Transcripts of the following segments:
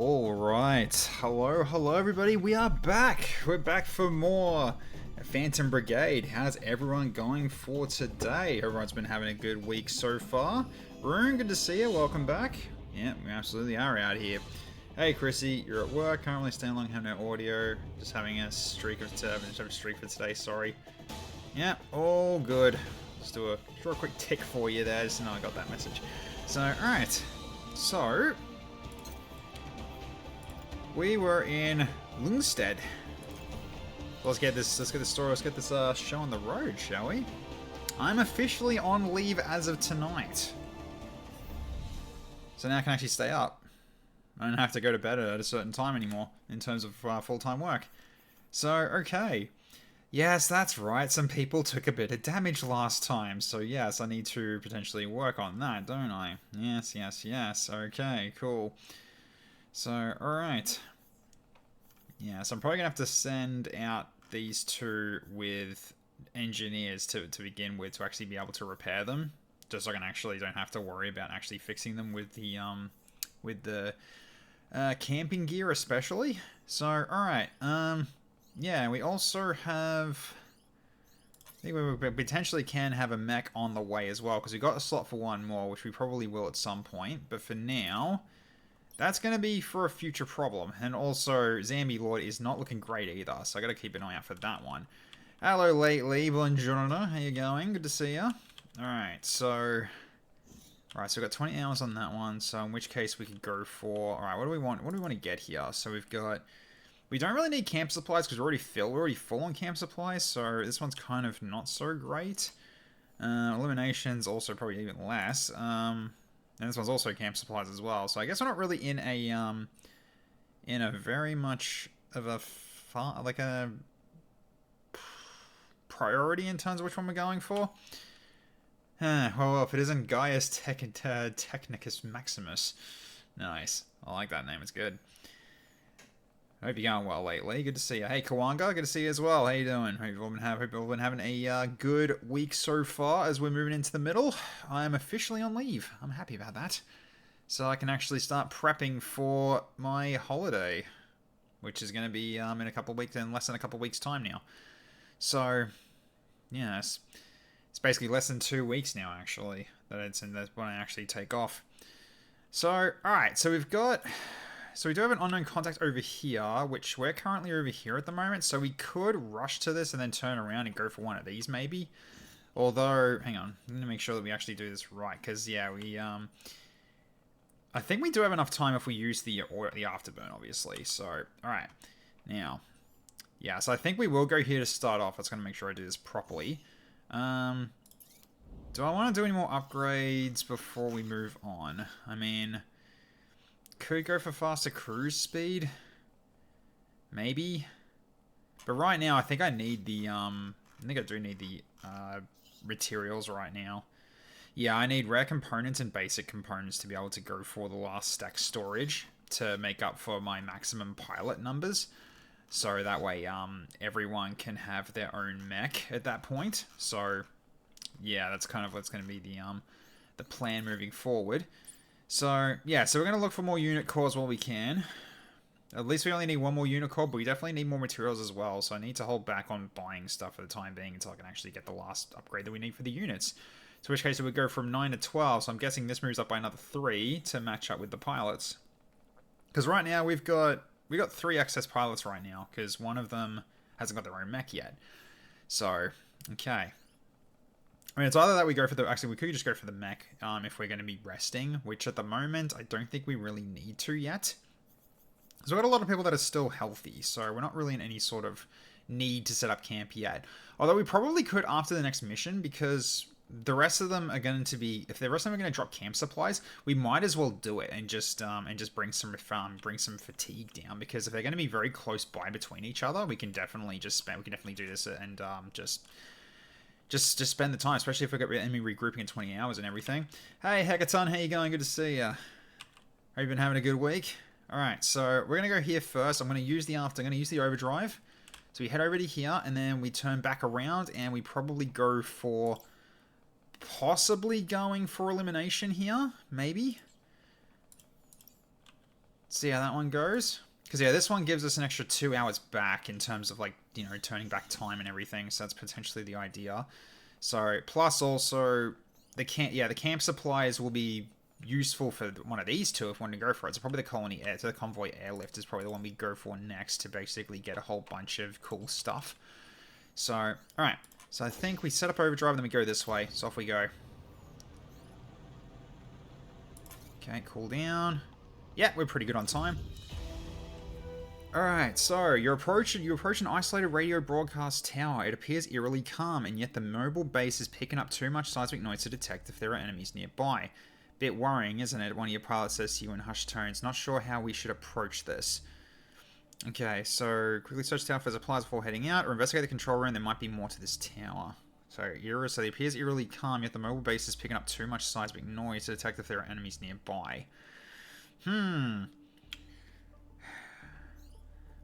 All right, hello everybody, we are back. We're back for more Phantom Brigade. How's everyone going for today? Everyone's been having a good week so far. Rune, good to see you, welcome back. Yeah, we absolutely are out here. Hey Chrissy, you're at work, can't really stand long, have no audio. Just having a streak for today, sorry. Yeah, all good. Just do a quick tick for you there, just to know I got that message. So, alright. So, we were in Lungstead. Let's get this show on the road, shall we? I'm officially on leave as of tonight. So now I can actually stay up. I don't have to go to bed at a certain time anymore in terms of full-time work. So, okay. Yes, that's right. Some people took a bit of damage last time. So yes, I need to potentially work on that, don't I? Yes. Okay, cool. So, alright. Yeah, so I'm probably going to have to send out these two with engineers to begin with to actually be able to repair them. Just so I can actually don't have to worry about actually fixing them with the camping gear especially. So, alright. Yeah, we also have... I think we potentially can have a mech on the way as well, because we've got a slot for one more, which we probably will at some point. But for now, that's going to be for a future problem. And also, Zambi Lord is not looking great either, so I got to keep an eye out for that one. Hello, lately, buongiorno. How you going? Good to see ya. Alright, so... Alright, so we've got 20 hours on that one, so in which case we could go for... Alright, what do we want? What do we want to get here? So we've got... We don't really need camp supplies because we're already full on camp supplies, so this one's kind of not so great. Eliminations also probably even less. And this one's also camp supplies as well. So I guess we're not really in a very much of a priority in terms of which one we're going for. Well, if it isn't Gaius Technicus Maximus. Nice. I like that name, it's good. I hope you're going well lately. Good to see you. Hey, Kawanga, good to see you as well. How you doing? Hope you've all been having a good week so far as we're moving into the middle. I am officially on leave. I'm happy about that. So I can actually start prepping for my holiday, which is going to be in a couple of weeks, in less than a couple of weeks' time now. So, yes. It's basically less than 2 weeks now, actually, that's when I actually take off. So, alright, so we've got... So we do have an unknown contact over here, which we're currently over here at the moment. So we could rush to this and then turn around and go for one of these, maybe. Although, hang on, I'm going to make sure that we actually do this right. Because, yeah, I think we do have enough time if we use the afterburn, obviously. So, alright. Now, yeah, so I think we will go here to start off. Let's going to make sure I do this properly. Do I want to do any more upgrades before we move on? I mean... Could go for faster cruise speed. Maybe. But right now, I think I need the, I think I do need the, materials right now. Yeah, I need rare components and basic components to be able to go for the last stack storage to make up for my maximum pilot numbers. So that way, everyone can have their own mech at that point. So, yeah, that's kind of what's going to be the plan moving forward. So, yeah, so we're going to look for more unit cores while we can. At least we only need one more unit core, but we definitely need more materials as well. So I need to hold back on buying stuff for the time being until I can actually get the last upgrade that we need for the units. So in which case it would go from 9 to 12, so I'm guessing this moves up by another 3 to match up with the pilots. Because right now we got 3 excess pilots right now, because one of them hasn't got their own mech yet. So, okay. I mean, it's either that we go for the... Actually, we could just go for the mech if we're going to be resting, which at the moment, I don't think we really need to yet. So we've got a lot of people that are still healthy, so we're not really in any sort of need to set up camp yet. Although we probably could after the next mission, because the rest of them are going to be... If the rest of them are going to drop camp supplies, we might as well do it and just bring some fatigue down, because if they're going to be very close by between each other, we can definitely do this and Just spend the time, especially if we got enemy regrouping in 20 hours and everything. Hey, Hackathon, how you going? Good to see ya. Have you been having a good week? Alright, so we're going to go here first. I'm going to use the overdrive. So we head over to here, and then we turn back around, and we probably go for... Possibly going for elimination here, maybe? see how that one goes. Because, yeah, this one gives us an extra 2 hours back in terms of, like, you know, turning back time and everything. So that's potentially the idea. So, plus also, the camp supplies will be useful for one of these two if we want to go for it. So probably the colony air, so the convoy airlift is probably the one we go for next to basically get a whole bunch of cool stuff. So, alright. So I think we set up overdrive and then we go this way. So off we go. Okay, cool down. Yeah, we're pretty good on time. Alright, so you approach an isolated radio broadcast tower. It appears eerily calm, and yet the mobile base is picking up too much seismic noise to detect if there are enemies nearby. Bit worrying, isn't it? One of your pilots says to you in hushed tones. Not sure how we should approach this. Okay, so quickly search the tower for supplies before heading out, or investigate the control room. There might be more to this tower. So it appears eerily calm, yet the mobile base is picking up too much seismic noise to detect if there are enemies nearby.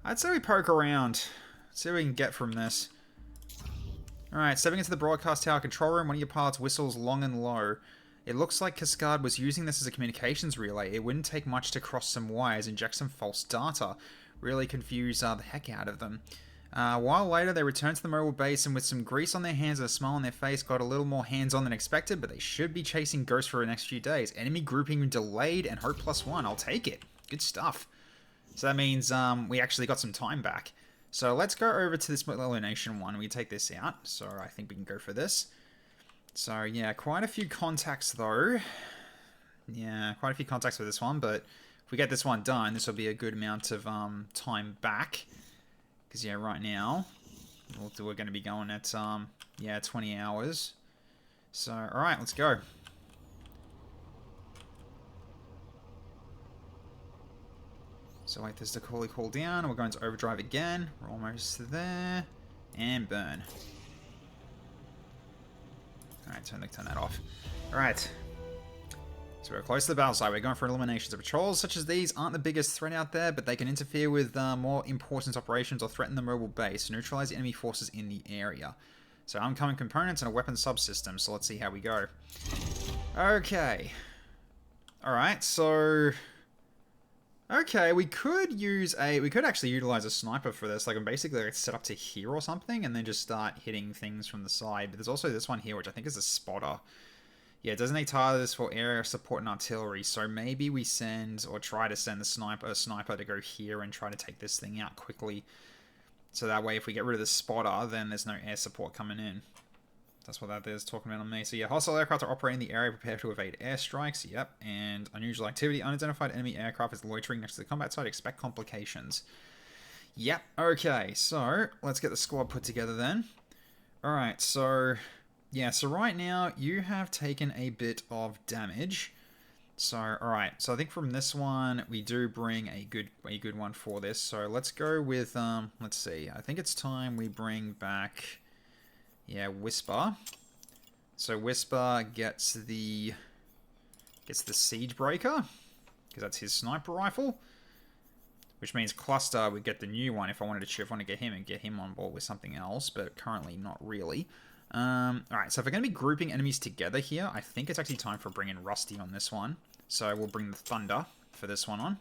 I'd say we poke around. See what we can get from this. Alright, stepping into the broadcast tower control room, one of your pilots whistles long and low. It looks like Cascade was using this as a communications relay. It wouldn't take much to cross some wires, inject some false data. Really confuse the heck out of them. A while later, they returned to the mobile base and with some grease on their hands and a smile on their face, got a little more hands-on than expected, but they should be chasing ghosts for the next few days. Enemy grouping delayed and hope +1. I'll take it. Good stuff. So that means we actually got some time back. So let's go over to this elimination one. We take this out. So I think we can go for this. So yeah, quite a few contacts though. Yeah, quite a few contacts for this one. But if we get this one done, this will be a good amount of time back. Because yeah, right now we're going to be going at 20 hours. So all right, let's go. So wait, there's the cool down. We're going to overdrive again. We're almost there. And burn. Alright, turn that off. Alright. So we're close to the battle site. We're going for eliminations. The patrols such as these aren't the biggest threat out there, but they can interfere with more important operations or threaten the mobile base. Neutralize the enemy forces in the area. So oncoming components and a weapon subsystem. So let's see how we go. Okay. Alright, so... Okay, we could actually utilize a sniper for this. Like, I'm basically like set up to here or something, and then just start hitting things from the side. But there's also this one here, which I think is a spotter. Yeah, designate targets for area support and artillery. So maybe we send, or try to send a sniper to go here and try to take this thing out quickly. So that way, if we get rid of the spotter, then there's no air support coming in. That's what that is talking about on me. So yeah, hostile aircraft are operating in the area, prepare to evade airstrikes. Yep, and unusual activity. Unidentified enemy aircraft is loitering next to the combat site. Expect complications. Yep, okay. So let's get the squad put together then. Alright, so... yeah, so right now you have taken a bit of damage. So, alright. So I think from this one, we do bring a good one for this. So let's go with, let's see. I think it's time we bring back... yeah, Whisper. So Whisper gets the Siege Breaker, because that's his sniper rifle. Which means Cluster would get the new one if I wanted to get him and get him on board with something else, but currently not really. Alright, so if we're going to be grouping enemies together here, I think it's actually time for bringing Rusty on this one. So we'll bring the Thunder for this one on.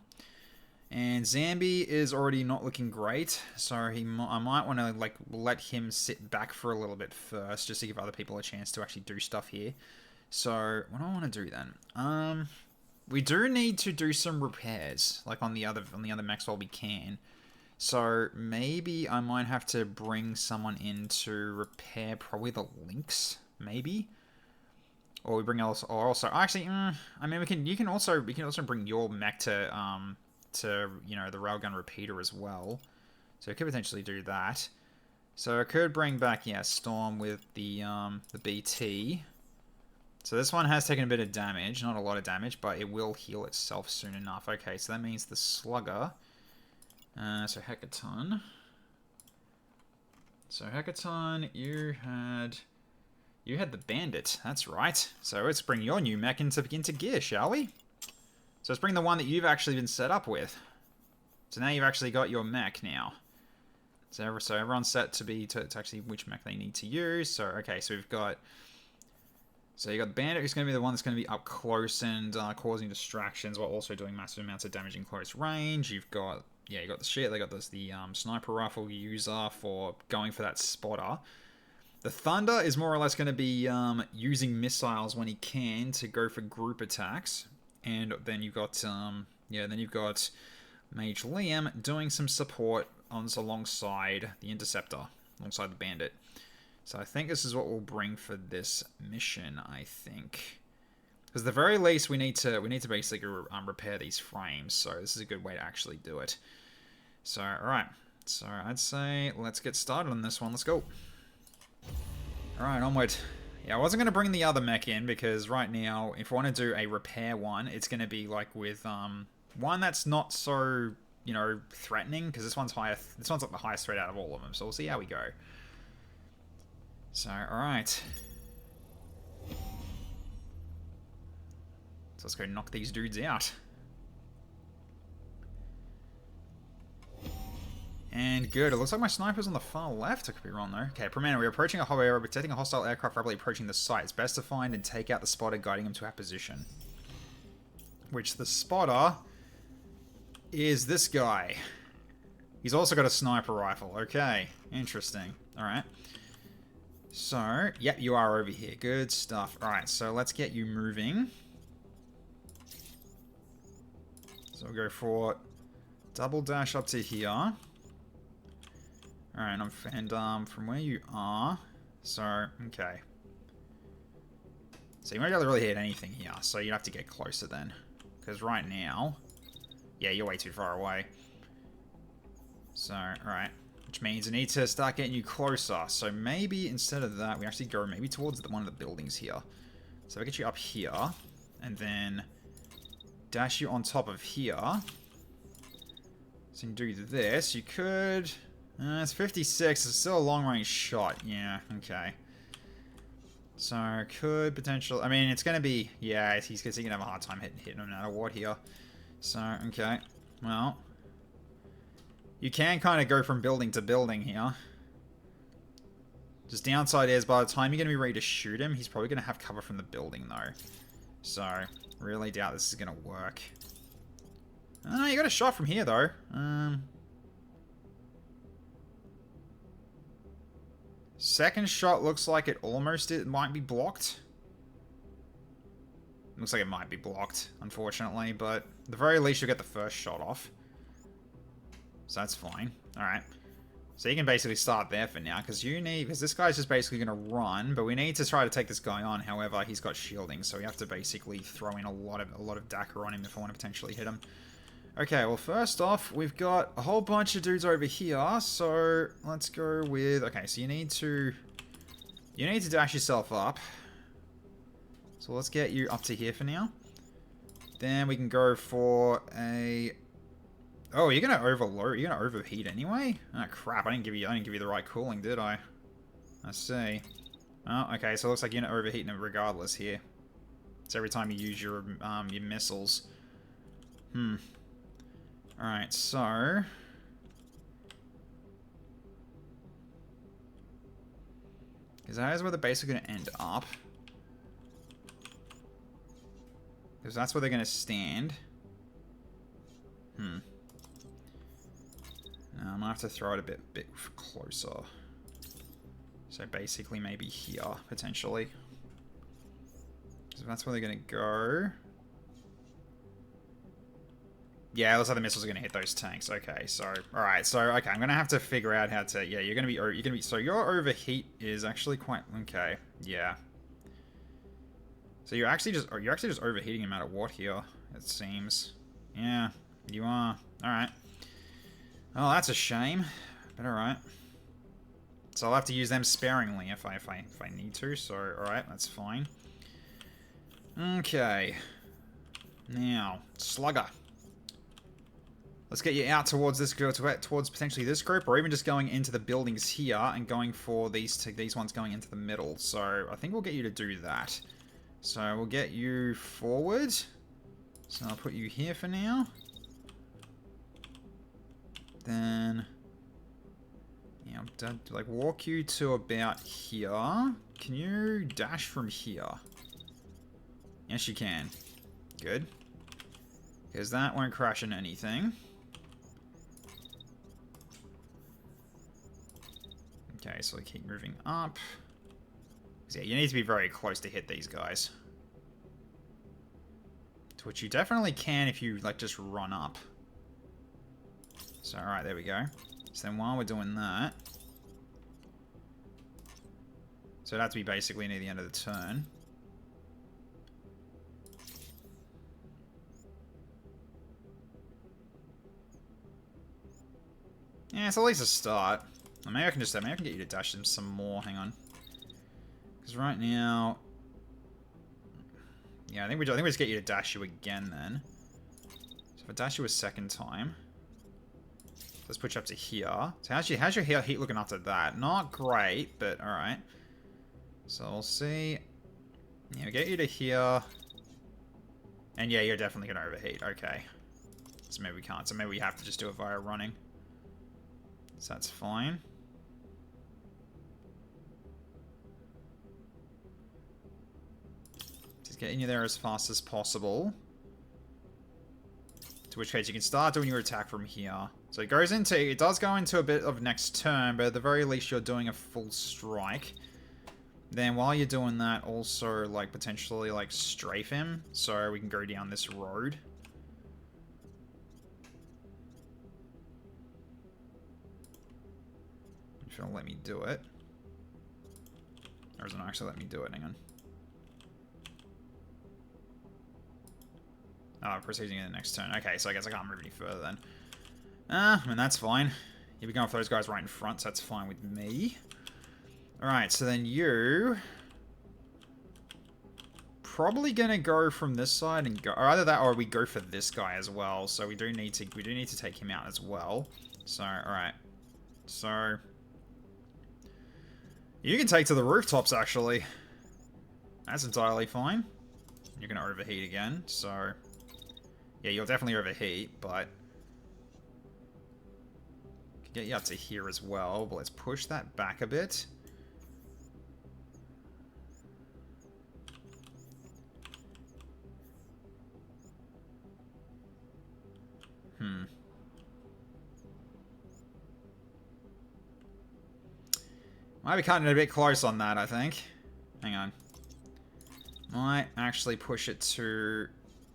And Zambi is already not looking great, so I might want to like let him sit back for a little bit first, just to give other people a chance to actually do stuff here. So what do I want to do then? We do need to do some repairs, like on the other mechs while we can. So maybe I might have to bring someone in to repair probably the links, maybe. Or we bring also actually, I mean you can also bring your mech to you know, the railgun repeater as well. So I could potentially do that. So I could bring back, yeah, Storm with the BT. So this one has taken a bit of damage, not a lot of damage, but it will heal itself soon enough. Okay, so that means the Slugger. So Hecaton. So Hecaton, you had the Bandit. That's right. So let's bring your new mech into gear, shall we? So let's bring the one that you've actually been set up with. So now you've actually got your mech now. So everyone's set to actually which mech they need to use. So okay, so we've got So you got the bandit, who's going to be the one that's going to be up close and causing distractions while also doing massive amounts of damage in close range. You've got, yeah, you got the shit. They got the sniper rifle user for going for that spotter. The thunder is more or less going to be using missiles when he can to go for group attacks, and then you've got Mage Liam doing some support alongside the interceptor, alongside the bandit. So I think this is what we'll bring for this mission, I think. Because at the very least, we need to basically repair these frames. So this is a good way to actually do it. So, alright. So I'd say let's get started on this one. Let's go. Alright, onward. Yeah, I wasn't going to bring the other mech in because right now, if I want to do a repair one, it's going to be like with one that's not so, you know, threatening. Because this one's higher. This one's like the highest threat out of all of them. So we'll see how we go. So, alright. So let's go knock these dudes out. And good. It looks like my sniper's on the far left. I could be wrong though. Okay, Commander, we're approaching a hot area, detecting a hostile aircraft rapidly approaching the site. It's best to find and take out the spotter, guiding him to our position. Which the spotter is this guy. He's also got a sniper rifle. Okay, interesting. Alright. So, yep, you are over here. Good stuff. Alright, so let's get you moving. So we'll go for double dash up to here. Alright, and from where you are, so, okay. So you won't be able to really hit anything here, so you have to get closer then. Because right now, yeah, you're way too far away. So, alright. Which means I need to start getting you closer. So maybe instead of that, we actually go maybe towards one of the buildings here. So we get you up here, and then dash you on top of here. So you can do this. You could... it's 56. It's still a long-range shot. Yeah, okay. So could potentially... I mean, it's going to be... Yeah, he's going to have a hard time hitting him no matter what here. So, okay. Well... You can kind of go from building to building here. Just downside is by the time you're going to be ready to shoot him, he's probably going to have cover from the building though. So, really doubt this is going to work. Oh, you got a shot from here though. Second shot looks like it might be blocked. Looks like it might be blocked, unfortunately, but at the very least you'll get the first shot off. So that's fine. Alright. So you can basically start there for now, because this guy's just basically going to run, but we need to try to take this guy on. However, he's got shielding, so we have to basically throw in a lot of Dakar on him if I want to potentially hit him. Okay, well first off, we've got a whole bunch of dudes over here, so let's go with... Okay, so you need to dash yourself up. So let's get you up to here for now. Then we can go for a... Oh, you're gonna overload. You're gonna overheat anyway. Oh crap! I didn't give you the right cooling, did I? I see. Oh, okay. So it looks like you're gonna overheat it regardless here. It's every time you use your missiles. All right. So. Because that is where they're basically gonna end up. Because that's where they're gonna stand. Now, I'm gonna have to throw it a bit closer. So basically maybe here, potentially. So that's where they're gonna go. Yeah, it looks like the missiles are gonna hit those tanks. Okay, so alright, so okay, I'm gonna have to figure out how to you're gonna be so your overheat is actually quite okay, yeah. So you're actually just overheating no matter what here, it seems. Yeah, you are. Alright. Oh, that's a shame. But alright. So I'll have to use them sparingly if I need to. So, alright, that's fine. Okay. Now, Slugger. Let's get you out towards this group, towards potentially this group, or even just going into the buildings here and going for these ones going into the middle. So I think we'll get you to do that. So we'll get you forward. So I'll put you here for now. Then, yeah, I'll like walk you to about here. Can you dash from here? Yes, you can. Good. Because that won't crash into anything. Okay, so we keep moving up. Yeah, you need to be very close to hit these guys. To which you definitely can if you, like, just run up. So, alright, there we go. So then while we're doing that... So it'd have to be basically near the end of the turn. Yeah, it's at least a start. Maybe I can just... Maybe I can get you to dash them some more. Hang on. Because right now... Yeah, I think we just get you to dash you again then. So if I dash you a second time... Let's put you up to here. So how's your heat looking after that? Not great, but alright. So we'll see. Yeah, we get you to here. And yeah, you're definitely going to overheat. Okay. So maybe we can't. So maybe we have to just do it via running. So that's fine. Just getting you there as fast as possible. To which case you can start doing your attack from here. So it goes into... It does go into a bit of next turn, but at the very least you're doing a full strike. Then while you're doing that, also, like, potentially, like, strafe him. So we can go down this road. If it'll let me do it. Or doesn't actually let me do it, hang on. Oh, proceeding in the next turn. Okay, so I guess I can't move any further then. I mean, that's fine. You'll be going for those guys right in front, so that's fine with me. Alright, so then you... Probably gonna go from this side and go... Or either that or we go for this guy as well. So we do need to take him out as well. So, alright. So... You can take to the rooftops, actually. That's entirely fine. You're gonna overheat again, so... Yeah, you'll definitely overheat, but... Get you up to here as well, but let's push that back a bit. Might be cutting it a bit close on that, I think. Hang on. Might actually push it to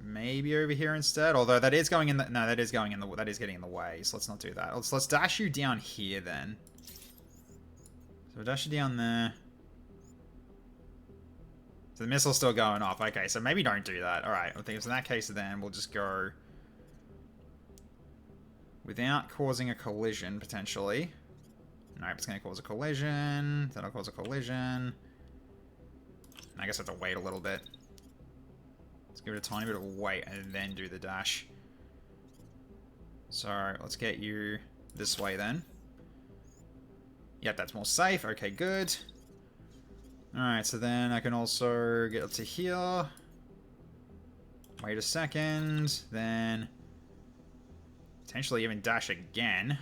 maybe over here instead. Although that is going in the... No, that is getting in the way, so let's not do that. Let's dash you down here then. So we'll dash you down there. So the missile's still going off. Okay, so maybe don't do that. Alright, I think it's in that case then we'll just go... Without causing a collision, potentially. Nope, it's going to cause a collision. That'll cause a collision. I guess I have to wait a little bit. Let's give it a tiny bit of wait and then do the dash. So, let's get you this way then. Yep, that's more safe. Okay, good. Alright, so then I can also get up to here. Wait a second. Then... potentially even dash again.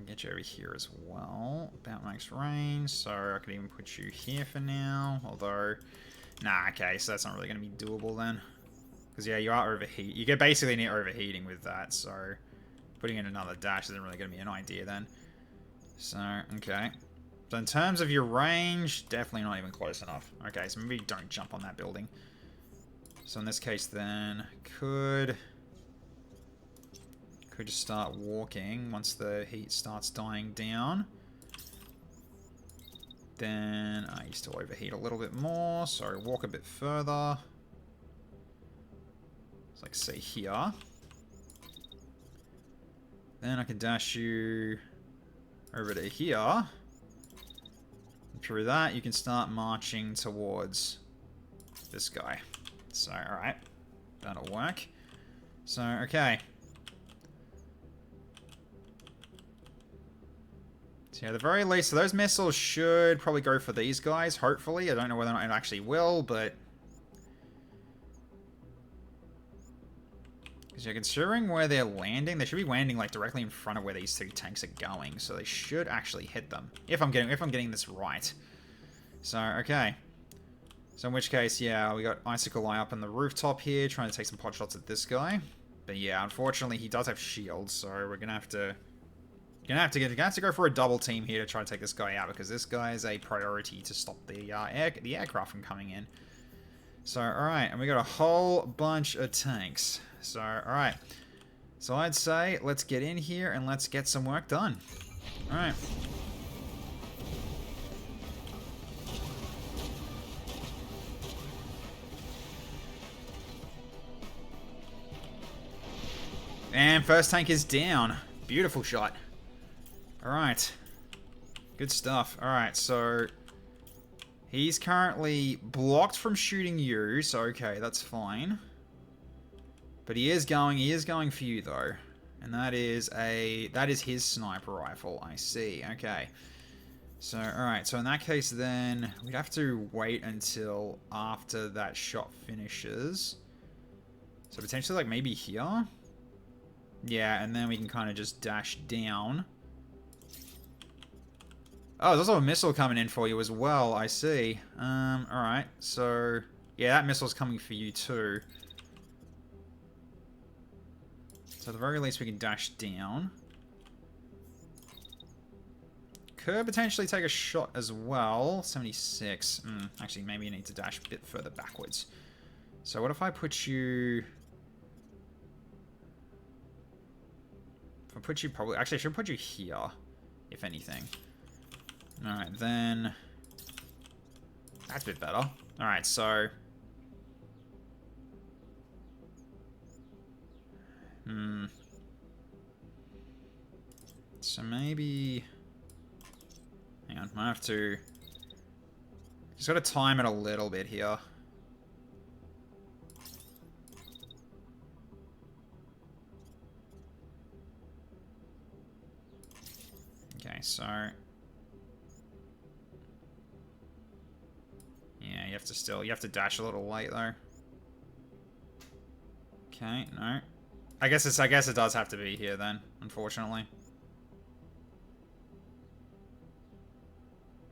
Get you over here as well. About max range, so I could even put you here for now. Although, nah, okay, so that's not really going to be doable then. Because yeah, you are overheat. You get basically near overheating with that, so putting in another dash isn't really going to be an idea then. So, okay. So in terms of your range, definitely not even close enough. Okay, so maybe don't jump on that building. So in this case then, could just start walking once the heat starts dying down. Then I used to overheat a little bit more, so walk a bit further. It's like, say, here. Then I can dash you over to here. And through that, you can start marching towards this guy. So, alright. That'll work. So, okay. So yeah, at the very least, so those missiles should probably go for these guys, hopefully. I don't know whether or not it actually will, but... So considering where they're landing, they should be landing like directly in front of where these two tanks are going. So they should actually hit them. If I'm getting this right. So, okay. So in which case, yeah, we got Icicle Eye up on the rooftop here, trying to take some pot shots at this guy. But yeah, unfortunately, he does have shields, so we're gonna have to go for a double team here to try to take this guy out, because this guy is a priority to stop the aircraft from coming in. So, alright, and we got a whole bunch of tanks. So, alright. So I'd say, let's get in here and let's get some work done. Alright. And first tank is down. Beautiful shot. Alright. Good stuff. Alright, so he's currently blocked from shooting you, so okay, that's fine. But he is going for you though. And that is his sniper rifle, I see. Okay. So, alright, so in that case then, we'd have to wait until after that shot finishes. So potentially like maybe here? Yeah, and then we can kind of just dash down. Oh, there's also a missile coming in for you as well, I see. Alright, so... yeah, that missile's coming for you too. So at the very least we can dash down. Could potentially take a shot as well. 76. Actually, maybe you need to dash a bit further backwards. So what if I put you... if I put you probably... actually, I should put you here, if anything. Alright, then... that's a bit better. Alright, so... so maybe... hang on, I might have to... just gotta time it a little bit here. Okay, so... yeah, you have to dash a little late though. Okay, no. I guess it does have to be here then, unfortunately.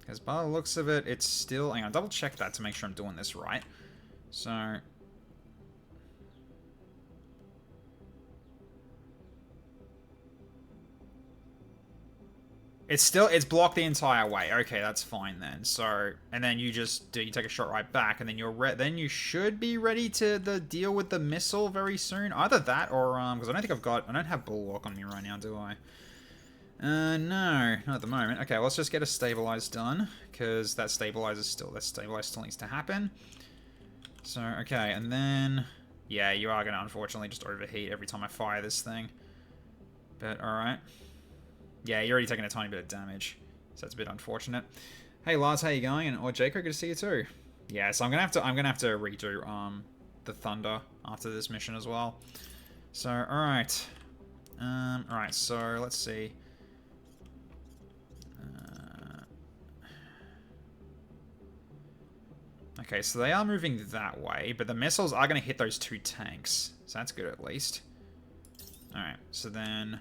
Because by the looks of it, it's still... hang on, double check that to make sure I'm doing this right. So... it's blocked the entire way. Okay, that's fine then. So, and then you take a shot right back, and then then you should be ready to deal with the missile very soon. Either that or because I don't have bulwark on me right now, do I? No, not at the moment. Okay, let's just get a stabilize done, because that stabilize still needs to happen. So, okay, and then yeah, you are gonna unfortunately just overheat every time I fire this thing. But alright. Yeah, you're already taking a tiny bit of damage, so that's a bit unfortunate. Hey Lars, how you going? And Jaco, good to see you too. Yeah, so I'm gonna have to redo the Thunder after this mission as well. So alright, alright. So let's see. Okay, so they are moving that way, but the missiles are gonna hit those two tanks, so that's good at least. Alright, so then.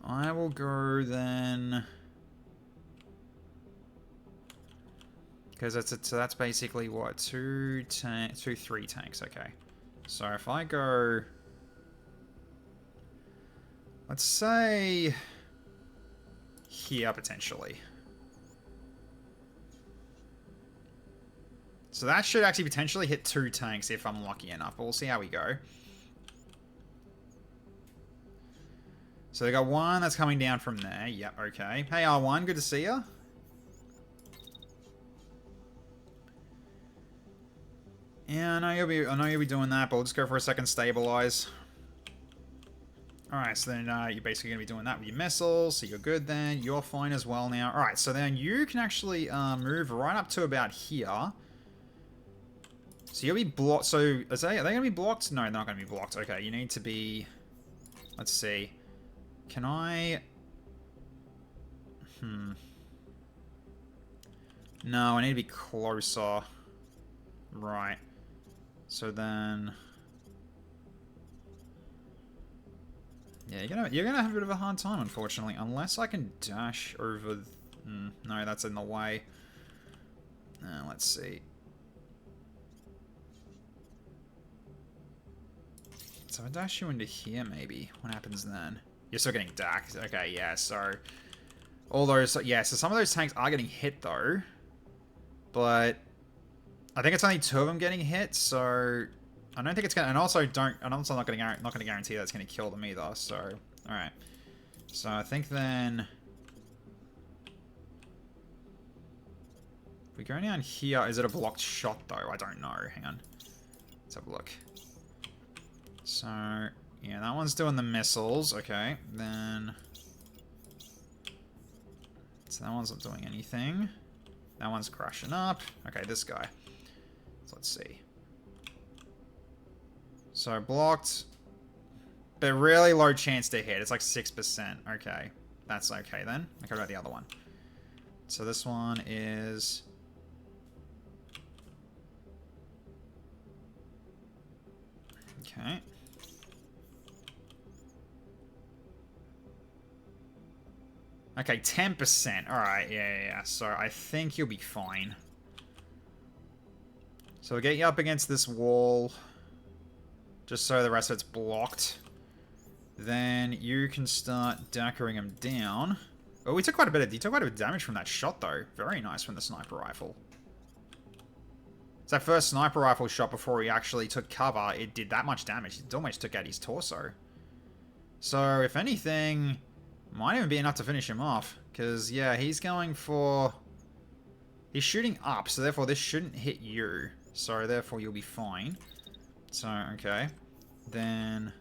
I will go then, because that's basically what, three tanks. Okay, so if I go, let's say here potentially, so that should actually potentially hit two tanks if I'm lucky enough. But we'll see how we go. So they got one that's coming down from there. Yep, okay. Hey R1, good to see ya. Yeah, I know you'll be doing that, but we'll just go for a second stabilize. Alright, so then you're basically gonna be doing that with your missiles, so you're good then. You're fine as well now. Alright, so then you can actually move right up to about here. So you'll be blocked. So are they gonna be blocked? No, they're not gonna be blocked. Okay, you need to be, let's see. Can I... no, I need to be closer. Right. So then... Yeah, you're gonna have a bit of a hard time, unfortunately, unless I can dash over. No, that's in the way. Let's see. So I dash you into here, maybe. What happens then? You're still getting dacked. Okay, yeah. So all those, yeah. So some of those tanks are getting hit though, but I think it's only 2 of them getting hit. So I don't think it's gonna. And also I'm also not gonna guarantee that it's gonna kill them either. So all right. So I think then if we go down here, is it a blocked shot though? I don't know. Hang on. Let's have a look. So yeah, that one's doing the missiles. Okay, then. So that one's not doing anything. That one's crashing up. Okay, this guy. So let's see. So blocked. But really low chance to hit. It's like 6%. Okay. That's okay then. Okay, what about the other one? So this one is... Okay. Okay, 10%. Alright, yeah. So I think you'll be fine. So we'll get you up against this wall. Just so the rest of it's blocked. Then you can start dackering him down. Oh, he took quite a bit of damage from that shot, though. Very nice from the sniper rifle. It's that first sniper rifle shot before he actually took cover. It did that much damage. It almost took out his torso. So, if anything, might even be enough to finish him off. Because, yeah, he's going for... He's shooting up, so therefore this shouldn't hit you. So, therefore you'll be fine. So, okay. Then...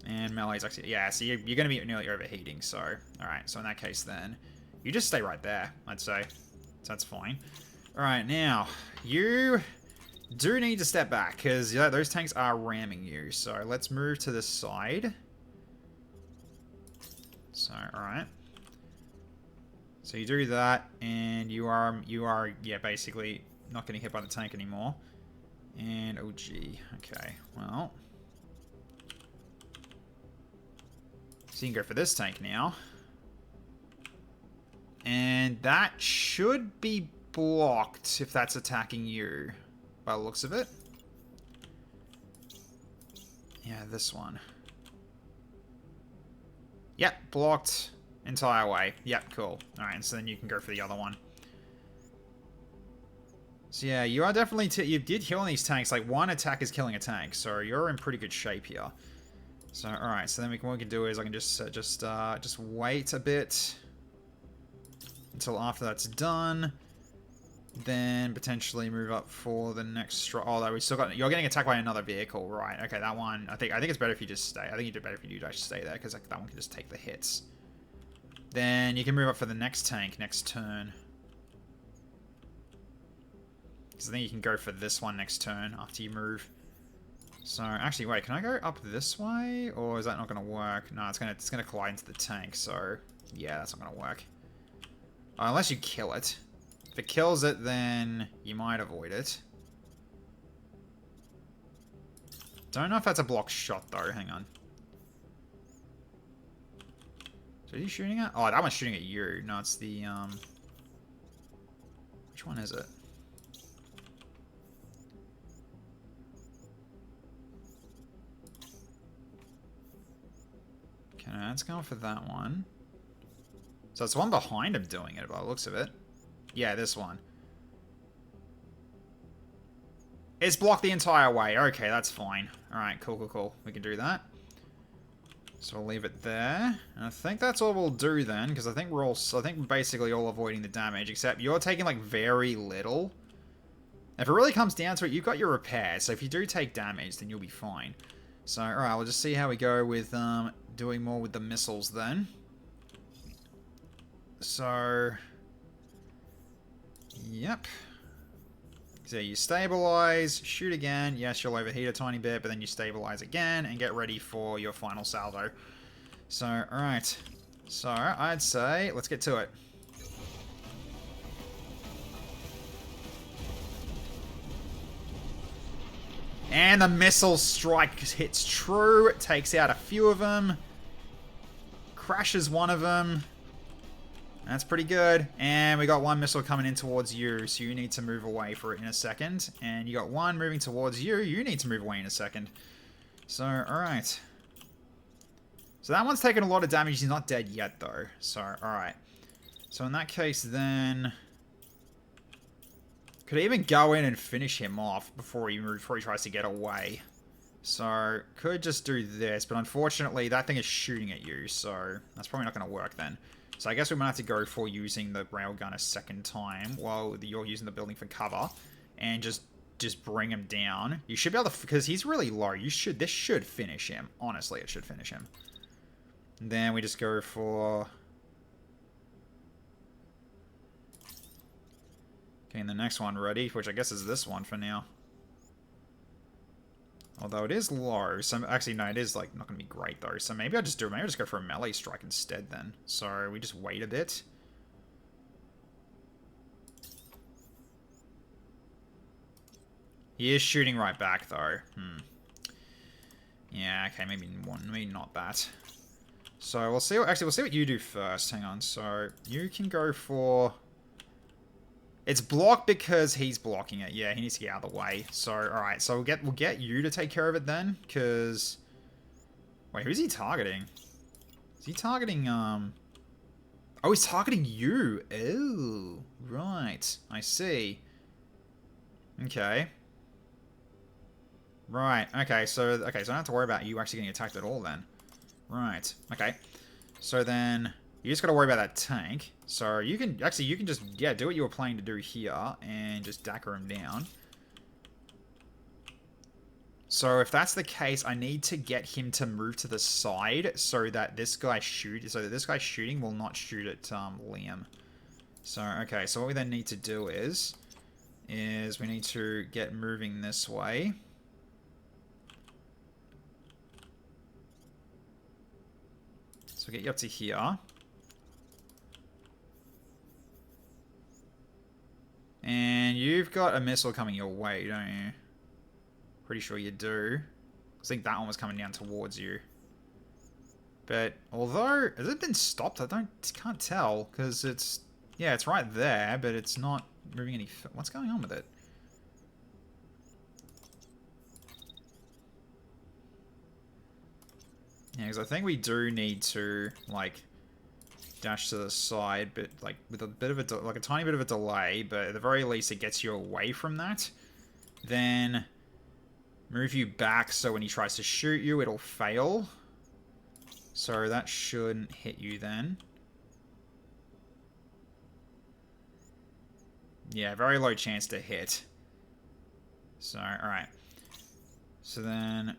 And melee's actually... Yeah, so you're going to be nearly overheating, so... Alright, so in that case then... You just stay right there, I'd say. So that's fine. Alright, now... You do need to step back, because yeah, those tanks are ramming you. So let's move to the side. So, alright. So you do that, and you are, yeah, basically not getting hit by the tank anymore. And, oh gee, okay, well... So you can go for this tank now. And that should be blocked if that's attacking you, by the looks of it. Yeah, this one. Yep, blocked entire way. Yep, cool. Alright, so then you can go for the other one. So yeah, you are definitely... you did heal on these tanks. Like, one attack is killing a tank, so you're in pretty good shape here. So, alright, so then what we can do is I can just wait a bit until after that's done. Then potentially move up for the next strike. Oh, we still got... You're getting attacked by another vehicle, right? Okay, that one... I think it's better if you just stay. I think you do better if you do actually stay there, because like, that one can just take the hits. Then you can move up for the next tank next turn. Because I think you can go for this one next turn after you move. So, actually, wait, can I go up this way? Or is that not going to work? No, it's gonna collide into the tank, so... Yeah, that's not going to work. Unless you kill it. If it kills it, then you might avoid it. Don't know if that's a blocked shot, though. Hang on. So, are you shooting at? Oh, that one's shooting at you. No, it's the, Which one is it? Okay, let's go for that one. So it's the one behind him doing it by the looks of it. Yeah, this one. It's blocked the entire way. Okay, that's fine. Alright, cool. We can do that. So we'll leave it there. And I think that's all we'll do then, because I think we're basically all avoiding the damage, except you're taking like very little. If it really comes down to it, you've got your repairs, so if you do take damage, then you'll be fine. So, alright, we'll just see how we go with doing more with the missiles then. So, yep. So you stabilize, shoot again. Yes, you'll overheat a tiny bit, but then you stabilize again and get ready for your final salvo. So, alright. So, I'd say, let's get to it. And the missile strike hits true. It takes out a few of them. Crashes one of them. That's pretty good. And we got one missile coming in towards you, so you need to move away for it in a second. And you got one moving towards you. You need to move away in a second. So, alright. So that one's taken a lot of damage. He's not dead yet, though. So, alright. So in that case, then... Could even go in and finish him off before he tries to get away. So, could just do this. But unfortunately, that thing is shooting at you. So, that's probably not going to work then. So I guess we might have to go for using the railgun a second time while you're using the building for cover, and just bring him down. You should be able to, because he's really low. This should finish him. Honestly, it should finish him. And then we just go for getting the next one ready, which I guess is this one for now. Although it is low, so actually no, it is like not gonna be great though. So maybe I'll just go for a melee strike instead then. So we just wait a bit. He is shooting right back though. Yeah, okay, maybe not that. So we'll see we'll see what you do first. Hang on. So you can go for... It's blocked because he's blocking it. Yeah, he needs to get out of the way. So, alright. So we'll get you to take care of it then. Because... Wait, who's he targeting? Is he targeting, Oh, he's targeting you. Oh, right. I see. Okay. Right. Okay, so I don't have to worry about you actually getting attacked at all then. Right. Okay. So then... You just gotta worry about that tank. So you can just, yeah, do what you were planning to do here and just dagger him down. So if that's the case, I need to get him to move to the side so that this guy shooting will not shoot at Liam. So okay, so what we then need to do is we need to get moving this way. So get you up to here. And you've got a missile coming your way, don't you? Pretty sure you do. I think that one was coming down towards you. But, although... Has it been stopped? I can't tell. Because it's... Yeah, it's right there, but it's not moving any... What's going on with it? Yeah, because I think we do need to, like... dash to the side, but like with a bit of a tiny bit of a delay, but at the very least it gets you away from that. Then move you back so when he tries to shoot you, it'll fail. So that shouldn't hit you then. Yeah, very low chance to hit. So, alright. So then...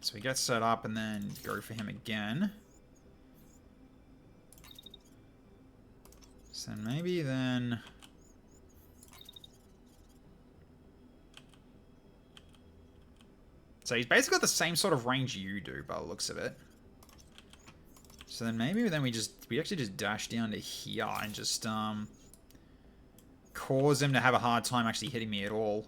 So we get set up and then go for him again. So maybe then... So he's basically got the same sort of range you do by the looks of it. So then maybe then we actually just dash down to here and just cause him to have a hard time actually hitting me at all.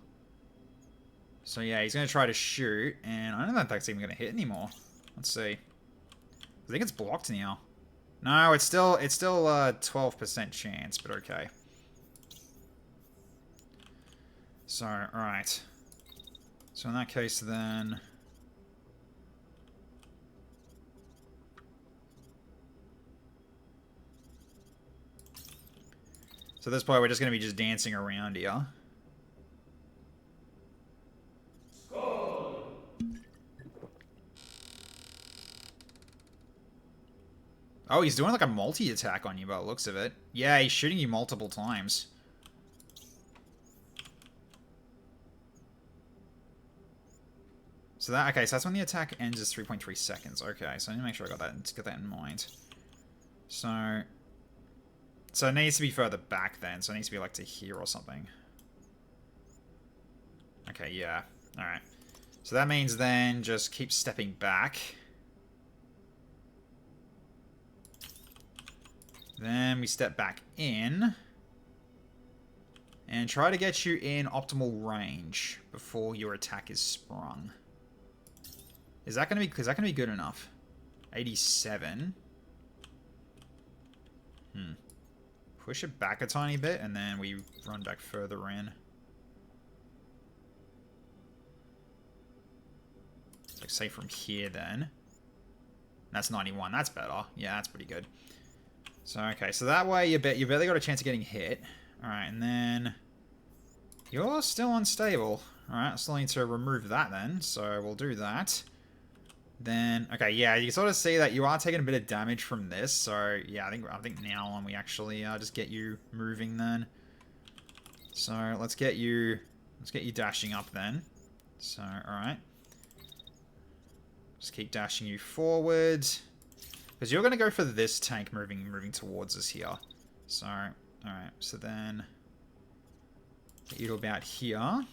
So yeah, he's going to try to shoot, and I don't know if that's even going to hit anymore. Let's see. I think it's blocked now. No, it's still a 12% chance, but okay. So, alright. So in that case then... So at this point we're just going to be just dancing around here. Oh, he's doing like a multi-attack on you by the looks of it. Yeah, he's shooting you multiple times. So that, okay, so that's when the attack ends is 3.3 seconds. Okay, so I need to make sure I got that in mind. So it needs to be further back then. So it needs to be like to here or something. Okay, yeah. Alright. So that means then just keep stepping back. Then we step back in. And try to get you in optimal range before your attack is sprung. Is that gonna be good enough? 87. Push it back a tiny bit, and then we run back further in. Like, say from here, then. That's 91. That's better. Yeah, that's pretty good. So, okay. So that way, you barely got a chance of getting hit. Alright, and then... You're still unstable. Alright, I still need to remove that, then. So, we'll do that. Then, okay, yeah, you can sort of see that you are taking a bit of damage from this. So, yeah, I think now on we actually just get you moving, then. So, let's get you dashing up, then. So, alright. Just keep dashing you forward. Because you're going to go for this tank moving towards us here. So, alright. So then... Get you to about here.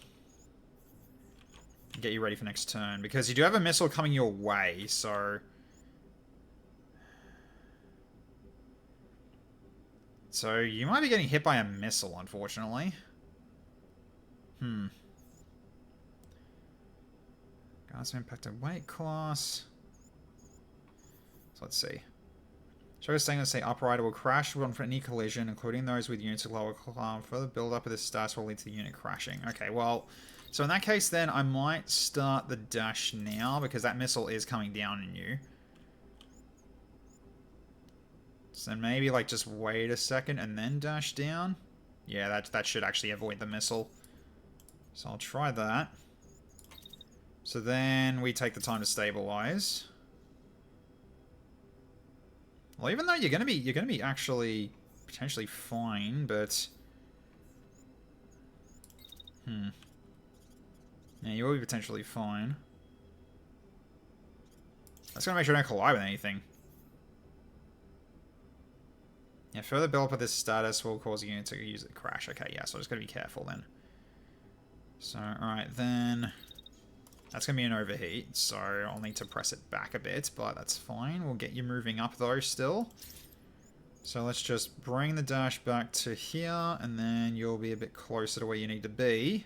Get you ready for next turn. Because you do have a missile coming your way, so... So, you might be getting hit by a missile, unfortunately. Guards impacted weight class. So let's see. Show us saying, let's say upright will crash for any collision, including those with units of lower class. Further build up of this stats will lead to the unit crashing. Okay, well, so in that case then I might start the dash now because that missile is coming down on you. So maybe like just wait a second and then dash down. Yeah, that should actually avoid the missile. So I'll try that. So then we take the time to stabilize. Well, even though you're gonna be actually potentially fine, but yeah, you will be potentially fine. I just gotta make sure I don't collide with anything. Yeah, further build up of this status will cause a unit to use it crash. Okay, yeah, so I just gotta be careful then. So, alright, then... That's going to be an overheat, so I'll need to press it back a bit, but that's fine. We'll get you moving up, though, still. So let's just bring the dash back to here, and then you'll be a bit closer to where you need to be.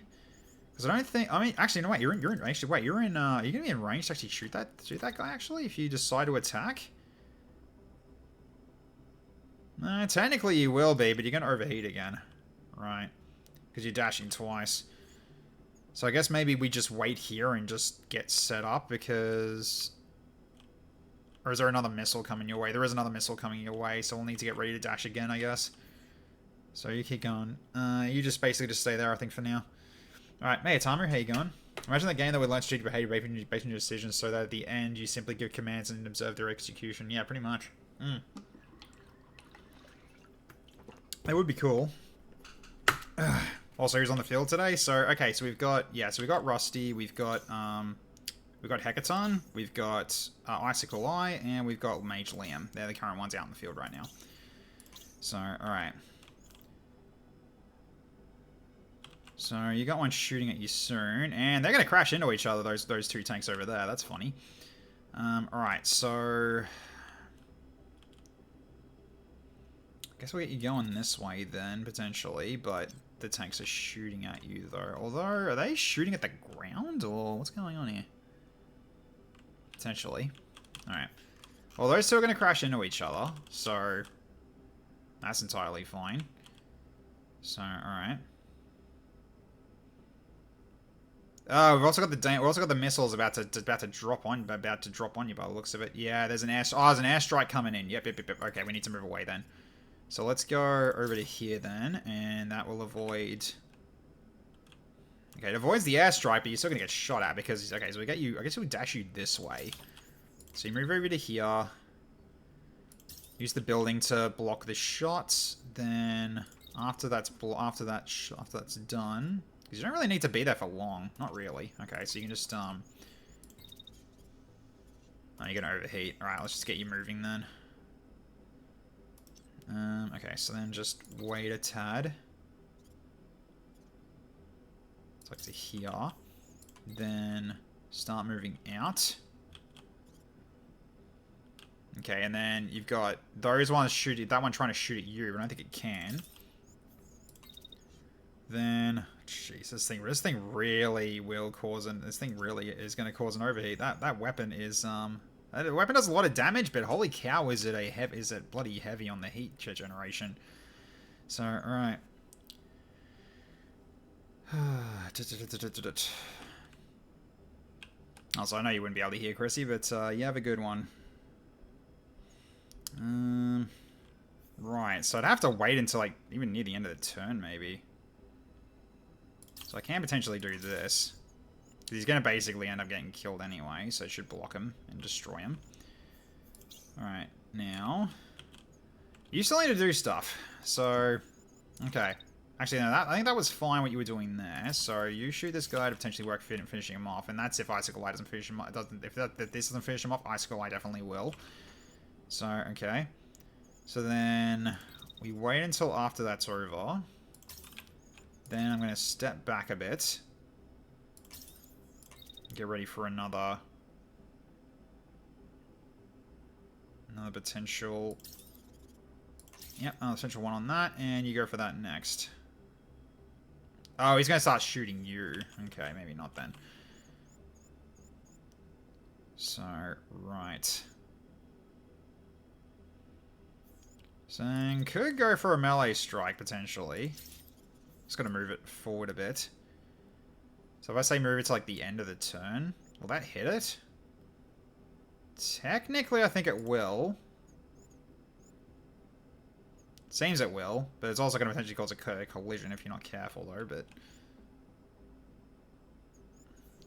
Because I don't think... I mean, actually, no, wait, you're in actually, wait, you're in, are you going to be in range to actually shoot that guy, actually, if you decide to attack? No, technically you will be, but you're going to overheat again. Right. Because you're dashing twice. So I guess maybe we just wait here and just get set up because... Or is there another missile coming your way? There is another missile coming your way, so we'll need to get ready to dash again, I guess. So you keep going. You just basically just stay there, I think, for now. Alright, Mayor Timer, how you going? Imagine the game that would learn strategic behavior based on your decisions so that at the end you simply give commands and observe their execution. Yeah, pretty much. That would be cool. Also, who's on the field today? So, okay, so we've got, so we've got Rusty, we've got Hecaton, we've got Icicle Eye, and we've got Mage Liam. They're the current ones out in the field right now. So, alright. So, you got one shooting at you soon, and they're going to crash into each other, those two tanks over there. That's funny. Alright, so... I guess we'll get you going this way then, potentially, but... The tanks are shooting at you, though. Although, are they shooting at the ground, or what's going on here? Potentially. Alright. Well, those two are going to crash into each other, so... That's entirely fine. So, alright. Oh, we've also got the missiles about to drop on you by the looks of it. Yeah, there's an there's an airstrike coming in. Yep. Okay, we need to move away then. So let's go over to here then, and that will avoid... Okay, it avoids the airstrike, but you're still going to get shot at because... Okay, so we get you... I guess we dash you this way. So you move over to here. Use the building to block the shots. Then after that's done... Because you don't really need to be there for long. Not really. Okay, so you can just... Oh, you're going to overheat. Alright, let's just get you moving then. Okay, so then just wait a tad. It's like to here. Then start moving out. Okay, and then you've got those ones shooting, that one trying to shoot at you, but I don't think it can. Then, jeez, this thing really will cause this thing really is going to cause an overheat. That weapon is that weapon does a lot of damage, but holy cow, is it bloody heavy on the heat generation? So, all right. Also, I know you wouldn't be able to hear Chrissy, but you have a good one. Right, so I'd have to wait until like even near the end of the turn, maybe. So I can potentially do this. He's going to basically end up getting killed anyway, so it should block him and destroy him. Alright, now... You still need to do stuff. So, okay. Actually, no, I think that was fine what you were doing there. So you shoot this guy to potentially work finishing him off, and that's if Icicle Eye doesn't finish him off. If this doesn't finish him off, Icicle Eye definitely will. So, okay. So then we wait until after that's over. Then I'm going to step back a bit. Get ready for another potential. Yep, another potential one on that, and you go for that next. Oh, he's going to start shooting you. Okay, maybe not then. So, right. So, could go for a melee strike, potentially. Just got to move it forward a bit. So if I say move it to like the end of the turn, will that hit it? Technically, I think it will. Seems it will, but it's also going to potentially cause a collision if you're not careful, though. But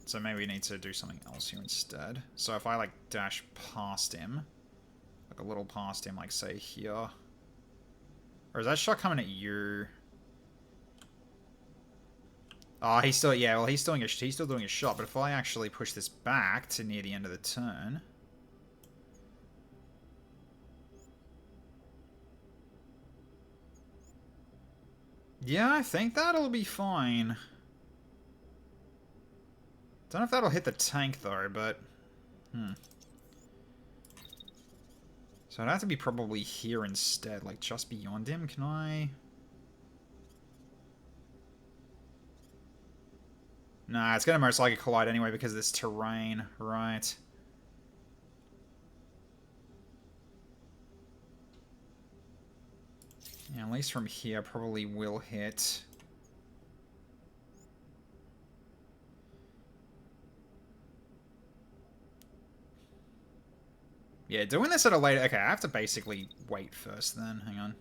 so maybe we need to do something else here instead. So if I like dash past him, like a little past him, like say here, or is that shot coming at you? Oh, he's still, yeah, well, he's still doing a shot, but if I actually push this back to near the end of the turn... Yeah, I think that'll be fine. Don't know if that'll hit the tank, though, but... So it'd have to be probably here instead, like just beyond him. Can I... Nah, it's going to most likely collide anyway because of this terrain, right? Yeah, at least from here probably will hit. Yeah, doing this at a later... Okay, I have to basically wait first then. Hang on.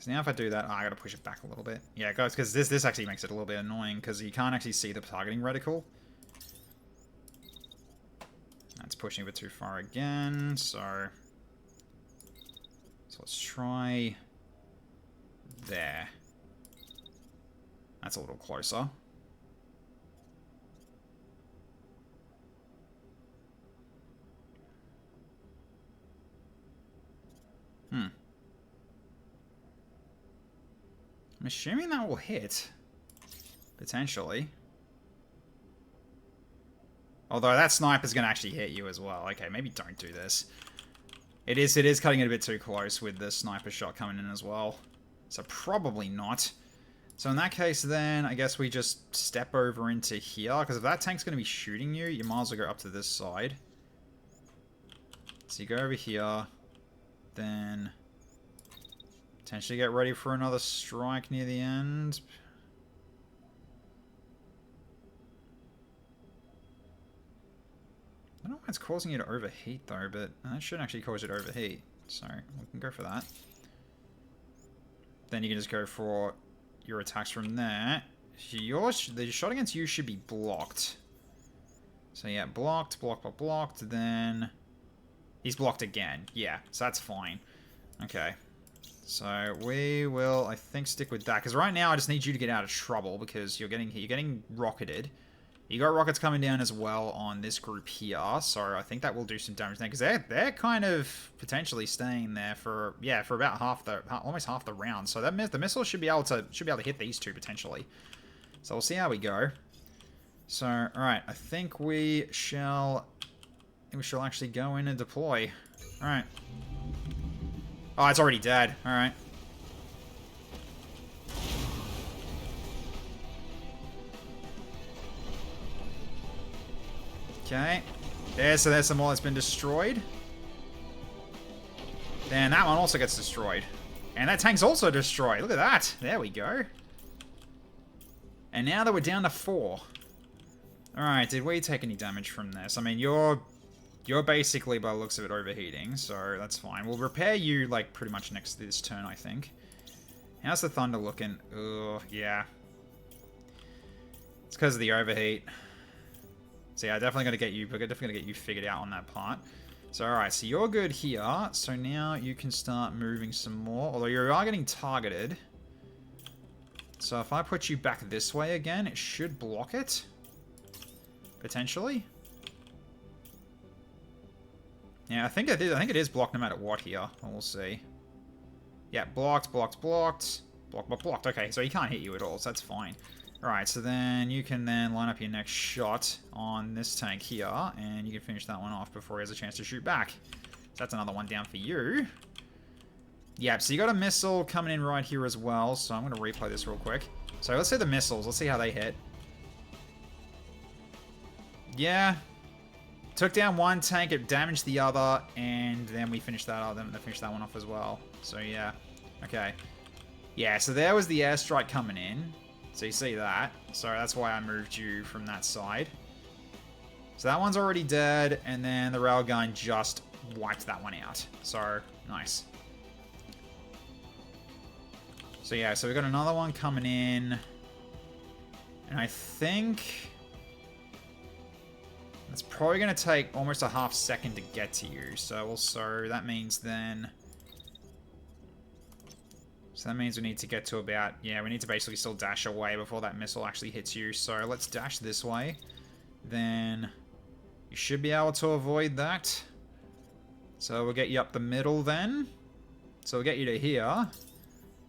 Now if I do that, I gotta push it back a little bit. Yeah, guys, because this actually makes it a little bit annoying because you can't actually see the targeting reticle. That's pushing a bit too far again, so let's try there. That's a little closer. I'm assuming that will hit. Potentially. Although that sniper's going to actually hit you as well. Okay, maybe don't do this. It is cutting it a bit too close with the sniper shot coming in as well. So probably not. So in that case then, I guess we just step over into here. Because if that tank's going to be shooting you, you might as well go up to this side. So you go over here. Then... potentially get ready for another strike near the end. I don't know why it's causing you to overheat though, but that shouldn't actually cause you to overheat. So we can go for that. Then you can just go for your attacks from there. The shot against you should be blocked. So yeah, blocked, blocked. Then he's blocked again. Yeah, so that's fine. Okay. So we will, I think, stick with that. Because right now I just need you to get out of trouble because you're getting rocketed. You got rockets coming down as well on this group here. So I think that will do some damage there. Because they're kind of potentially staying there for about almost half the round. So that the missile should be able to hit these two potentially. So we'll see how we go. So alright, I think we shall actually go in and deploy. Alright. Oh, it's already dead. Alright. Okay. There, so there's some more that's been destroyed. Then that one also gets destroyed. And that tank's also destroyed. Look at that. There we go. And now that we're down to 4. Alright, did we take any damage from this? I mean, you're basically, by the looks of it, overheating, so that's fine. We'll repair you, like, pretty much next to this turn, I think. How's the thunder looking? Ugh, yeah. It's because of the overheat. So yeah, definitely gonna get you. We're definitely gonna get you figured out on that part. So alright, so you're good here. So now you can start moving some more. Although you are getting targeted. So if I put you back this way again, it should block it. Potentially. Yeah, I think it is. I think it is blocked no matter what here. We'll see. Yeah, blocked, blocked, blocked. Blocked, blocked, blocked. Okay, so he can't hit you at all, so that's fine. Alright, so then you can then line up your next shot on this tank here, and you can finish that one off before he has a chance to shoot back. So that's another one down for you. Yep, so you got a missile coming in right here as well, so I'm going to replay this real quick. So let's see the missiles. Let's see how they hit. Yeah. Took down one tank, it damaged the other, and then we finished that other, then finished that one off as well. So yeah. Okay. Yeah, so there was the airstrike coming in. So you see that. So that's why I moved you from that side. So that one's already dead, and then the railgun just wiped that one out. So, nice. So yeah, so we got another one coming in. And I think it's probably going to take almost a half second to get to you. So also, that means then... So that means we need to get to about... Yeah, we need to basically still dash away before that missile actually hits you. So let's dash this way. Then you should be able to avoid that. So we'll get you up the middle then. So we'll get you to here.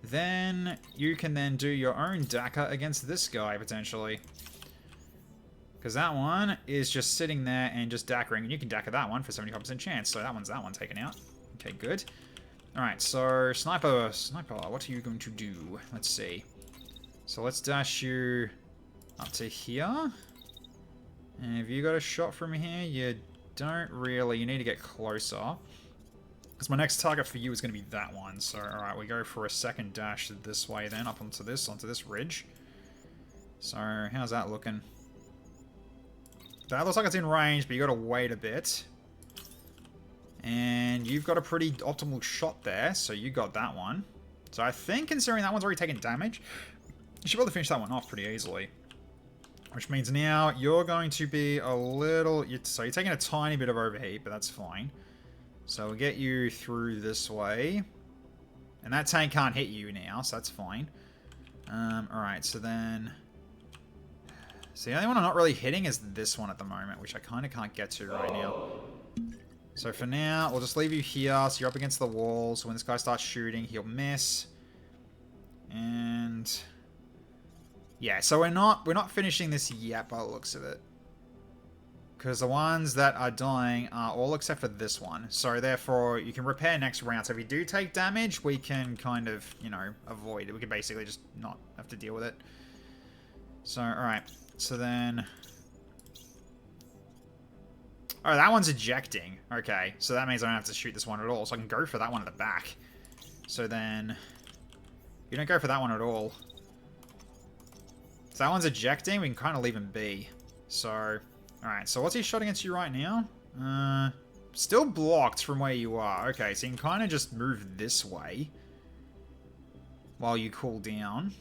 Then you can then do your own DACA against this guy, potentially. Because that one is just sitting there and just DACAing. And you can DACA that one for 75% chance. So that one taken out. Okay, good. Alright, so sniper, what are you going to do? Let's see. So let's dash you up to here. And have you got a shot from here? You don't really. You need to get closer. Because my next target for you is going to be that one. So, alright, we go for a second dash this way then, up onto this ridge. So, how's that looking? That looks like it's in range, but you got to wait a bit. And you've got a pretty optimal shot there, so you got that one. So I think, considering that one's already taken damage, you should be able to finish that one off pretty easily. Which means now you're going to be a little... So you're taking a tiny bit of overheat, but that's fine. So we'll get you through this way. And that tank can't hit you now, so that's fine. Alright, so then... So the only one I'm not really hitting is this one at the moment, which I kind of can't get to right now. So for now, we'll just leave you here, so you're up against the wall, so when this guy starts shooting, he'll miss. And... yeah, so we're not finishing this yet by the looks of it. Because the ones that are dying are all except for this one. So therefore, you can repair next round. So if you do take damage, we can kind of, you know, avoid it. We can basically just not have to deal with it. So, alright. So then... oh, that one's ejecting. Okay, so that means I don't have to shoot this one at all. So I can go for that one at the back. So then... you don't go for that one at all. So that one's ejecting. We can kind of leave him be. So... alright, so what's he shot against you right now? Still blocked from where you are. Okay, so you can kind of just move this way. While you cool down.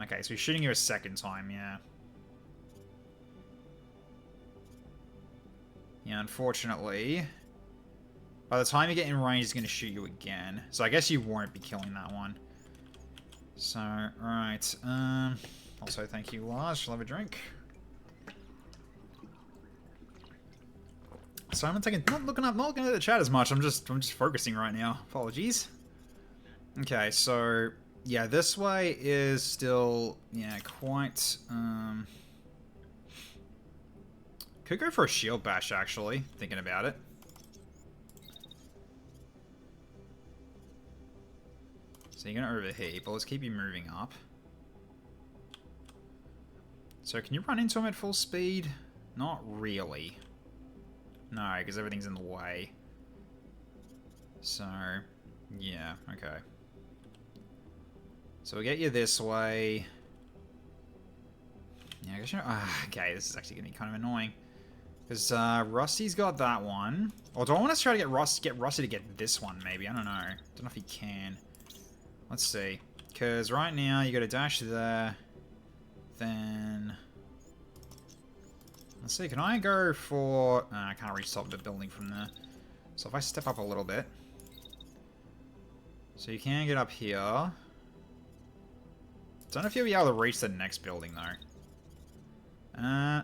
Okay, so he's shooting you a second time, yeah. Yeah, unfortunately, by the time you get in range, he's going to shoot you again. So I guess you won't be killing that one. So, right. Also, thank you, Lars. Shall I have a drink? So I'm not looking at the chat as much. I'm just focusing right now. Apologies. Okay, so yeah, this way is still quite. Could go for a shield bash, actually, thinking about it. So you're going to overheat, but let's keep you moving up. So can you run into him at full speed? Not really. No, because everything's in the way. So, yeah, okay. So we'll get you this way. Yeah, I guess you're... okay, this is actually going to be kind of annoying. Because Rusty's got that one. Or do I want to try to get Rusty to get this one, maybe? I don't know. Don't know if he can. Let's see. Because right now, you got to dash there. Then... let's see, can I go for... I can't reach the top of the building from there. So if I step up a little bit... so you can get up here. Don't know if you'll be able to reach the next building, though.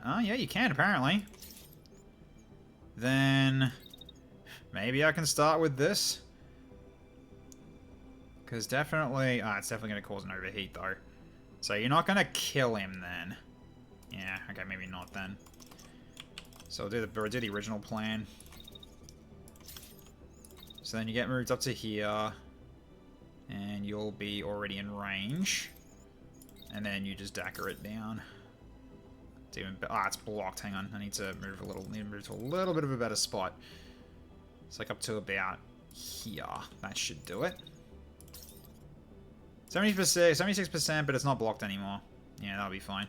Oh, yeah, you can, apparently. Then... maybe I can start with this. Because definitely... it's definitely going to cause an overheat, though. So you're not going to kill him, then. Yeah, okay, maybe not, then. So I'll do the original plan. So then you get moved up to here. And you'll be already in range. And then you just dagger it down. It's even it's blocked. Hang on. I need to move a little. Need to move to a little bit of a better spot. It's like up to about here. That should do it. 70%, 76%, but it's not blocked anymore. Yeah, that'll be fine.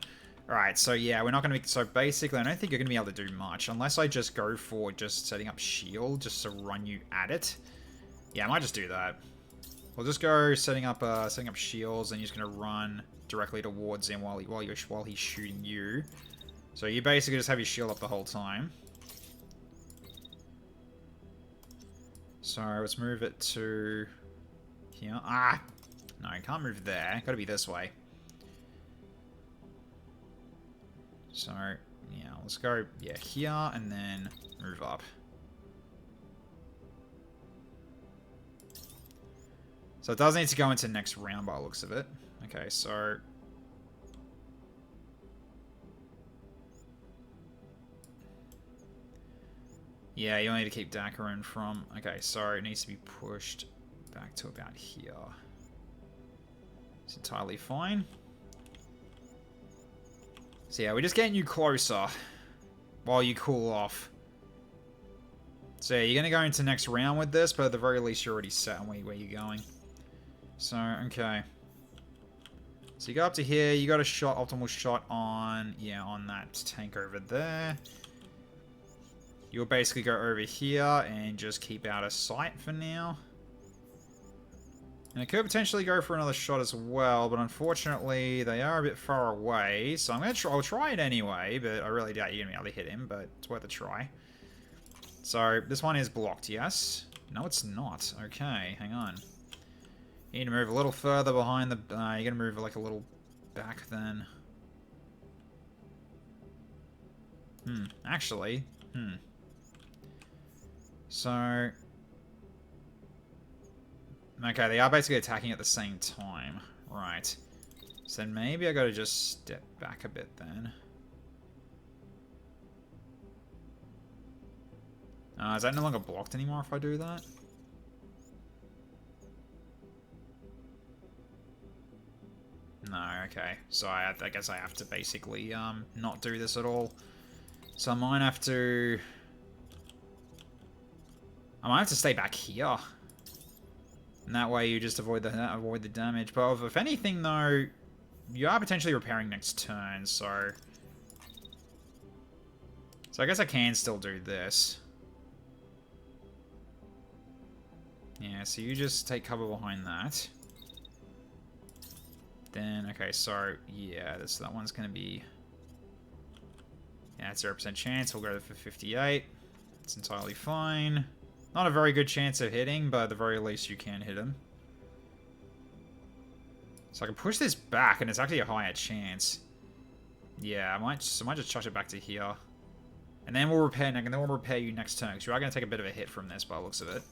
Alright, so yeah, we're not going to be... so basically, I don't think you're going to be able to do much. Unless I just go for just setting up shield, just to run you at it. Yeah, I might just do that. We'll just go setting up shields, and you're just going to run directly towards him while he's shooting you. So you basically just have your shield up the whole time. So let's move it to here. No, I can't move there. Got to be this way. So yeah, let's go here and then move up. So it does need to go into next round by the looks of it. Okay, so... yeah, you'll need to keep Dakarin from... okay, so it needs to be pushed back to about here. It's entirely fine. So yeah, we're just getting you closer while you cool off. So yeah, you're going to go into next round with this, but at the very least you're already set on where you're going. So, okay. So you go up to here, you got a optimal shot on, on that tank over there. You'll basically go over here and just keep out of sight for now. And I could potentially go for another shot as well, but unfortunately they are a bit far away. So I'll try it anyway, but I really doubt you're gonna be able to hit him, but it's worth a try. So this one is blocked, yes? No, it's not. Okay, hang on. You need to move a little further behind the... you're going to move like a little back then. Actually. So... okay, they are basically attacking at the same time. Right. So then maybe I got to just step back a bit then. Is that no longer blocked anymore if I do that? No, okay. So I guess I have to basically not do this at all. So I might have to stay back here. And that way you just avoid the damage. But if anything though, you are potentially repairing next turn, so I guess I can still do this. Yeah, so you just take cover behind that. Then, okay, so, yeah, that one's going to be... yeah, it's 0% chance. We'll go for 58. It's entirely fine. Not a very good chance of hitting, but at the very least you can hit him. So I can push this back, and it's actually a higher chance. Yeah, I might just chuck it back to here. And then we'll repair you next turn, because you are going to take a bit of a hit from this by the looks of it.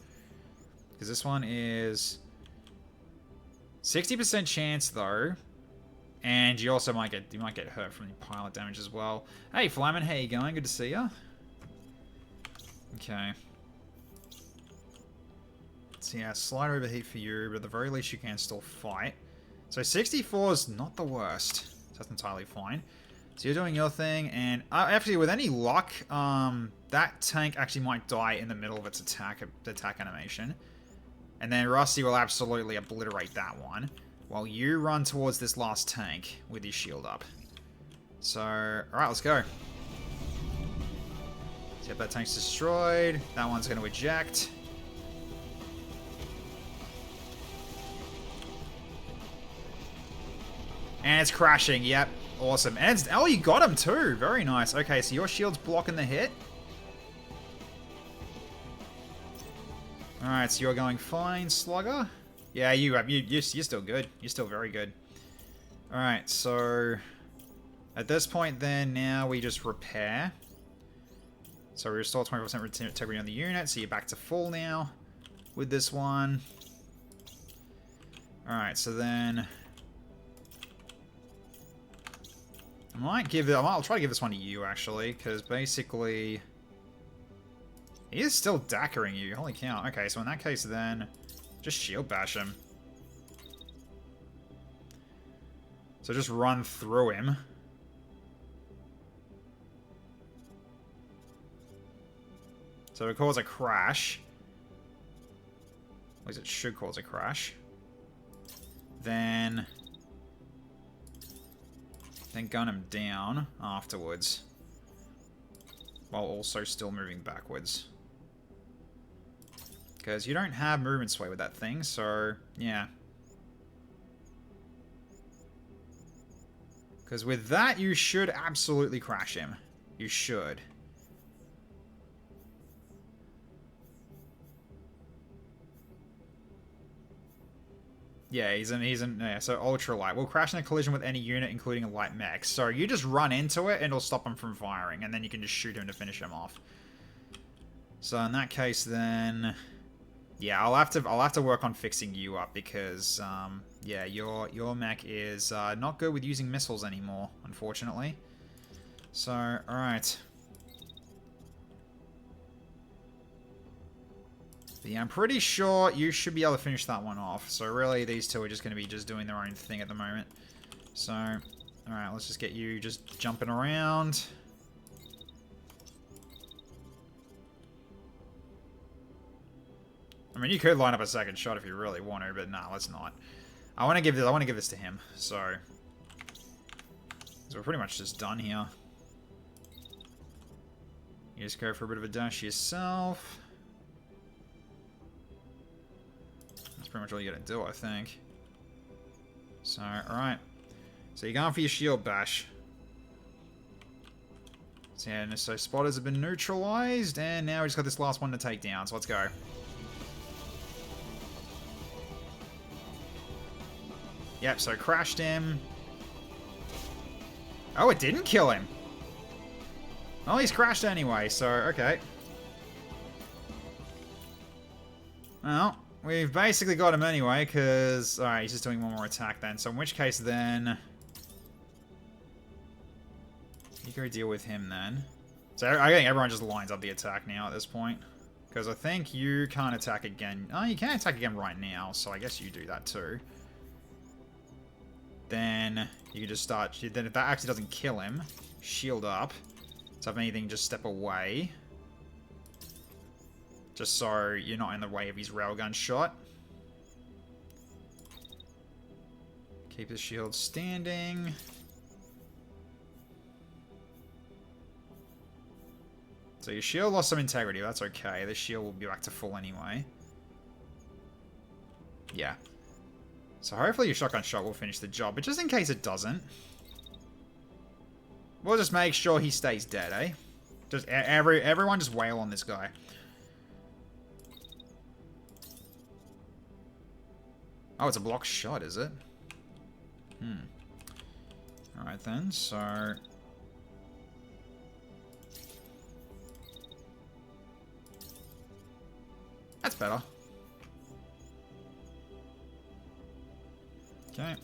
Because this one is... 60% chance though, and you also might get hurt from the pilot damage as well. Hey Flamin, how you going? Good to see ya. Okay. So yeah, slight overheat for you, but at the very least you can still fight. So 64 is not the worst. So that's entirely fine. So you're doing your thing, and actually, with any luck, that tank actually might die in the middle of its attack animation. And then Rusty will absolutely obliterate that one, while you run towards this last tank with your shield up. So, alright, let's go. Yep, that tank's destroyed. That one's going to eject. And it's crashing, yep. Awesome. And it's, oh, you got him too. Very nice. Okay, so your shield's blocking the hit. Alright, so you're going fine, Slugger. Yeah, you're still good. You're still very good. Alright, so at this point then, now we just repair. So we restore 20% integrity on the unit, so you're back to full now with this one. Alright, so then I'll try to give this one to you, actually, because basically he is still dackering you. Holy cow. Okay, so in that case, then just shield bash him. So just run through him. So it cause a crash. At least it should cause a crash. Then gun him down afterwards. While also still moving backwards. Because you don't have movement sway with that thing, so yeah. Because with that, you should absolutely crash him. You should. Yeah, yeah, so ultralight. Will crash in a collision with any unit, including a light mech. So you just run into it, and it'll stop him from firing, and then you can just shoot him to finish him off. So in that case, then, yeah, I'll have to work on fixing you up because, yeah, your mech is not good with using missiles anymore, unfortunately. So, all right. But yeah, I'm pretty sure you should be able to finish that one off. So really, these two are just going to be doing their own thing at the moment. So, alright, let's just get you just jumping around. I mean, you could line up a second shot if you really want to, but nah, let's not. I want to give this to him. So we're pretty much just done here. You just go for a bit of a dash yourself. Pretty much all you gotta do, I think. So, alright. So you're going for your shield bash. So yeah, so spotters have been neutralized, and now we just got this last one to take down, so let's go. Yep, so crashed him. Oh, it didn't kill him. Oh, he's crashed anyway, so, okay. Well, we've basically got him anyway, because... Alright, he's just doing one more attack then. So in which case then... You go deal with him then. So I think everyone just lines up the attack now at this point. Because I think you can't attack again. Oh, you can attack again right now, so I guess you do that too. Then you can just start... Then if that actually doesn't kill him, shield up. So if anything, just step away. Just so you're not in the way of his railgun shot. Keep the shield standing. So your shield lost some integrity, that's okay. The shield will be back to full anyway. Yeah. So hopefully your shotgun shot will finish the job, but just in case it doesn't, we'll just make sure he stays dead, eh? Just everyone just wail on this guy. Oh, it's a block shot, is it? Alright then, so... That's better. Okay.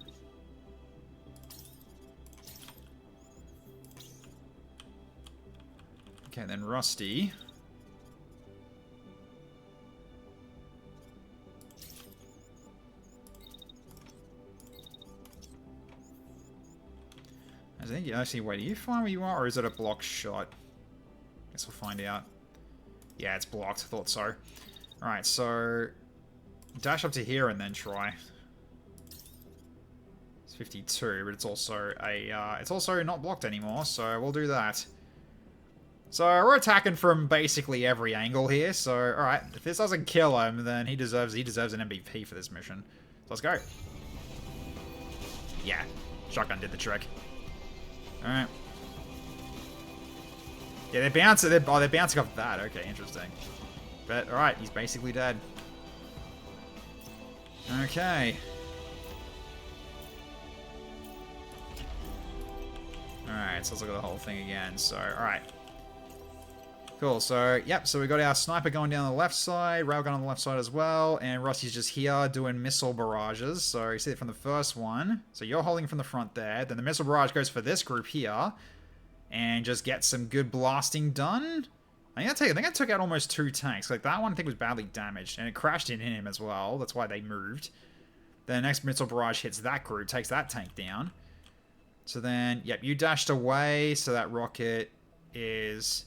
Okay, then Rusty. I think actually, wait, are you fine where you are, or is it a block shot? Guess we'll find out. Yeah, it's blocked. Thought so. Alright, so dash up to here and then try. It's 52, but it's also it's also not blocked anymore, so we'll do that. So we're attacking from basically every angle here. So alright, if this doesn't kill him, then he deserves an MVP for this mission. So let's go. Yeah, shotgun did the trick. Alright. Yeah, they're bouncing. They're bouncing off that. Okay, interesting. But alright, he's basically dead. Okay. Alright, so let's look at the whole thing again. So, alright. Cool, so, yep, so we got our sniper going down the left side, railgun on the left side as well, and Rossi's just here doing missile barrages. So you see it from the first one. So you're holding from the front there. Then the missile barrage goes for this group here. And just get some good blasting done. I think I took out almost 2 tanks. Like, that one I think was badly damaged, and it crashed in him as well. That's why they moved. Then the next missile barrage hits that group, takes that tank down. So then, yep, you dashed away, so that rocket is...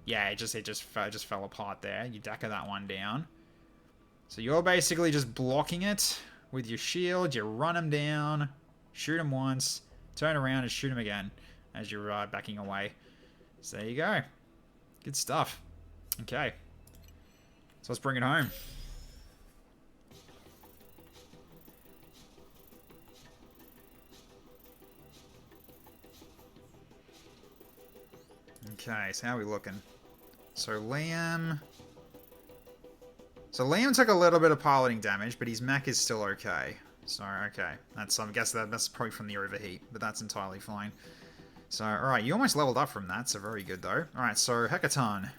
Yeah, it just fell apart there. You Dakka that one down. So you're basically just blocking it with your shield. You run him down, shoot him once, turn around and shoot him again as you're backing away. So there you go. Good stuff. Okay. So let's bring it home. Okay, so how are we looking? So Liam took a little bit of piloting damage, but his mech is still okay. So, okay. I guess that's probably from the overheat, but that's entirely fine. So, alright, you almost leveled up from that, so very good though. Alright, so Hekaton.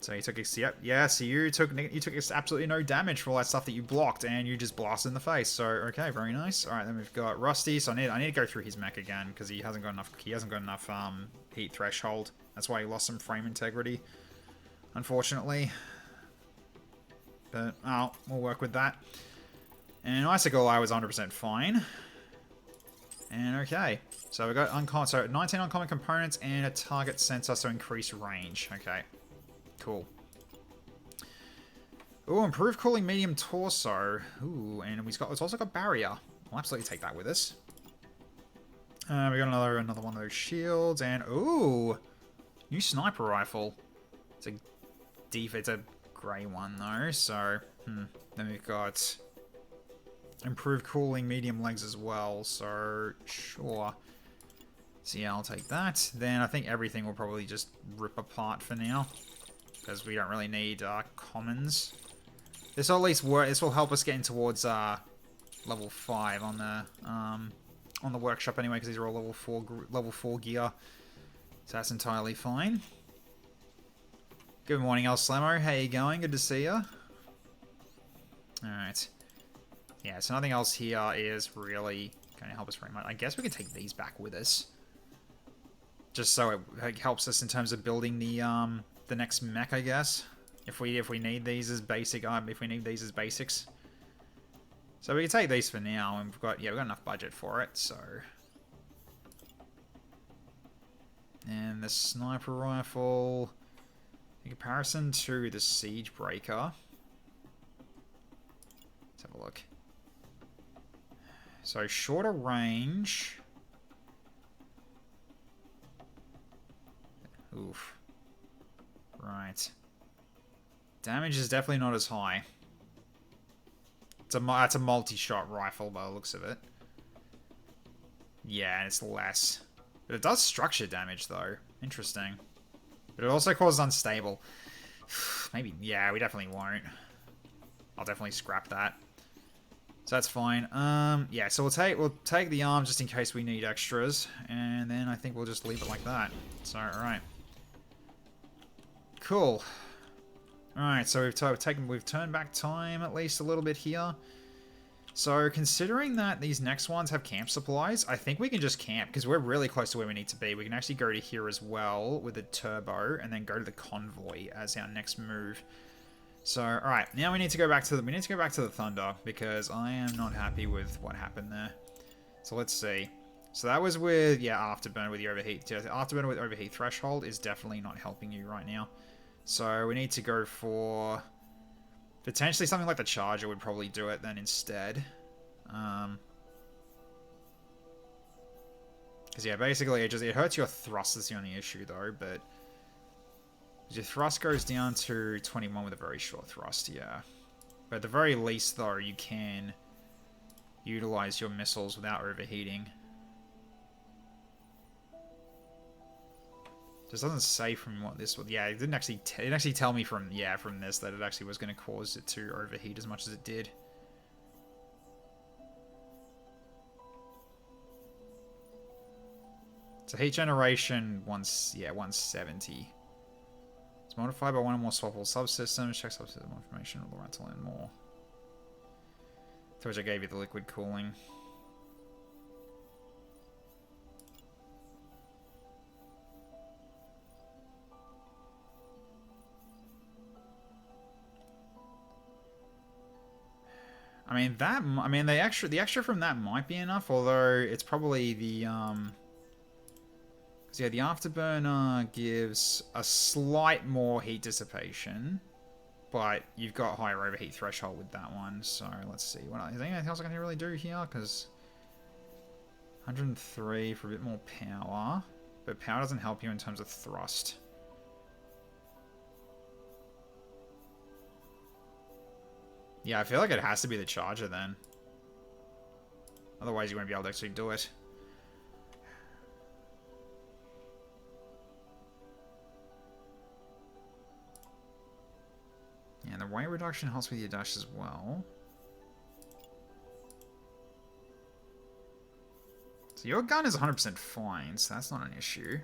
So you took so you took absolutely no damage for all that stuff that you blocked, and you just blasted in the face. So okay, very nice. All right, then we've got Rusty. So I need to go through his mech again because he hasn't got enough heat threshold. That's why he lost some frame integrity, unfortunately. But we'll work with that. And Icicle I was 100% fine. And okay, so we got 19 uncommon components and a target sensor, so increase range. Okay. Cool. Ooh, improved cooling medium torso. Ooh, and it's also got barrier. We'll absolutely take that with us. We got another one of those shields, and ooh, new sniper rifle. It's a grey one though. So then we've got improved cooling medium legs as well. So sure. So yeah, I'll take that. Then I think everything will probably just rip apart for now, because we don't really need commons. This will at least work. This will help us get in towards level 5 on the workshop anyway, because these are all level 4 gear. So that's entirely fine. Good morning, El Slamo. How you going? Good to see you. All right. Yeah. So nothing else here is really going to help us very much. I guess we can take these back with us, just so it helps us in terms of building the next mech, I guess. If we need these as basics. So we can take these for now, and we've got enough budget for it, so. And the sniper rifle, in comparison to the siege breaker. Let's have a look. So shorter range. Oof. Right. Damage is definitely not as high. That's a multi-shot rifle by the looks of it. Yeah, and it's less. But it does structure damage though. Interesting. But it also causes unstable. Maybe, yeah, we definitely won't. I'll definitely scrap that. So that's fine. Yeah, so we'll take the arms just in case we need extras, and then I think we'll just leave it like that. So, alright. Cool. Alright, so we've turned back time at least a little bit here. So considering that these next ones have camp supplies, I think we can just camp because we're really close to where we need to be. We can actually go to here as well with a turbo and then go to the convoy as our next move. So alright, now we need to go back to the Thunder because I am not happy with what happened there. So let's see. So that was with, yeah, Afterburner with the overheat. Yeah, Afterburner with overheat threshold is definitely not helping you right now. So we need to go for... Potentially something like the Charger would probably do it then instead. Because, yeah, basically it hurts your thrust is the only issue, though, but... Your thrust goes down to 21 with a very short thrust, yeah. But at the very least, though, you can utilize your missiles without overheating. Just doesn't say from what this would. Yeah, it didn't actually. It didn't actually tell me from from this that it actually was going to cause it to overheat as much as it did. So heat generation 170. It's modified by one or more swappable subsystems. Check subsystem information. All right to learn more. To which I gave you the liquid cooling. I mean the extra from that might be enough, although it's probably the because yeah, the afterburner gives a slight more heat dissipation, but you've got higher overheat threshold with that one. So let's see, what is there anything else I can really do here? Because 103 for a bit more power, but power doesn't help you in terms of thrust. Yeah, I feel like it has to be the Charger then. Otherwise you won't be able to actually do it. Yeah, and the weight reduction helps with your dash as well. So your gun is 100% fine, so that's not an issue.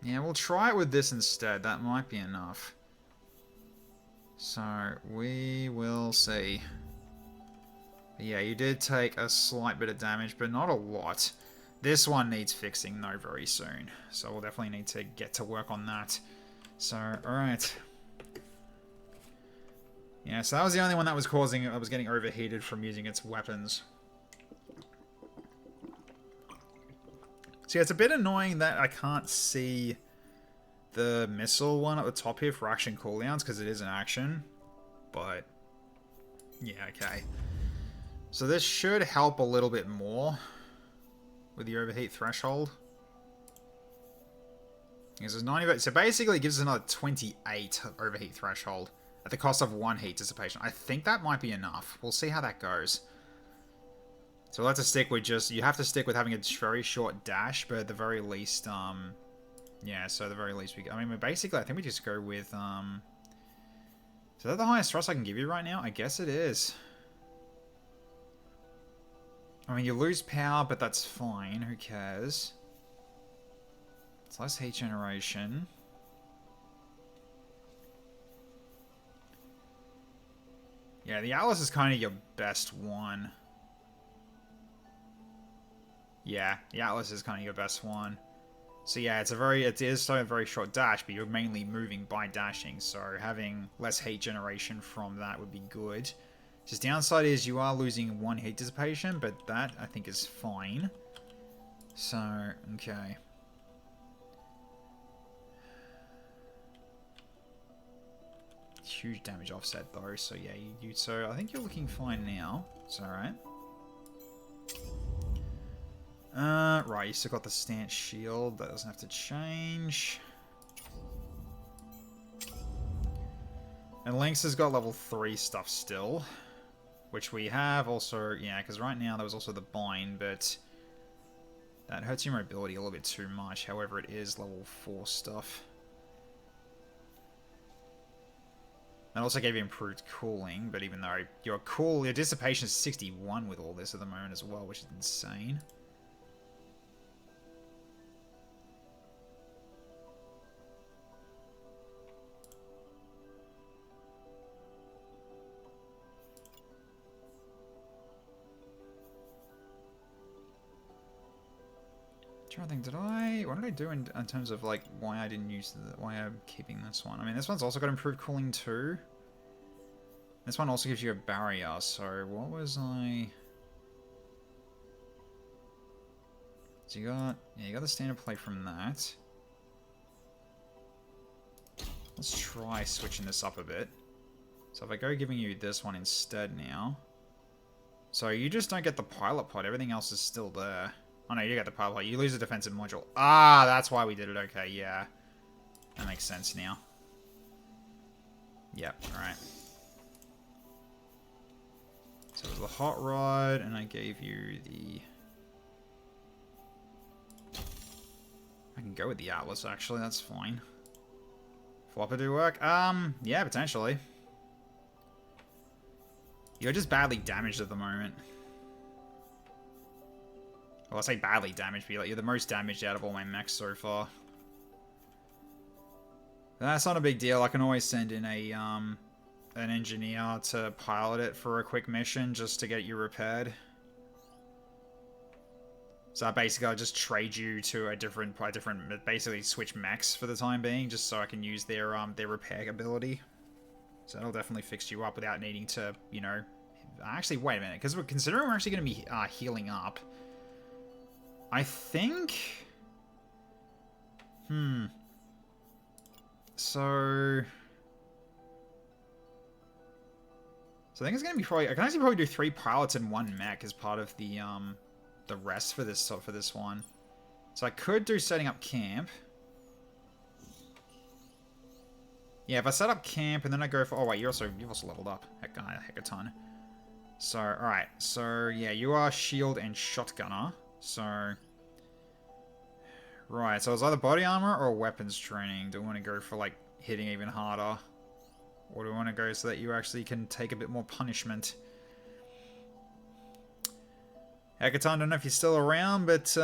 Yeah, we'll try it with this instead. That might be enough. So, we will see. But yeah, you did take a slight bit of damage, but not a lot. This one needs fixing, though, very soon. So we'll definitely need to get to work on that. So, alright. Yeah, so that was the only one that was getting overheated from using its weapons. So yeah, it's a bit annoying that I can't see the missile one at the top here for action cooldowns, because it is an action. But, yeah, okay. So this should help a little bit more with the overheat threshold. Because there's 90, so basically it gives us another 28 overheat threshold at the cost of 1 heat dissipation. I think that might be enough. We'll see how that goes. So we'll have to stick with you have to stick with having a very short dash, but at the very least, yeah, so at the very least, I mean, basically, I think we just go with, is that the highest thrust I can give you right now? I guess it is. I mean, you lose power, but that's fine, who cares? It's less heat generation. Yeah, the Atlas is kind of your best one. Yeah, the Atlas is kind of your best one. So yeah, it is still a very short dash, but you're mainly moving by dashing, so having less heat generation from that would be good. Just downside is you are losing 1 heat dissipation, but that I think is fine. So, okay. Huge damage offset though, so yeah, so I think you're looking fine now. It's alright. Right, you still got the stance shield. That doesn't have to change. And Lynx has got level 3 stuff still. Which we have also, yeah, because right now there was also the bind, but that hurts your mobility a little bit too much. However, it is level 4 stuff. That also gave you improved cooling, but even though your dissipation is 61 with all this at the moment as well, which is insane. trying to think, what did I do in terms of like why I didn't use why I'm keeping this one? I mean, this one's also got improved cooling too. This one also gives you a barrier, so what was I... So you got the standard plate from that. Let's try switching this up a bit. So if I go giving you this one instead now. So you just don't get the pilot pod, everything else is still there. Oh no, you get the pilot pod, you lose the defensive module. Ah, that's why we did it, okay, yeah. That makes sense now. Yep, alright. So it was the hot rod, and I gave you the... I can go with the Atlas, actually, that's fine. Flopper do work? Yeah, potentially. You're just badly damaged at the moment. Well, I say badly damaged, but you're the most damaged out of all my mechs so far. That's not a big deal. I can always send in a an engineer to pilot it for a quick mission just to get you repaired. So basically, I'll just trade you to a different, basically switch mechs for the time being, just so I can use their repair ability. So that'll definitely fix you up without needing to, you know... Actually, wait a minute, because considering we're actually going to be healing up, I think... So I think it's going to be probably... I can actually probably do 3 pilots in 1 mech as part of the rest for this one. So I could do setting up camp. Yeah, if I set up camp and then I go for... Oh, wait, you've also leveled up. Heck a ton. So, alright. So, yeah, you are shield and shotgunner. So... Right, so it's either body armor or weapons training. Do I want to go for, like, hitting even harder? Or do I want to go so that you actually can take a bit more punishment? Hekaton, I don't know if you're still around, but,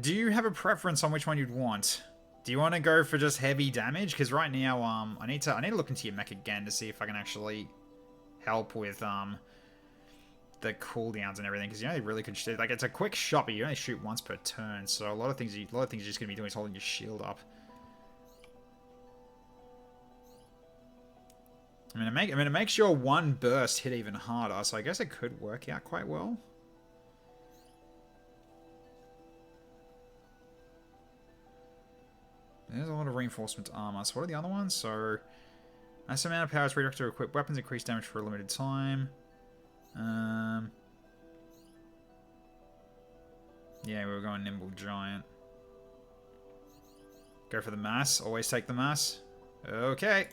do you have a preference on which one you'd want? Do you want to go for just heavy damage? Because right now, I need to look into your mech again to see if I can actually help with, the cooldowns and everything. Because you only really can shoot, like, it's a quick shot, but you only shoot once per turn. So a lot of things you're just going to be doing is holding your shield up. I mean, it makes your one burst hit even harder, so I guess it could work out quite well. There's a lot of reinforcement armor. So what are the other ones? So, nice amount of power is redirected to equip weapons, increase damage for a limited time. Yeah, we were going Nimble Giant. Go for the mass. Always take the mass. Okay.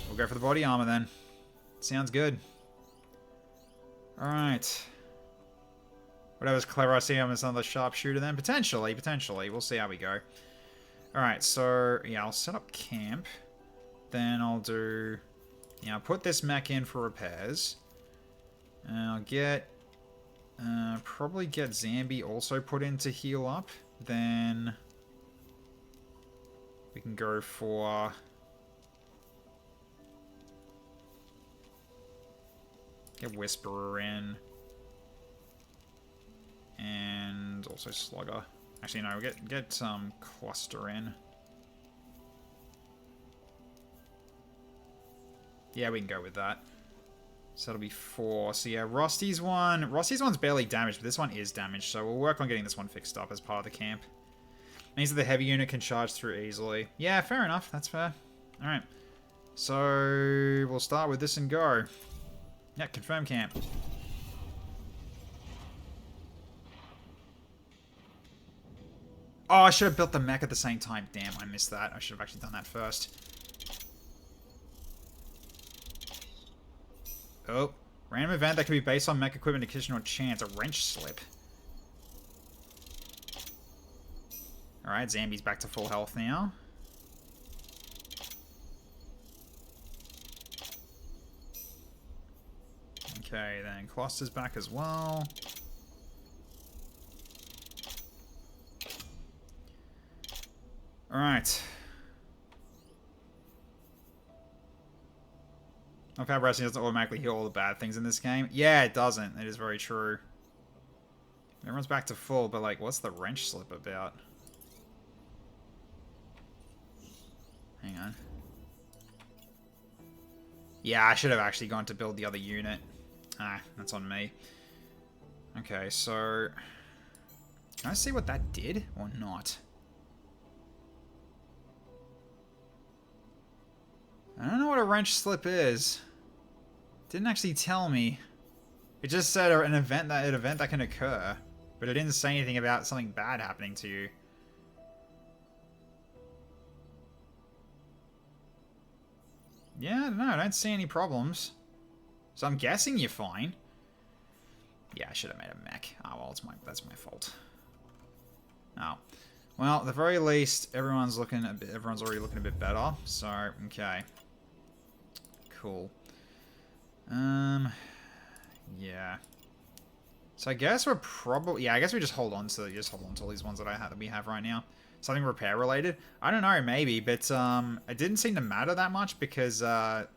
We'll go for the body armor then. Sounds good. Alright. Whatever's clever, I see him as another sharpshooter then. Potentially. We'll see how we go. Alright, so, yeah, I'll set up camp. Then I'll do... Yeah, I'll put this mech in for repairs. And I'll get... probably get Zambi also put in to heal up. Then... we can go for... get Whisperer in. And also Slugger. Actually, no, we'll get Cluster in. Yeah, we can go with that. So that'll be 4. So yeah, Rosty's one's barely damaged, but this one is damaged. So we'll work on getting this one fixed up as part of the camp. Means that the heavy unit can charge through easily. Yeah, fair enough. That's fair. Alright. So we'll start with this and go. Yeah, confirm camp. Oh, I should have built the mech at the same time. Damn, I missed that. I should have actually done that first. Oh. Random event that can be based on mech equipment, condition, or chance. A wrench slip. Alright, Zambi's back to full health now. Okay, then Cluster's back as well. Alright. Knockout wrestling doesn't automatically heal all the bad things in this game. Yeah, it doesn't. It is very true. Everyone's back to full, but like, what's the wrench slip about? Hang on. Yeah, I should have actually gone to build the other unit. Ah, that's on me. Okay, so... Can I see what that did or not? I don't know what a wrench slip is. Didn't actually tell me. It just said an event that can occur, but it didn't say anything about something bad happening to you. Yeah, I don't know. I don't see any problems. So I'm guessing you're fine. Yeah, I should have made a mech. Oh well, that's my fault. Oh, well, at the very least, everyone's already looking a bit better. So okay, cool. Yeah. So I guess we're probably... Yeah, I guess we just hold on to all these ones that we have right now. Something repair related? I don't know, maybe, but it didn't seem to matter that much because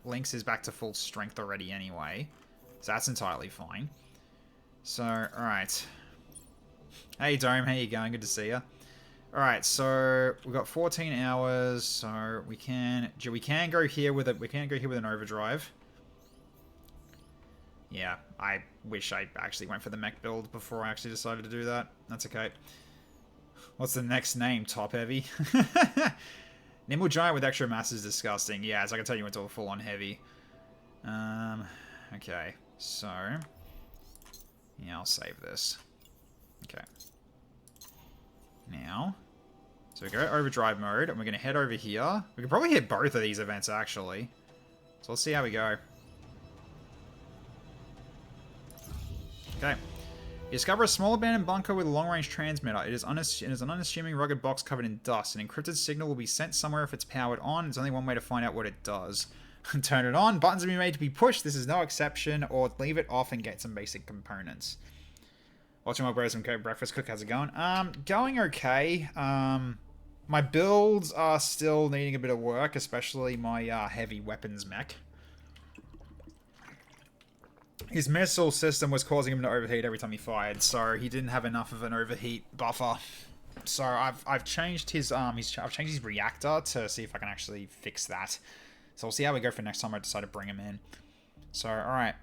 Lynx is back to full strength already anyway. So that's entirely fine. So, alright. Hey Dome, how you going? Good to see you. Alright, so we've got 14 hours, so we can go here with an overdrive. Yeah, I wish I actually went for the mech build before I actually decided to do that. That's okay. What's the next name? Top heavy? Nimble giant with extra mass is disgusting. Yeah, as I can tell, you went to a full-on heavy. Okay, so... Yeah, I'll save this. Okay. Now... So we go overdrive mode, and we're going to head over here. We can probably hit both of these events, actually. So let's see how we go. Okay. You discover a small abandoned bunker with a long-range transmitter. It is an unassuming rugged box covered in dust. An encrypted signal will be sent somewhere if it's powered on. There's only one way to find out what it does. Turn it on. Buttons will be made to be pushed. This is no exception. Or leave it off and get some basic components. Watching my brothers from Breakfast Cook. How's it going? Going okay. My builds are still needing a bit of work, especially my heavy weapons mech. His missile system was causing him to overheat every time he fired, so he didn't have enough of an overheat buffer. So I've changed his reactor to see if I can actually fix that. So we'll see how we go for next time I decide to bring him in. So all right.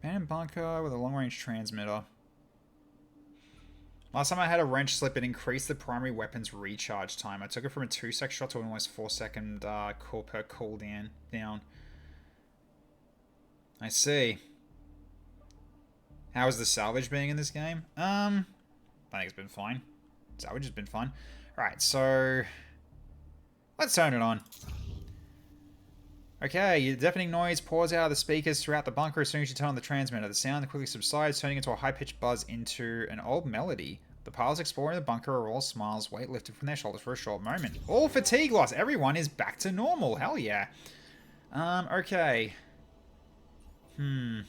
Abandoned bunker with a long-range transmitter. Last time I had a wrench slip, it increased the primary weapon's recharge time. I took it from a 2-sec shot to an almost 4-second call per cooldown. I see. How is the salvage being in this game? I think it's been fine. Salvage has been fun. Alright, so... Let's turn it on. Okay, the deafening noise pours out of the speakers throughout the bunker as soon as you turn on the transmitter. The sound quickly subsides, turning into a high-pitched buzz into an old melody. The pilots exploring the bunker are all smiles, weight lifted from their shoulders for a short moment. All fatigue loss. Everyone is back to normal. Hell yeah. Okay. I'm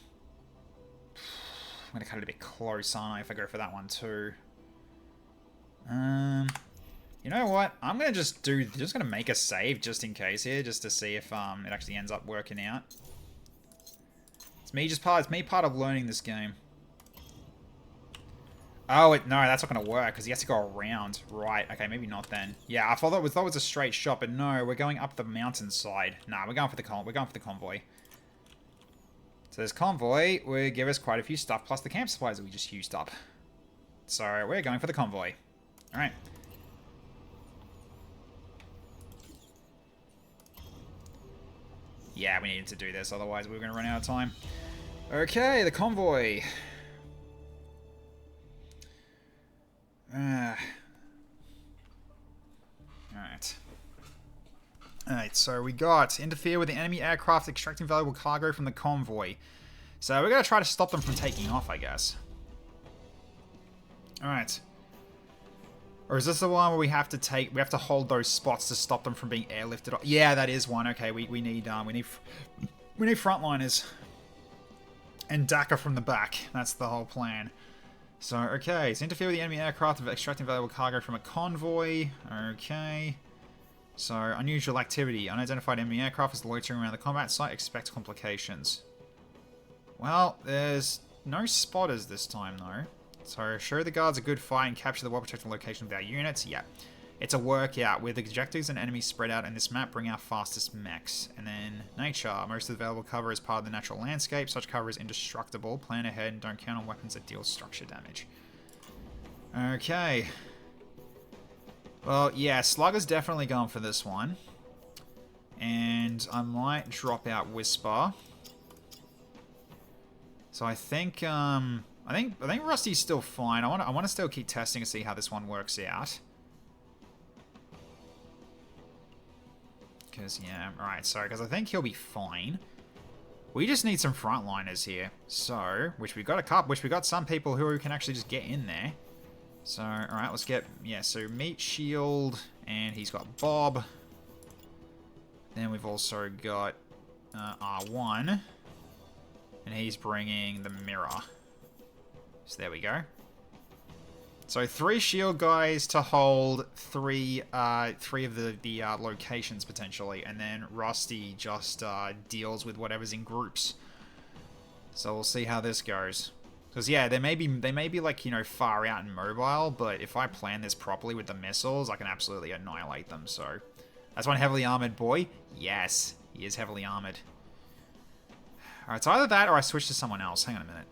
gonna cut it a bit close, aren't I, if I go for that one too. You know what? I'm gonna just gonna make a save just in case here, just to see if it actually ends up working out. It's me part of learning this game. Oh, no, that's not gonna work because he has to go around. Right? Okay, maybe not then. Yeah, I thought it was a straight shot, but no, we're going up the mountainside. Nah, we're going for the convoy. So this convoy will give us quite a few stuff, plus the camp supplies that we just used up. So we're going for the convoy. All right. Yeah, we needed to do this, otherwise we were going to run out of time. Okay, the convoy. Alright, so we got interfere with the enemy aircraft extracting valuable cargo from the convoy. So we're going to try to stop them from taking off, I guess. Alright. Or is this the one where we have to hold those spots to stop them from being airlifted off? Yeah, that is one. Okay, we need frontliners. And DACA from the back. That's the whole plan. So, okay, so interfere with the enemy aircraft of extracting valuable cargo from a convoy. Okay. So, unusual activity. Unidentified enemy aircraft is loitering around the combat site. Expect complications. Well, there's no spotters this time, though. So, show the guards a good fight and capture the well-protected location with our units. Yeah. It's a workout. With objectives and enemies spread out in this map, bring our fastest mechs. And then, nature. Most of the available cover is part of the natural landscape. Such cover is indestructible. Plan ahead and don't count on weapons that deal structure damage. Okay. Well, yeah, Slugger's definitely going for this one. And I might drop out Whisper. So I think Rusty's still fine. I want to still keep testing and see how this one works out. Because yeah, alright, so because I think he'll be fine. We just need some frontliners here. So, which we got some people who can actually just get in there. So, alright, let's get, yeah, so Meat Shield, and he's got Bob. Then we've also got R1. And he's bringing the mirror. So there we go. So 3 shield guys to hold three of the locations potentially, and then Rusty just deals with whatever's in groups. So we'll see how this goes. Because yeah, they may be like, you know, far out and mobile, but if I plan this properly with the missiles, I can absolutely annihilate them. So that's one heavily armored boy. Yes, he is heavily armored. Alright, it's either that or I switch to someone else. Hang on a minute.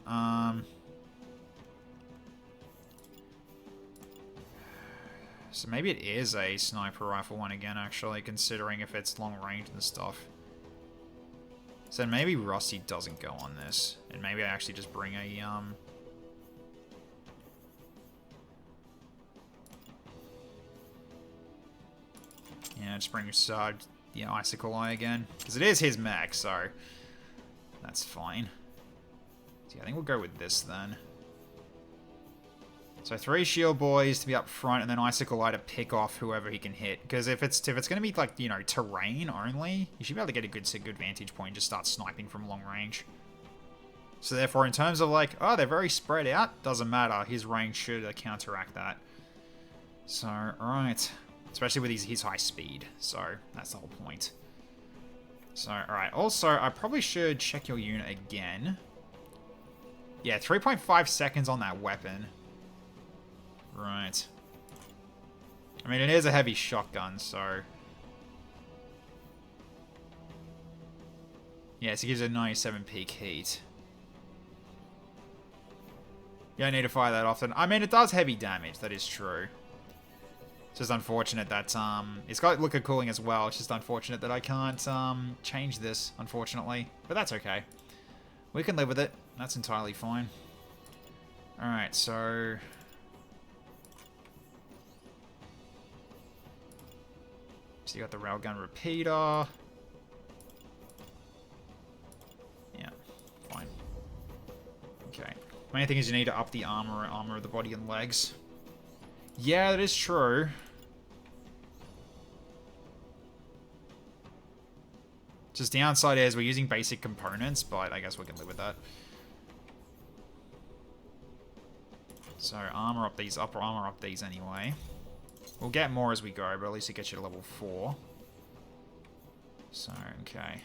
So maybe it is a sniper rifle one again, actually, considering if it's long range and stuff. So maybe Rusty doesn't go on this. And maybe I actually just bring a, yeah, just bring the Icicle Eye again. Because it is his mech, so that's fine. So yeah, I think we'll go with this then. So 3 shield boys to be up front, and then Icicle Eye to pick off whoever he can hit. Because if it's going to be like, you know, terrain only, you should be able to get a good vantage point and just start sniping from long range. So therefore, in terms of like, oh, they're very spread out, doesn't matter. His range should counteract that. So, alright. Especially with his high speed. So, that's the whole point. So, alright. Also, I probably should check your unit again. Yeah, 3.5 seconds on that weapon. Right. I mean, it is a heavy shotgun, so... Yes, it gives a 97 peak heat. You don't need to fire that often. I mean, it does heavy damage, that is true. It's just unfortunate that, it's got liquid cooling as well. It's just unfortunate that I can't, change this, unfortunately. But that's okay. We can live with it. That's entirely fine. Alright, so... So you got the railgun repeater. Yeah, fine. Okay. Main thing is you need to up the armor of the body and legs. Yeah, that is true. Just the downside is we're using basic components, but I guess we can live with that. So armor up these anyway. We'll get more as we go, but at least it gets you to level 4. So, okay.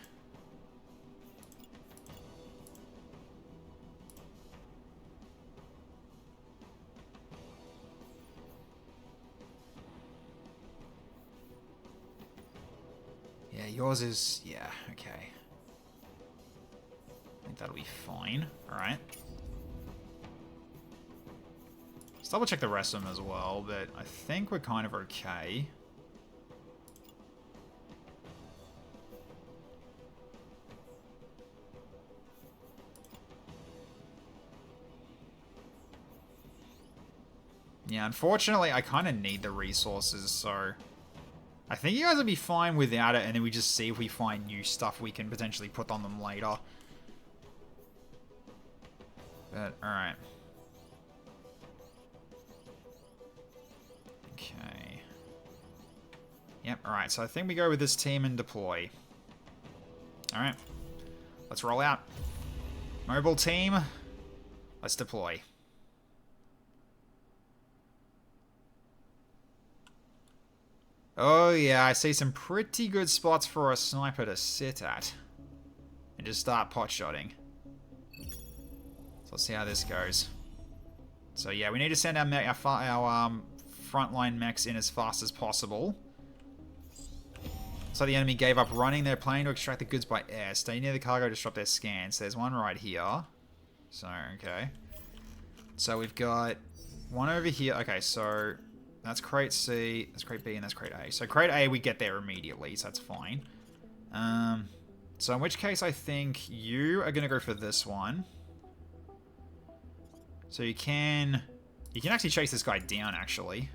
Yeah, yours is... Yeah, okay. I think that'll be fine. Alright. Let's double check the rest of them as well, but I think we're kind of okay. Yeah, unfortunately, I kind of need the resources, so... I think you guys will be fine without it, and then we just see if we find new stuff we can potentially put on them later. But, alright. Okay. Yep, alright, so I think we go with this team and deploy. Alright. Let's roll out. Mobile team. Let's deploy. Oh yeah, I see some pretty good spots for a sniper to sit at. And just start pot-shotting. let's see how this goes. So yeah, we need to send our frontline mechs in as fast as possible. So the enemy gave up running. They're planning to extract the goods by air. Stay near the cargo to disrupt their scans. There's one right here. So, okay. So we've got one over here. Okay, so that's crate C, that's crate B, and that's crate A. So crate A, we get there immediately, so that's fine. So in which case, I think you are going to go for this one. So you can actually chase this guy down, actually.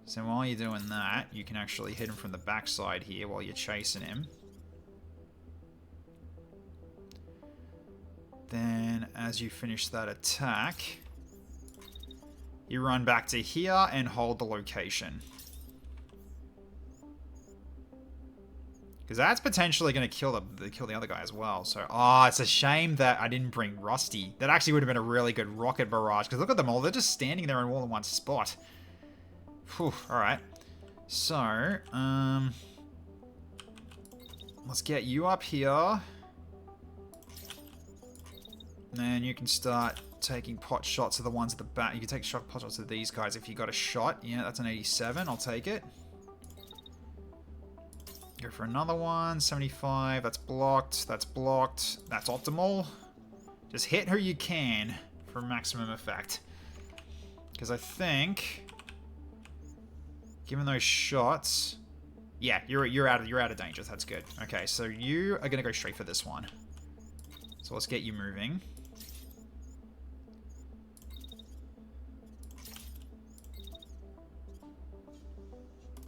So while you're doing that, you can actually hit him from the backside here while you're chasing him. Then, as you finish that attack, you run back to here and hold the location. Because that's potentially going to kill the other guy as well. So, it's a shame that I didn't bring Rusty. That actually would have been a really good rocket barrage. Because look at them all. They're just standing there all in one spot. Whew, alright. So, let's get you up here. And then you can start taking pot shots of the ones at the back. You can take pot shots of these guys if you got a shot. Yeah, that's an 87. I'll take it. Go for another one. 75. That's blocked. That's blocked. That's optimal. Just hit who you can for maximum effect. Because I think, given those shots, yeah, you're out of danger. That's good. Okay, so you are gonna go straight for this one. So let's get you moving.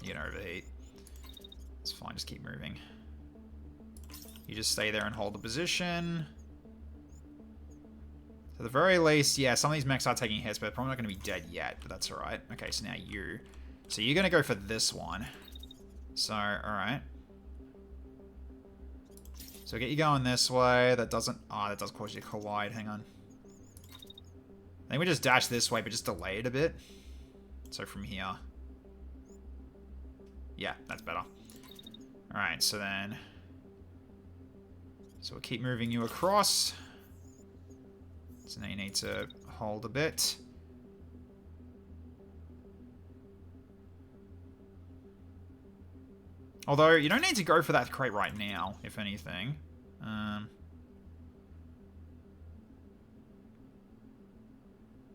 You're gonna overheat. It's fine, just keep moving. You just stay there and hold the position. At the very least, yeah, some of these mechs are taking hits, but they're probably not going to be dead yet, but that's alright. Okay, so now you. So you're going to go for this one. So, alright. So get you going this way. That doesn't... Oh, that does cause you to collide. Hang on. I think we just dash this way, but just delay it a bit. So from here. Yeah, that's better. Alright, so then... So we'll keep moving you across. So now you need to hold a bit. Although, you don't need to go for that crate right now, if anything.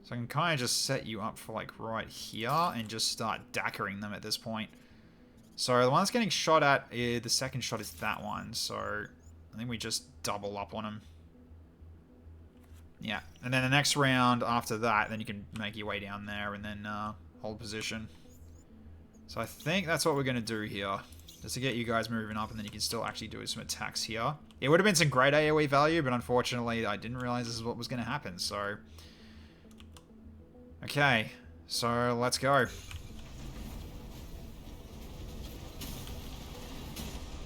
So I can kind of just set you up for, like, right here and just start dackering them at this point. So the one that's getting shot at, the second shot is that one. So I think we just double up on him. Yeah, and then the next round after that, then you can make your way down there and then hold position. So I think that's what we're going to do here. Just to get you guys moving up, and then you can still actually do some attacks here. It would have been some great AoE value, but unfortunately I didn't realize this is what was going to happen, so... Okay, so let's go.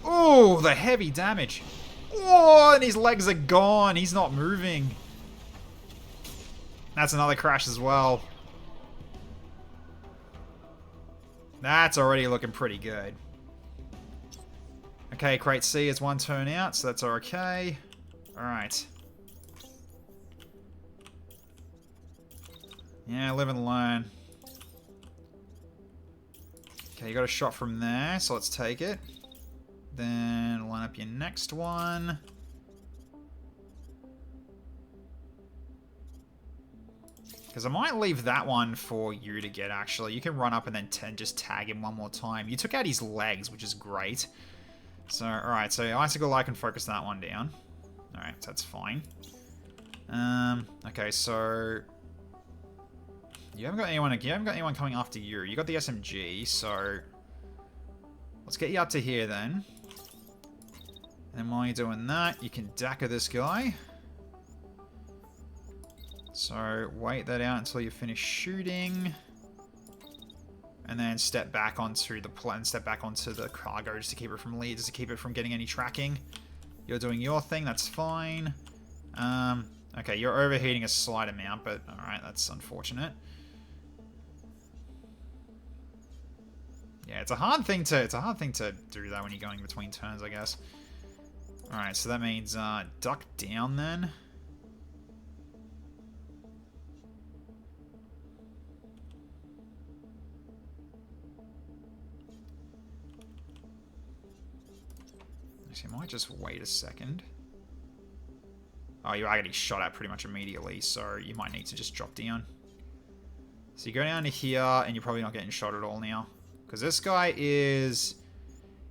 Oh, the heavy damage. Oh, and his legs are gone. He's not moving. That's another crash as well. That's already looking pretty good. Okay, crate C is one turn out, so that's okay. Alright. Yeah, live and learn. Okay, you got a shot from there, so let's take it. Then line up your next one. Because I might leave that one for you to get, actually. You can run up and then just tag him one more time. You took out his legs, which is great. So, alright, so Icicle I can focus that one down. Alright, so that's fine. Okay, so... You haven't got anyone coming after you. You got the SMG, so... Let's get you up to here, then. And while you're doing that, you can dagger this guy. So, wait that out until you finish shooting. And then step back onto the cargo just to keep it from lead, just to keep it from getting any tracking. You're doing your thing, that's fine. Okay, you're overheating a slight amount, but alright, that's unfortunate. Yeah, it's a hard thing to do that when you're going between turns, I guess. Alright, so that means duck down then. Actually, I might just wait a second. Oh, you are getting shot at pretty much immediately, so you might need to just drop down. So you go down to here, and you're probably not getting shot at all now. Because this guy is...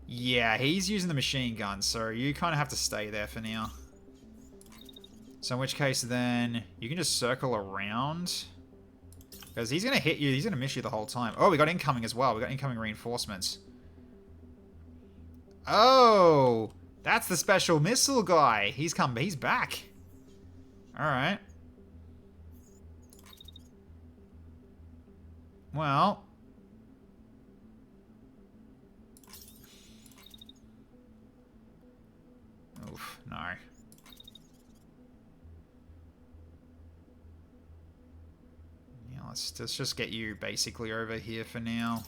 Yeah, he's using the machine gun, so you kind of have to stay there for now. So in which case, then, you can just circle around. Because he's going to hit you, he's going to miss you the whole time. Oh, we got incoming as well. We got incoming reinforcements. Oh! That's the special missile guy. He's back. Alright. Well. Oof, no. Yeah, let's just get you basically over here for now.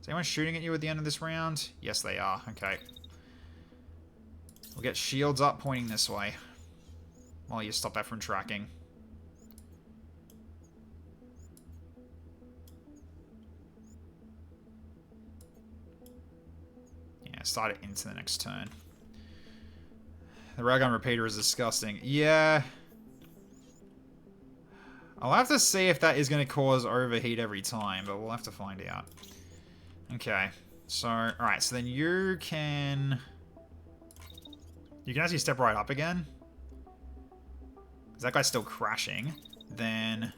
Is anyone shooting at you at the end of this round? Yes, they are. Okay. We'll get shields up pointing this way. While you stop that from tracking. Yeah, start it into the next turn. The railgun repeater is disgusting. Yeah. I'll have to see if that is going to cause overheat every time, but we'll have to find out. Okay. So, alright, so then you can... You can actually step right up again. Because that guy's still crashing. Then...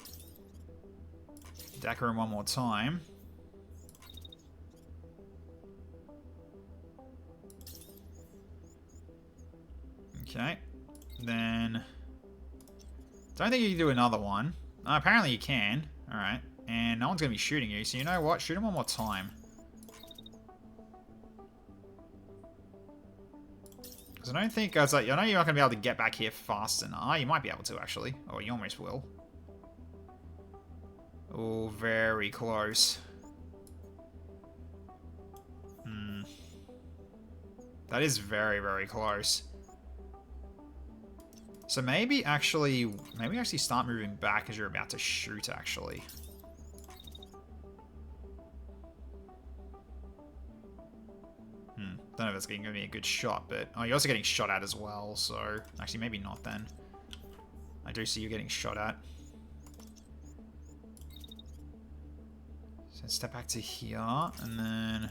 Decker him one more time. Okay. Then... Don't think you can do another one. Apparently you can. Alright. And no one's going to be shooting you, so you know what? Shoot him one more time. Because I don't think... I know you're not going to be able to get back here fast enough. You might be able to, actually. Or you almost will. Oh, very close. That is very, very close. So maybe actually start moving back as you're about to shoot, actually. Don't know if that's going to be a good shot, but... Oh, you're also getting shot at as well, so... Actually, maybe not then. I do see you getting shot at. So step back to here, and then...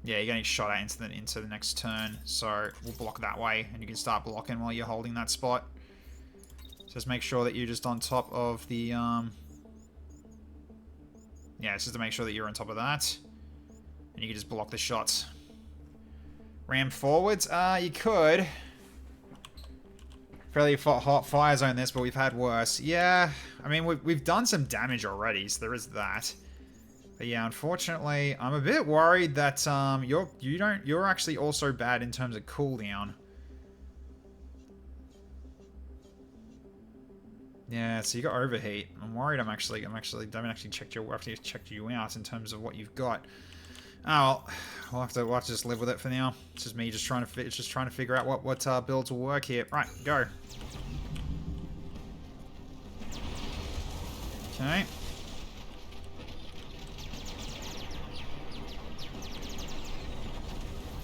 Yeah, you're getting shot at into the next turn, so we'll block that way, and you can start blocking while you're holding that spot. Just make sure that you're just on top of the... Yeah, it's just to make sure that you're on top of that. And you can just block the shots. Ram forwards? You could. Fairly hot fire zone this, but we've had worse. Yeah, I mean, we've done some damage already, so there is that. But yeah, unfortunately, I'm a bit worried that you're actually also bad in terms of cooldown. Yeah, so you got overheat. I'm worried. I haven't actually checked you out in terms of what you've got. Oh, well, we'll have to just live with it for now. It's just me trying to figure out what builds will work here. Right, go. Okay.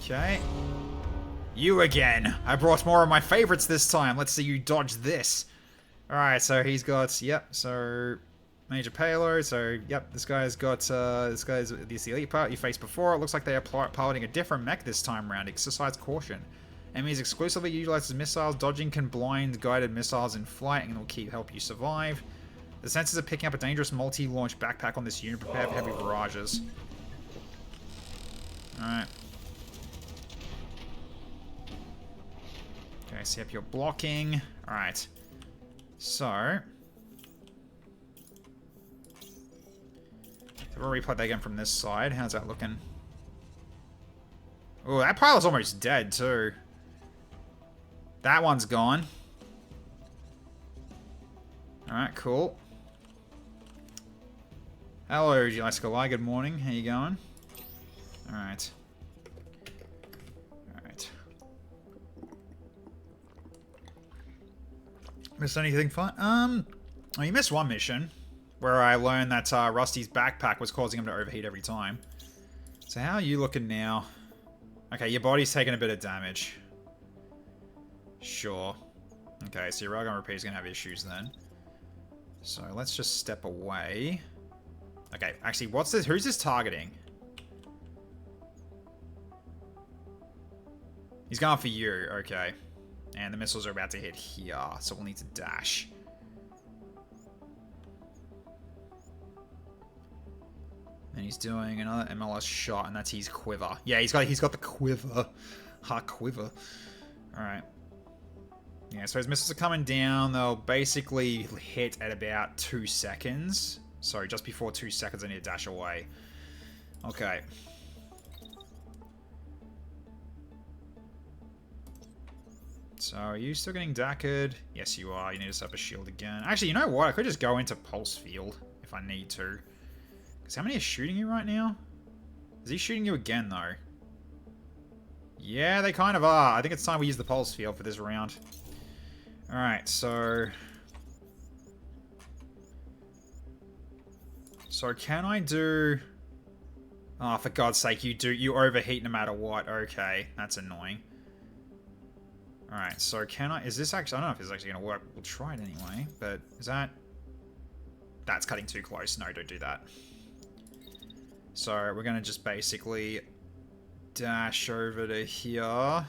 Okay. You again. I brought more of my favorites this time. Let's see you dodge this. Alright, so he's got, yep, so major payload, so yep, this guy's the elite part you faced before. It looks like they are piloting a different mech this time around. Exercise caution. Enemies exclusively utilizes missiles. Dodging can blind guided missiles in flight and will help you survive. The sensors are picking up a dangerous multi-launch backpack on this unit. Prepare for heavy barrages. Alright. Okay, so yep, you're blocking. Alright. So, I've already played that again from this side. How's that looking? Oh, that pilot's almost dead too. That one's gone. Alright, cool. Hello, Glasgow. Good morning. How you going? Alright. Missed anything fun? Oh, you missed one mission where I learned that Rusty's backpack was causing him to overheat every time. So how are you looking now? Okay, your body's taking a bit of damage. Sure. Okay, so your Railgun Repeater is going to have issues then. So let's just step away. Okay, actually, what's this? Who's this targeting? He's going for you, okay. And the missiles are about to hit here, so we'll need to dash. And he's doing another MLS shot, and that's his quiver. Yeah, he's got the quiver. Ha, quiver. Alright. Yeah, so his missiles are coming down. They'll basically hit at about 2 seconds. Sorry, just before 2 seconds I need to dash away. Okay. So, are you still getting dackered? Yes, you are. You need to set up a shield again. Actually, you know what? I could just go into Pulse Field if I need to. Because how many are shooting you right now? Is he shooting you again, though? Yeah, they kind of are. I think it's time we use the Pulse Field for this round. Alright, so... So, can I do... Oh, for God's sake, you overheat no matter what. Okay, that's annoying. Alright, so can I... Is this actually... I don't know if this is actually going to work. We'll try it anyway, but is that... That's cutting too close. No, don't do that. So, we're going to just basically dash over to here.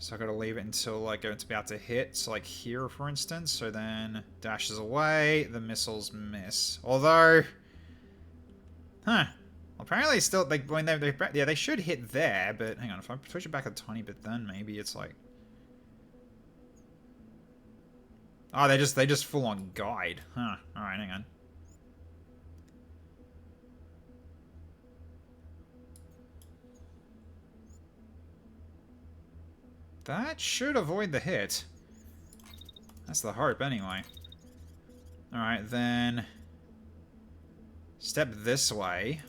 So I've got to leave it until like it's about to hit. So like here, for instance. So then dashes away. The missiles miss. Although... Huh. Apparently still... yeah, they should hit there, but hang on. If I push it back a tiny bit then maybe it's like... Oh, they just full on guide. Huh. Alright, hang on. That should avoid the hit. That's the hope, anyway. Alright, then... Step this way.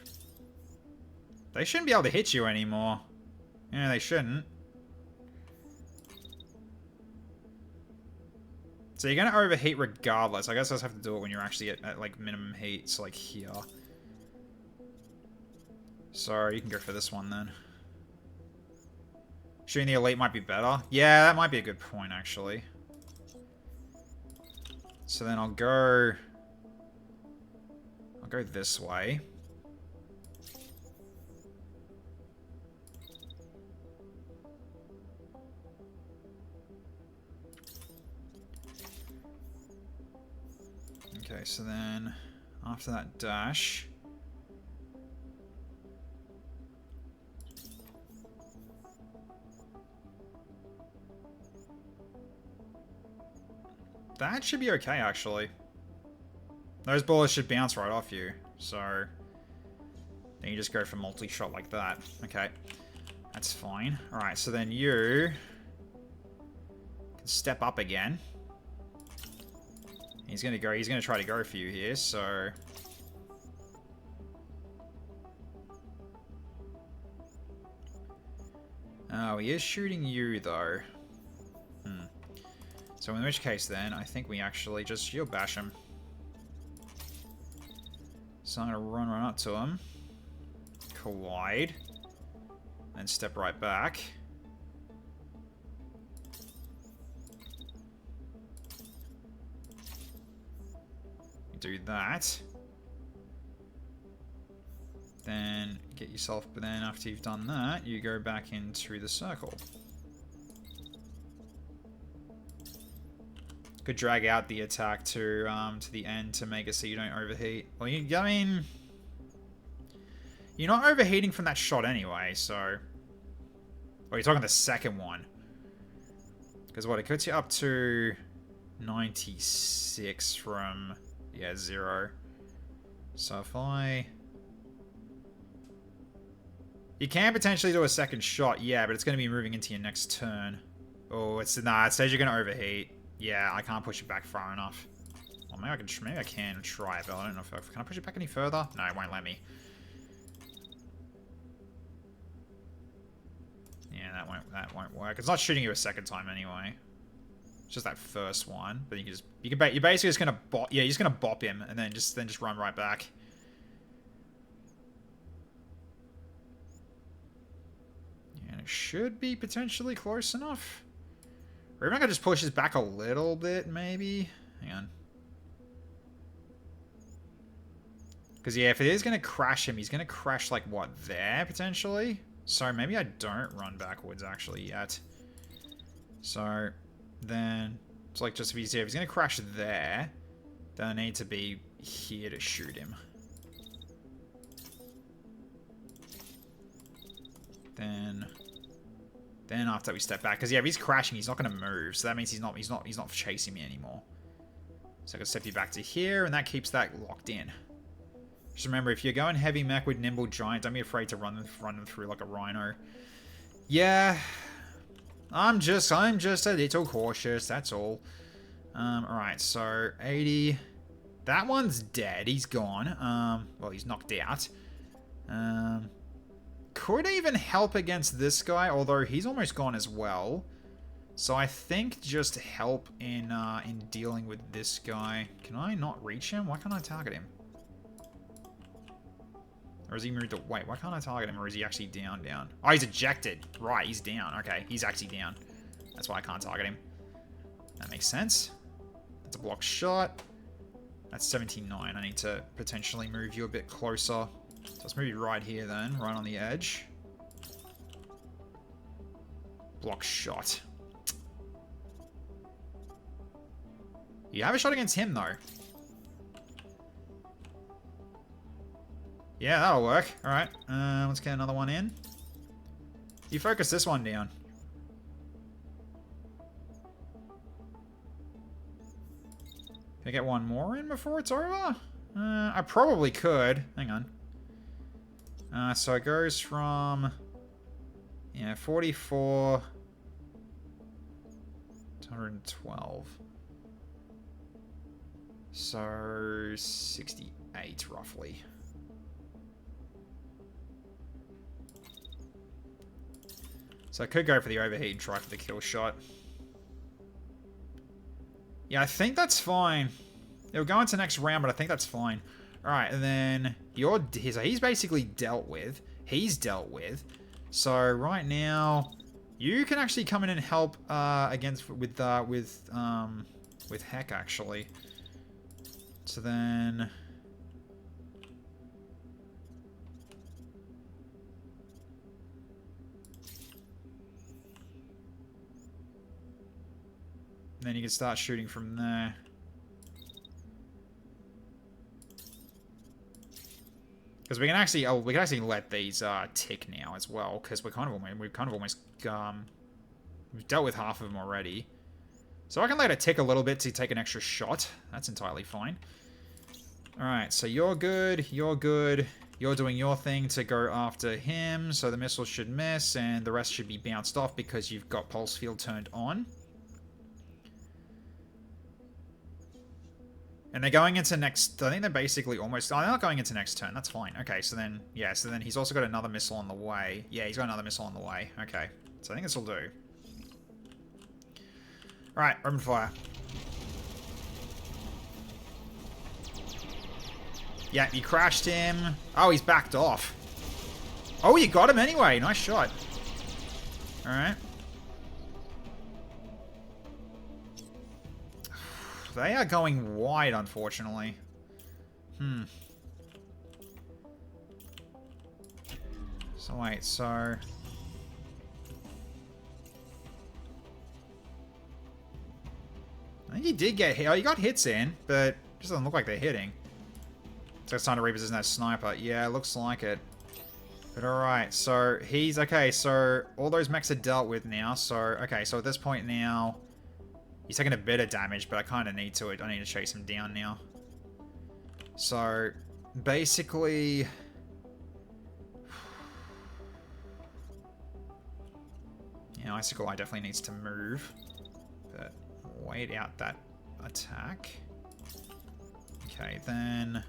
They shouldn't be able to hit you anymore. Yeah, they shouldn't. So you're going to overheat regardless. I guess I just have to do it when you're actually at like, minimum heat. So, like, here. So, you can go for this one, then. Shooting the elite might be better. Yeah, that might be a good point, actually. So then I'll go this way. Okay, so then after that dash... That should be okay, actually. Those bullets should bounce right off you, so... Then you just go for multi-shot like that. Okay. That's fine. Alright, so then you... can step up again. He's gonna try to go for you here, so... Oh, he is shooting you, though. So in which case then, I think we actually just shield bash him. So I'm going to run right up to him. Collide. And step right back. Do that. Then get yourself, but then after you've done that, you go back into the circle. Could drag out the attack to the end to make it so you don't overheat. Well, I mean, you're not overheating from that shot anyway, so... Oh, you're talking the second one. Because what, it puts you up to 96 from, yeah, 0. So if I... You can potentially do a second shot, yeah, but it's going to be moving into your next turn. Oh, it says you're going to overheat. Yeah, I can't push it back far enough. Well, maybe I can try, but I don't know if can I push it back any further? No, it won't let me. Yeah, that won't work. It's not shooting you a second time anyway. It's just that first one. But you're basically just gonna bop. Yeah, you're just gonna bop him and then just run right back. Yeah, and it should be potentially close enough. Or even I could just push this back a little bit, maybe. Hang on. Because, yeah, if it is going to crash him, he's going to crash, like, what, there, potentially? So, maybe I don't run backwards, actually, yet. So, then... It's like, just if he's going to crash there, then I need to be here to shoot him. Then after we step back, because yeah, if he's crashing, he's not going to move. So that means he's not chasing me anymore. So I can step you back to here, and that keeps that locked in. Just remember, if you're going heavy mech with nimble giant, don't be afraid to run them through like a rhino. Yeah, I'm just a little cautious. That's all. All right, so 80. That one's dead. He's gone. Well, he's knocked out. Could even help against this guy, although he's almost gone as well. So I think just help in dealing with this guy. Can I not reach him? Why can't I target him? Or is he moved away? Why can't I target him? Or is he actually down? Oh, he's ejected. Right, he's down. Okay, he's actually down. That's why I can't target him. That makes sense. That's a block shot. That's 79. I need to potentially move you a bit closer. So let's move you right here then, right on the edge. Block shot. You have a shot against him though. Yeah, that'll work. Alright, let's get another one in. You focus this one down. Can I get one more in before it's over? I probably could. Hang on. So it goes from, yeah, 44 to 112. So 68 roughly. So I could go for the overheat and try for the kill shot. Yeah, I think that's fine. It'll go into next round, but I think that's fine. Alright, and then so he's basically dealt with. He's dealt with. So right now, you can actually come in and help with Heck actually. So then you can start shooting from there. Because we can actually let these tick now as well, because we've dealt with half of them already. So I can let it tick a little bit to take an extra shot. That's entirely fine. All right, so you're good. You're good. You're doing your thing to go after him, so the missile should miss, and the rest should be bounced off because you've got pulse field turned on. And they're going into next... I think they're basically almost... Oh, they're not going into next turn. That's fine. Okay, so then... Yeah, so then he's also got another missile on the way. Yeah, he's got another missile on the way. Okay. So I think this will do. Alright, open fire. Yeah, you crashed him. Oh, he's backed off. Oh, you got him anyway. Nice shot. Alright. They are going wide, unfortunately. So wait, so... I think he did get hit. Oh, you got hits in, but it just doesn't look like they're hitting. So it's time to reposition that sniper. Yeah, it looks like it. But alright, so he's... Okay, so all those mechs are dealt with now. So, okay, so at this point now... He's taking a bit of damage, but I kind of need to. I need to chase him down now. So, basically... Yeah, Icicle Eye definitely needs to move. But wait out that attack. Okay, then...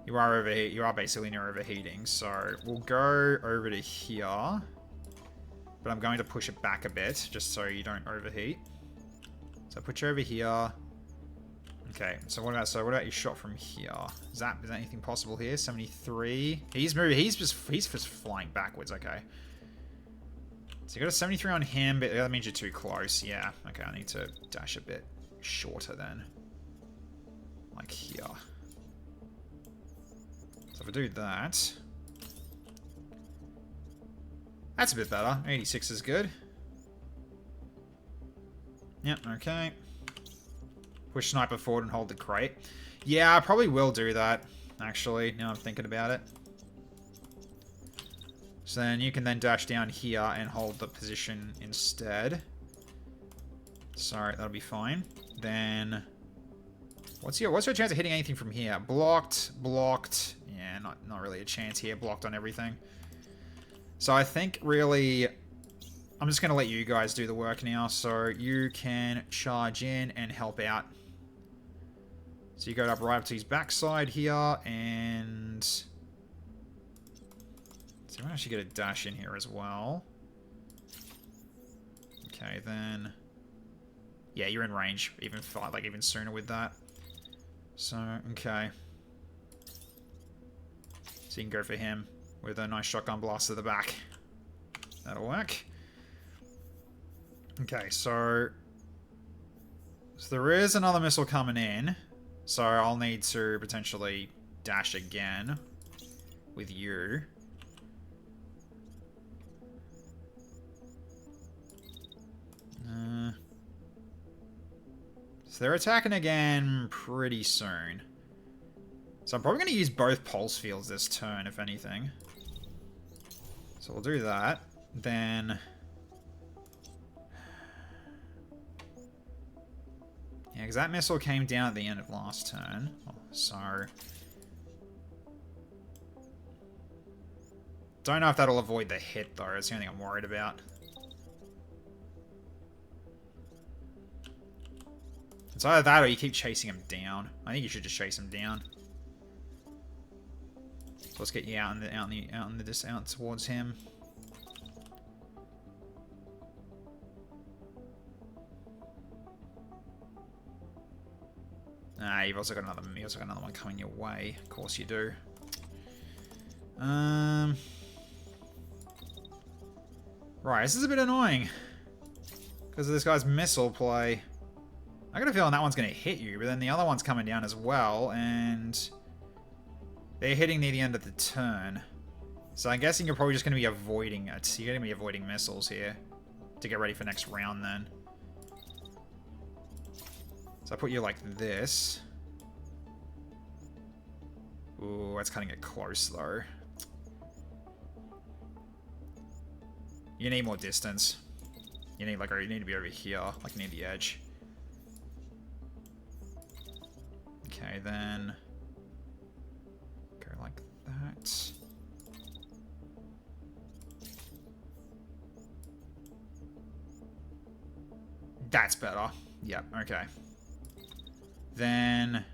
You are overheat. You are basically near overheating, so we'll go over to here. But I'm going to push it back a bit, just so you don't overheat. So put you over here. Okay, so what about your shot from here? Is there anything possible here? 73. He's moving. He's just flying backwards. Okay. So you got a 73 on him, but that means you're too close. Yeah. Okay, I need to dash a bit shorter then. Like here. So if I do that, that's a bit better. 86 is good. Yep. Okay. Push sniper forward and hold the crate. Yeah, I probably will do that, actually, now I'm thinking about it. So then you can then dash down here and hold the position instead. Sorry, that'll be fine. Then, what's your chance of hitting anything from here? Blocked, blocked. Yeah, not really a chance here. Blocked on everything. So I think, really, I'm just going to let you guys do the work now. So you can charge in and help out. So you go up right up to his backside here, and so we actually get a dash in here as well. Okay, then yeah, you're in range, even sooner with that. So okay, so you can go for him with a nice shotgun blast to the back. That'll work. Okay, so there is another missile coming in. So I'll need to potentially dash again with you. So they're attacking again pretty soon. So I'm probably going to use both pulse fields this turn, if anything. So we'll do that. Then yeah, because that missile came down at the end of last turn. Oh, so don't know if that'll avoid the hit, though. It's the only thing I'm worried about. It's either that or you keep chasing him down. I think you should just chase him down. So let's get you out towards him. Ah, you've also got another one coming your way. Of course you do. Right, this is a bit annoying. Because of this guy's missile play. I got a feeling that one's going to hit you, but then the other one's coming down as well, and they're hitting near the end of the turn. So I'm guessing you're probably just going to be avoiding it. You're going to be avoiding missiles here to get ready for next round then. So I put you like this. Ooh, that's cutting it close though. You need more distance. You need to be over here, like near the edge. Okay, then go like that. That's better. Yep, okay. Then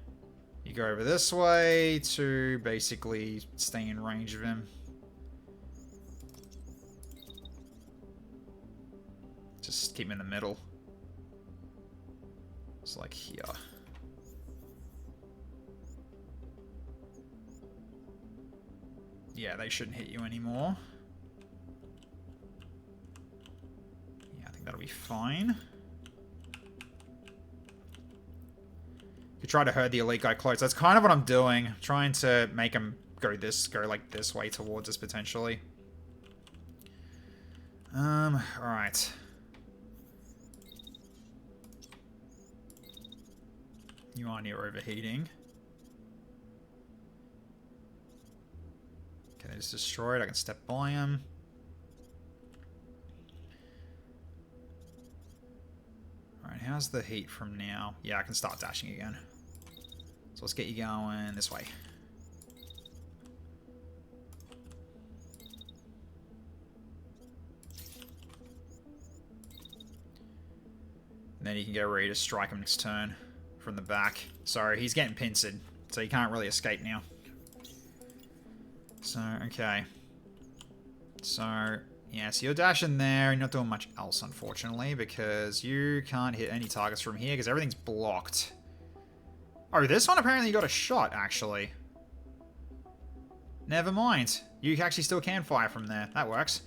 you go over this way to basically stay in range of him. Just keep him in the middle. It's like here. Yeah, they shouldn't hit you anymore. Yeah, I think that'll be fine. Could try to herd the elite guy close. That's kind of what I'm doing. I'm trying to make him go like this way towards us potentially. Alright. You are near overheating. Okay, it's destroyed. I can step by him. Alright, how's the heat from now? Yeah, I can start dashing again. So let's get you going this way. And then you can get ready to strike him next turn from the back. Sorry, he's getting pincered, so he can't really escape now. So, okay. So, Yeah, so you're dashing there. You're not doing much else, unfortunately, because you can't hit any targets from here because everything's blocked. Oh, this one apparently got a shot, actually. Never mind. You actually still can fire from there. That works.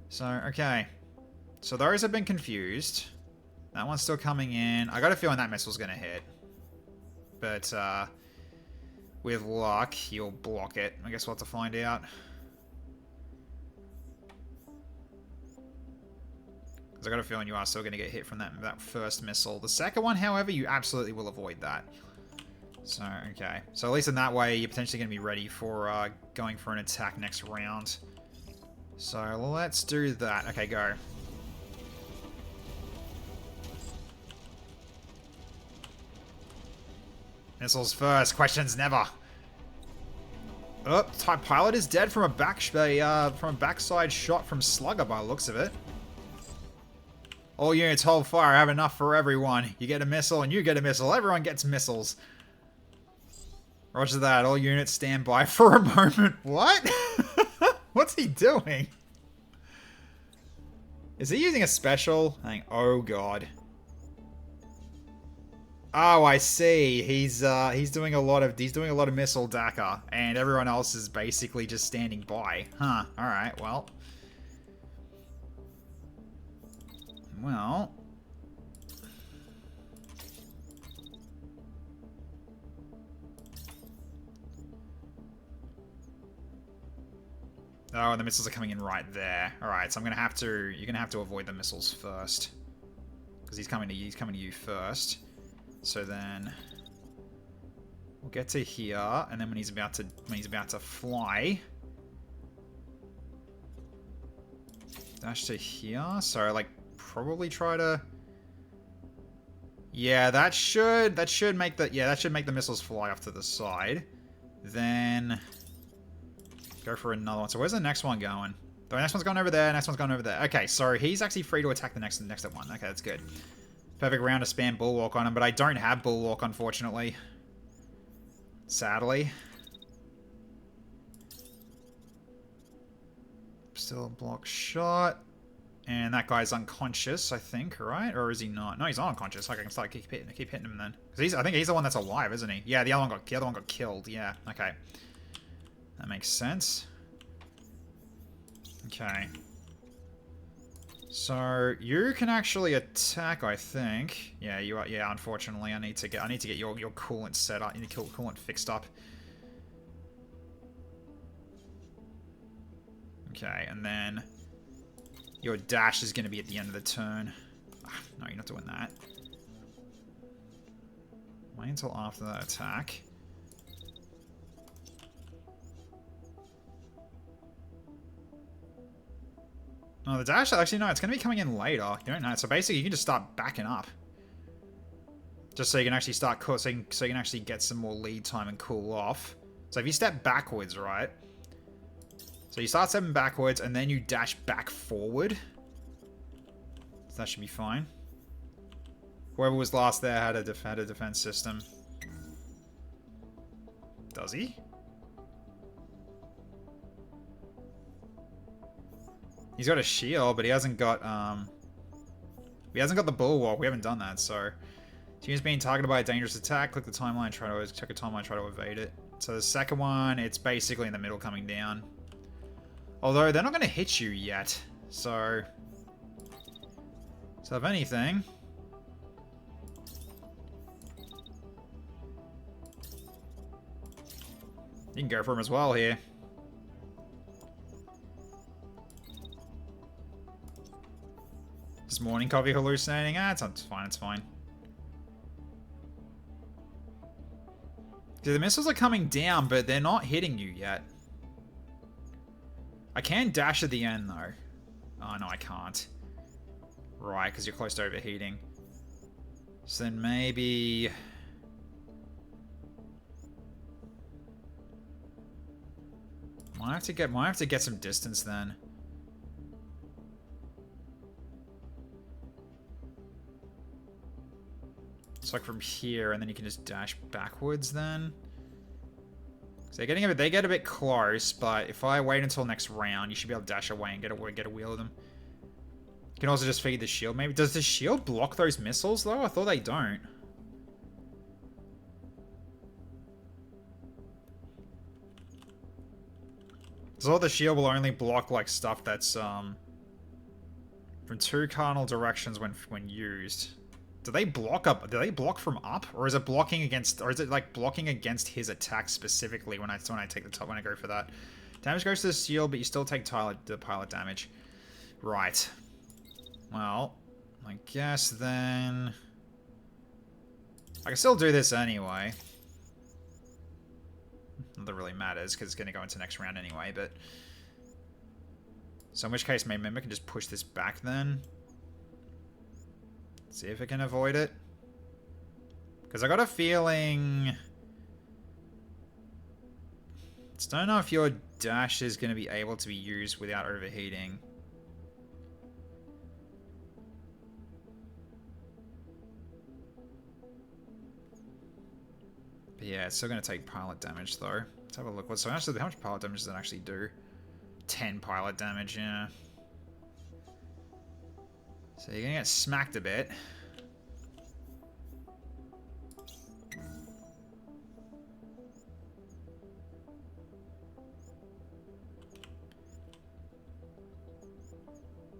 So, okay. So those have been confused. That one's still coming in. I got a feeling that missile's going to hit. But, with luck, you'll block it. I guess we'll have to find out. Because I got a feeling you are still going to get hit from that first missile. The second one, however, you absolutely will avoid that. So, okay. So at least in that way, you're potentially going to be ready for going for an attack next round. So let's do that. Okay, go. Missiles first. Questions never. Oh, type pilot is dead from a backside shot from Slugger by the looks of it. All units hold fire. I have enough for everyone. You get a missile and you get a missile. Everyone gets missiles. Roger that. All units stand by for a moment. What? What's he doing? Is he using a special? Oh god. Oh, I see. He's doing a lot of missile DACA, and everyone else is basically just standing by. Huh. All right. Well. Oh, and the missiles are coming in right there. All right, so you're gonna have to avoid the missiles first, because he's coming to you first. So then we'll get to here, and then when he's about to fly, dash to here. So like probably try to. Yeah, that should make the missiles fly off to the side. Then go for another one. So where's the next one going? The next one's going over there. Next one's going over there. Okay, so he's actually free to attack the next one. Okay, that's good. Perfect round to spam Bulwark on him, but I don't have Bulwark, unfortunately. Sadly. Still a block shot. And that guy's unconscious, I think, right? Or is he not? No, he's not unconscious. Like, I can keep hitting him then. Because I think he's the one that's alive, isn't he? Yeah, the other one got killed. Yeah, okay. That makes sense. Okay. So you can actually attack, I think. Yeah, you are. Yeah, unfortunately, I need to get your coolant set up. You need coolant fixed up. Okay, and then your dash is going to be at the end of the turn. No, you're not doing that. Wait until after that attack. Oh, the dash, actually, no, it's going to be coming in later. You don't know. So basically, you can just start backing up. Just so you can actually start, so you can actually get some more lead time and cool off. So if you step backwards, right? So you start stepping backwards, and then you dash back forward. So that should be fine. Whoever was last there had a defense system. Does he? He's got a shield, but he hasn't got the bulwark. We haven't done that, so team's being targeted by a dangerous attack. Click the timeline, check a timeline, try to evade it. So the second one, it's basically in the middle coming down. Although they're not going to hit you yet, so if anything, you can go for him as well here. Is morning coffee hallucinating? Ah, it's fine, it's fine. The missiles are coming down, but they're not hitting you yet. I can dash at the end, though. Oh, no, I can't. Right, because you're close to overheating. So then maybe... Might have to get some distance then. It's like from here, and then you can just dash backwards then. So they get a bit close, but if I wait until next round, you should be able to dash away and get a wheel of them. You can also just feed the shield, maybe. Does the shield block those missiles, though? I thought they don't. So the shield will only block, like, stuff that's, from 2 cardinal directions when used. Do they block from up? Or is it blocking against, or is it, like, blocking against his attack specifically when I take the top, when I go for that? Damage goes to the shield, but you still take the pilot damage. Right. Well, I guess then... I can still do this anyway. Not that it really matters, because it's going to go into next round anyway, but... So in which case, maybe I can just push this back then. See if it can avoid it. Because I got a feeling... Just don't know if your dash is going to be able to be used without overheating. But yeah, it's still going to take pilot damage, though. Let's have a look. So how much pilot damage does it actually do? 10 pilot damage, yeah. So you're going to get smacked a bit.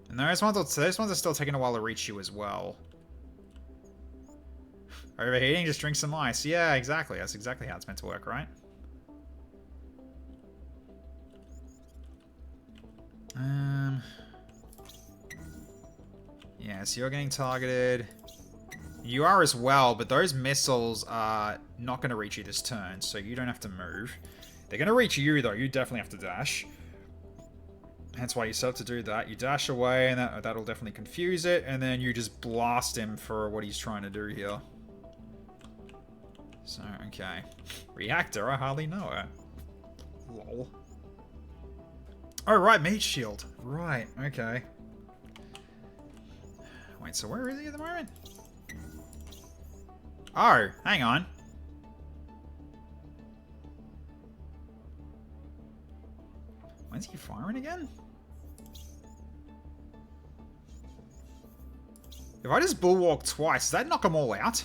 And those ones are still taking a while to reach you as well. Overheating, just drink some ice. Yeah, exactly. That's exactly how it's meant to work, right? Yeah, so you're getting targeted. You are as well, but those missiles are not going to reach you this turn, so you don't have to move. They're going to reach you, though. You definitely have to dash. Hence why you still have to do that. You dash away, and that'll definitely confuse it, and then you just blast him for what he's trying to do here. So, okay. Reactor, I hardly know it. Lol. Oh, right, Mage Shield. Right, okay. Wait, so where is he at the moment? Oh, hang on. When's he firing again? If I just bullwalk twice, does that knock them all out?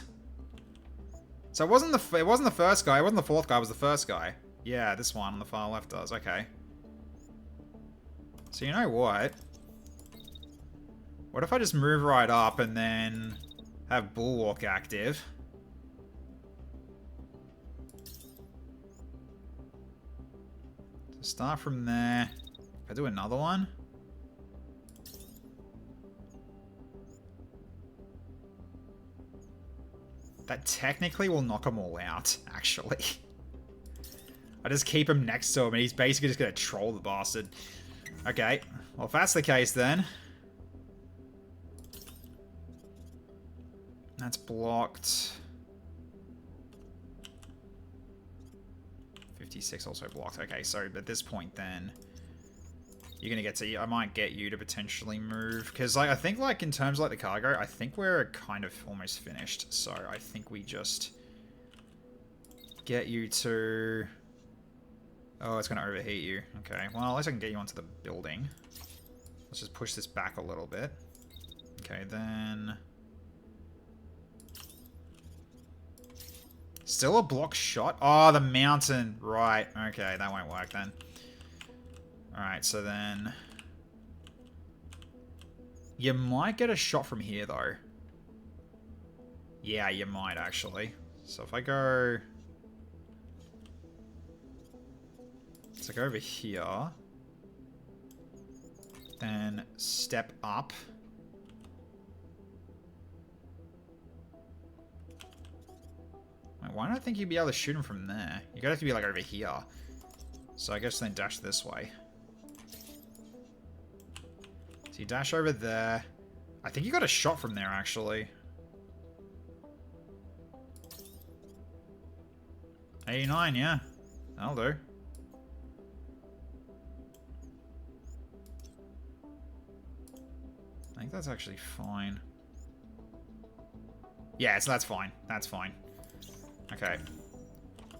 So it wasn't the first guy, it wasn't the fourth guy, it was the first guy. Yeah, this one on the far left does, okay. So you know what? What if I just move right up and then have Bulwark active? So start from there. If I do another one. That technically will knock them all out, actually. I just keep him next to him and he's basically just going to troll the bastard. Okay, well if that's the case then. That's blocked. 56 also blocked. Okay, so at this point then, you're gonna get to. I might get you to potentially move because, like, I think like in terms of like the cargo, I think we're kind of almost finished. So I think we just get you to. Oh, it's gonna overheat you. Okay, well at least I can get you onto the building. Let's just push this back a little bit. Okay, then. Still a block shot? Oh, the mountain. Right. Okay, that won't work then. Alright, so then... You might get a shot from here, though. Yeah, you might, actually. So if I go... So go over here. Then step up. Why don't I think you'd be able to shoot him from there? You're gonna have to be like over here. So I guess then dash this way. So you dash over there. I think you got a shot from there, actually. 89, yeah. That'll do. I think that's actually fine. Yeah, so that's fine. That's fine. Okay.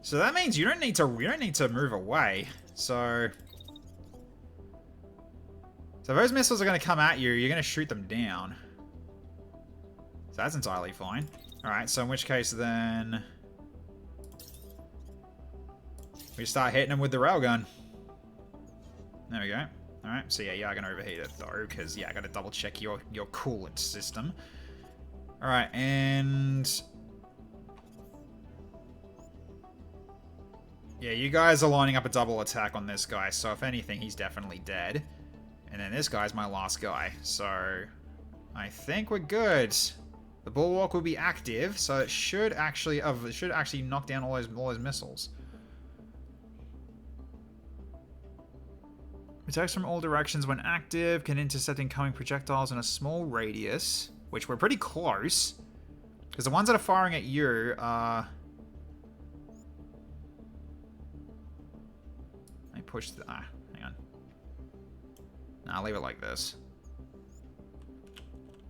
So that means you don't need to move away. So if those missiles are going to come at you, you're going to shoot them down. So that's entirely fine. Alright, so in which case then we start hitting them with the railgun. There we go. Alright, so yeah, you are going to overheat it though, because yeah, I got to double check your coolant system. Alright, and yeah, you guys are lining up a double attack on this guy, so if anything, he's definitely dead. And then this guy's my last guy, so I think we're good. The bulwark will be active, so it should actually knock down all those missiles. Attacks from all directions when active can intercept incoming projectiles in a small radius, which we're pretty close, because the ones that are firing at you are... I push the... hang on. Nah, leave it like this.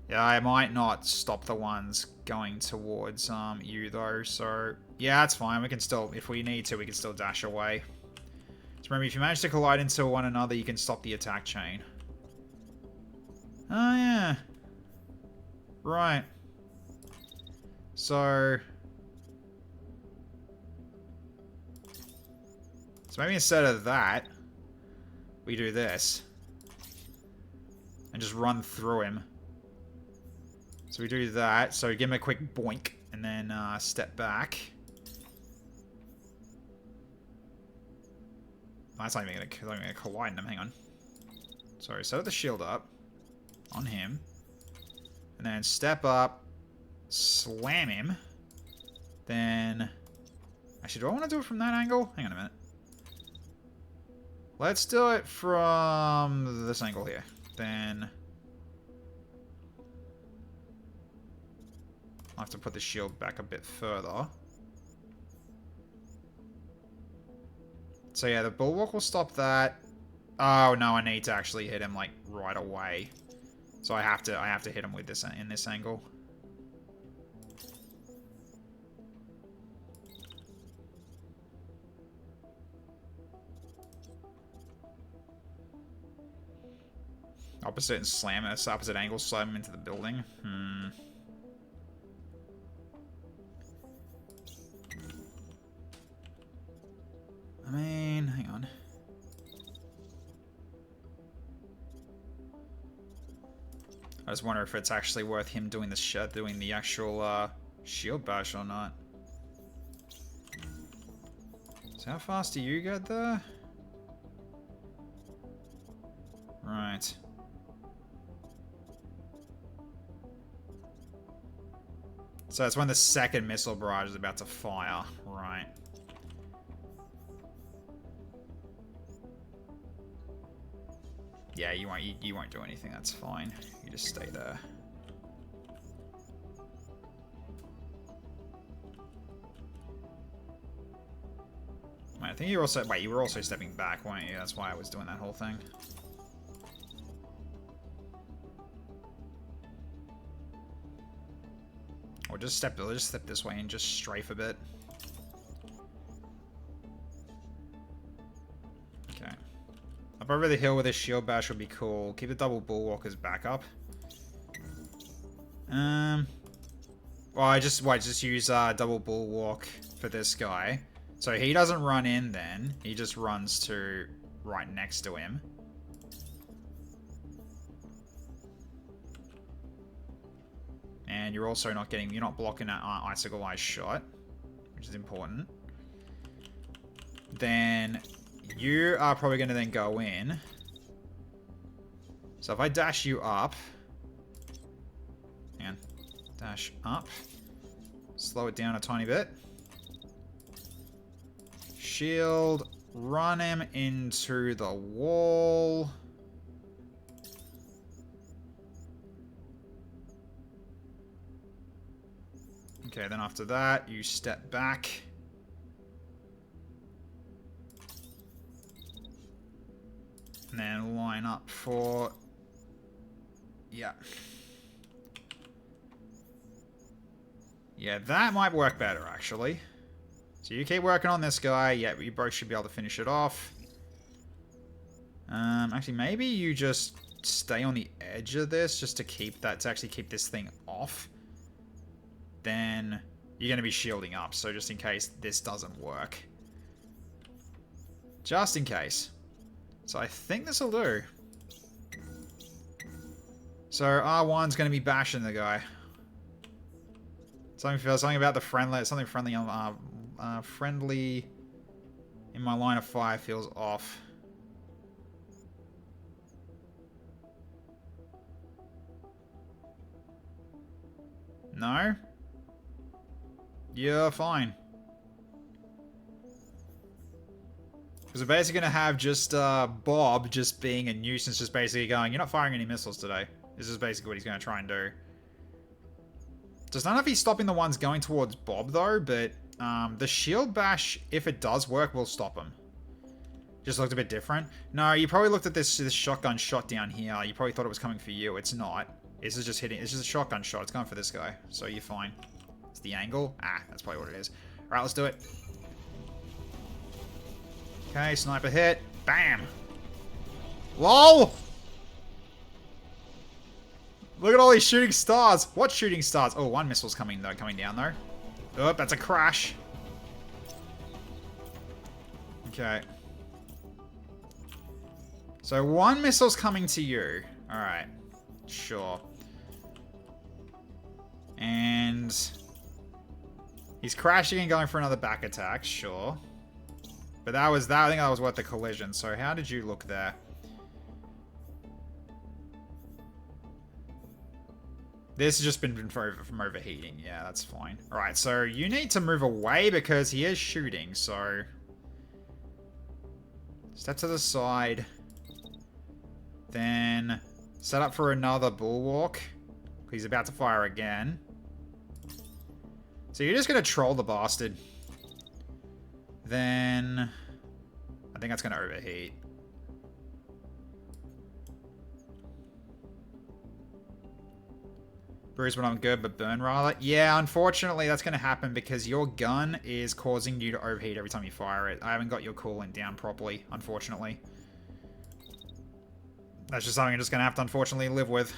Yeah, I might not stop the ones going towards you though, so yeah, that's fine. We can still, if we need to, we can still dash away. So remember, if you manage to collide into one another, you can stop the attack chain. Oh yeah. Right. So maybe instead of that, we do this. And just run through him. So we do that. So give him a quick boink. And then step back. That's not even going to collide him. Hang on. Sorry, set the shield up. On him. And then step up. Slam him. Then... Actually, do I want to do it from that angle? Hang on a minute. Let's do it from this angle here. Then I'll have to put the shield back a bit further. So yeah, the bulwark will stop that. Oh no, I need to actually hit him like right away. So I have to hit him with this in this angle. Opposite and slam it. Opposite angle, slam him into the building. I mean, hang on. I just wonder if it's actually worth him doing the actual shield bash or not. So how fast do you get there? Right. So that's when the second missile barrage is about to fire. Right. Yeah, you won't do anything. That's fine. You just stay there. Wait, I think you were also stepping back, weren't you? That's why I was doing that whole thing. Or just step this way and just strafe a bit. Okay. Up over the hill with a shield bash would be cool. Keep the double bulwark as backup. Well, I just use double bulwark for this guy. So he doesn't run in then. He just runs to right next to him. And you're also you're not blocking that icicle ice shot, which is important. Then you are probably going to then go in. So if I dash you up, and dash up, slow it down a tiny bit. Shield, run him into the wall. Okay, then after that, you step back. And then line up for... Yeah. Yeah, that might work better, actually. So you keep working on this guy. Yeah, you both should be able to finish it off. Actually, maybe you just stay on the edge of this just to keep that, to actually keep this thing off. Then you're going to be shielding up, so just in case this doesn't work. Just in case. So I think this will do. So R1's going to be bashing the guy. Something about the friendly, something friendly on friendly in my line of fire feels off. No? You're fine. Because we're basically going to have just Bob just being a nuisance, just basically going, you're not firing any missiles today. This is basically what he's going to try and do. Does not know if he's stopping the ones going towards Bob, though, but the shield bash, if it does work, will stop him. Just looked a bit different. No, you probably looked at this shotgun shot down here. You probably thought it was coming for you. It's not. This is just hitting. It's just a shotgun shot. It's going for this guy. So you're fine. It's the angle. Ah, that's probably what it is. Alright, let's do it. Okay, sniper hit. Bam! LOL! Look at all these shooting stars. What shooting stars? Oh, one missile's coming down though. Oh, that's a crash. Okay. So one missile's coming to you. Alright. Sure. And he's crashing and going for another back attack, sure. But that was that. I think that was worth the collision. So how did you look there? This has just been from overheating. Yeah, that's fine. Alright, so you need to move away because he is shooting, so... Step to the side. Then set up for another bulwark. He's about to fire again. So you're just going to troll the bastard. Then... I think that's going to overheat. Bruise when I'm good, but burn rather. Yeah, unfortunately, that's going to happen because your gun is causing you to overheat every time you fire it. I haven't got your coolant down properly, unfortunately. That's just something I'm just going to have to, unfortunately, live with.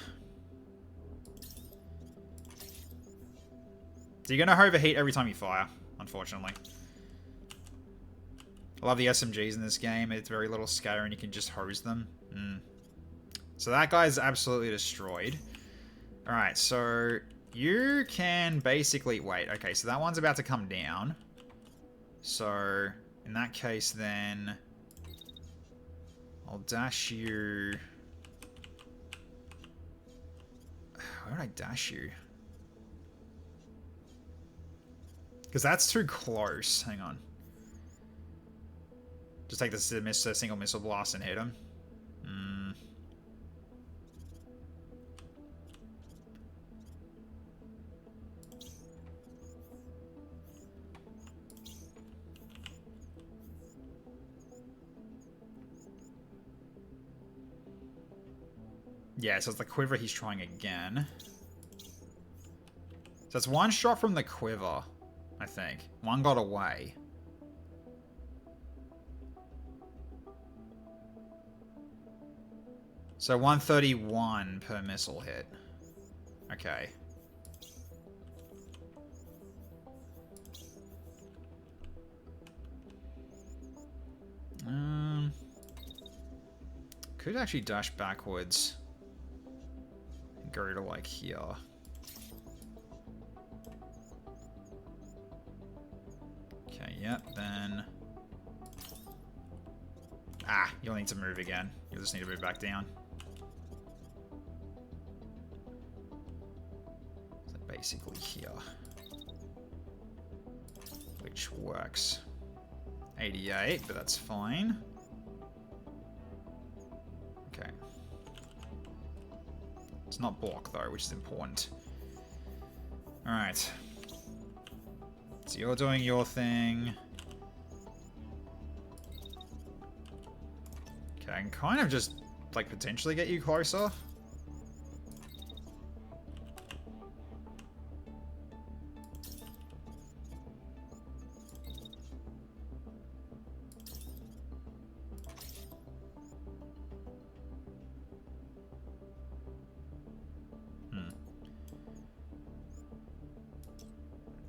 So you're going to overheat every time you fire, unfortunately. I love the SMGs in this game. It's very little scatter and you can just hose them. So that guy's absolutely destroyed. Alright, so you can basically... Wait, okay, so that one's about to come down. So, in that case, then... I'll dash you... Where would I dash you? Because that's too close. Hang on. Just take this single missile blast and hit him. Yeah, so it's the quiver he's trying again. So it's one shot from the quiver, I think. One got away. So 131 per missile hit. Okay. Could actually dash backwards. And go to like here. Okay, yep, then... Ah, you'll need to move again. You'll just need to move back down. So basically here. Which works. 88, but that's fine. Okay. It's not block though, which is important. Alright. So you're doing your thing. Okay, I can kind of just, like, potentially get you closer.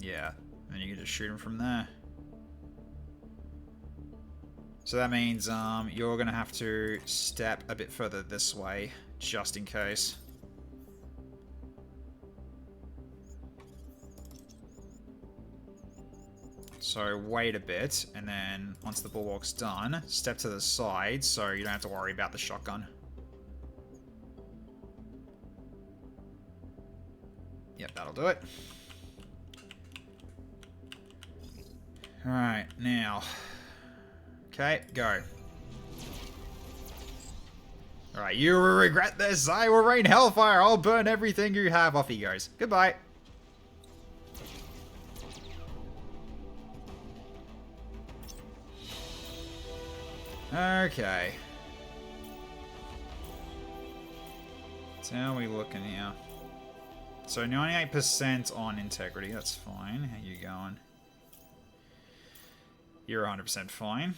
Yeah, and you can just shoot him from there. So that means you're going to have to step a bit further this way, just in case. So wait a bit, and then once the bulwark's done, step to the side so you don't have to worry about the shotgun. Yep, that'll do it. Alright, now. Okay, go. Alright, you will regret this. I will rain hellfire. I'll burn everything you have. Off he goes. Goodbye. Okay. So how are we looking here? So 98% on integrity. That's fine. How you going? You're 100% fine.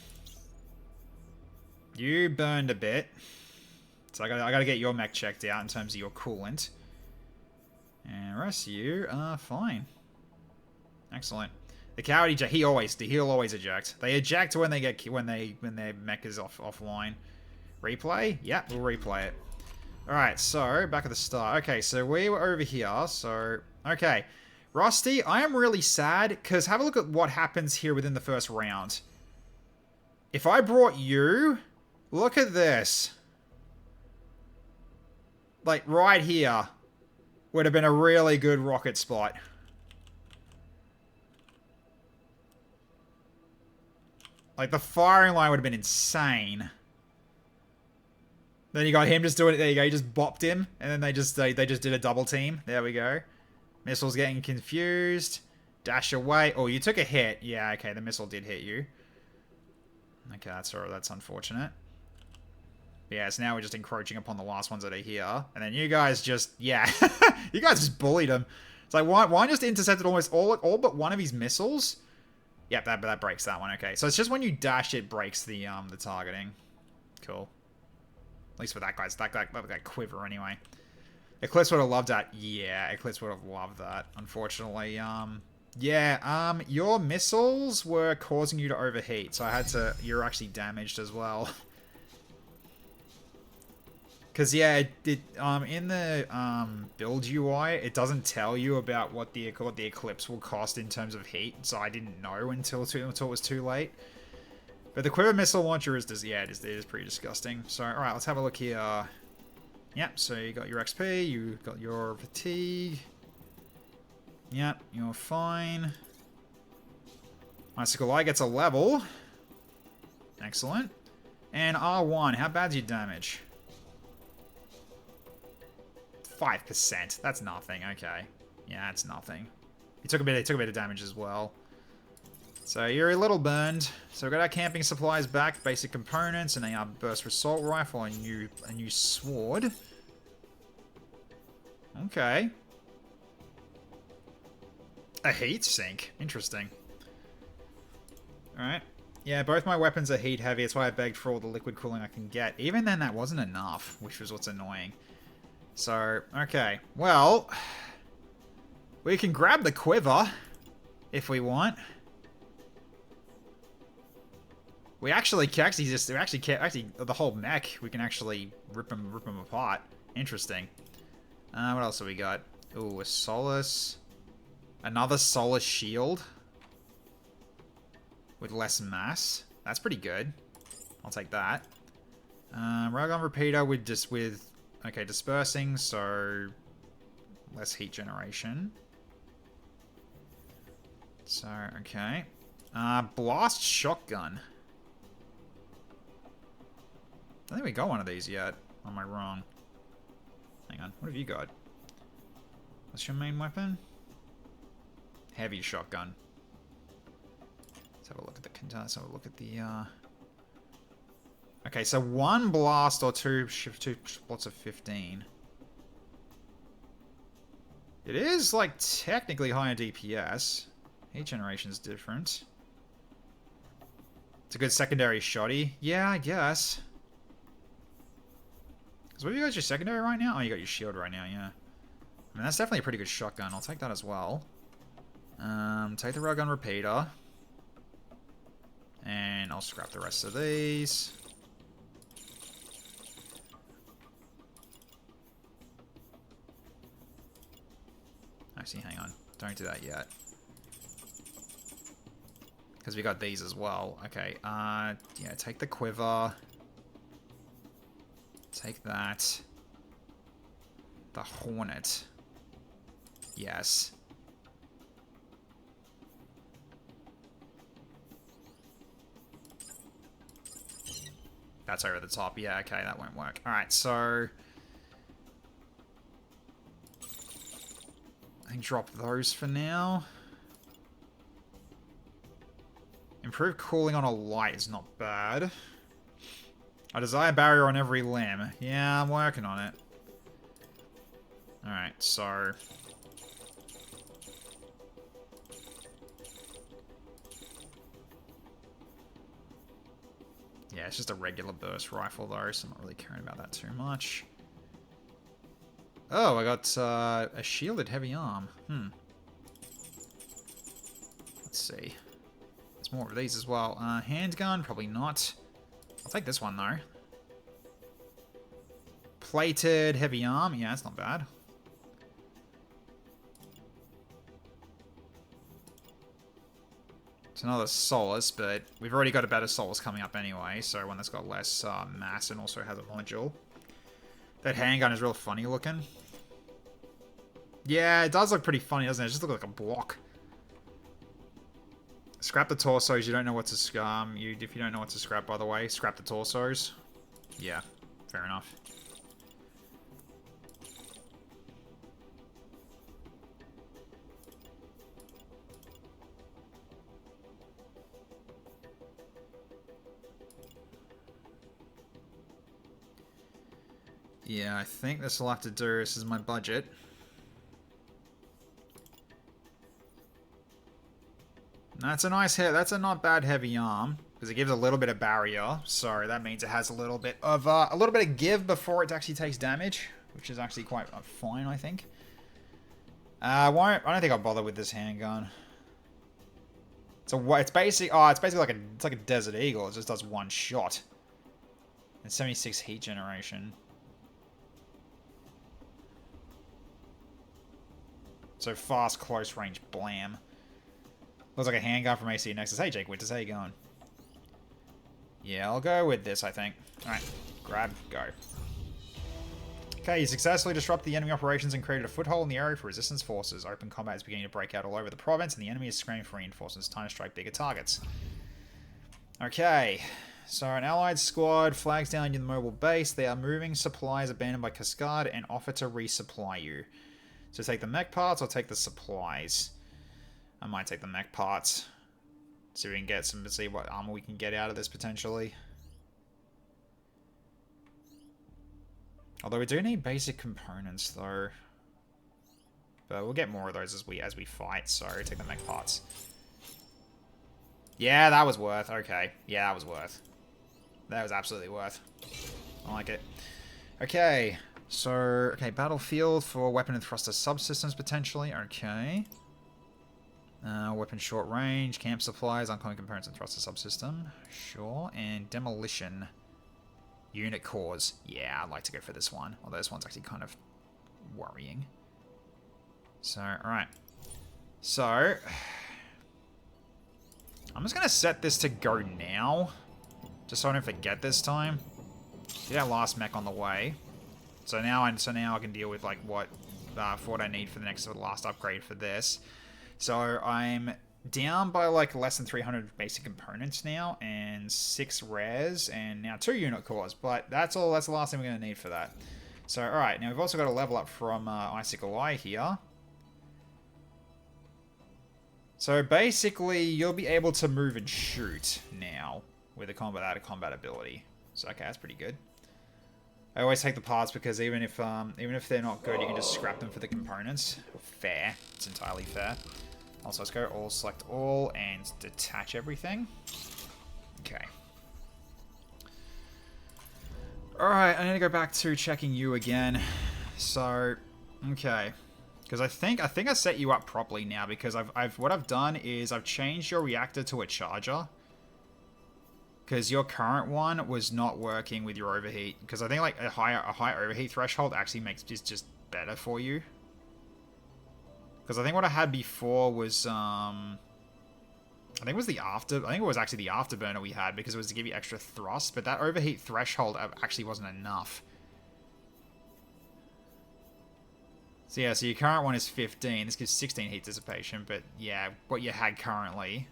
You burned a bit. So I gotta get your mech checked out in terms of your coolant. And the rest of you are fine. Excellent. The coward eject, he'll always eject. They eject when they get when their mech is offline. Replay? Yep, we'll replay it. Alright, so back at the start. Okay, so we were over here, so okay. Rusty, I am really sad because have a look at what happens here within the first round. If I brought you, look at this. Like right here would have been a really good rocket spot. Like the firing line would have been insane. Then you got him just doing it. There you go. You just bopped him, and then they just did a double team. There we go. Missile's getting confused. Dash away. Oh, you took a hit. Yeah, okay. The missile did hit you. Okay, that's unfortunate. But yeah, so now we're just encroaching upon the last ones that are here, and then you guys just you guys just bullied him. It's like why just intercepted almost all but one of his missiles. Yep, that breaks that one. Okay, so it's just when you dash it breaks the targeting. Cool. At least for that guy quiver anyway. Eclipse would have loved that. Yeah, Eclipse would have loved that. Unfortunately, your missiles were causing you to overheat, so I had to. You're actually damaged as well. Because yeah, in the build UI, it doesn't tell you about what the Eclipse will cost in terms of heat, so I didn't know until it was too late. But the quiver missile launcher is just, it is pretty disgusting. So all right, let's have a look here. Yep, so you got your XP, you got your fatigue. Yep, you're fine. Icicle Eye gets a level. Excellent. And R1, how bad's your damage? 5%. That's nothing. Okay. Yeah, that's nothing. He took a bit of damage as well. So you're a little burned. So we've got our camping supplies back, basic components, and a burst assault rifle, and a new sword. Okay. A heat sink. Interesting. Alright. Yeah, both my weapons are heat heavy. That's why I begged for all the liquid cooling I can get. Even then, that wasn't enough, which was what's annoying. So, okay. Well, we can grab the quiver if we want. We actually the whole mech. We can actually rip them apart. Interesting. What else have we got? Ooh, a Solace. Another Solace shield with less mass. That's pretty good. I'll take that. Railgun repeater with okay, dispersing, so less heat generation. So okay. Blast shotgun. I don't think we got one of these yet. Or am I wrong? Hang on. What have you got? What's your main weapon? Heavy shotgun. Let's have a look at the Okay, so one blast or two shots of 15. It is like technically higher DPS. Heat generation's different. It's a good secondary shotty. Yeah, I guess. So what have you got your secondary right now? Oh, you got your shield right now, yeah. I mean, that's definitely a pretty good shotgun. I'll take that as well. Take the railgun repeater. And I'll scrap the rest of these. Actually, hang on. Don't do that yet. Because we got these as well. Okay, yeah, take the quiver. Take that. The Hornet. Yes. That's over the top. Yeah, okay, that won't work. Alright, so... I think drop those for now. Improved cooling on a light is not bad. I desire barrier on every limb. Yeah, I'm working on it. Alright, so... yeah, it's just a regular burst rifle though, so I'm not really caring about that too much. Oh, I got a shielded heavy arm. Let's see. There's more of these as well. Handgun, probably not. I'll take this one though. Plated heavy arm, yeah, that's not bad. It's another Solace, but we've already got a better Solace coming up anyway, so one that's got less mass and also has a module. That handgun is real funny looking. Yeah, it does look pretty funny, doesn't it? It just looks like a block. Scrap the torsos. You don't know what to if you don't know what to scrap, by the way, scrap the torsos. Yeah, fair enough. Yeah, I think this will have to do. This is my budget. That's a nice hit. That's a not bad heavy arm because it gives a little bit of barrier. So that means it has a little bit of give before it actually takes damage, which is actually quite fine, I think. I don't think I'll bother with this handgun. It's basically like a Desert Eagle. It just does one shot. And 76 heat generation. So fast, close range, blam. Looks like a handgun from AC Nexus. Hey Jake Winters, how you going? Yeah, I'll go with this, I think. Alright, grab, go. Okay, you successfully disrupted the enemy operations and created a foothold in the area for resistance forces. Open combat is beginning to break out all over the province, and the enemy is screaming for reinforcements. Time to strike bigger targets. Okay, so an allied squad flags down your mobile base. They are moving supplies abandoned by Cascade and offer to resupply you. So take the mech parts or take the supplies. I might take the mech parts. See if we can get see what armor we can get out of this potentially. Although we do need basic components though. But we'll get more of those as we fight, so take the mech parts. Yeah, that was worth. Okay. Yeah, that was worth. That was absolutely worth. I like it. Okay. So, okay, battlefield for weapon and thruster subsystems potentially. Okay. Weapon short range, camp supplies, uncommon components and thruster subsystem. Sure. And demolition unit cores. Yeah, I'd like to go for this one. Although this one's actually kind of worrying. So, alright. So, I'm just going to set this to go now. Just so I don't forget this time. Get our last mech on the way. So now I can deal with like what I need for the last upgrade for this. So I'm down by like less than 300 basic components now, and 6 rares, and now 2 unit cores. But that's all. That's the last thing we're going to need for that. So all right, now we've also got a level up from Icicle Eye here. So basically, you'll be able to move and shoot now with a combat out of combat ability. So okay, that's pretty good. I always take the parts because even if they're not good, you can just scrap them for the components. Fair. It's entirely fair. Also, let's go all, select all, and detach everything. Okay. Alright, I need to go back to checking you again. So, okay. Because I think I set you up properly now, because what I've done is I've changed your reactor to a charger. Because your current one was not working with your overheat. Because I think like a high overheat threshold actually is just better for you. Because I think what I had before was I think it was actually the afterburner we had, because it was to give you extra thrust, but that overheat threshold actually wasn't enough. So yeah, so your current one is 15. This gives 16 heat dissipation, but yeah, what you had currently.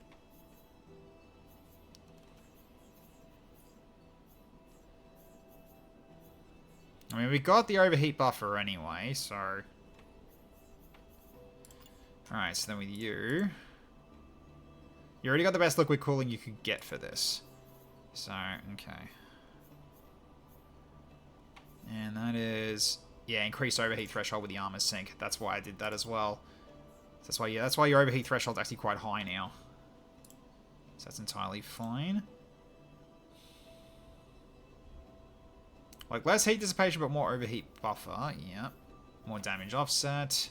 I mean, we got the overheat buffer anyway, so... Alright, so then with you... You already got the best liquid cooling you could get for this. So, okay. And that is... Yeah, increased overheat threshold with the armor sink. That's why I did that as well. So that's why your overheat threshold's actually quite high now. So that's entirely fine. Like, less heat dissipation, but more overheat buffer. Yep. More damage offset.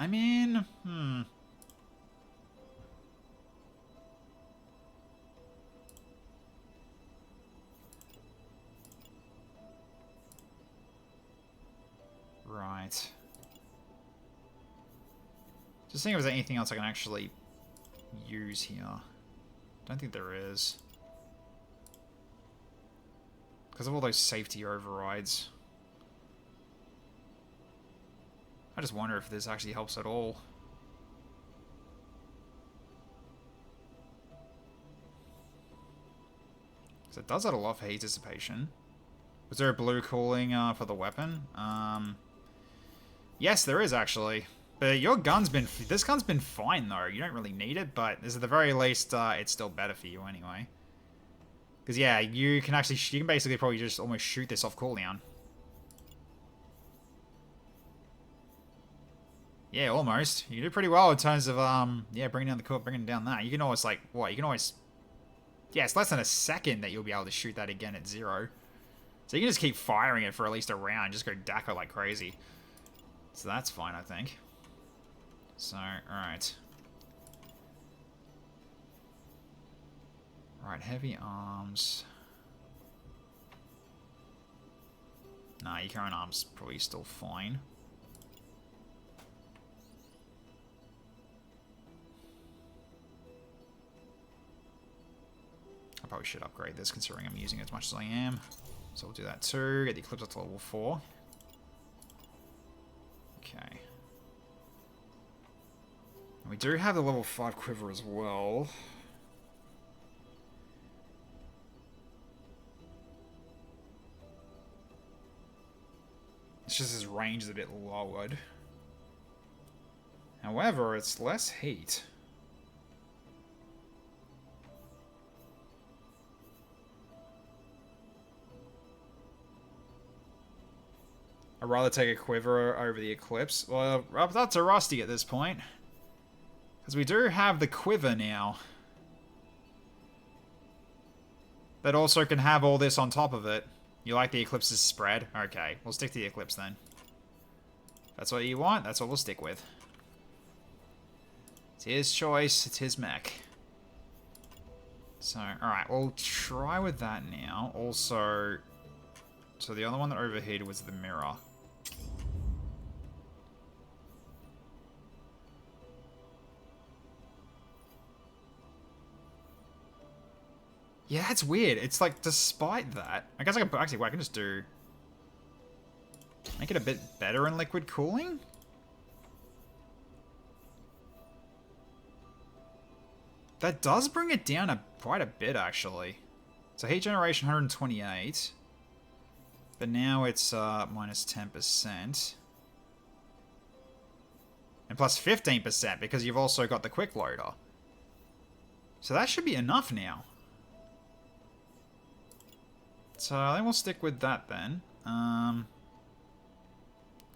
I mean, Right. Just seeing if there's anything else I can actually use here. Don't think there is. Because of all those safety overrides. I just wonder if this actually helps at all. Because it does add a lot for heat dissipation. Was there a blue cooling for the weapon? Yes, there is actually. But your gun's been... This gun's been fine, though. You don't really need it, but at the very least, it's still better for you anyway. Because, yeah, you can actually... You can basically probably just almost shoot this off cooldown. Yeah, almost. You do pretty well in terms of, yeah, bringing down that. You can always, like, what? You can always... Yeah, it's less than a second that you'll be able to shoot that again at 0. So you can just keep firing it for at least a round. Just go DACO like crazy. So that's fine, I think. So, alright. Right, heavy arms. Nah, your current arm's probably still fine. I probably should upgrade this considering I'm using it as much as I am. So we'll do that too. Get the Eclipse up to level 4. Okay. And we do have the level 5 quiver as well. It's just his range is a bit lowered. However, it's less heat. I'd rather take a quiver over the Eclipse. Well, that's a rusty at this point. Because we do have the quiver now. That also can have all this on top of it. You like the Eclipse's spread? Okay, we'll stick to the Eclipse then. That's what you want, that's what we'll stick with. It's his choice, it's his mech. So, alright, we'll try with that now. Also, so the other one that overheated was the mirror. Yeah, that's weird. It's like, despite that... I guess I can... Actually, well, I can just do... Make it a bit better in liquid cooling? That does bring it down quite a bit, actually. So heat generation 128. But now it's minus 10%. And plus 15% because you've also got the quick loader. So that should be enough now. So I think we'll stick with that then.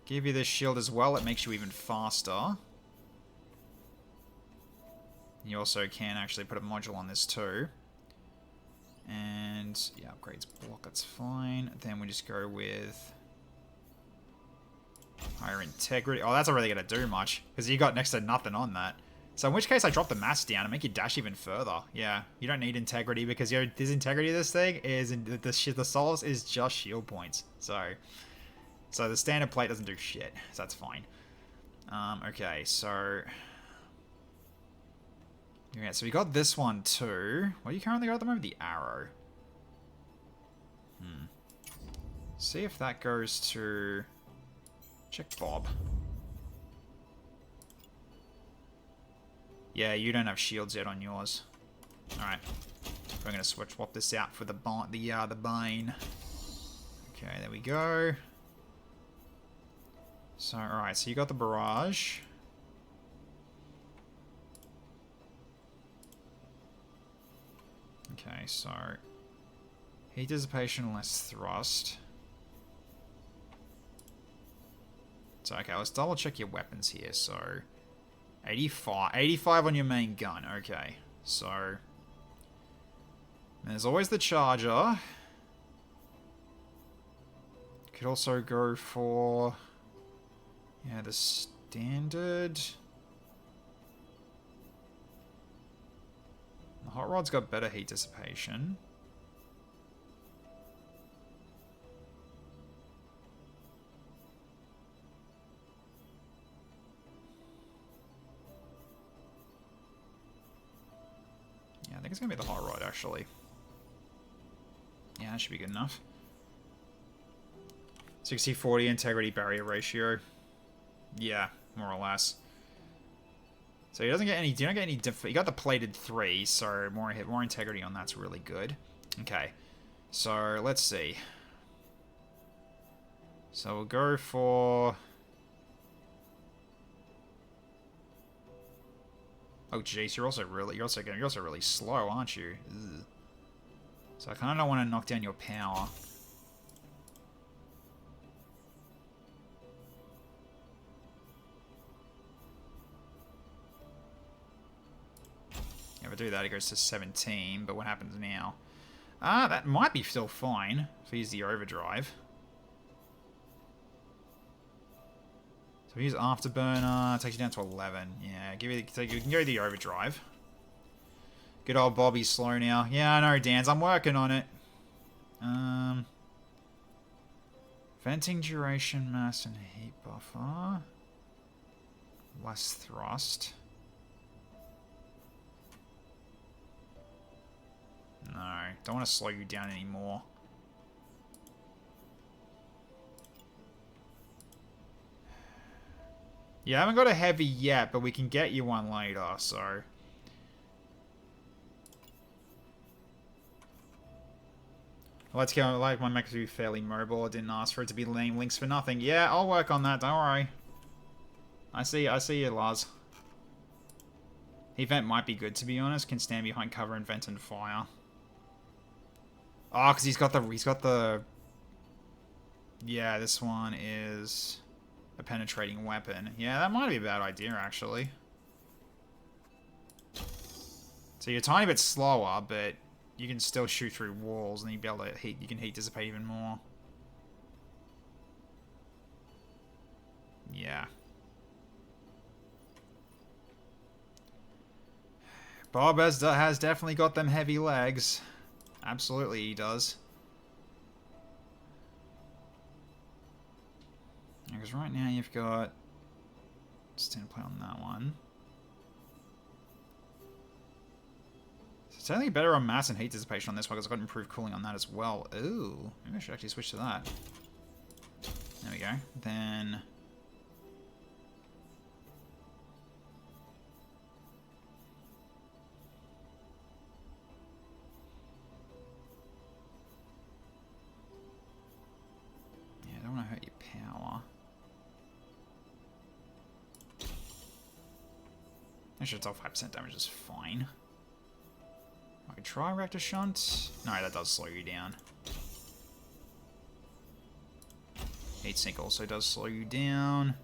Give you this shield as well. It makes you even faster. You also can actually put a module on this too. And yeah, upgrades block, that's fine. Then we just go with higher integrity. Oh, that's not really going to do much, because you got next to nothing on that. So in which case I drop the mass down and make you dash even further. Yeah, you don't need integrity, because this integrity of this thing is, the souls is just shield points. So the standard plate doesn't do shit, so that's fine. Okay, so... yeah, so we got this one too. What do you currently got at the moment? The arrow. See if that goes to... check Bob. Yeah, you don't have shields yet on yours. Alright. We're gonna swap this out for the Bane. Okay, there we go. So, alright, so you got the barrage. Okay, so heat dissipation, less thrust. So okay, let's double check your weapons here. So 85 on your main gun. Okay, so there's always the charger. Could also go for the standard. The hot rod's got better heat dissipation. Yeah, I think it's gonna be the hot rod actually. Yeah, that should be good enough. 60-40 integrity barrier ratio. Yeah, more or less. So he doesn't get any. You don't get any. You got the plated 3, so more integrity on that's really good. Okay, so let's see. So we'll go for. Oh jeez, you're also really slow, aren't you? Ugh. So I kind of don't want to knock down your power. If I do that, it goes to 17, but what happens now? That might be still fine if we use the overdrive. So we use afterburner, takes you down to 11. Yeah, you can go the overdrive. Good old Bobby's slow now. Yeah, I know, Dan's. I'm working on it. Venting duration, mass, and heat buffer. Less thrust. No, don't want to slow you down anymore. Yeah, I haven't got a heavy yet, but we can get you one later, so... Let's go, like my mech to be fairly mobile. I didn't ask for it to be lame links for nothing. Yeah, I'll work on that, don't worry. I see you, Lars. Event might be good, to be honest. Can stand behind cover and vent and fire. Oh, because he's got the... Yeah, this one is a penetrating weapon. Yeah, that might be a bad idea, actually. So you're a tiny bit slower, but you can still shoot through walls, and you'll be able to you can heat dissipate even more. Yeah. Bob has definitely got them heavy legs. Absolutely, he does. Because right now you've got standard plate on that one. So it's only better on mass and heat dissipation on this one because I've got improved cooling on that as well. Ooh, maybe I should actually switch to that. There we go. Then... yeah, I don't want to hurt your power. Actually, it's all 5% damage is fine. I could try Reactor Shunt. No, that does slow you down. Heat Sink also does slow you down.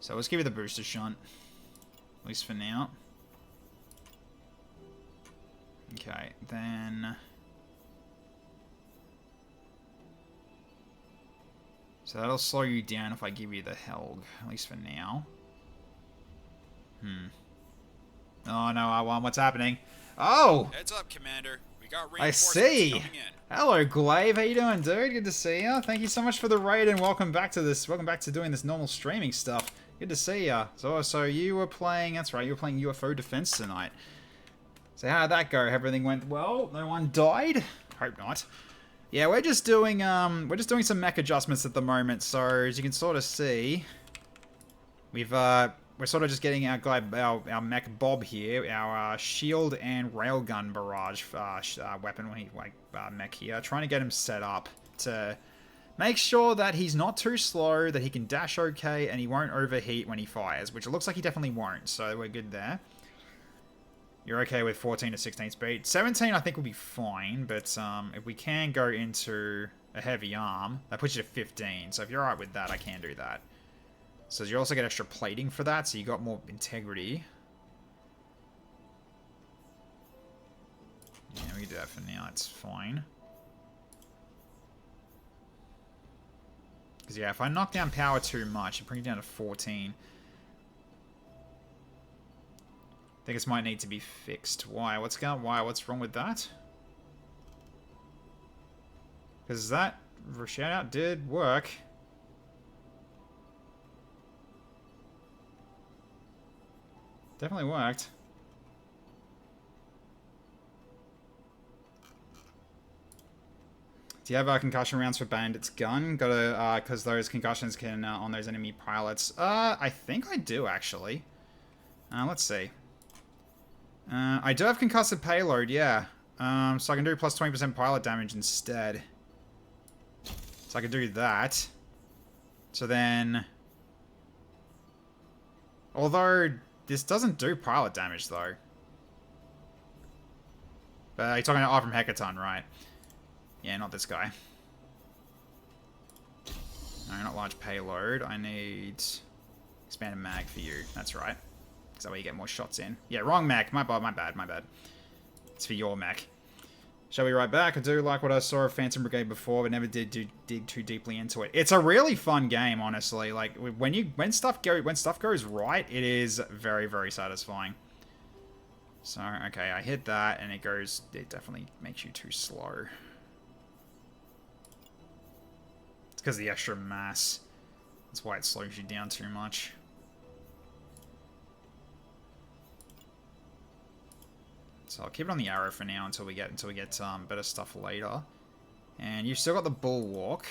So let's give you the Booster Shunt. At least for now. Okay, then... So that'll slow you down if I give you the Helg, at least for now. Oh no, R1, what's happening? Oh! Heads up, Commander. We got I reinforcements see! coming in. Hello, Glaive, how you doing, dude? Good to see ya. Thank you so much for the raid and welcome back to this. Welcome back to doing this normal streaming stuff. Good to see ya. So you were playing, that's right, you were playing UFO Defense tonight. So how did that go? Everything went well? No one died? Hope not. Yeah, we're just doing some mech adjustments at the moment, so as you can sort of see, we're sort of just getting our guy, our mech Bob here, our shield and railgun barrage weapon mech here, trying to get him set up to make sure that he's not too slow, that he can dash okay, and he won't overheat when he fires, which it looks like he definitely won't, so we're good there. You're okay with 14 to 16 speed. 17 I think will be fine, but if we can go into a heavy arm, that puts you to 15, so if you're alright with that, I can do that. So you also get extra plating for that, so you got more integrity. Yeah, we can do that for now, it's fine. Because yeah, if I knock down power too much, it brings it down to 14. I think this might need to be fixed. Why? What's wrong with that? Because that shout out did work. Definitely worked. Do you have concussion rounds for Bandit's gun? Gotta, because those concussions can on those enemy pilots. I think I do actually. Let's see. I do have concussive payload, yeah. So I can do plus 20% pilot damage instead. So I can do that. So then... Although, this doesn't do pilot damage, though. But you're talking about from Hecaton, right? Yeah, not this guy. No, not large payload. I need... expanded mag for you. That's right. Is that way you get more shots in? Yeah, wrong mech. My bad. It's for your mech. Shall we right back? I do like what I saw of Phantom Brigade before, but never did dig too deeply into it. It's a really fun game, honestly. Like when stuff goes right, it is very, very satisfying. So okay, I hit that, and it definitely makes you too slow. It's because of the extra mass. That's why it slows you down too much. So I'll keep it on the arrow for now until we get better stuff later. And you've still got the bulwark,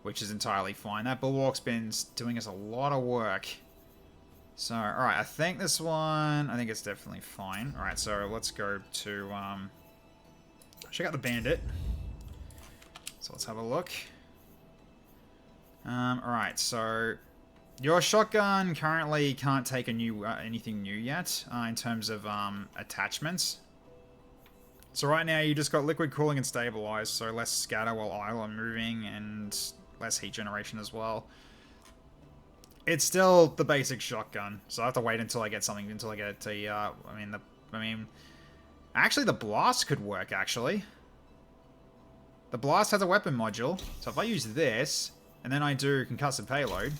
which is entirely fine. That bulwark's been doing us a lot of work. So alright, I think this one, I think it's definitely fine. Alright, so let's go to check out the bandit. So let's have a look. Alright, so your shotgun currently can't take anything new yet in terms of attachments. So right now you just got liquid cooling and stabilize, so less scatter while idle and moving, and less heat generation as well. It's still the basic shotgun, so I have to wait until I get something, until I get a, actually the blast could work, actually. The blast has a weapon module, so if I use this, and then I do concussive payload,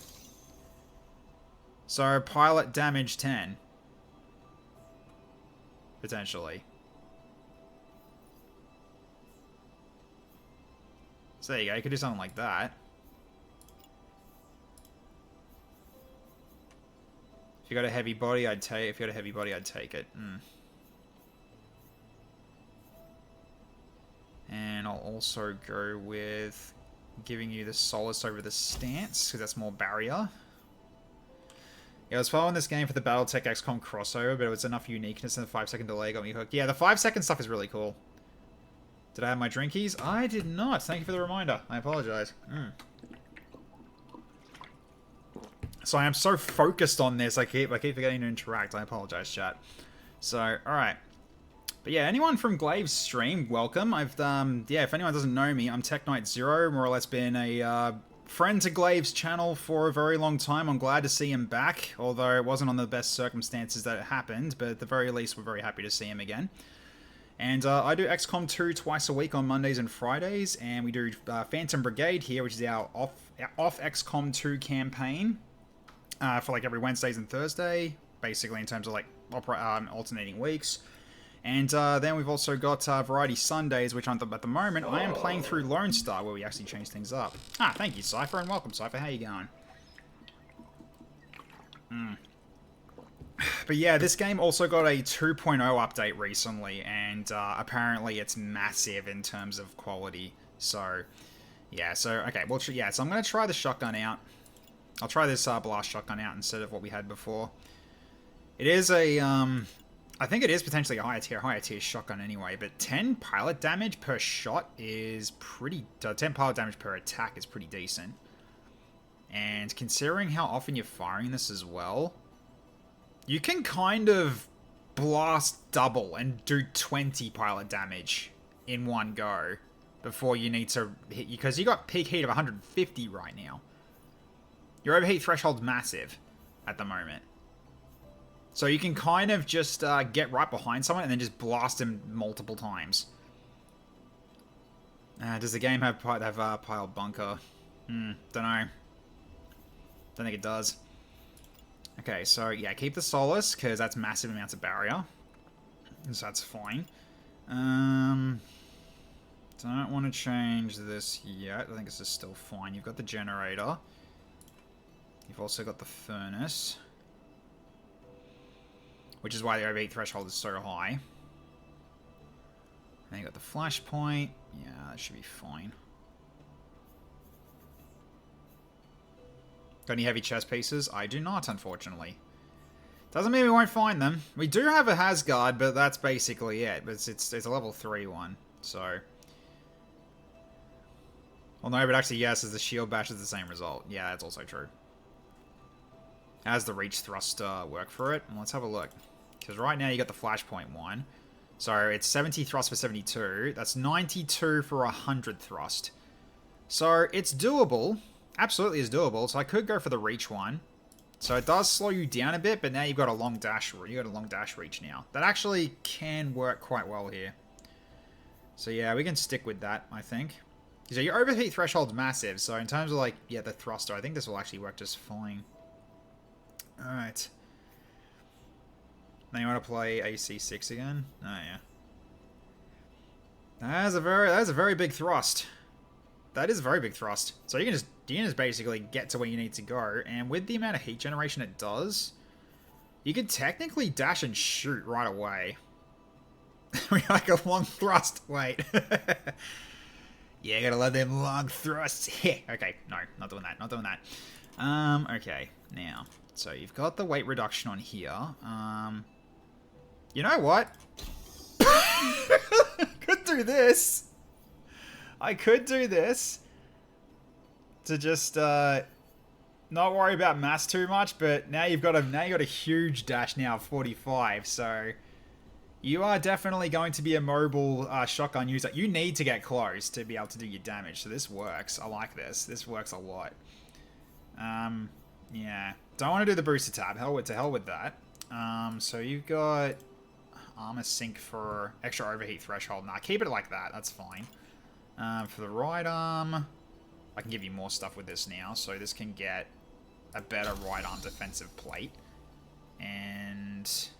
so pilot damage 10. Potentially. So there you go, you could do something like that. If you got a heavy body, I'd take it. And I'll also go with giving you the solace over the stance, because that's more barrier. Yeah, I was following this game for the Battletech XCOM crossover, but it was enough uniqueness and the 5-second delay got me hooked. Yeah, the 5-second stuff is really cool. Did I have my drinkies? I did not. Thank you for the reminder. I apologize. So I am so focused on this, I keep forgetting to interact. I apologize, chat. So, alright. But yeah, anyone from Glaive's stream, welcome. Yeah, if anyone doesn't know me, I'm Tech Knight Zero, more or less been a friend to Glave's channel for a very long time. I'm glad to see him back, although it wasn't on the best circumstances that it happened, but at the very least, we're very happy to see him again. And I do XCOM 2 twice a week on Mondays and Fridays, and we do Phantom Brigade here, which is our off XCOM 2 campaign for like every Wednesdays and Thursday, basically in terms of like alternating weeks. And then we've also got Variety Sundays, which at the moment I am playing through Lone Star, where we actually change things up. Ah, thank you, Cypher, and welcome, Cypher. How you going? But yeah, this game also got a 2.0 update recently, and apparently it's massive in terms of quality. So, yeah, okay, well, yeah, so I'm going to try the shotgun out. I'll try this blast shotgun out instead of what we had before. It is a, I think it is potentially a higher tier shotgun anyway, but 10 pilot damage per shot is pretty, 10 pilot damage per attack is pretty decent. And considering how often you're firing this as well, you can kind of blast double and do 20 pilot damage in one go before you need to hit, because you got peak heat of 150 right now. Your overheat threshold's massive at the moment. So you can kind of just get right behind someone and then just blast him multiple times. Does the game have piled bunker? Don't know. Don't think it does. Okay, so yeah, keep the Solace, because that's massive amounts of barrier. So that's fine. Don't want to change this yet. I think this is still fine. You've got the generator. You've also got the furnace, which is why the overheat threshold is so high. Then you got the flashpoint. Yeah, that should be fine. Got any heavy chest pieces? I do not, unfortunately. Doesn't mean we won't find them. We do have a Hasguard, but that's basically it. But it's a level 3 one, so. Well, no, but actually, yes, as the shield bash is the same result. Yeah, that's also true. As the reach thrust work for it? Well, let's have a look. Because right now you got the flashpoint one. So it's 70 thrust for 72. That's 92 for 100 thrust. So it's doable. Absolutely is doable. So I could go for the reach one. So it does slow you down a bit, but now you've got a long dash. You got a long dash reach now. That actually can work quite well here. So yeah, we can stick with that, I think. So your overheat threshold's massive. So in terms of like, yeah, the thruster, I think this will actually work just fine. All right. Now you want to play AC6 again? Oh yeah. That is a very big thrust. That is a very big thrust. So you can just basically get to where you need to go, and with the amount of heat generation it does, you could technically dash and shoot right away. We like a long thrust. Wait. Yeah, gotta love them long thrusts. Yeah. Okay, no, not doing that. Not doing that. Okay, now, so you've got the weight reduction on here. You know what? Could do this. I could do this to just not worry about mass too much, but now you've got a huge dash now of 45, so you are definitely going to be a mobile shotgun user. You need to get close to be able to do your damage, so this works. I like this. This works a lot. Yeah. Don't want to do the booster tab. To hell with that. So you've got armor sync for extra overheat threshold. Nah, keep it like that. That's fine. For the right arm, I can give you more stuff with this now. So this can get a better right arm defensive plate. And so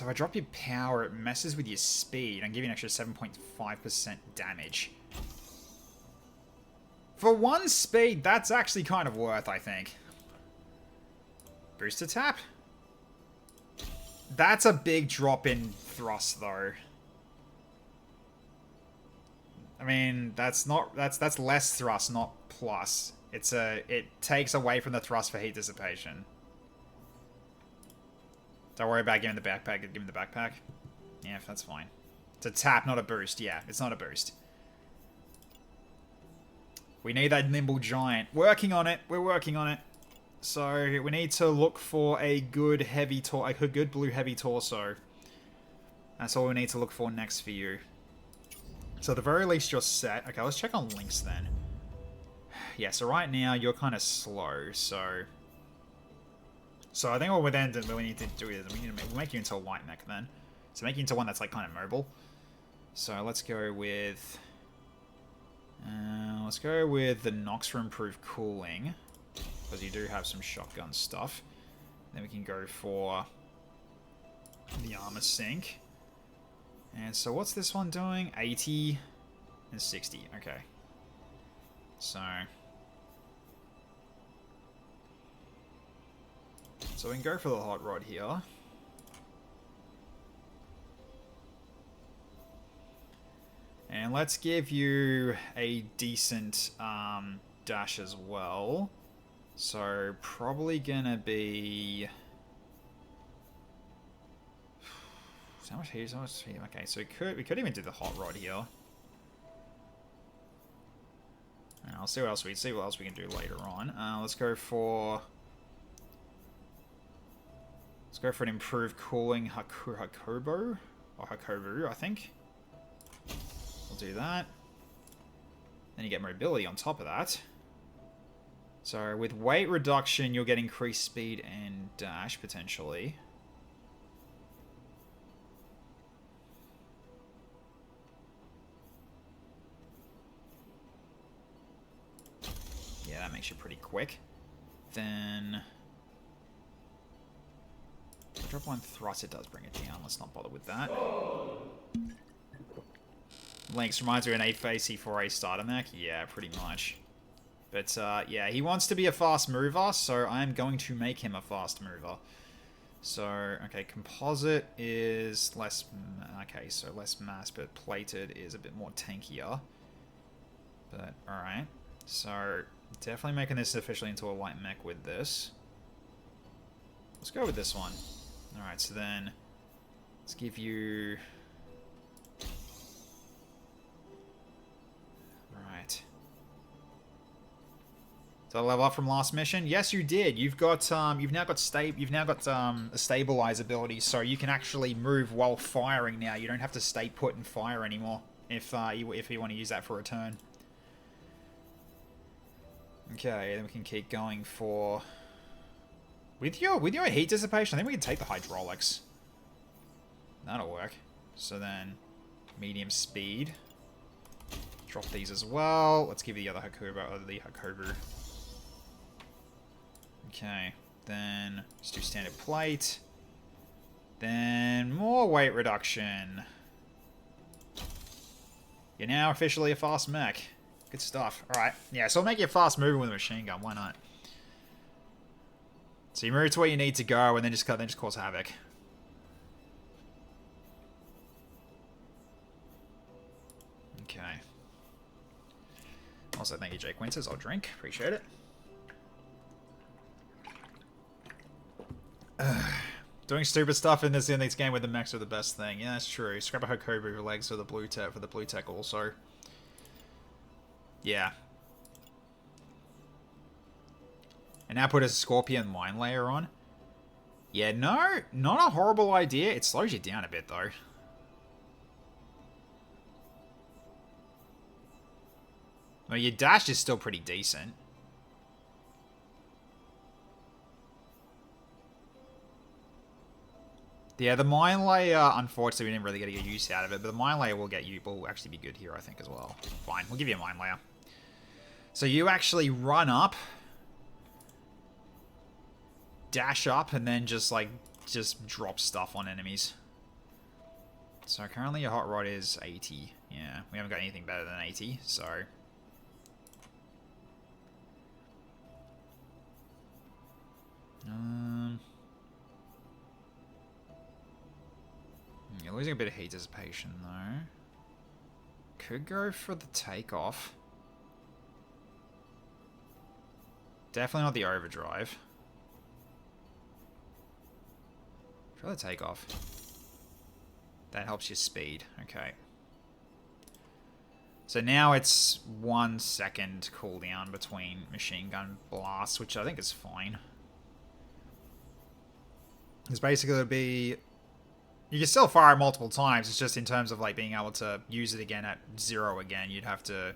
if I drop your power, it messes with your speed. I'm giving an extra 7.5% damage. For one speed, that's actually kind of worth, I think. Booster tap. That's a big drop in thrust, though. I mean, that's less thrust, not plus. It takes away from the thrust for heat dissipation. Don't worry about giving the backpack. Give him the backpack. Yeah, that's fine. It's a tap, not a boost. Yeah, it's not a boost. We need that nimble giant. Working on it. We're working on it. So we need to look for a good blue heavy torso. That's all we need to look for next for you. So at the very least you're set. Okay, let's check on links then. Yeah, so right now you're kind of slow, so... So I think what we need to do is we'll make you into a light mech then. So make you into one that's like kind of mobile. So let's go with... let's go with the Nox for improved cooling. Because you do have some shotgun stuff. Then we can go for the armor sink. And so what's this one doing? 80 and 60. Okay. So we can go for the hot rod here. And let's give you a decent dash as well. So probably gonna be... How much heat? How much heat? Okay, so we could even do the hot rod here. And I'll see what else we can do later on. Let's go for an improved cooling Hakobo or Hakobu, I think. We'll do that. Then you get mobility on top of that. So with weight reduction, you'll get increased speed and dash potentially. Yeah, that makes you pretty quick. Then drop one thrust, it does bring it down. Let's not bother with that. Lynx reminds me of an A4A starter mech. Yeah, pretty much. But yeah, he wants to be a fast mover, so I am going to make him a fast mover. So, okay, composite is less... Okay, so less mass, but plated is a bit more tankier. But, alright. So, definitely making this officially into a light mech with this. Let's go with this one. Alright, so then... Let's give you... Right. Did I level up from last mission? Yes, you did. You've got you've now got a stabilize ability, so you can actually move while firing now. You don't have to stay put and fire anymore if you want to use that for a turn. Okay, then we can keep going for with your heat dissipation. I think we can take the hydraulics. That'll work. So then medium speed. Drop these as well. Let's give you the other Hakobu. Okay, then let's do standard plate. Then more weight reduction. You're now officially a fast mech. Good stuff. Alright, yeah, so I'll make you a fast mover with a machine gun. Why not? So you move to where you need to go and then just cause havoc. Okay. Also, thank you, Jake Winters. I'll drink. Appreciate it. Doing stupid stuff in this game with the mechs are the best thing. Yeah, that's true. Scrap a Hakobu legs for the blue tech also. Yeah. And now put a Scorpion mine layer on. Yeah, no, not a horrible idea. It slows you down a bit though. Well, your dash is still pretty decent. Yeah, the mine layer, unfortunately, we didn't really get a use out of it, but the mine layer will actually be good here, I think, as well. Fine, we'll give you a mine layer. So you actually run up, dash up, and then just drop stuff on enemies. So currently your hot rod is 80. Yeah, we haven't got anything better than 80, so... You're losing a bit of heat dissipation, though. Could go for the takeoff. Definitely not the overdrive. Try the takeoff. That helps your speed. Okay. So now it's 1 second cooldown between machine gun blasts, which I think is fine. It's basically going to be You can still fire it multiple times. It's just in terms of like being able to use it again at 0 again. You'd have to,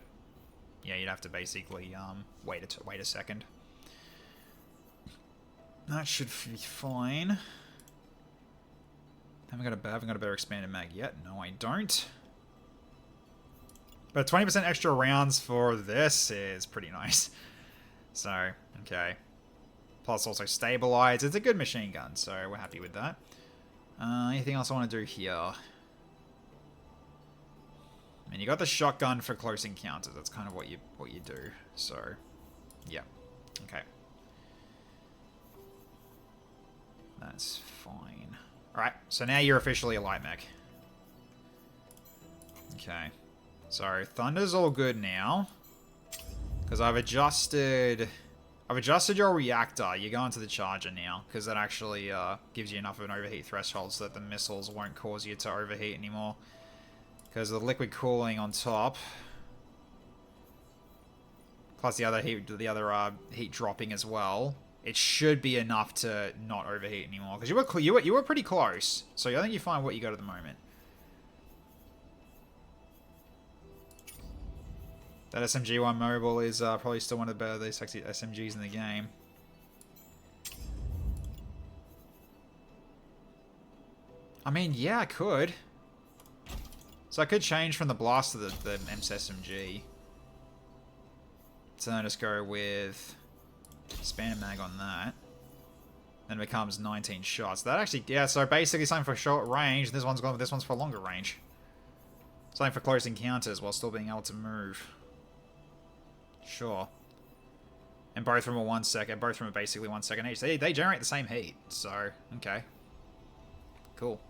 yeah, you'd have to basically wait a second. That should be fine. Haven't got a better expanded mag yet. No, I don't. But 20% extra rounds for this is pretty nice. So, okay. Plus also stabilized. It's a good machine gun, so we're happy with that. Anything else I want to do here? And you got the shotgun for close encounters. That's kind of what you do. So, yeah. Okay. That's fine. Alright, so now you're officially a light mech. Okay. So, Thunder's all good now. Because I've adjusted your reactor. You're going to the charger now. Because that actually gives you enough of an overheat threshold so that the missiles won't cause you to overheat anymore. Because of the liquid cooling on top. Plus the other heat dropping as well. It should be enough to not overheat anymore. Because you were pretty close. So I think you find what you got at the moment. That SMG-1 mobile is probably still one of the better sexy SMGs in the game. I mean, yeah, I could. So I could change from the blast to the SMG. So then just go with expanded mag on that. Then it becomes 19 shots. That actually, yeah, so basically something for short range. This one's for longer range. Something for close encounters while still being able to move. Sure. And both from basically 1 second each. They generate the same heat, so okay. Cool.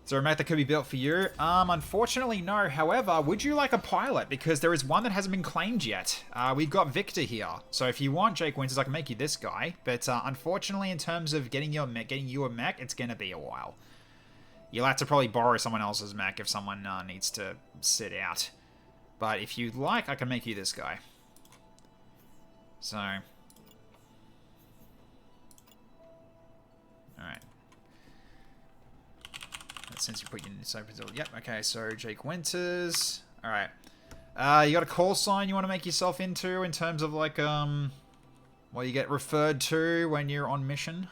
Is there a mech that could be built for you? Unfortunately, no. However, would you like a pilot? Because there is one that hasn't been claimed yet. We've got Victor here. So if you want Jake Winters, I can make you this guy. But unfortunately, in terms of getting you a mech, it's going to be a while. You'll have to probably borrow someone else's mech if someone needs to sit out. But if you'd like, I can make you this guy. So. Alright. Since you put your yep, okay, so Jake Winters. Alright. You got a call sign you want to make yourself into in terms of like, what you get referred to when you're on mission?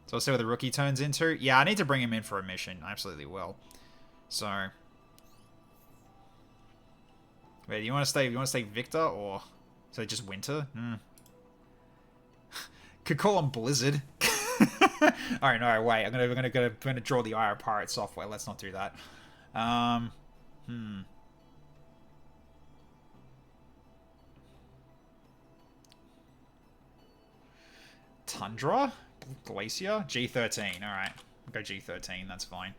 So I'll see what the rookie turns into. Yeah, I need to bring him in for a mission. I absolutely will. So. Wait, do you want to stay Victor or so just Winter? Could call him Blizzard. Alright, no, wait. I'm gonna draw the IR Pirate software. Let's not do that. Tundra? Glacier? G13. Alright. Go G13, that's fine.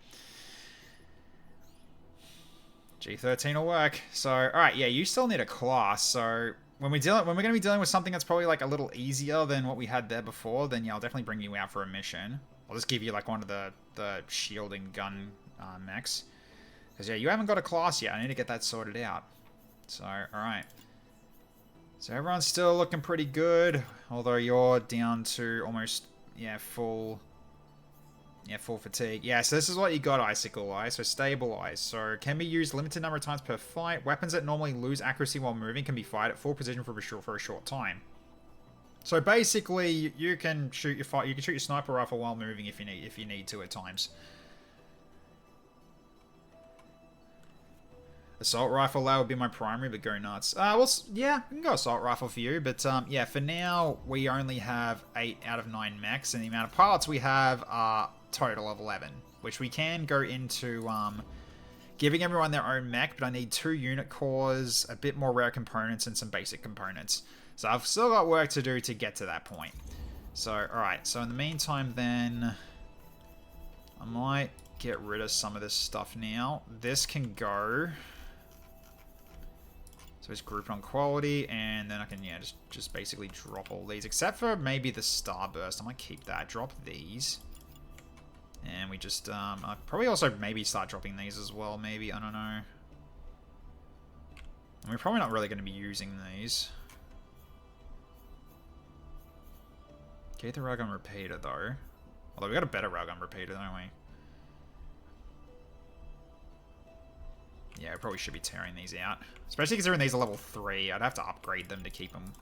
G13 will work. So, alright, yeah, you still need a class. So when we're going to be dealing with something that's probably like a little easier than what we had there before, then yeah, I'll definitely bring you out for a mission. I'll just give you like one of the shielding gun mechs. Because yeah, you haven't got a class yet. I need to get that sorted out. So, alright. So everyone's still looking pretty good. Although you're down to almost, yeah, full fatigue. Yeah, so this is what you got, Icicle Eye. So stabilize. So can be used limited number of times per fight. Weapons that normally lose accuracy while moving can be fired at full precision for a short time. So basically, you can shoot your sniper rifle while moving if you need to at times. Assault rifle, that would be my primary, but go nuts. Well, yeah, I can go assault rifle for you, but yeah, for now we only have 8 out of 9 mechs, and the amount of pilots we have are total of 11, which we can go into giving everyone their own mech, but I need 2 unit cores, a bit more rare components, and some basic components. So I've still got work to do to get to that point. So, alright, so in the meantime then, I might get rid of some of this stuff now. This can go. So it's grouped on quality, and then I can, yeah, just basically drop all these, except for maybe the Starburst. I might keep that. Drop these. And we just, I'll probably also maybe start dropping these as well, maybe, I don't know. And we're probably not really going to be using these. Get the Rug on Repeater, though. Although we got a better railgun repeater, don't we? Yeah, we probably should be tearing these out. Especially considering these are level 3. I'd have to upgrade them to keep them.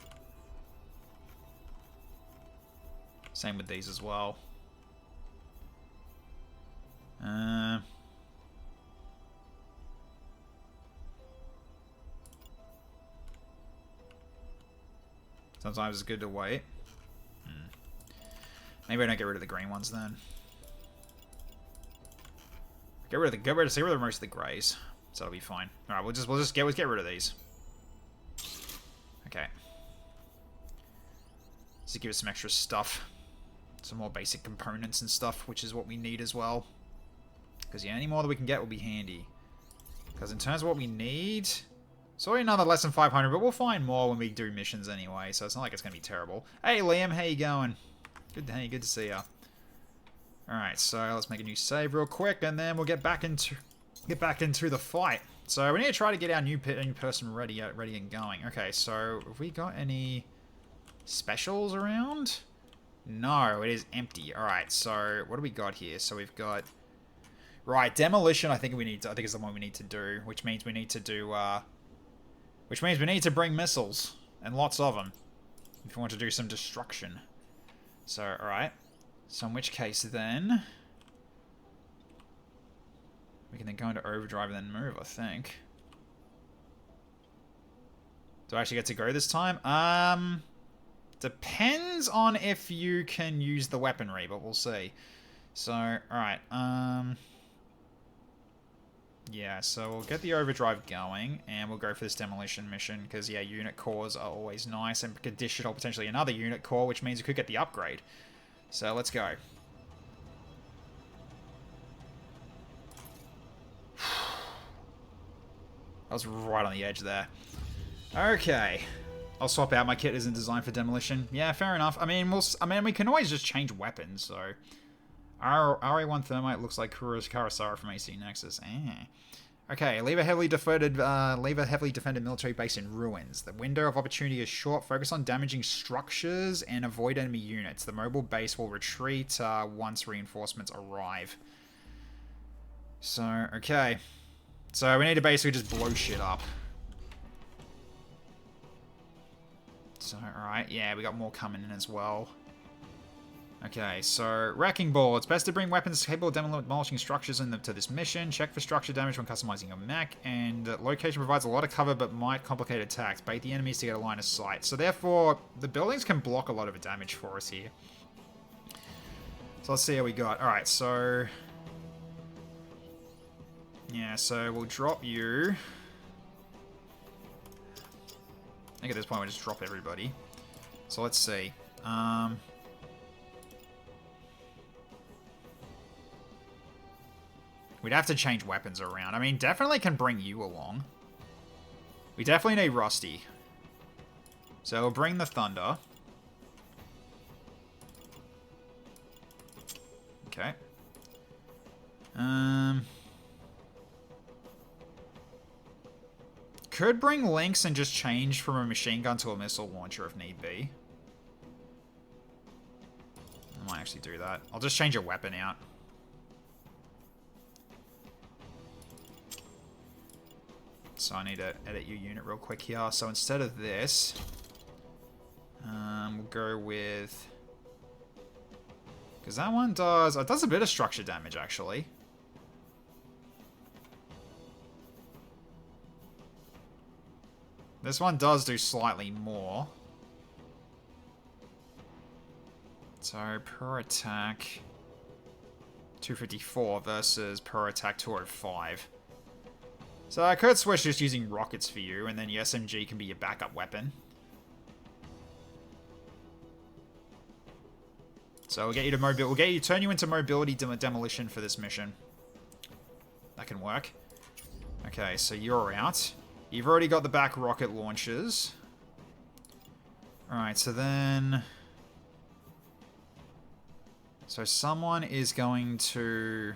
Same with these as well. Sometimes it's good to wait. Maybe I don't get rid of the green ones then. Get rid of most of the greys. So it'll be fine. Alright, we'll just get rid of these. Okay. Just give us some extra stuff. Some more basic components and stuff, which is what we need as well. Because yeah, any more that we can get will be handy. Because in terms of what we need, it's already another less than 500, but we'll find more when we do missions anyway, so it's not like it's going to be terrible. Hey Liam, how you going? Good to see ya. Alright, so let's make a new save real quick, and then we'll get back into the fight. So we need to try to get our new person ready and going. Okay, so have we got any specials around? No, it is empty. Alright, so what do we got here? So we've got... Right, demolition I think is the one we need to do, which means we need to do, which means we need to bring missiles, and lots of them, if we want to do some destruction. So, alright. So in which case then... we can then go into overdrive and then move, I think. Do I actually get to go this time? Depends on if you can use the weaponry, but we'll see. So, alright, yeah, so we'll get the overdrive going, and we'll go for this demolition mission, because, yeah, unit cores are always nice, and additional, potentially another unit core, which means we could get the upgrade. So, let's go. I was right on the edge there. Okay. I'll swap out. My kit isn't designed for demolition. Yeah, fair enough. I mean, we can always just change weapons, so... RA1 Thermite looks like Kurosara from AC Nexus. Okay, leave a heavily defended military base in ruins. The window of opportunity is short. Focus on damaging structures and avoid enemy units. The mobile base will retreat once reinforcements arrive. So, okay. So we need to basically just blow shit up. So, alright, yeah, we got more coming in as well. Okay, so Wrecking Ball. It's best to bring weapons capable of demolishing structures to this mission. Check for structure damage when customizing your mech. And location provides a lot of cover but might complicate attacks. Bait the enemies to get a line of sight. So therefore, the buildings can block a lot of damage for us here. So let's see how we got. Alright, so... yeah, so we'll drop you. I think at this point we'll just drop everybody. So let's see. We'd have to change weapons around. I mean, definitely can bring you along. We definitely need Rusty. So we'll bring the Thunder. Okay. Could bring Lynx and just change from a machine gun to a missile launcher if need be. I might actually do that. I'll just change your weapon out. So I need to edit your unit real quick here. So instead of this, we'll go with... because that one does... it does a bit of structure damage, actually. This one does do slightly more. So per attack... 254 versus per attack 205. So I could switch just using rockets for you, and then your SMG can be your backup weapon. So we'll get you to turn you into mobility demolition for this mission. That can work. Okay, so you're out. You've already got the back rocket launchers. Alright, so then... so someone is going to...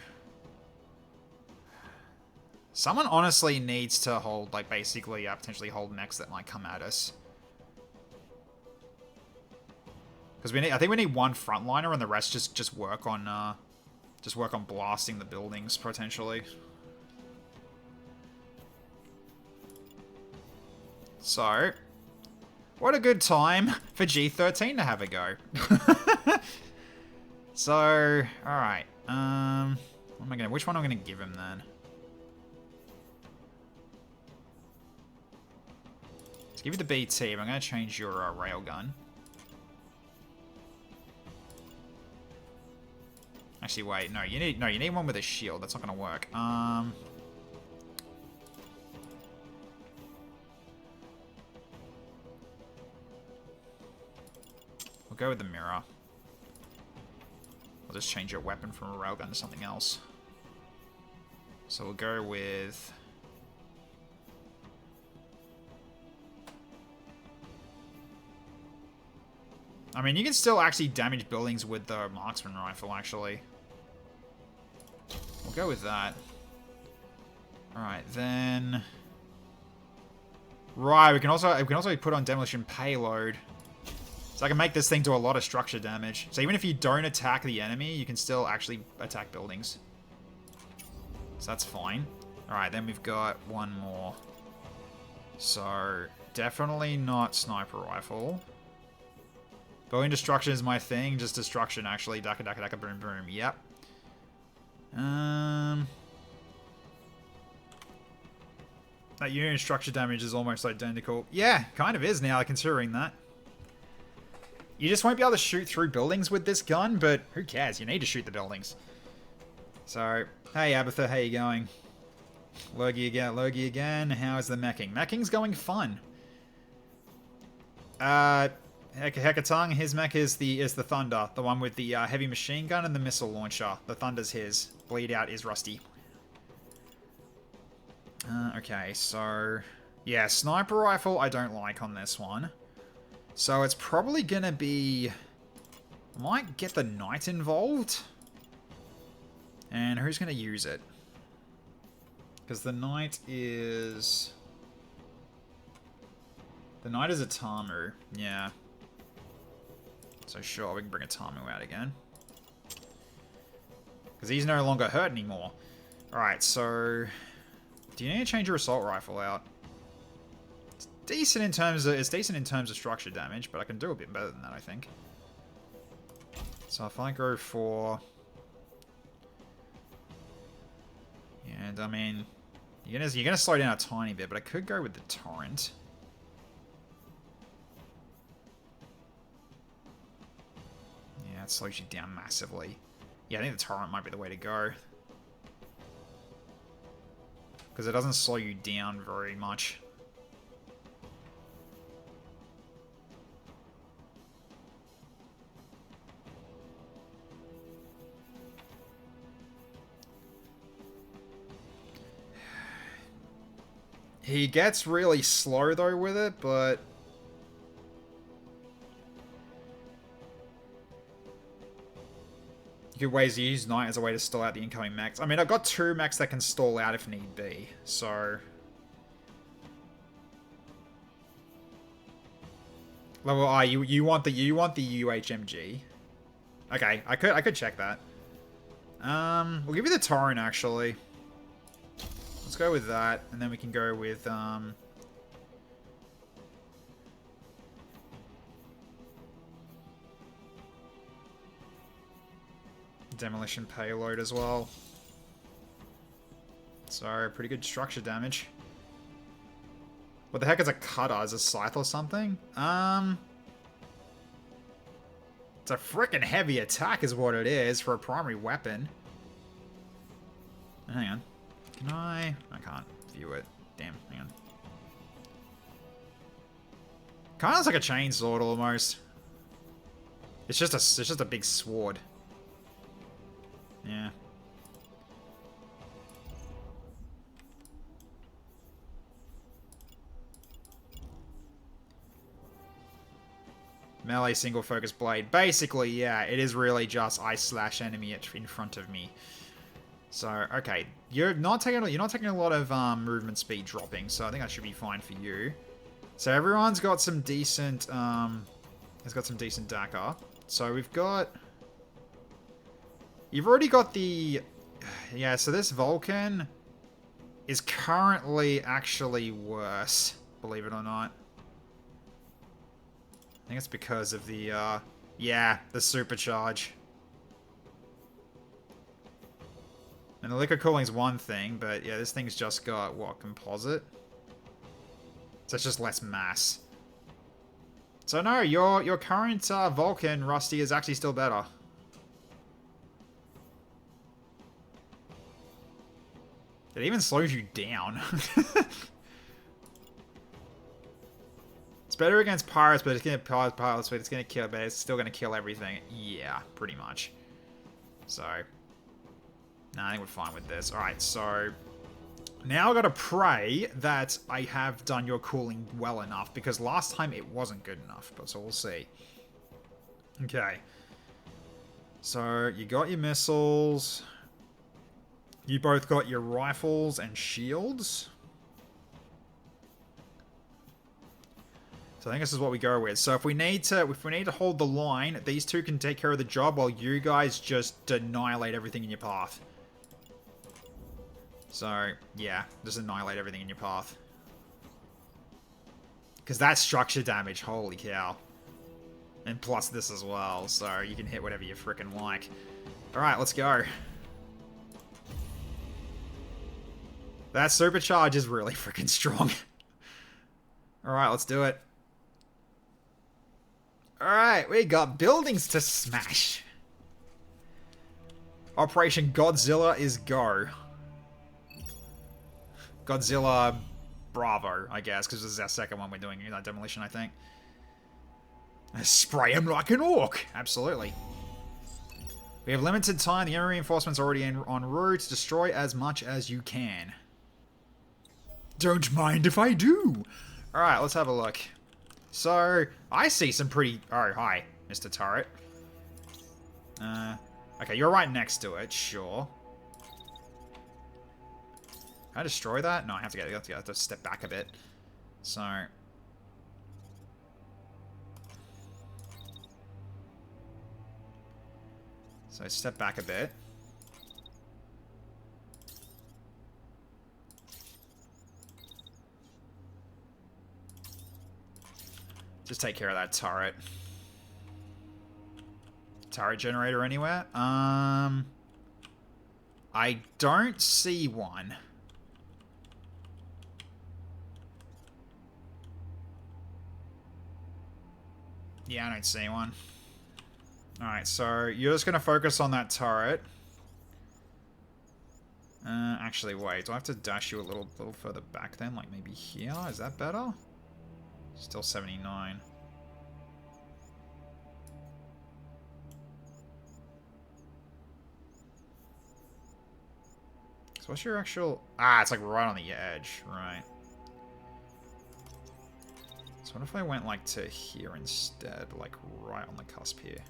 someone honestly needs to hold, like, basically, potentially hold mechs that might come at us. Because I think we need one frontliner and the rest just work on blasting the buildings potentially. So, what a good time for G13 to have a go. So, alright. Which one am I gonna give him then? Let's give you the BT, but I'm gonna change your railgun. Actually, wait, no, you need one with a shield. That's not gonna work. We'll go with the mirror. I'll just change your weapon from a railgun to something else. So we'll go with... I mean, you can still actually damage buildings with the marksman rifle, actually. We'll go with that. Alright, then... Right, we can also put on demolition payload. So I can make this thing do a lot of structure damage. So even if you don't attack the enemy, you can still actually attack buildings. So that's fine. Alright, then we've got one more. So, definitely not sniper rifle. Building destruction is my thing. Just destruction, actually. Daka, daka, daka, boom, boom. Yep. That unit structure damage is almost identical. Yeah, kind of is now, considering that. You just won't be able to shoot through buildings with this gun, but who cares? You need to shoot the buildings. So, hey Abatha, how you going? Logie again. How is the meching? Meching's going fun. Hekatung, his mech is the Thunder, the one with the heavy machine gun and the missile launcher. The Thunder's his. Bleed Out is Rusty. Okay, so yeah, sniper rifle I don't like on this one. So it's probably gonna be... I might get the Knight involved. And who's gonna use it? Because the Knight is... The Knight is a Tamu. Yeah. So sure, we can bring a Tamu out again. Because he's no longer hurt anymore. Alright, so... Do you need to change your assault rifle out? It's decent in terms of structure damage, but I can do a bit better than that, I think. So if I go for... And I mean, you're gonna slow down a tiny bit, but I could go with the Torrent. Yeah, it slows you down massively. Yeah, I think the Torrent might be the way to go. Because it doesn't slow you down very much. He gets really slow though with it, but... You could use Knight as a way to stall out the incoming mechs. I mean, I've got 2 mechs that can stall out if need be, so... Level I, you want the UHMG. Okay, I could check that. We'll give you the Torrent actually. Let's go with that, and then we can go with demolition payload as well. So, pretty good structure damage. What the heck is a cutter? Is a scythe or something? It's a freaking heavy attack is what it is for a primary weapon. Hang on. Can I can't view it. Damn, hang on. Kind of looks like a chainsaw almost. It's just a big sword. Yeah. Melee single focus blade. Basically, yeah, it is really just I slash enemy in front of me. So, okay, you're not taking a lot of movement speed dropping, so I think that should be fine for you. So everyone's got some decent has got some decent DACA. So we've got... You've already got the... Yeah, so this Vulcan is currently actually worse, believe it or not. I think it's because of the, yeah, the supercharge. And the liquid cooling's one thing, but yeah, this thing's just got, what, composite? So it's just less mass. So no, your current Vulcan, Rusty, is actually still better. It even slows you down. It's better against pirates, but it's gonna pilots, but it's gonna kill, but it's still gonna kill everything. Yeah, pretty much. So, nah, I think we're fine with this. All right, so now I gotta pray that I have done your cooling well enough, because last time it wasn't good enough. But so we'll see. Okay. So you got your missiles. You both got your rifles and shields. So I think this is what we go with. So if we need to hold the line, these two can take care of the job while you guys just annihilate everything in your path. So yeah, just annihilate everything in your path. Because that's structure damage, holy cow. And plus this as well, so you can hit whatever you frickin' like. Alright, let's go. That supercharge is really freaking strong. Alright, let's do it. Alright, we got buildings to smash. Operation Godzilla is go. Godzilla Bravo, I guess, because this is our second one we're doing that demolition, I think. Spray him like an orc. Absolutely. We have limited time. The enemy reinforcements are already en route. Destroy as much as you can. Don't mind if I do. Alright, let's have a look. So, I see some pretty... Oh, hi, Mr. Turret. Okay, you're right next to it, sure. Can I destroy that? No, I have to step back a bit. So... So, step back a bit. Just take care of that turret. Turret generator anywhere? I don't see one. Yeah, I don't see one. Alright, so you're just going to focus on that turret. Actually, wait. Do I have to dash you a little further back then? Like maybe here? Is that better? Still 79. So what's your actual... Ah, it's like right on the edge. Right. So what if I went like to here instead? Like right on the cusp here.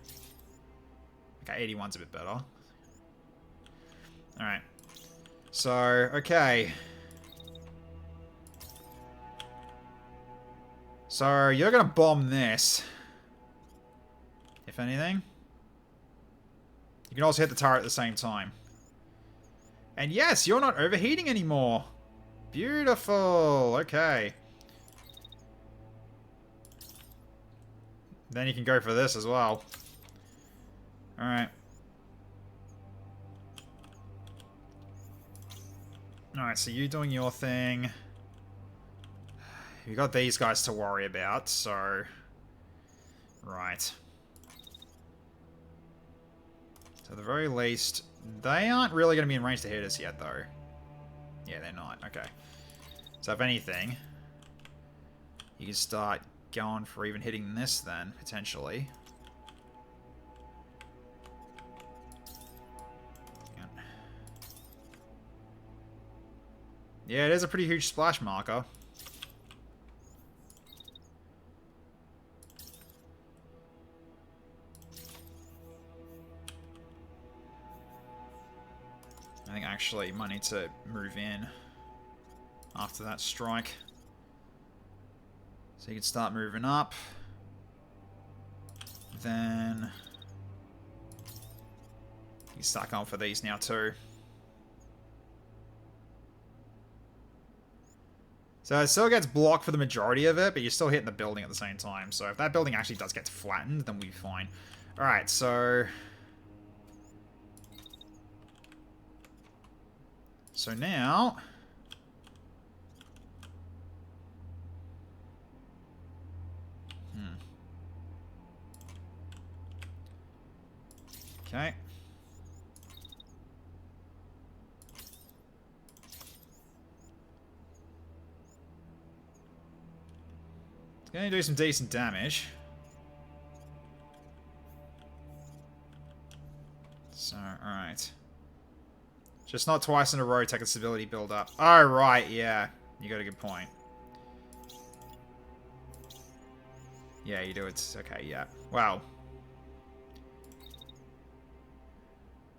Okay, 81's a bit better. Alright. So, okay. So, you're gonna bomb this. If anything. You can also hit the turret at the same time. And yes, you're not overheating anymore. Beautiful. Okay. Then you can go for this as well. Alright. Alright, so you doing your thing. You got these guys to worry about, so... Right. So at the very least, they aren't really going to be in range to hit us yet, though. Yeah, they're not. Okay. So if anything, you can start going for even hitting this then, potentially. Yeah, it is a pretty huge splash marker. I think actually you might need to move in after that strike. So you can start moving up. Then You start going for these now too. So it still gets blocked for the majority of it, but you're still hitting the building at the same time. So if that building actually does get flattened, then we'll be fine. Alright, so... So now... Okay. It's going to do some decent damage. So, alright. Just not twice in a row take a stability build up. Oh, right, yeah. You got a good point. Yeah, you do it. Okay, yeah. Wow.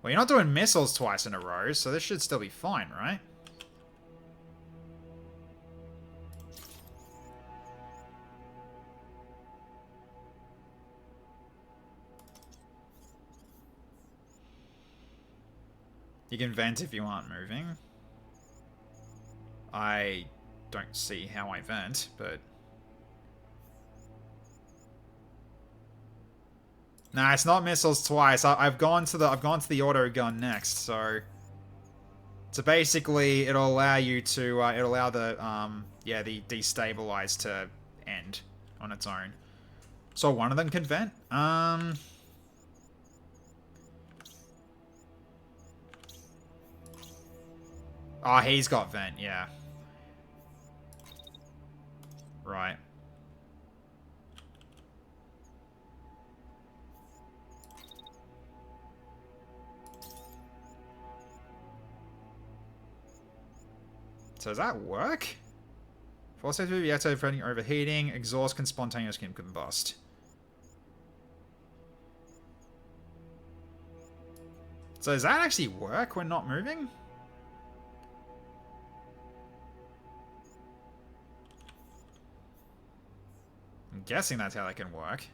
Well, you're not doing missiles twice in a row, so this should still be fine, right? You can vent if you aren't moving. I don't see how I vent, but... Nah, it's not missiles twice. I've gone to the auto gun next, so basically it'll allow you to it'll allow the the destabilize to end on its own. So one of them can vent. Oh, he's got vent, yeah. Right. So does that work? Force activity reactor preventing overheating. Exhaust can spontaneously combust. So does that actually work when not moving? I'm guessing that's how that can work.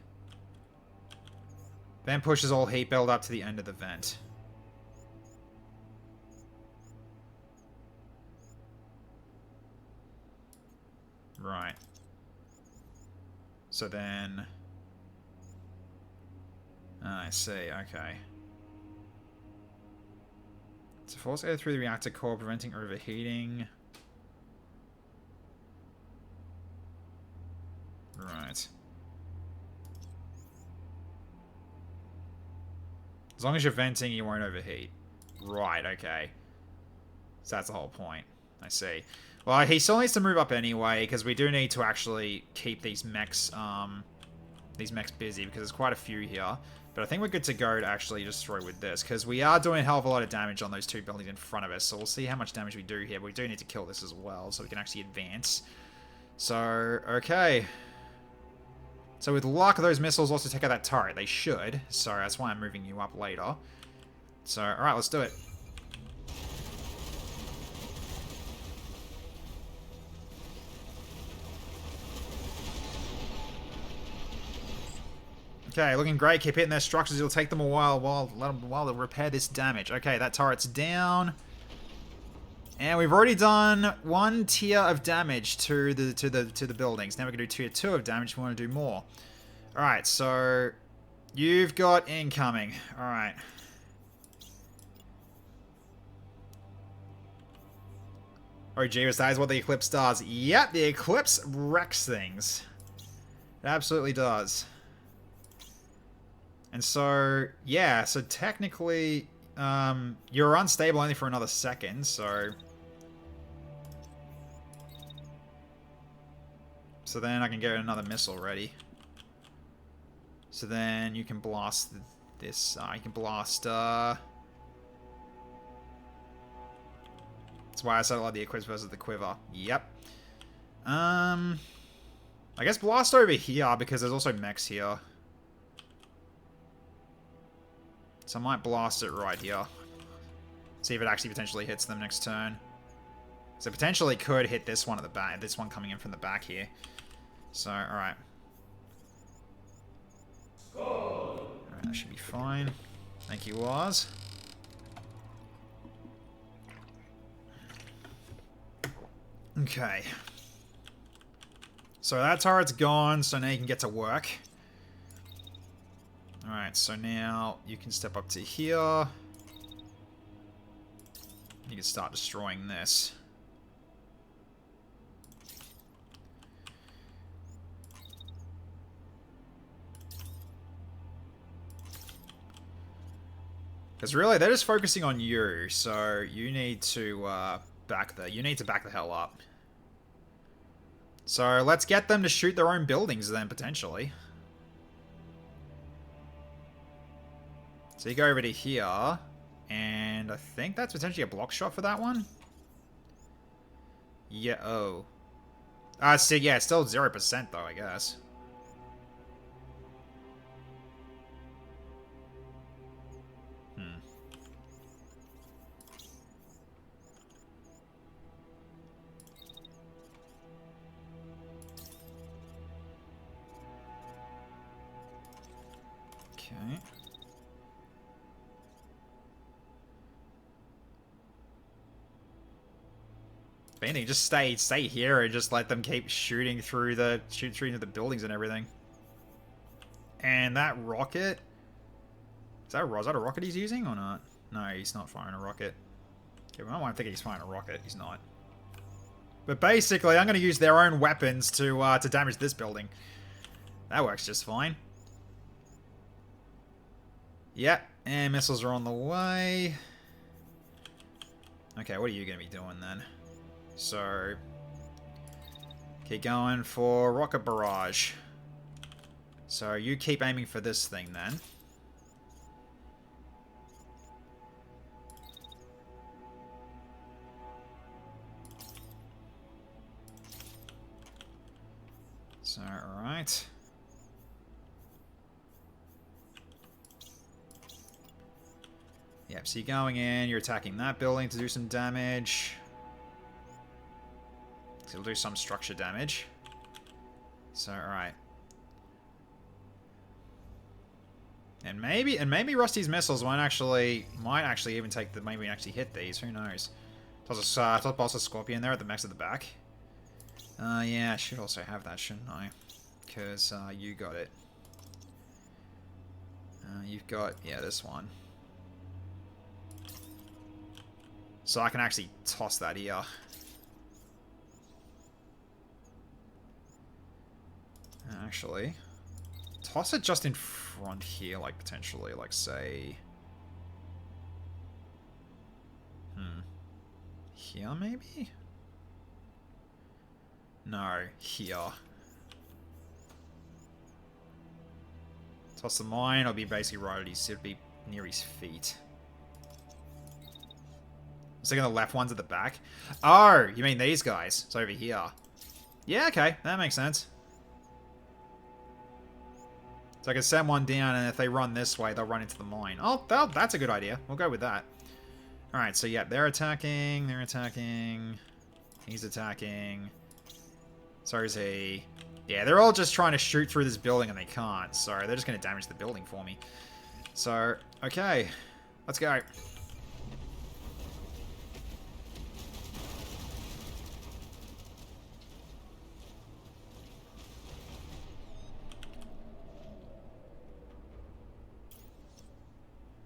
Then pushes all heat build up to the end of the vent. Right. So then... I see, okay. So force air through the reactor core, preventing overheating. Right. As long as you're venting, you won't overheat. Right, okay. So that's the whole point. I see. Well, he still needs to move up anyway, because we do need to actually keep these mechs busy, because there's quite a few here. But I think we're good to go to actually destroy with this, because we are doing a hell of a lot of damage on those two buildings in front of us, so we'll see how much damage we do here. But we do need to kill this as well, so we can actually advance. So, okay. So with luck, those missiles also take out that turret. They should, so that's why I'm moving you up later. So, alright, let's do it. Okay, looking great. Keep hitting their structures. It'll take them a while while they repair this damage. Okay, that turret's down. And we've already done one tier of damage to the buildings. Now we're gonna do tier 2 of damage. We want to do more. Alright, so you've got incoming. Alright. Oh geez, that is what the Eclipse does. Yep, the Eclipse wrecks things. It absolutely does. And so, yeah, so technically, you're unstable only for another second, so... So then I can get another missile ready. So then you can blast this, you can blast, That's why I said I like the Eclipse versus the Quiver. Yep. I guess blast over here, because there's also mechs here. So I might blast it right here. See if it actually potentially hits them next turn. So potentially could hit this one at the back. This one coming in from the back here. So, alright. Alright, that should be fine. Thank you, Waz. Okay. So that turret's gone, so now you can get to work. Alright, so now you can step up to here. You can start destroying this. Because really, they're just focusing on you, so you need to back the hell up. So let's get them to shoot their own buildings then, potentially. So you go over to here, and I think that's potentially a block shot for that one. Yeah, oh. So yeah, it's still 0% though, I guess. Okay. Anything, just stay here and just let them keep shooting through the the buildings and everything. And that rocket, is that a rocket he's using or not? No, he's not firing a rocket. Okay, well, I might think he's firing a rocket. He's not. But basically, I'm going to use their own weapons to damage this building. That works just fine. Yep, and missiles are on the way. Okay, what are you going to be doing then? So, keep going for rocket barrage. So you keep aiming for this thing then. So, alright. Yep, so you're going in, you're attacking that building to do some damage. So it'll do some structure damage. So, alright. And maybe Rusty's missiles might actually even take the maybe actually hit these. Who knows? Toss a boss of Scorpion there at the max at the back. Yeah, I should also have that, shouldn't I? Because you got it. You've got this one. So I can actually toss that here. Actually, toss it just in front here, like potentially, like say, here maybe? No, here. Toss the mine, I'll be basically right at his, it'll be near his feet. I was thinking the left one's at the back. Oh, you mean these guys? It's over here. Yeah, okay, that makes sense. So I can send one down, and if they run this way, they'll run into the mine. Oh, that's a good idea. We'll go with that. Alright, so yeah, they're attacking. He's attacking. So is he. Yeah, they're all just trying to shoot through this building, and they can't. So they're just going to damage the building for me. So, okay. Let's go.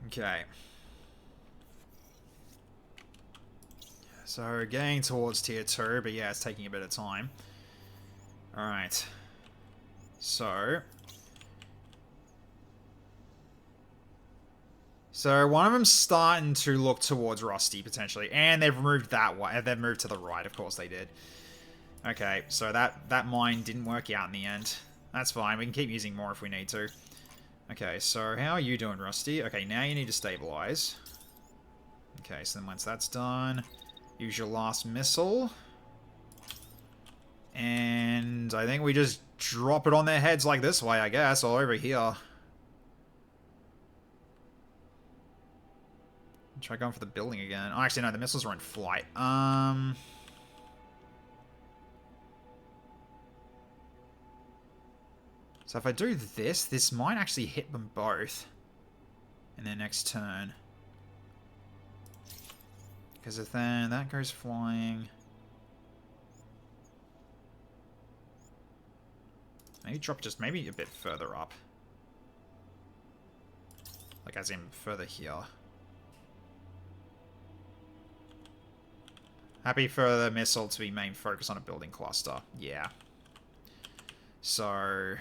Okay. So, getting towards tier 2, but yeah, it's taking a bit of time. Alright. So, one of them's starting to look towards Rusty, potentially. And they've moved that way. They've moved to the right, of course they did. Okay, so that mine didn't work out in the end. That's fine, we can keep using more if we need to. Okay, so how are you doing, Rusty? Okay, now you need to stabilize. Okay, so then once that's done, use your last missile. And I think we just drop it on their heads like this way, I guess, or over here. Try going for the building again. Oh, actually, no, the missiles are in flight. So if I do this, this might actually hit them both in their next turn. Because if then that goes flying. Maybe drop just maybe a bit further up. Like as in further here. Happy for the missile to be main focus on a building cluster. Yeah. So...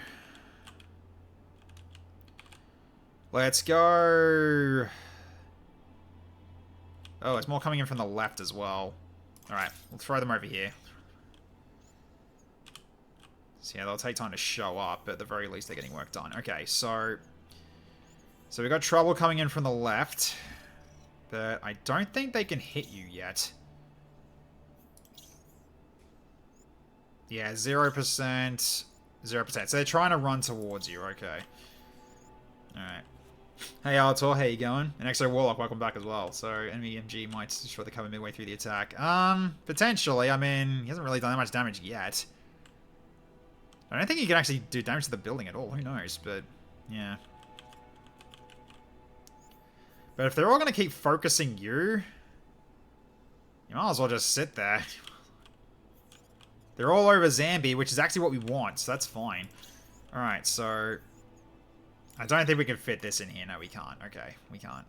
let's go... oh, it's more coming in from the left as well. Alright, we'll throw them over here. So yeah, they'll take time to show up, but at the very least they're getting work done. Okay, so we've got trouble coming in from the left. But I don't think they can hit you yet. Yeah, 0%. 0%. So they're trying to run towards you, okay. Alright. Hey Artor, how you going? And Exo Warlock, welcome back as well. So enemy MG might destroy the cover midway through the attack. Potentially. I mean, he hasn't really done that much damage yet. I don't think he can actually do damage to the building at all. Who knows? But, yeah. But if they're all going to keep focusing you, you might as well just sit there. They're all over Zambi, which is actually what we want, so that's fine. Alright, so... I don't think we can fit this in here. No, we can't. Okay, we can't.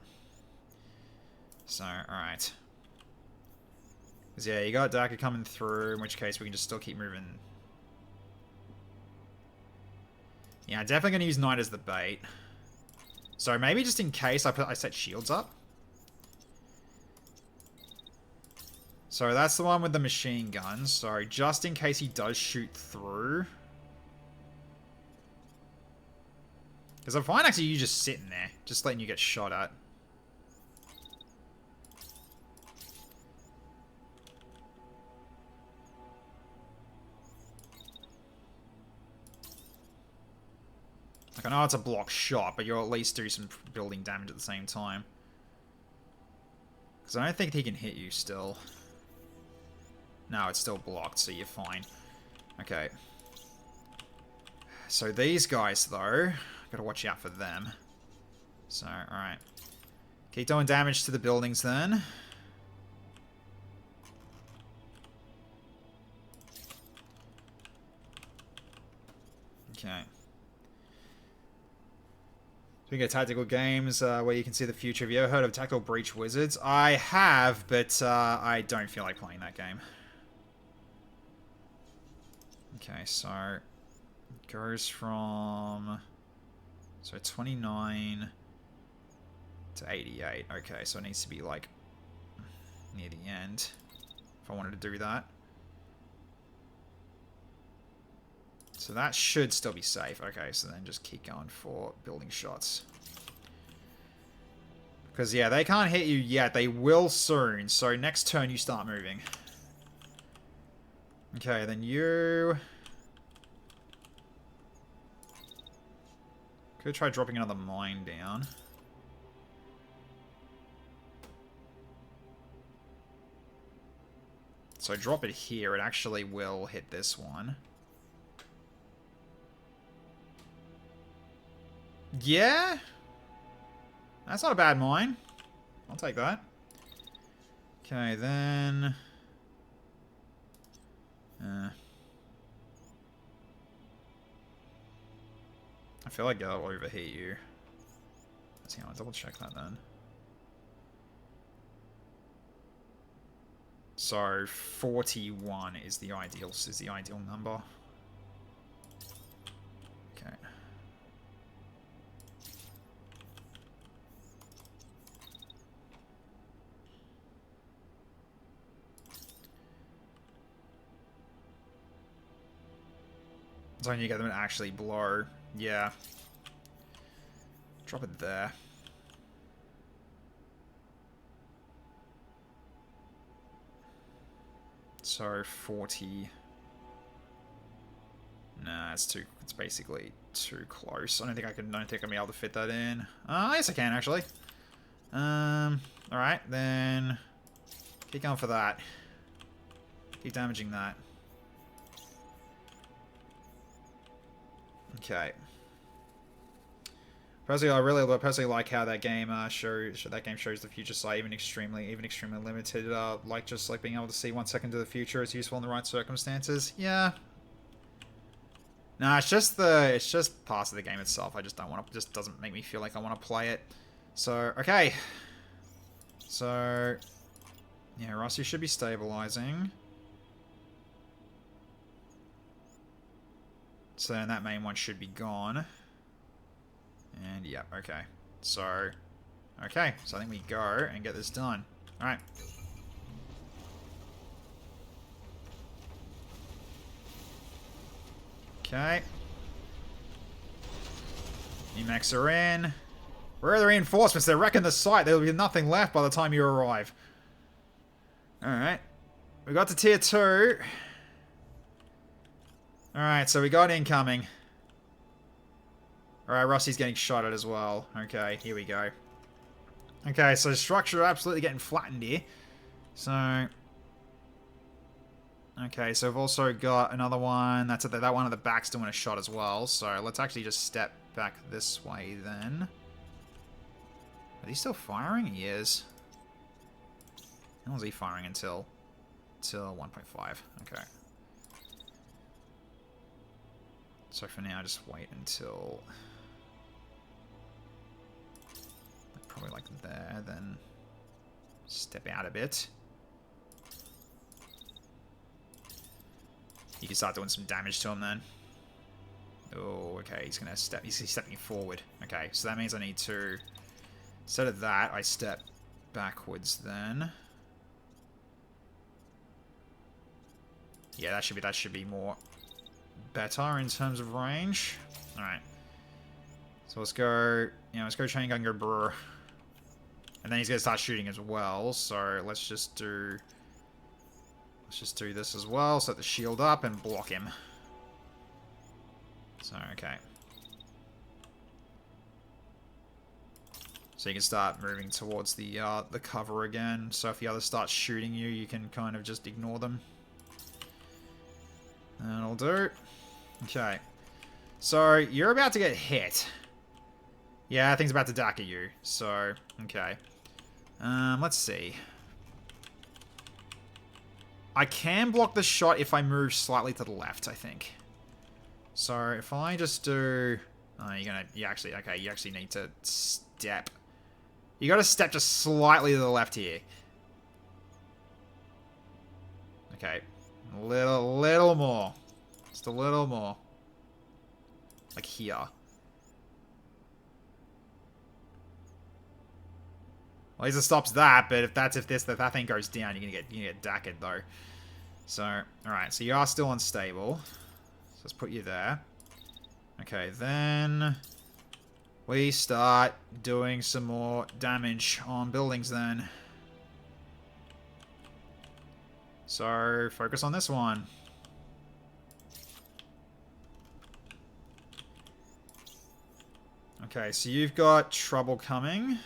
So, alright. Because, yeah, you got Daka coming through, in which case we can just still keep moving. Yeah, I'm definitely going to use Knight as the bait. So maybe just in case I set shields up. So that's the one with the machine guns. So just in case he does shoot through. Because I'm fine actually you just sitting there. Just letting you get shot at. Like, I know it's a block shot, but you'll at least do some building damage at the same time. Because I don't think he can hit you still. No, it's still blocked, so you're fine. Okay. So these guys, though, gotta watch out for them. So, alright. Keep doing damage to the buildings, then. Okay. Speaking of tactical games, where you can see the future, have you ever heard of Tactical Breach Wizards? I have, but I don't feel like playing that game. Okay, so it goes from 29 to 88. Okay, so it needs to be like near the end if I wanted to do that. So that should still be safe. Okay, so then just keep going for building shots. Because, yeah, they can't hit you yet. They will soon. So next turn you start moving. Okay, then you... could try dropping another mine down. So drop it here. It actually will hit this one. Yeah? That's not a bad mine. I'll take that. Okay, then... I feel like that'll overheat you. Let's see, I'll double check that then. So 41 is the ideal number. Okay. So when you get them to actually blow. Yeah. Drop it there. So 40. Nah, it's basically too close. I don't think I'll be able to fit that in. Yes I can actually. Alright, then keep going for that. Keep damaging that. Okay. Personally, I really like how that game shows the future sight, even extremely limited. Like just like being able to see 1 second to the future is useful in the right circumstances. Yeah. No, it's just part of the game itself. I just don't want to. Just doesn't make me feel like I want to play it. So okay. So yeah, Rossi should be stabilizing. So then that main one should be gone. And yeah, okay. So okay, so I think we go and get this done. All right. Okay. Emacs are in. Where are the reinforcements? They're wrecking the site. There'll be nothing left by the time you arrive. Alright. We got to tier 2. Alright, so we got incoming. Alright, Rossi's getting shot at as well. Okay, here we go. Okay, so structure absolutely getting flattened here. So... Okay, so we've also got another one. That's at that one at the back's doing a shot as well. So let's actually just step back this way then. Are he still firing? He is. How long is he firing until 1.5? Okay. So for now, just wait until probably like there, then step out a bit. You can start doing some damage to him then. Oh, okay, he's gonna step. He's stepping forward. Okay, so that means I need to. Instead of that, I step backwards then. Yeah, that should be more better in terms of range. All right. So let's go. Let's go chain gun, go brr. And then he's gonna start shooting as well. So let's just do. Let's just do this as well. Set the shield up and block him. So okay. So you can start moving towards the cover again. So if the others start shooting you, you can kind of just ignore them. That'll do. Okay. So you're about to get hit. Yeah, thing's about to dack at you. So okay. Let's see. I can block the shot if I move slightly to the left, I think. So if I just do... Oh, you actually need to step. You gotta step just slightly to the left here. Okay. A little more. Just a little more. Like here. Well, at least it stops that, but if that thing goes down, you're gonna get dacked though. So, alright, so you are still unstable. So let's put you there. Okay, then we start doing some more damage on buildings then. So, focus on this one. Okay, so you've got trouble coming.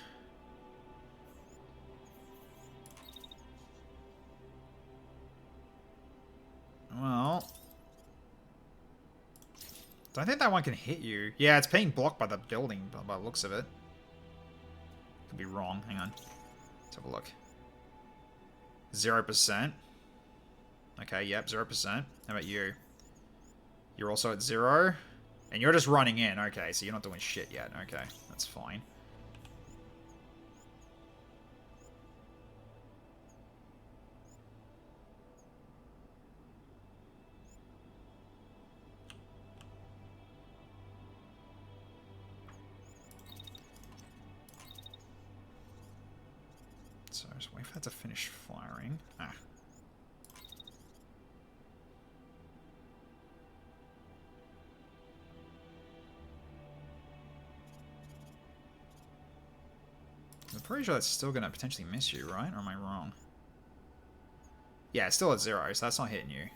Well, don't think that one can hit you. Yeah, it's being blocked by the building by the looks of it. Could be wrong. Hang on. Let's have a look. 0%. Okay, yep, 0%. How about you? You're also at 0. And you're just running in. Okay, so you're not doing shit yet. Okay, that's fine. So just wait for that to finish firing. Ah. I'm pretty sure that's still going to potentially miss you, right? Or am I wrong? Yeah, it's still at 0, so that's not hitting you.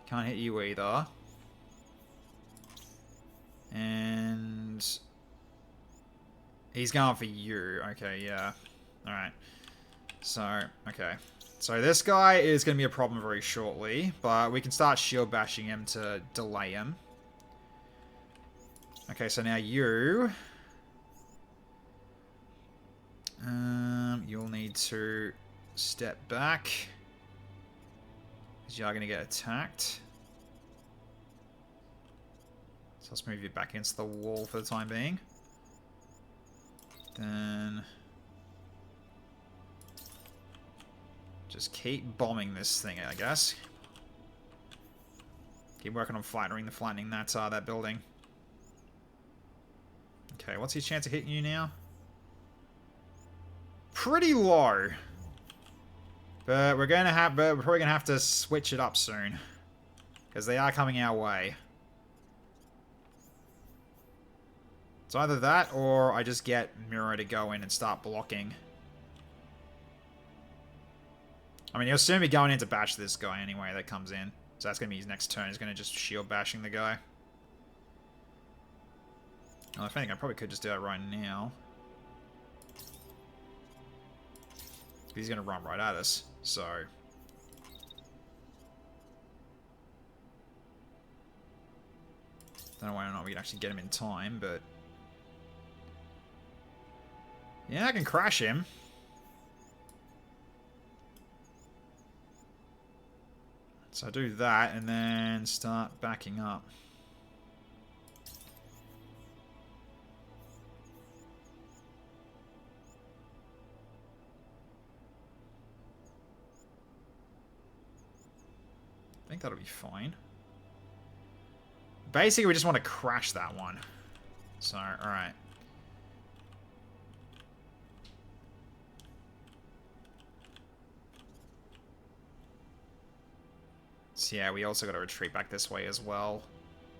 Can't hit you either. And he's going for you. Okay, yeah. Alright. So, okay. So this guy is going to be a problem very shortly, but we can start shield bashing him to delay him. Okay, so now you... you'll need to step back, because you are going to get attacked. So let's move you back against the wall for the time being. Then... just keep bombing this thing, I guess. Keep working on flattening that building. Okay, what's his chance of hitting you now? Pretty low. But we're probably gonna have to switch it up soon. Because they are coming our way. It's either that or I just get Miro to go in and start blocking. I mean, he'll soon be going in to bash this guy anyway that comes in. So that's going to be his next turn. He's going to just shield bashing the guy. Well, if anything, I probably could just do that right now. He's going to run right at us. So... don't know whether or not we can actually get him in time, but... yeah, I can crash him. So I do that, and then start backing up. I think that'll be fine. Basically, we just want to crash that one. So, alright. So yeah, we also got to retreat back this way as well.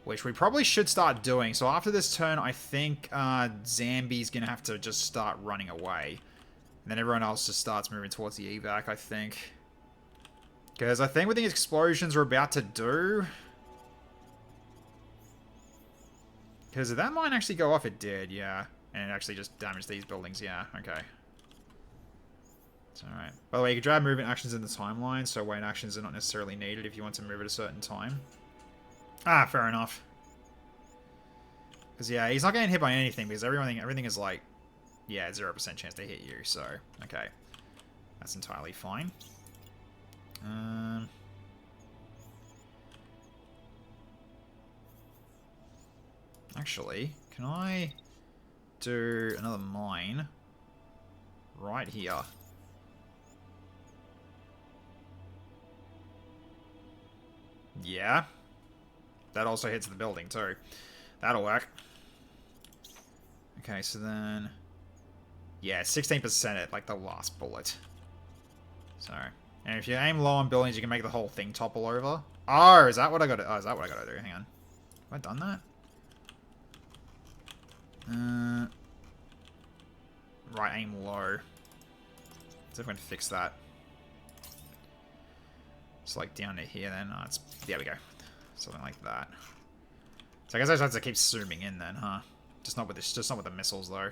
Which we probably should start doing. So after this turn, I think Zambi's going to have to just start running away. And then everyone else just starts moving towards the evac, I think. Because I think with the explosions we're about to do... because did that mine actually go off? It did, yeah. And it actually just damaged these buildings, yeah. Okay. It's alright. By the way, you can drag movement actions in the timeline, so wait actions are not necessarily needed if you want to move at a certain time. Ah, fair enough. Because, yeah, he's not getting hit by anything, because everything is like... yeah, 0% chance to hit you, so... okay. That's entirely fine. Actually, can I do another mine right here? Yeah. That also hits the building, too. That'll work. Okay, so then... yeah, 16% at, like, the last bullet. So... and if you aim low on buildings, you can make the whole thing topple over. Oh, is that what I got to... oh, is that what I got to do? Hang on. Have I done that? Right, aim low. See if I can fix that. It's like down to here then. Oh, it's... there we go. Something like that. So I guess I just have to keep zooming in then, huh? Just not with this, just not with the missiles though.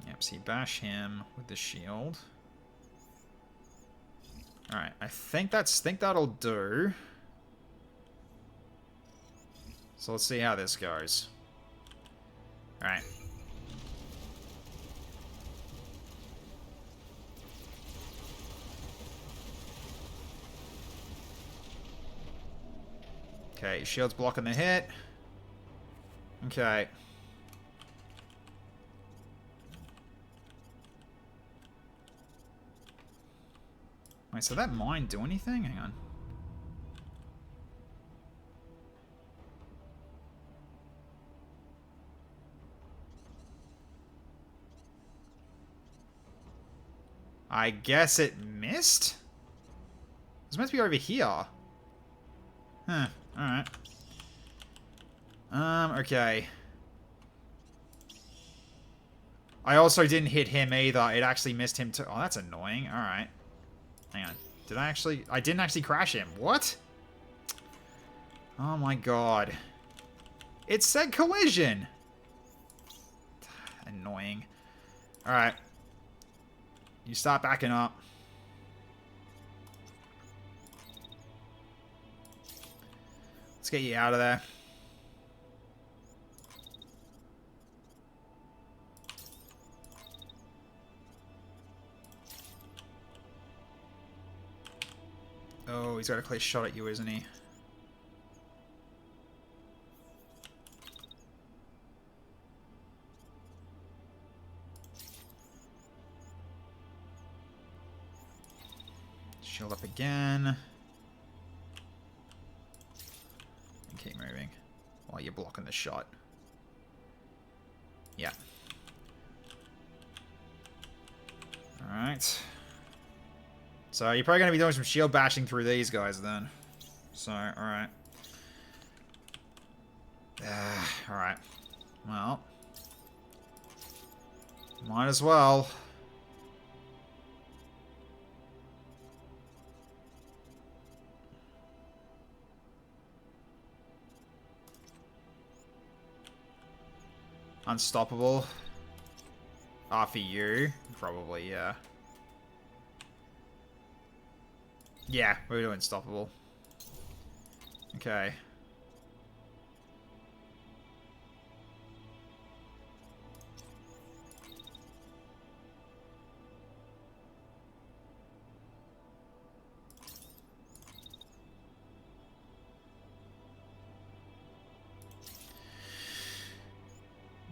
Yep, see, bash him with the shield. Alright, I think that'll do. So let's see how this goes. Alright. Okay, shield's blocking the hit. Okay. Wait, so that mine do anything? Hang on. I guess it missed? It was meant to be over here. Huh, alright. Okay. I also didn't hit him either. It actually missed him too. Oh, that's annoying. Alright. Hang on. Did I actually... I didn't actually crash him. What? Oh my god. It said collision. Annoying. Alright. You start backing up. Let's Let's get you out of there. Oh, he's got a clear shot at you, isn't he? Shield up again. And keep moving while you're blocking the shot. Yeah. Alright. So you're probably going to be doing some shield bashing through these guys then. So, alright. Alright. Well. Might as well. Unstoppable. For you. Probably, yeah. Yeah, we're doing unstoppable. Okay.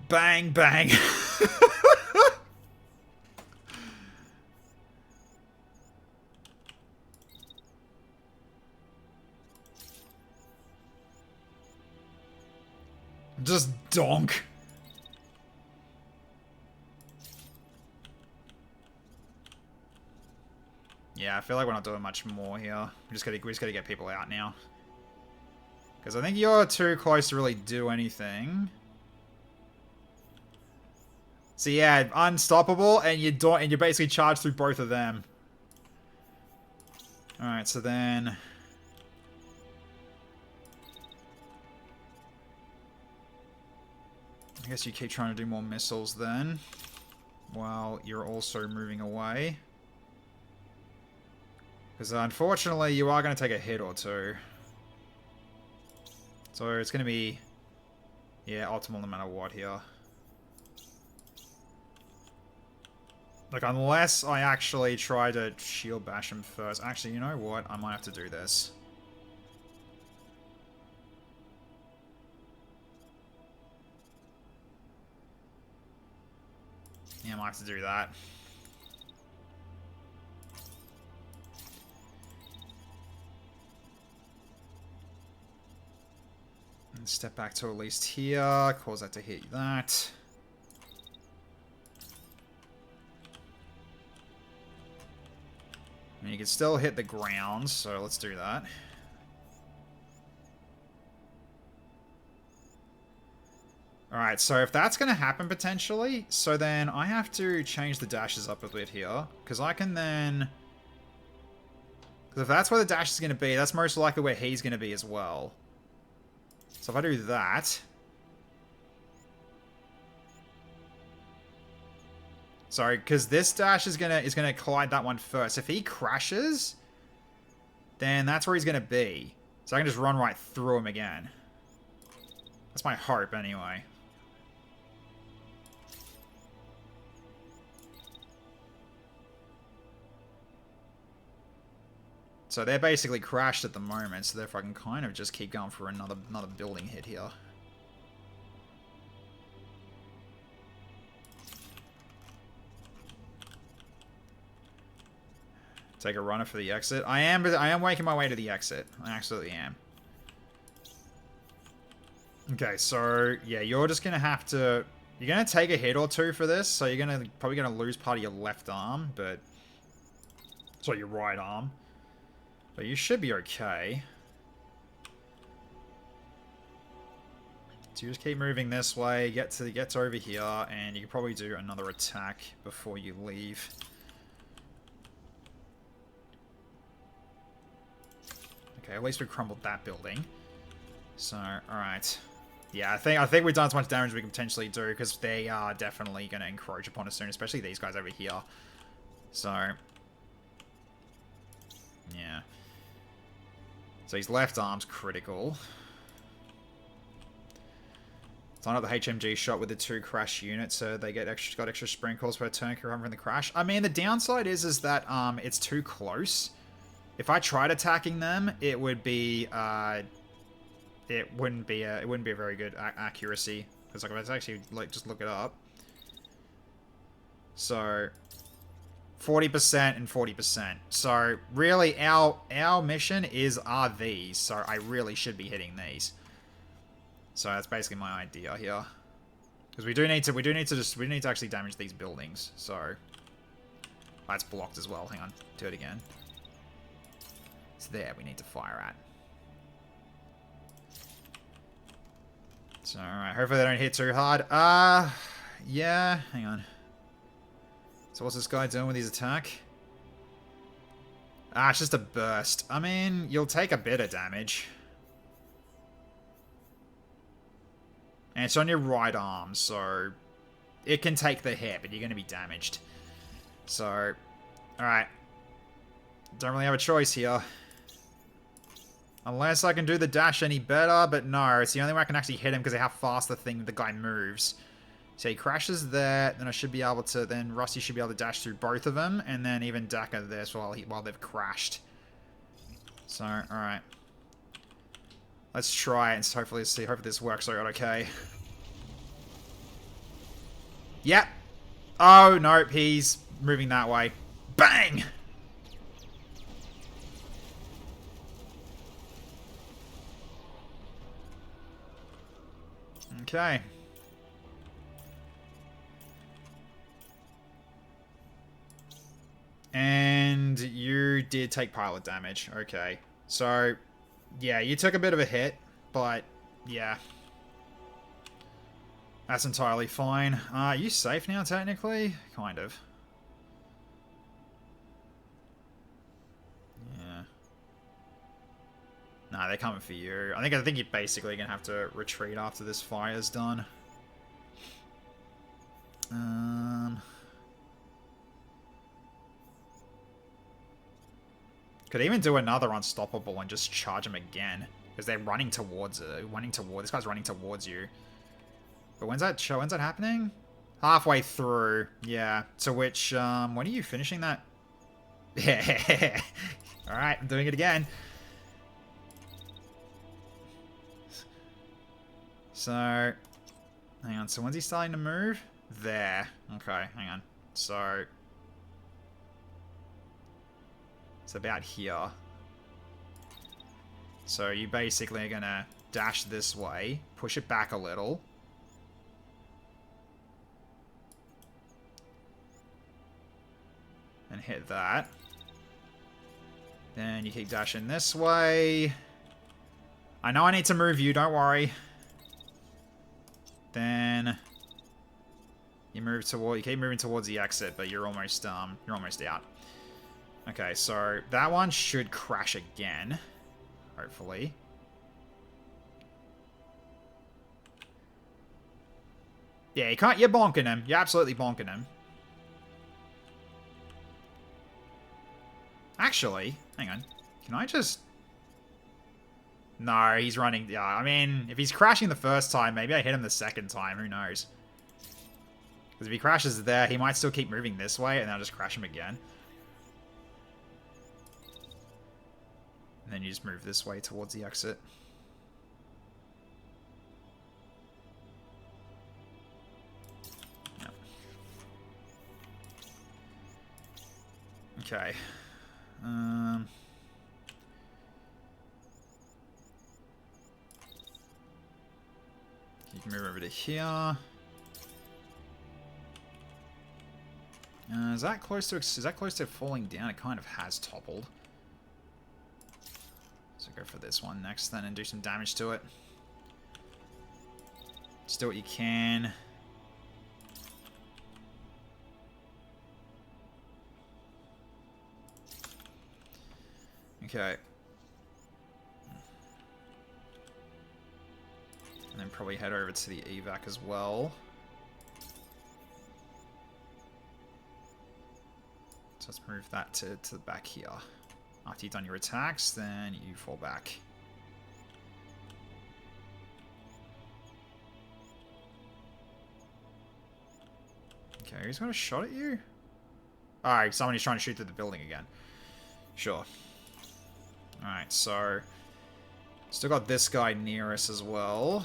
Bang, bang. Just donk. Yeah, I feel like we're not doing much more here. We just gotta get people out now. Because I think you're too close to really do anything. So yeah, unstoppable, and you basically charge through both of them. Alright, so then... I guess you keep trying to do more missiles then. While you're also moving away. Because unfortunately, you are going to take a hit or two. So it's going to be... yeah, optimal no matter what here. Like, unless I actually try to shield bash him first. Actually, you know what? I might have to do this. Yeah, I might have to do that. And step back to at least here. Cause that to hit that. And you can still hit the ground, so let's do that. Alright, so if that's going to happen potentially, so then I have to change the dashes up a bit here. Because I can then... because if that's where the dash is going to be, that's most likely where he's going to be as well. So if I do that... sorry, because this dash is gonna collide that one first. If he crashes, then that's where he's gonna be. So I can just run right through him again. That's my hope, anyway. So they're basically crashed at the moment, so therefore I can kind of just keep going for another building hit here. Take a runner for the exit. I am making my way to the exit. I absolutely am. Okay, so yeah, you're just gonna have to... you're gonna take a hit or two for this, so you're probably gonna lose part of your left arm, but... sorry, your right arm. But you should be okay. So you just keep moving this way, get to over here, and you can probably do another attack before you leave. Okay, at least we crumbled that building. So, alright. Yeah, I think we've done as much damage as we can potentially do, because they are definitely going to encroach upon us soon, especially these guys over here. So, yeah. So his left arm's critical. Line up the HMG shot with the 2 crash units, so they got extra sprinkles per turn covering the crash. I mean, the downside is that it's too close. If I tried attacking them, it would be it wouldn't be a very good accuracy, because like let's actually just look it up. So 40% and 40%. So really, our mission are these. So I really should be hitting these. So that's basically my idea here, because we need to actually damage these buildings. So that's blocked as well. Hang on, do it again. It's there. We need to fire at. So alright, hopefully they don't hit too hard. Yeah. Hang on. So what's this guy doing with his attack? It's just a burst. I mean, you'll take a bit of damage. And it's on your right arm, so it can take the hit, but you're going to be damaged. So, alright. Don't really have a choice here. Unless I can do the dash any better, but no, it's the only way I can actually hit him because of how fast the guy moves. So he crashes there, then I should be able to, then Rusty should be able to dash through both of them, and then even Daka this while they've crashed. So, alright. Let's try it and hopefully this works out okay. Yep. Oh, nope, he's moving that way. Bang! Okay. And you did take pilot damage. Okay. So, yeah, you took a bit of a hit, but, yeah. That's entirely fine. Are you safe now, technically? Kind of. Yeah. Nah, they're coming for you. I think you're basically gonna have to retreat after this fire's done. Could even do another unstoppable and just charge them again, because they're running towards it. This guy's running towards you. But when's that happening? Halfway through. Yeah. To which, when are you finishing that? Yeah. Alright, I'm doing it again. So, hang on. So when's he starting to move? There. Okay, hang on. So, it's about here. So you basically are gonna dash this way, push it back a little. And hit that. Then you keep dashing this way. I know I need to move you, don't worry. Then you keep moving towards the exit, but you're almost out. Okay, so that one should crash again, hopefully. Yeah, you're bonking him. You're absolutely bonking him. Actually, hang on. Can I just... No, he's running... Yeah, I mean, if he's crashing the first time, maybe I hit him the second time. Who knows? Because if he crashes there, he might still keep moving this way, and I'll just crash him again. And then you just move this way towards the exit. Yep. Okay. You can move over to here. Is that close to falling down? It kind of has toppled. So go for this one next then and do some damage to it. Just do what you can. Okay. And then probably head over to the evac as well. So let's move that to the back here. After you've done your attacks, then you fall back. Okay, who's got a shot at you? Alright, somebody's trying to shoot through the building again. Sure. Alright, so... Still got this guy near us as well.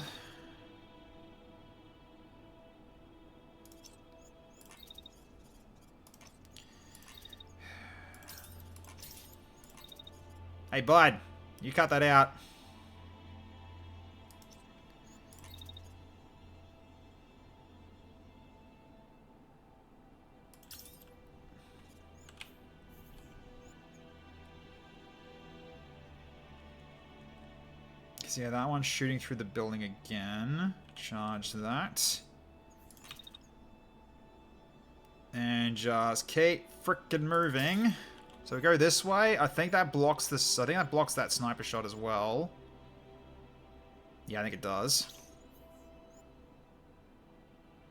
Hey, bud. You cut that out. Yeah, that one's shooting through the building again. Charge that. And just keep frickin' moving. So we go this way. I think that blocks this. I think that blocks that sniper shot as well. Yeah, I think it does.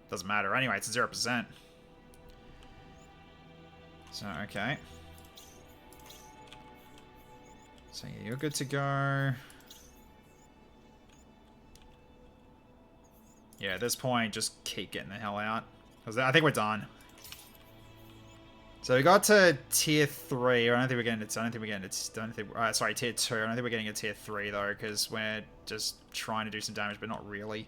Doesn't matter. Anyway, it's 0%. So, okay. So, yeah, you're good to go. Yeah, at this point, just keep getting the hell out. Because I think we're done. So we got to tier 3. I don't think we're getting it. I don't think we're getting it. Sorry, tier 2. I don't think we're getting a tier 3 though, because we're just trying to do some damage, but not really.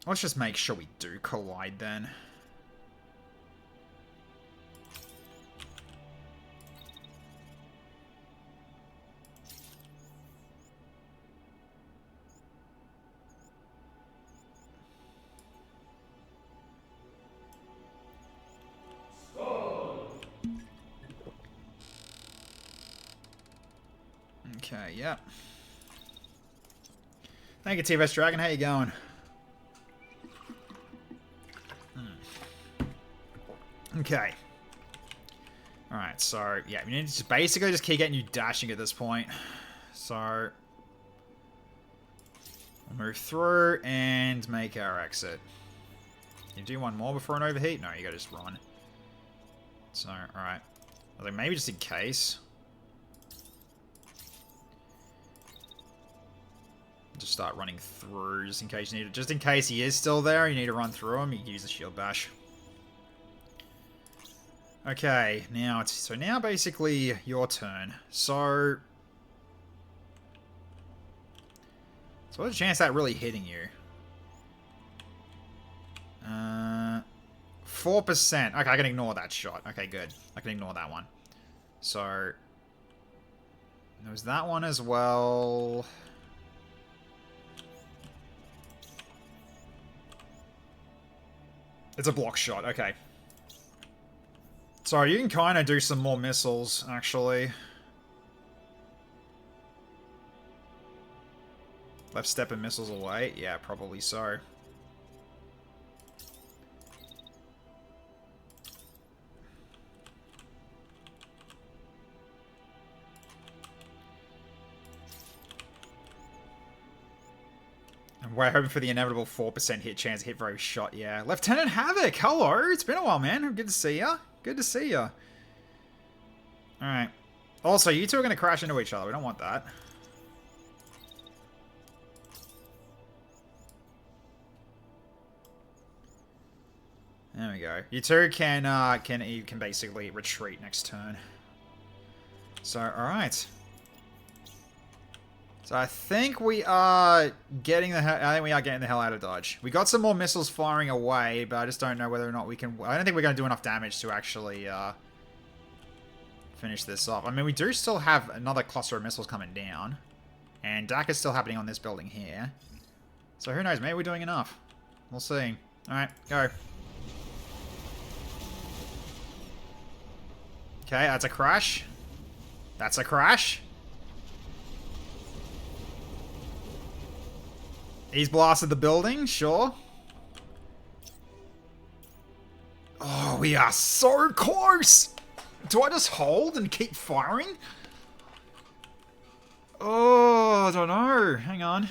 Let's just make sure we do collide then. Okay, yep. Thank you, TVS Dragon. How you going? Okay. Alright, so, yeah, we need to just basically just keep getting you dashing at this point. So, we'll move through and make our exit. You do one more before an overheat? No, you gotta just run. So, alright. I think maybe just in case. Just start running through, just in case you need it. Just in case he is still there, you need to run through him, you can use the shield bash. Okay, now it's now basically your turn. So what's the chance of that really hitting you? 4%. Okay, I can ignore that shot. Okay, good. I can ignore that one. So there was that one as well. It's a block shot. Okay. Sorry, you can kind of do some more missiles, actually. Left step and missiles away? Yeah, probably so. And we're hoping for the inevitable 4% hit chance, hit very shot, yeah. Lieutenant Havoc, hello! It's been a while, man. Good to see ya. Good to see ya. Alright. Also, you two are going to crash into each other. We don't want that. There we go. You two can basically retreat next turn. So, alright. So I think we are getting the hell out of Dodge. We got some more missiles firing away, but I just don't know whether or not we can. I don't think we're going to do enough damage to actually finish this off. I mean, we do still have another cluster of missiles coming down, and DAC is still happening on this building here. So who knows? Maybe we're doing enough. We'll see. All right, go. Okay, that's a crash. That's a crash. He's blasted the building, sure. Oh, we are so close! Do I just hold and keep firing? Oh, I don't know. Hang on.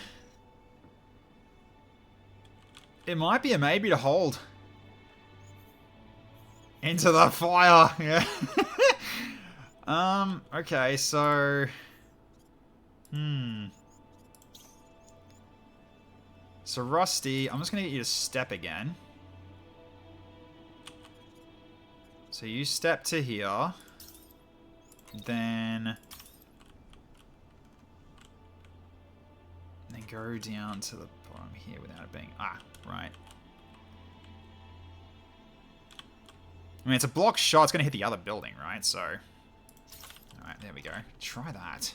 It might be a maybe to hold. Into the fire, yeah. Okay, so... So, Rusty, I'm just going to get you to step again. So, you step to here. Then go down to the bottom here without it being... Ah, right. I mean, it's a block shot. It's going to hit the other building, right? So... Alright, there we go. Try that.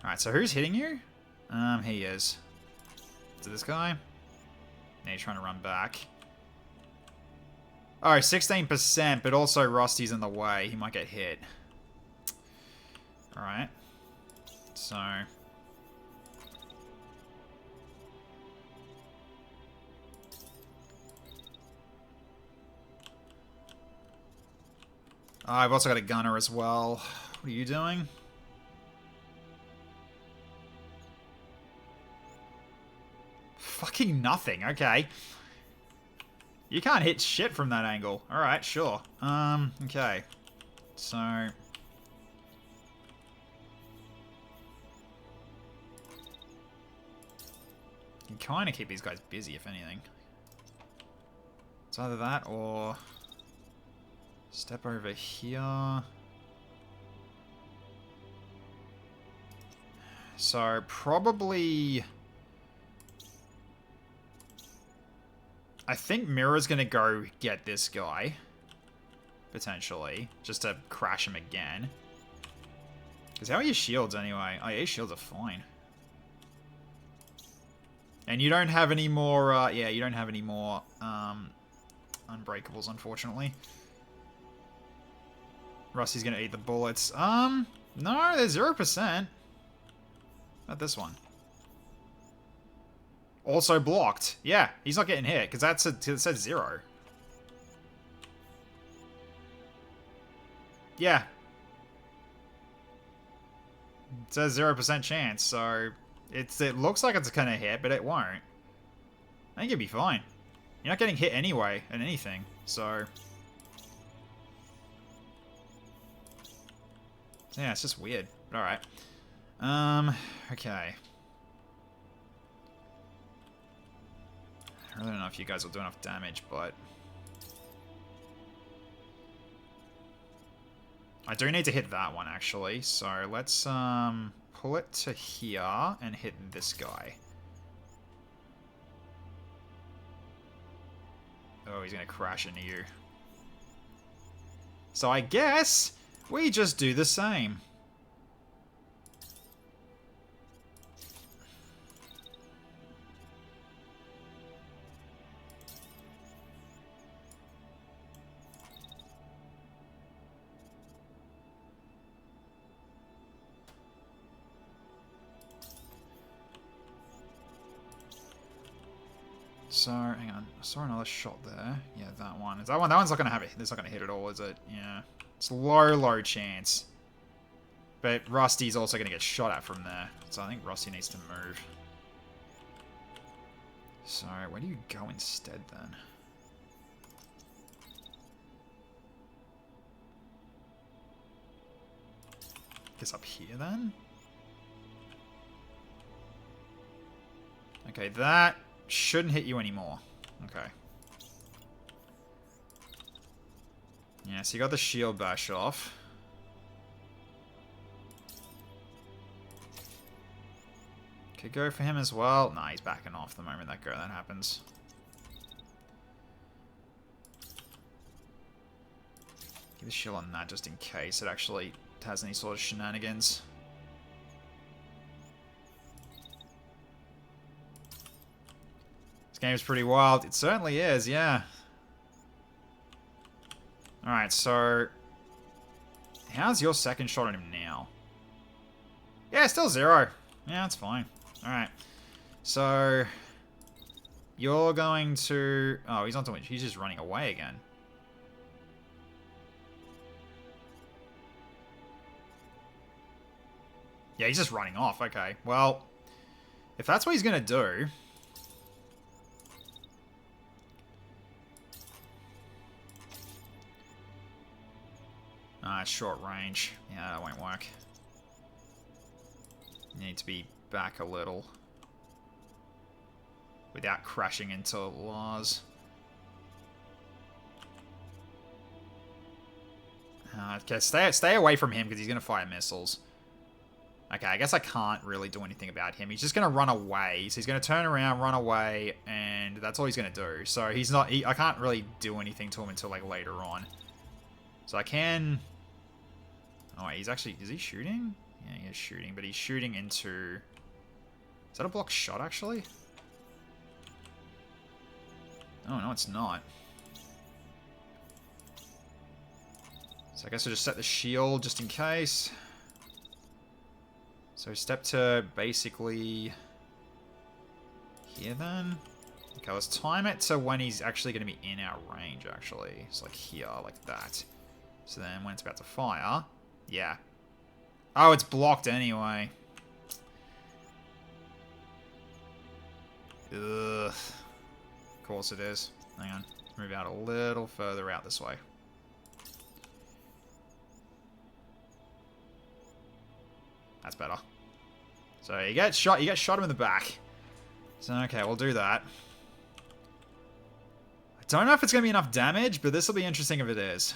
Alright, so who's hitting you? He is. Is it this guy? Now you're trying to run back. Oh, 16%, but also Rusty's in the way. He might get hit. Alright. So... Oh, I've also got a gunner as well. What are you doing? Fucking nothing, okay. You can't hit shit from that angle. Alright, sure. Okay. So... You can kind of keep these guys busy, if anything. It's either that or... Step over here. So, probably... I think Mirror's gonna go get this guy. Potentially. Just to crash him again. Because how are your shields anyway? Oh, yeah, your shields are fine. And you don't have any more, yeah, you don't have any more, unbreakables, unfortunately. Rusty's gonna eat the bullets. No, they're 0%. Not this one. Also blocked. Yeah, he's not getting hit, because it says 0. Yeah. It says 0% chance, so... It looks like it's gonna hit, but it won't. I think it'd be fine. You're not getting hit anyway, at anything, so... Yeah, it's just weird. Alright. Okay. I really don't know if you guys will do enough damage, but... I do need to hit that one, actually. So, let's, pull it to here and hit this guy. Oh, he's gonna crash into you. So I guess we just do the same. So, hang on. I saw another shot there. Yeah, that one. Is that one? That one's not gonna have it. It's not gonna hit at all, is it? Yeah. It's low chance. But Rusty's also gonna get shot at from there. So I think Rusty needs to move. So, where do you go instead then? Guess up here then? Okay, that shouldn't hit you anymore. Okay. Yeah, so you got the shield bash off. Could go for him as well. Nah, he's backing off the moment that happens. Give the shield on that just in case it actually has any sort of shenanigans. This game is pretty wild. It certainly is, yeah. Alright, so... How's your second shot on him now? Yeah, still 0. Yeah, that's fine. Alright. So... You're going to... Oh, he's not doing... He's just running away again. Yeah, he's just running off. Okay. Well, if that's what he's going to do... Short range. Yeah, that won't work. You need to be back a little. Without crashing into Lars. Okay, stay away from him because he's going to fire missiles. Okay, I guess I can't really do anything about him. He's just going to run away. So he's going to turn around, run away, and that's all he's going to do. So he's not... I can't really do anything to him until, like, later on. So I can... Oh, he's actually... Is he shooting? Yeah, he is shooting, but he's shooting into... Is that a blocked shot, actually? Oh, no, it's not. So I guess I'll just set the shield just in case. So step to basically here then. Okay, let's time it to when he's actually going to be in our range, actually. It's like here, like that. So then when it's about to fire, yeah. Oh, it's blocked anyway. Ugh. Of course it is. Hang on. Let's move out a little further out this way. That's better. So you get shot him in the back. So okay, we'll do that. I don't know if it's going to be enough damage, but this will be interesting if it is.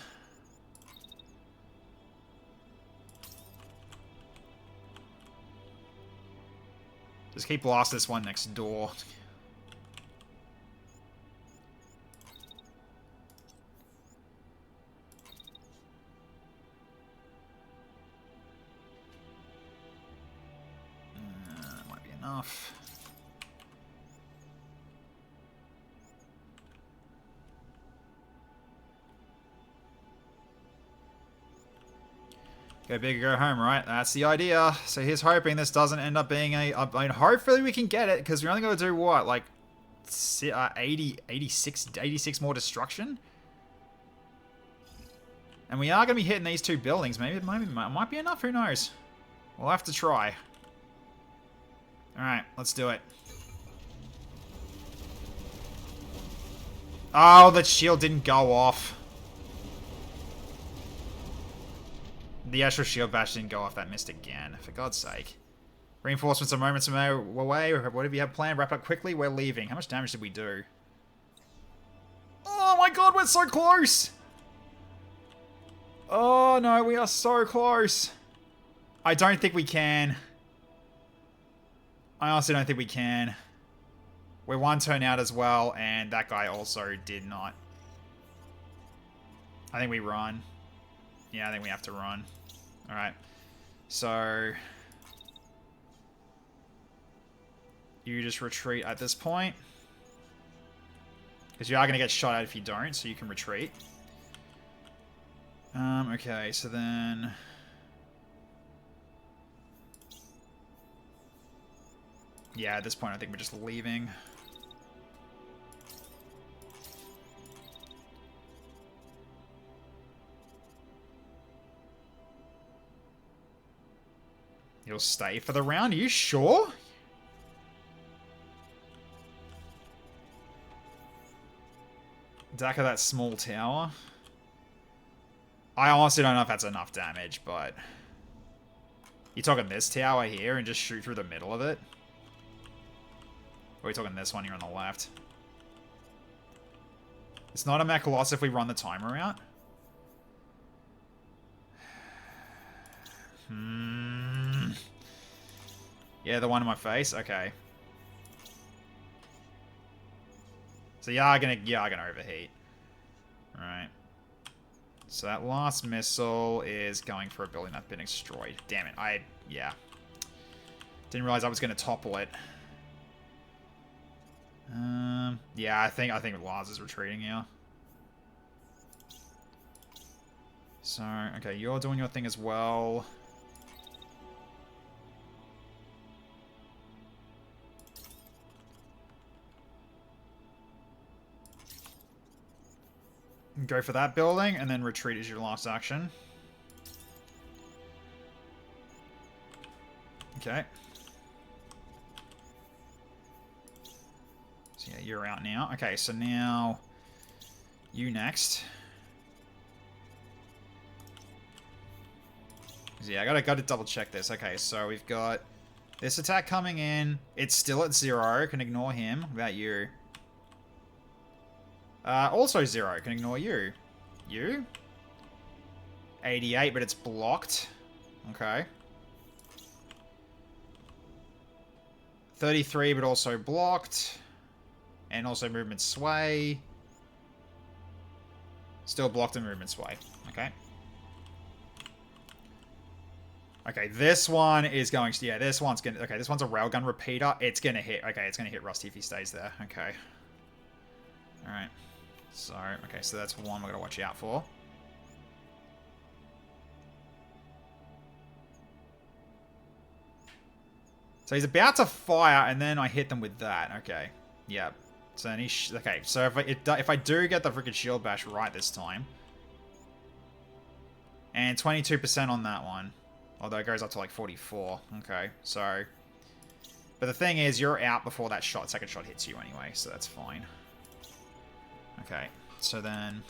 Just keep blasting this one next door. Might be enough. Go big or go home, right? That's the idea. So here's hoping this doesn't end up being a... I mean, hopefully we can get it, because we're only going to do what? Like, 86 more destruction? And we are going to be hitting these two buildings. Maybe it might be enough. Who knows? We'll have to try. Alright, let's do it. Oh, the shield didn't go off. The actual shield bash didn't go off. That missed again. For God's sake. Reinforcements are moments away. Whatever you have planned, wrap up quickly. We're leaving. How much damage did we do? Oh my god, we're so close! Oh no, we are so close. I don't think we can. I honestly don't think we can. We're one turn out as well, and that guy also did not. I think we run. Yeah, I think we have to run. Alright. So... you just retreat at this point. Because you are going to get shot at if you don't, so you can retreat. Okay, so then... yeah, at this point I think we're just leaving. You'll stay for the round? Are you sure? Attack of that small tower. I honestly don't know if that's enough damage, but... you're talking this tower here and just shoot through the middle of it? Or are we talking this one here on the left? It's not a mech loss if we run the timer out. Yeah, the one in my face? Okay. So you are gonna overheat. Alright. So that last missile is going for a building that's been destroyed. Damn it, yeah. Didn't realize I was gonna topple it. Yeah, I think Lars is retreating here. So, okay, you're doing your thing as well. Go for that building, and then retreat as your last action. Okay. So yeah, you're out now. Okay, so now... you next. Yeah, I gotta double check this. Okay, so we've got this attack coming in. It's still at 0. Can ignore him. What about you? Also 0. Can ignore you. You? 88, but it's blocked. Okay. 33, but also blocked. And also movement sway. Still blocked and movement sway. Okay. Okay, this one is going to... Yeah, this one's going to... Okay, this one's a railgun repeater. It's going to hit... Okay, it's going to hit Rusty if he stays there. Okay. Alright. So, okay, so that's one we're going to watch out for. So he's about to fire, and then I hit them with that. Okay. Yeah. So then okay, so if I do get the freaking shield bash right this time... And 22% on that one. Although it goes up to like 44. Okay, so... But the thing is, you're out before that second shot hits you anyway, so that's fine. Okay, so then...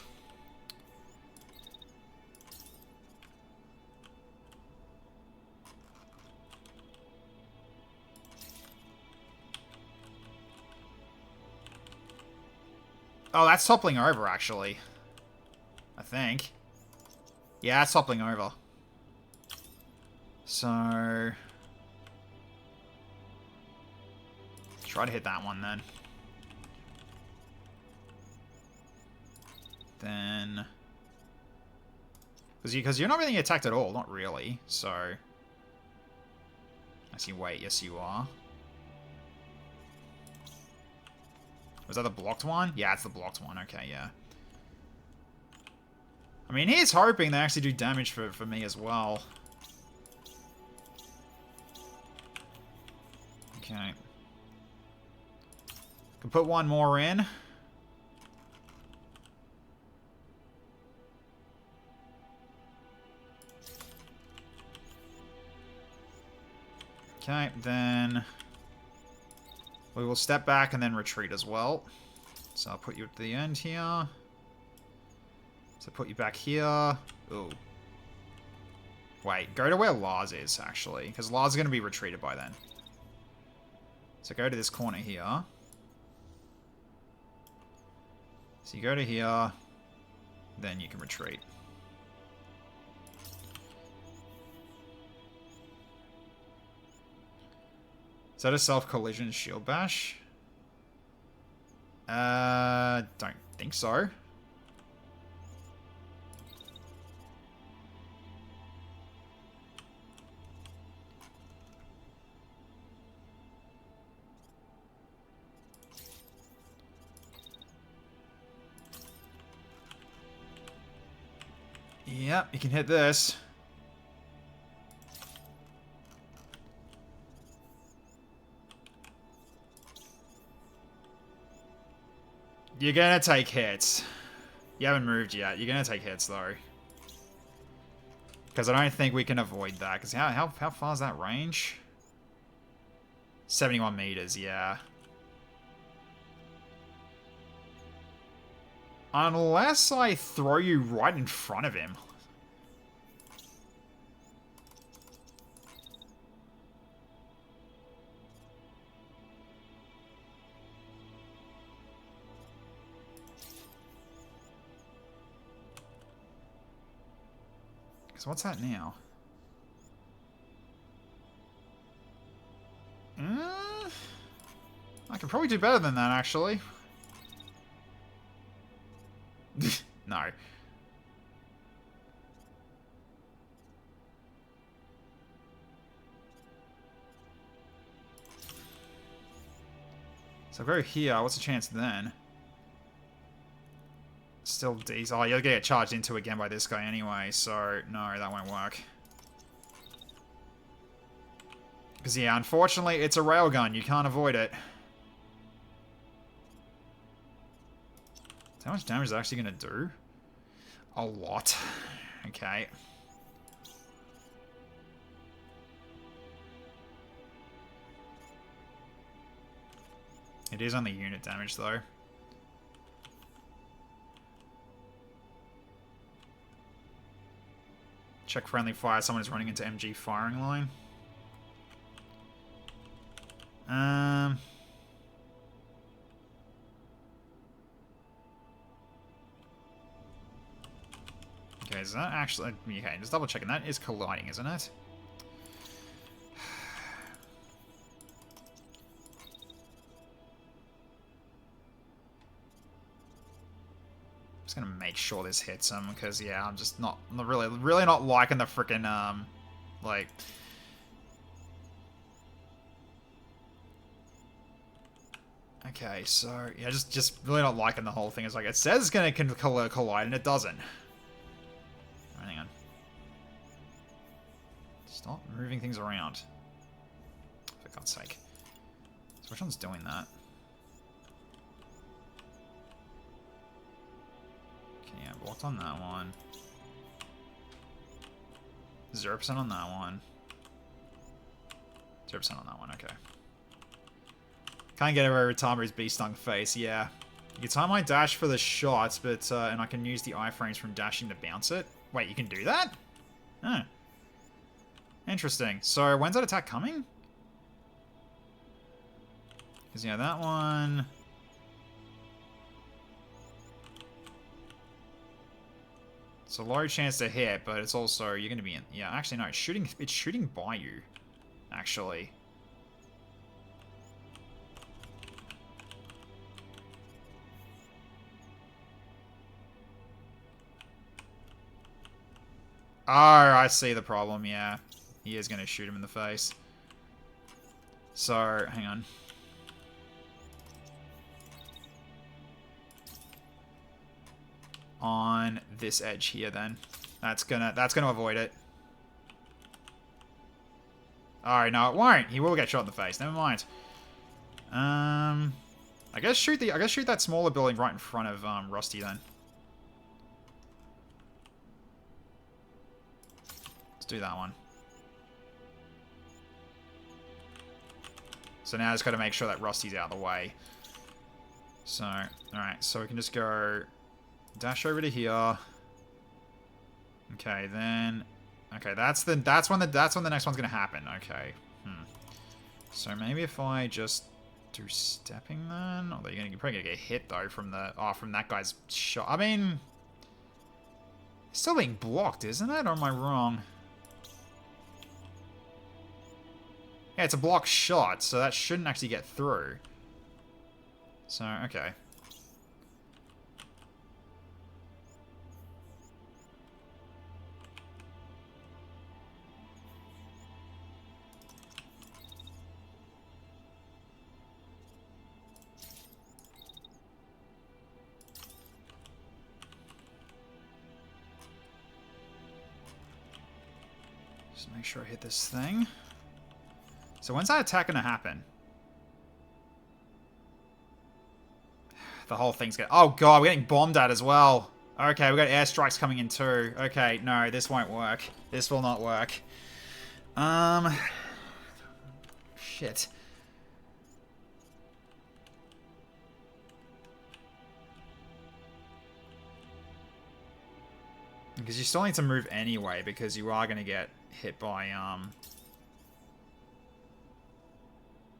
Oh, that's toppling over, actually. I think. Yeah, that's toppling over. So... Try to hit that one, then. Then... Because you're not being attacked at all. Not really, so... I see, wait, yes you are. Was that the blocked one? Yeah, it's the blocked one. Okay, yeah. I mean, here's hoping they actually do damage for me as well. Okay. Can put one more in. Okay, then... We will step back and then retreat as well. So I'll put you at the end here. So put you back here. Ooh. Wait, go to where Lars is, actually. Because Lars is going to be retreated by then. So go to this corner here. So you go to here. Then you can retreat. Is that a self-collision shield bash? Don't think so. Yep, you can hit this. You're gonna take hits. You haven't moved yet. You're gonna take hits, though. Because I don't think we can avoid that. Because how far is that range? 71 meters, yeah. Unless I throw you right in front of him. So what's that now? I could probably do better than that, actually. No. So go here. What's the chance then? Still decent. Oh, you're gonna get charged into again by this guy anyway, so no, that won't work. Because, yeah, unfortunately, it's a railgun. You can't avoid it. How much damage is it actually going to do? A lot. Okay. It is only unit damage, though. Check friendly fire. Someone is running into MG firing line. Okay, is that actually... Okay, just double checking. That is colliding, isn't it? Just gonna make sure this hits him, because, yeah, I'm just not really not liking the freaking, like... Okay, so, yeah, just really not liking the whole thing. It's like, it says it's gonna collide, and it doesn't. Hang on. Stop moving things around. For God's sake. So which one's doing that? Okay, yeah, blocked on that one. 0% on that one. 0% on that one, okay. Can't get away with Tamaru's bee-stung face, yeah. You can time my dash for the shots, but, and I can use the iframes from dashing to bounce it. Wait, you can do that? Huh. Interesting. So, when's that attack coming? Because, yeah, that one... It's a low chance to hit, but it's also... You're going to be in... Yeah, actually, no. It's shooting by you, actually. Oh, I see the problem, yeah. He is going to shoot him in the face. So, hang on. On this edge here, then. That's gonna avoid it. Alright, no, it won't. He will get shot in the face. Never mind. I guess shoot that smaller building right in front of Rusty then. Let's do that one. So now I just got to make sure that Rusty's out of the way. So, alright, so we can just go dash over to here. Okay, then okay, that's when the next one's gonna happen. Okay. So maybe if I just do stepping then? Although you're probably gonna get hit though from that guy's shot. I mean, it's still being blocked, isn't it? Or am I wrong? Yeah, it's a block shot, so that shouldn't actually get through. So, okay. Just make sure I hit this thing. So when's that attack gonna happen? The whole thing's gonna... Oh god, we're getting bombed at as well. Okay, we got airstrikes coming in too. Okay, no, this won't work. This will not work. Shit. Because you still need to move anyway, because you are gonna get hit by,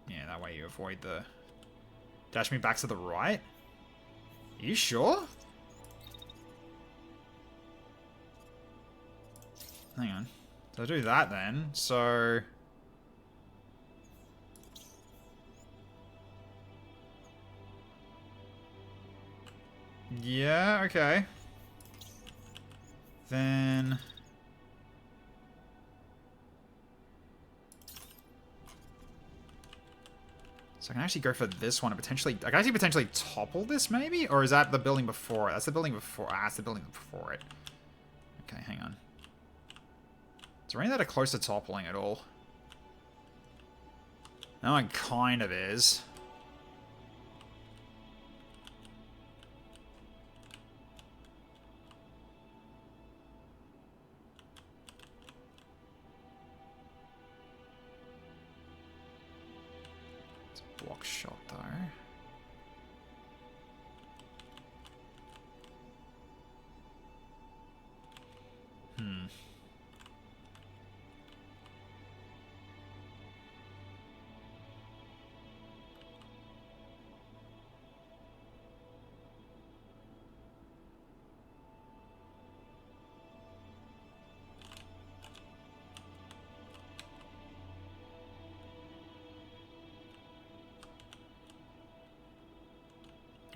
yeah, that way you avoid the... Dash me back to the right? Are you sure? Hang on. So I'll do that then. So... Yeah, okay. Then... So I can actually go for this one and potentially... I can actually potentially topple this, maybe? Or is that the building before it? That's the building before... Ah, that's the building before it. Okay, hang on. Is there any that are close to toppling at all? That one kind of is. Block shot though.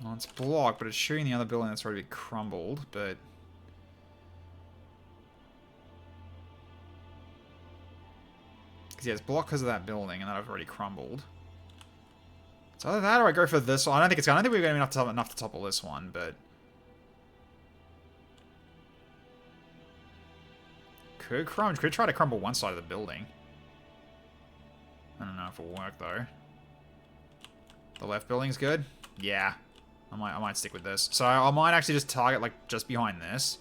Well, it's blocked, but it's shooting the other building that's already crumbled, but... Because, yeah, it's blocked because of that building, and that I've already crumbled. So either that or I go for this one. I don't think we're going to be enough to topple this one, but... Could try to crumble one side of the building. I don't know if it'll work, though. The left building's good? Yeah. I might stick with this. So I might actually just target, like, just behind this.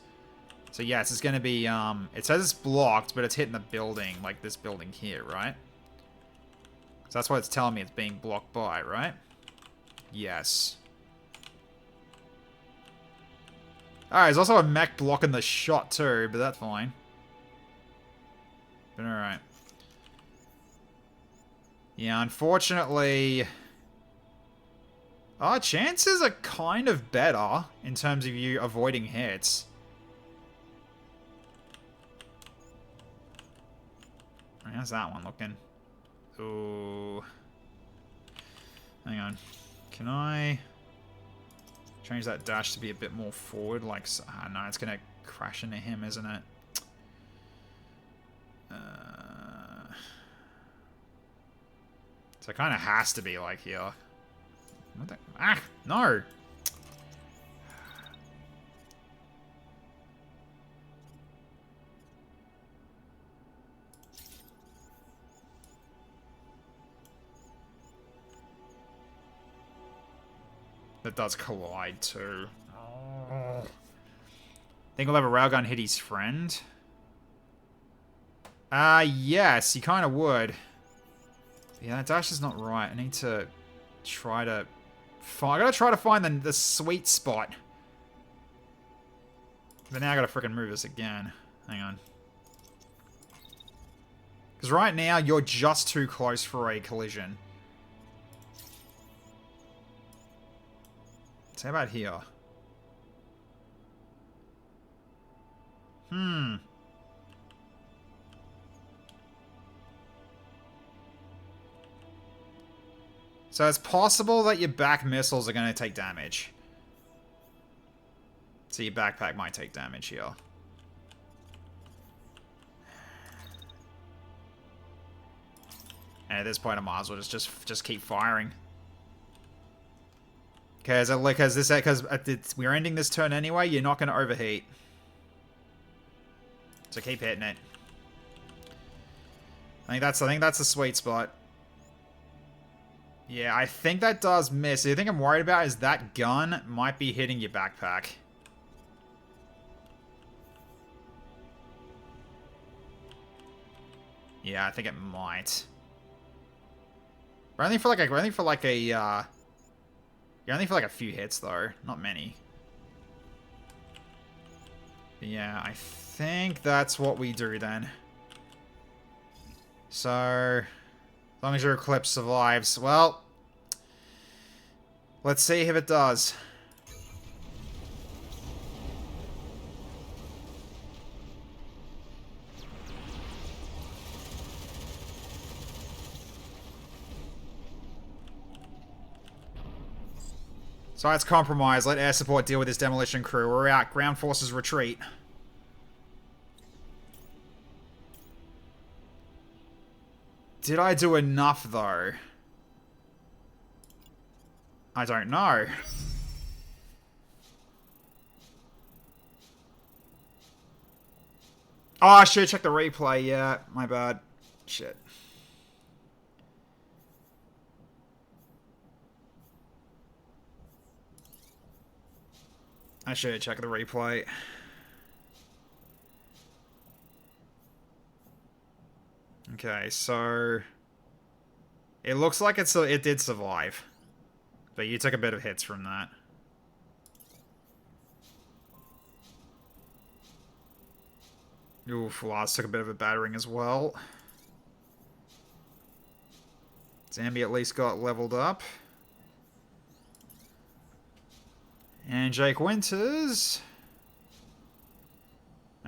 So, yes, it's going to be, it says it's blocked, but it's hitting the building, like this building here, right? So that's what it's telling me it's being blocked by, right? Yes. Alright, there's also a mech blocking the shot, too, but that's fine. But alright. Yeah, unfortunately... Our chances are kind of better in terms of you avoiding hits. How's that one looking? Ooh. Hang on. Can I change that dash to be a bit more forward? Like, no, it's going to crash into him, isn't it? So it kind of has to be like here. What the? Ah, no! That does collide too. Oh. Think we'll have a railgun hit his friend? Yes, he kind of would. Yeah, that dash is not right. I need to try to find... I gotta try to find the sweet spot. But now I gotta freaking move this again. Hang on. Because right now, you're just too close for a collision. So how about here? So it's possible that your back missiles are going to take damage. So your backpack might take damage here. And at this point, I might as well just keep firing. Because we're ending this turn anyway, you're not going to overheat. So keep hitting it. I think that's the sweet spot. Yeah, I think that does miss. The thing I'm worried about is that gun might be hitting your backpack. Yeah, I think it might. But only for like a few hits though, not many. But yeah, I think that's what we do then. So, as long as your Eclipse survives, well, let's see if it does. Site's compromised. Let air support deal with this demolition crew. We're out. Ground forces retreat. Did I do enough, though? I don't know. Oh, I should check the replay. Yeah, my bad. Shit. I should check the replay. Okay, so it looks like it did survive, but you took a bit of hits from that. Oof, Lars took a bit of a battering as well. Zambi at least got leveled up. And Jake Winters.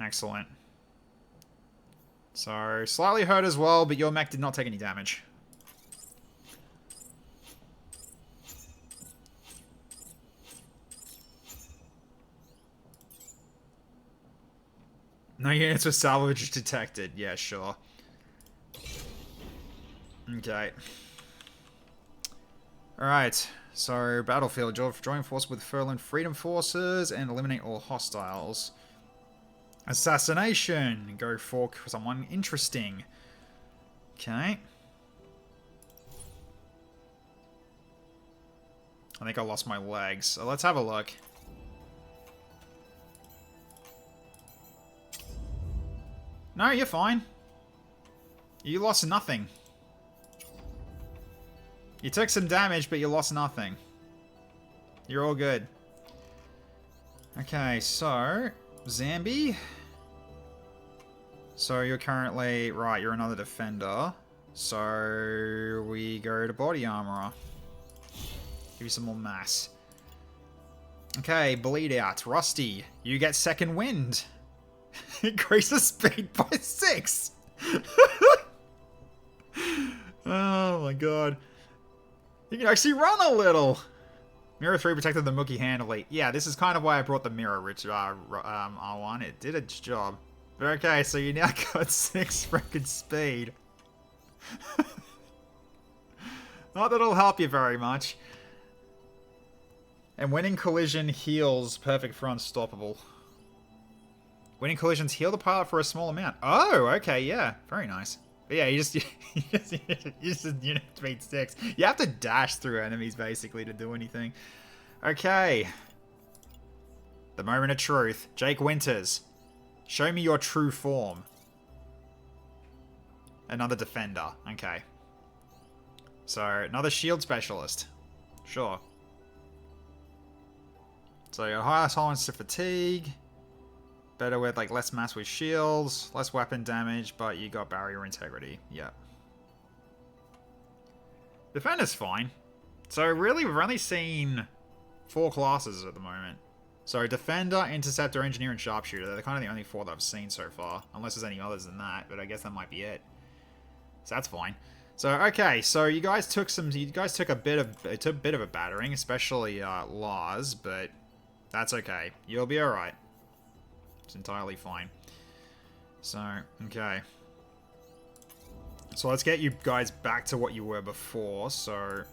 Excellent. So, slightly hurt as well, but your mech did not take any damage. No units with salvage detected. Yeah, sure. Okay. Alright. So, battlefield. Join force with Furlan Freedom Forces and eliminate all hostiles. Assassination. Go for someone interesting. Okay. I think I lost my legs. So let's have a look. No, you're fine. You lost nothing. You took some damage, but you lost nothing. You're all good. Okay, so... Zambi. So you're currently... Right, you're another defender. So we go to body armor. Give you some more mass. Okay, bleed out. Rusty, you get second wind. Increases speed by 6. Oh my god. You can actually run a little. Mirror 3 protected the Mookie handily. Yeah, this is kind of why I brought the mirror, R1. It did its job. But okay, so you now got 6 freaking speed. Not that it'll help you very much. And winning collision heals perfect for unstoppable. Winning collisions heal the pilot for a small amount. Oh, okay, yeah. Very nice. But yeah, you just unit speed 6. You have to dash through enemies, basically, to do anything. Okay. The moment of truth. Jake Winters. Show me your true form. Another defender. Okay. So, another shield specialist. Sure. So, your higher tolerance to fatigue. Better with, like, less mass with shields. Less weapon damage, but you got barrier integrity. Yeah. Defender's fine. So, really, we've only seen 4 classes at the moment. So, Defender, Interceptor, Engineer, and Sharpshooter. They're kind of the only 4 that I've seen so far. Unless there's any others than that, but I guess that might be it. So, that's fine. So, okay, so you guys took a bit of a battering, especially Lars, but that's okay. You'll be alright. It's entirely fine. So, okay. So let's get you guys back to what you were before, so...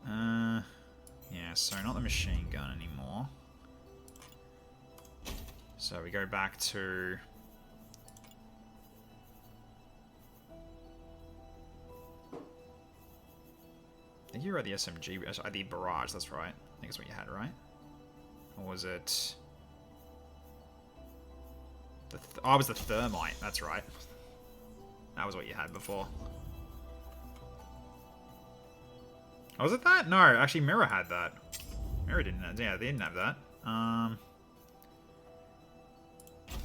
yeah, so not the machine gun anymore. So we go back to... I think you were at the SMG, at the barrage, that's right. I think that's what you had, right? Or was it... Oh, it was the thermite, that's right. That was what you had before. Oh, was it that? No, actually Mirror had that. Mirror didn't have, yeah, they didn't have that.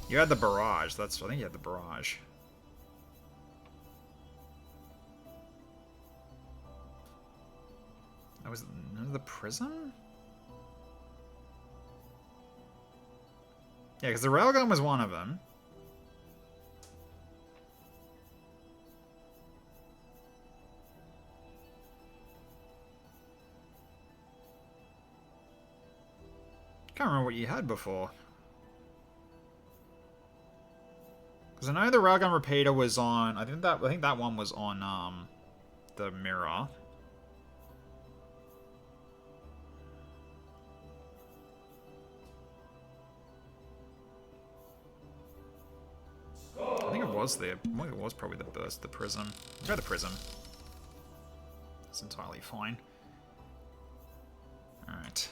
You had the barrage, I think you had the barrage. That was the prism? Yeah, because the railgun was one of them. Can't remember what you had before. Because I know the railgun repeater was on. I think that one was on the mirror. I think it was probably the burst, the prism. Let's go the prism. That's entirely fine. Alright.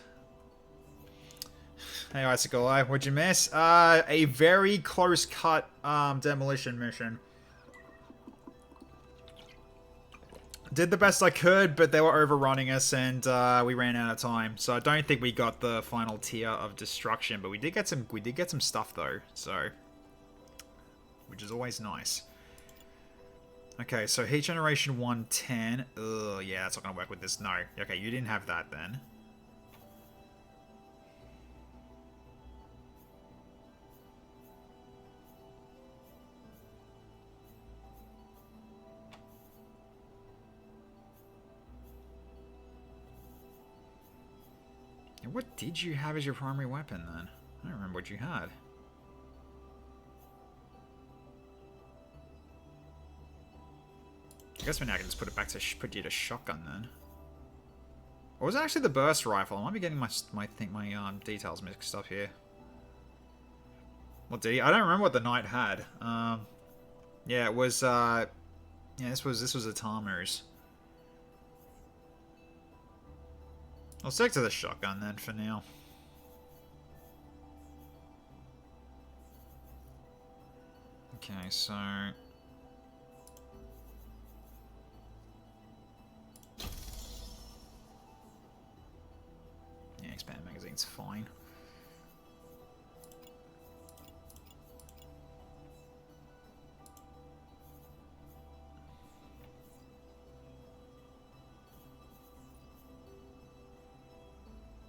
Hey Icicle Eye, what'd you miss? A very close cut demolition mission. Did the best I could, but they were overrunning us and we ran out of time. So I don't think we got the final tier of destruction, but we did get some stuff though, so which is always nice. Okay, so heat generation 110. Ugh, yeah, that's not gonna work with this. No. Okay, you didn't have that then. What did you have as your primary weapon then? I don't remember what you had. I guess for now I can just put it back to put you to shotgun then. Or was it actually the burst rifle? I might be getting my details mixed up here. What did he? I don't remember what the knight had. Yeah, it was. Yeah, this was a Tamu's. I'll stick to the shotgun then for now. Okay, so yeah, expanded magazine's fine.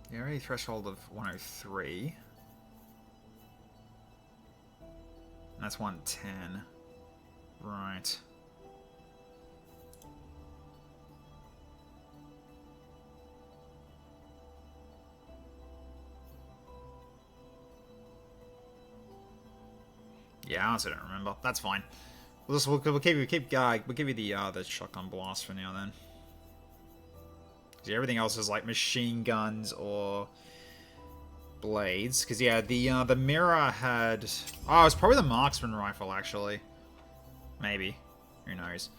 The area threshold of 103. And that's 110. Right. Yeah, I honestly don't remember. That's fine. We'll give you the shotgun blast for now then. Yeah, everything else is like machine guns or blades. Because yeah, the mirror had. Oh, it's probably the marksman rifle actually. Maybe. Who knows?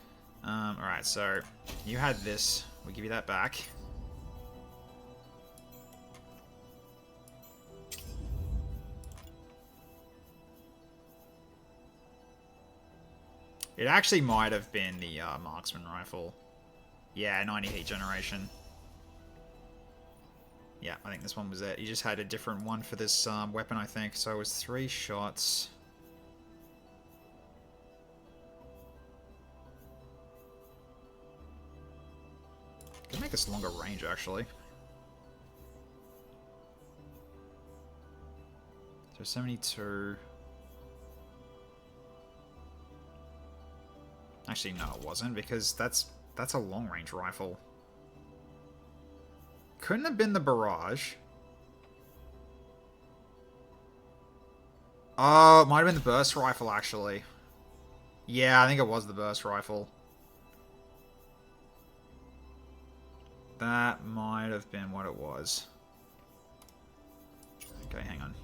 All right. So you had this. We'll give you that back. It actually might have been the marksman rifle. Yeah, 90 heat generation. Yeah, I think this one was it. You just had a different one for this weapon, I think. So it was 3 shots. Could make this longer range, actually. So 72. Actually, no, it wasn't, because that's a long-range rifle. Couldn't have been the barrage. Oh, it might have been the burst rifle, actually. Yeah, I think it was the burst rifle. That might have been what it was. Okay, hang on.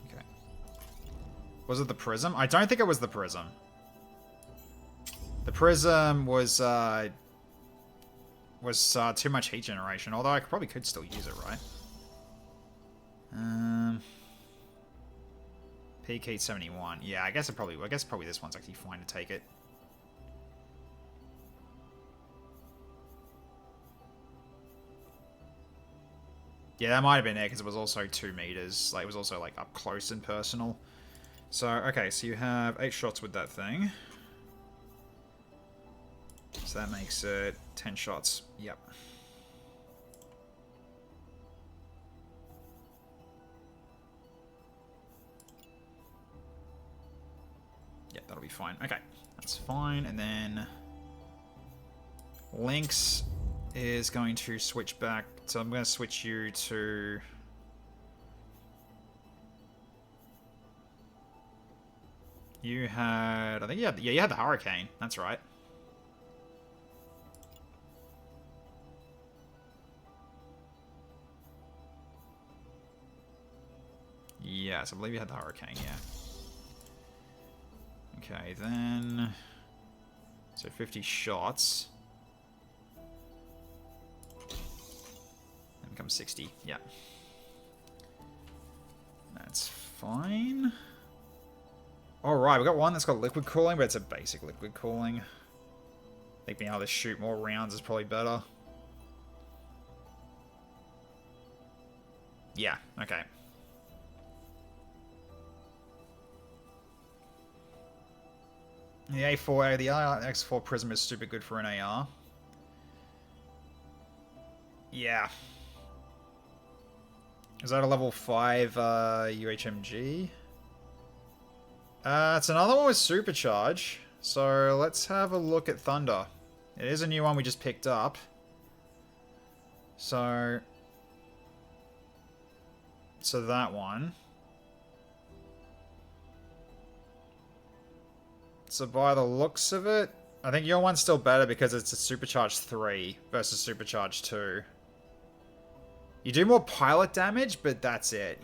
Okay. Was it the prism? I don't think it was the prism. The prism was too much heat generation, although I probably could still use it, right? Peak heat 71. Yeah, I guess probably this one's actually fine to take it. Yeah, that might have been it because it was also 2 meters. Like it was also like up close and personal. So okay, so you have 8 shots with that thing. So that makes it 10 shots. Yep. Yep, that'll be fine. Okay, that's fine. And then Lynx is going to switch back. So I'm going to switch you to... You had... I think you had... Yeah, you had the Hurricane. That's right. Yes, I believe you had the Hurricane, yeah. Okay, then... So 50 shots. Then becomes 60, yeah. That's fine. Alright, we got one that's got liquid cooling, but it's a basic liquid cooling. I think being able to shoot more rounds is probably better. Yeah, okay. The A4, the X4 Prism is super good for an AR. Yeah. Is that a level 5 UHMG? It's another one with Supercharge. So let's have a look at Thunder. It is a new one we just picked up. So that one. So by the looks of it, I think your one's still better because it's a supercharged 3 versus supercharged 2. You do more pilot damage, but that's it.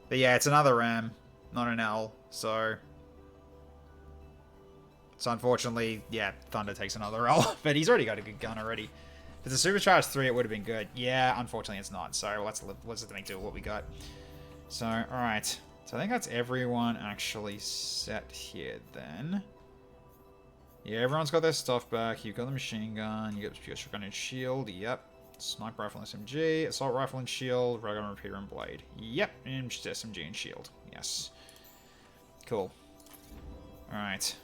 But yeah, it's another M, not an L, so... So unfortunately, yeah, Thunder takes another L, but he's already got a good gun already. If it's a supercharged 3, it would have been good. Yeah, unfortunately it's not, so let's just make do with what we got. So, alright. So I think that's everyone actually set here then. Yeah, everyone's got their stuff back. You've got the machine gun, you got shotgun and shield, yep. Sniper rifle and SMG, assault rifle and shield, railgun repeater and blade. Yep, and just SMG and shield. Yes. Cool. Alright.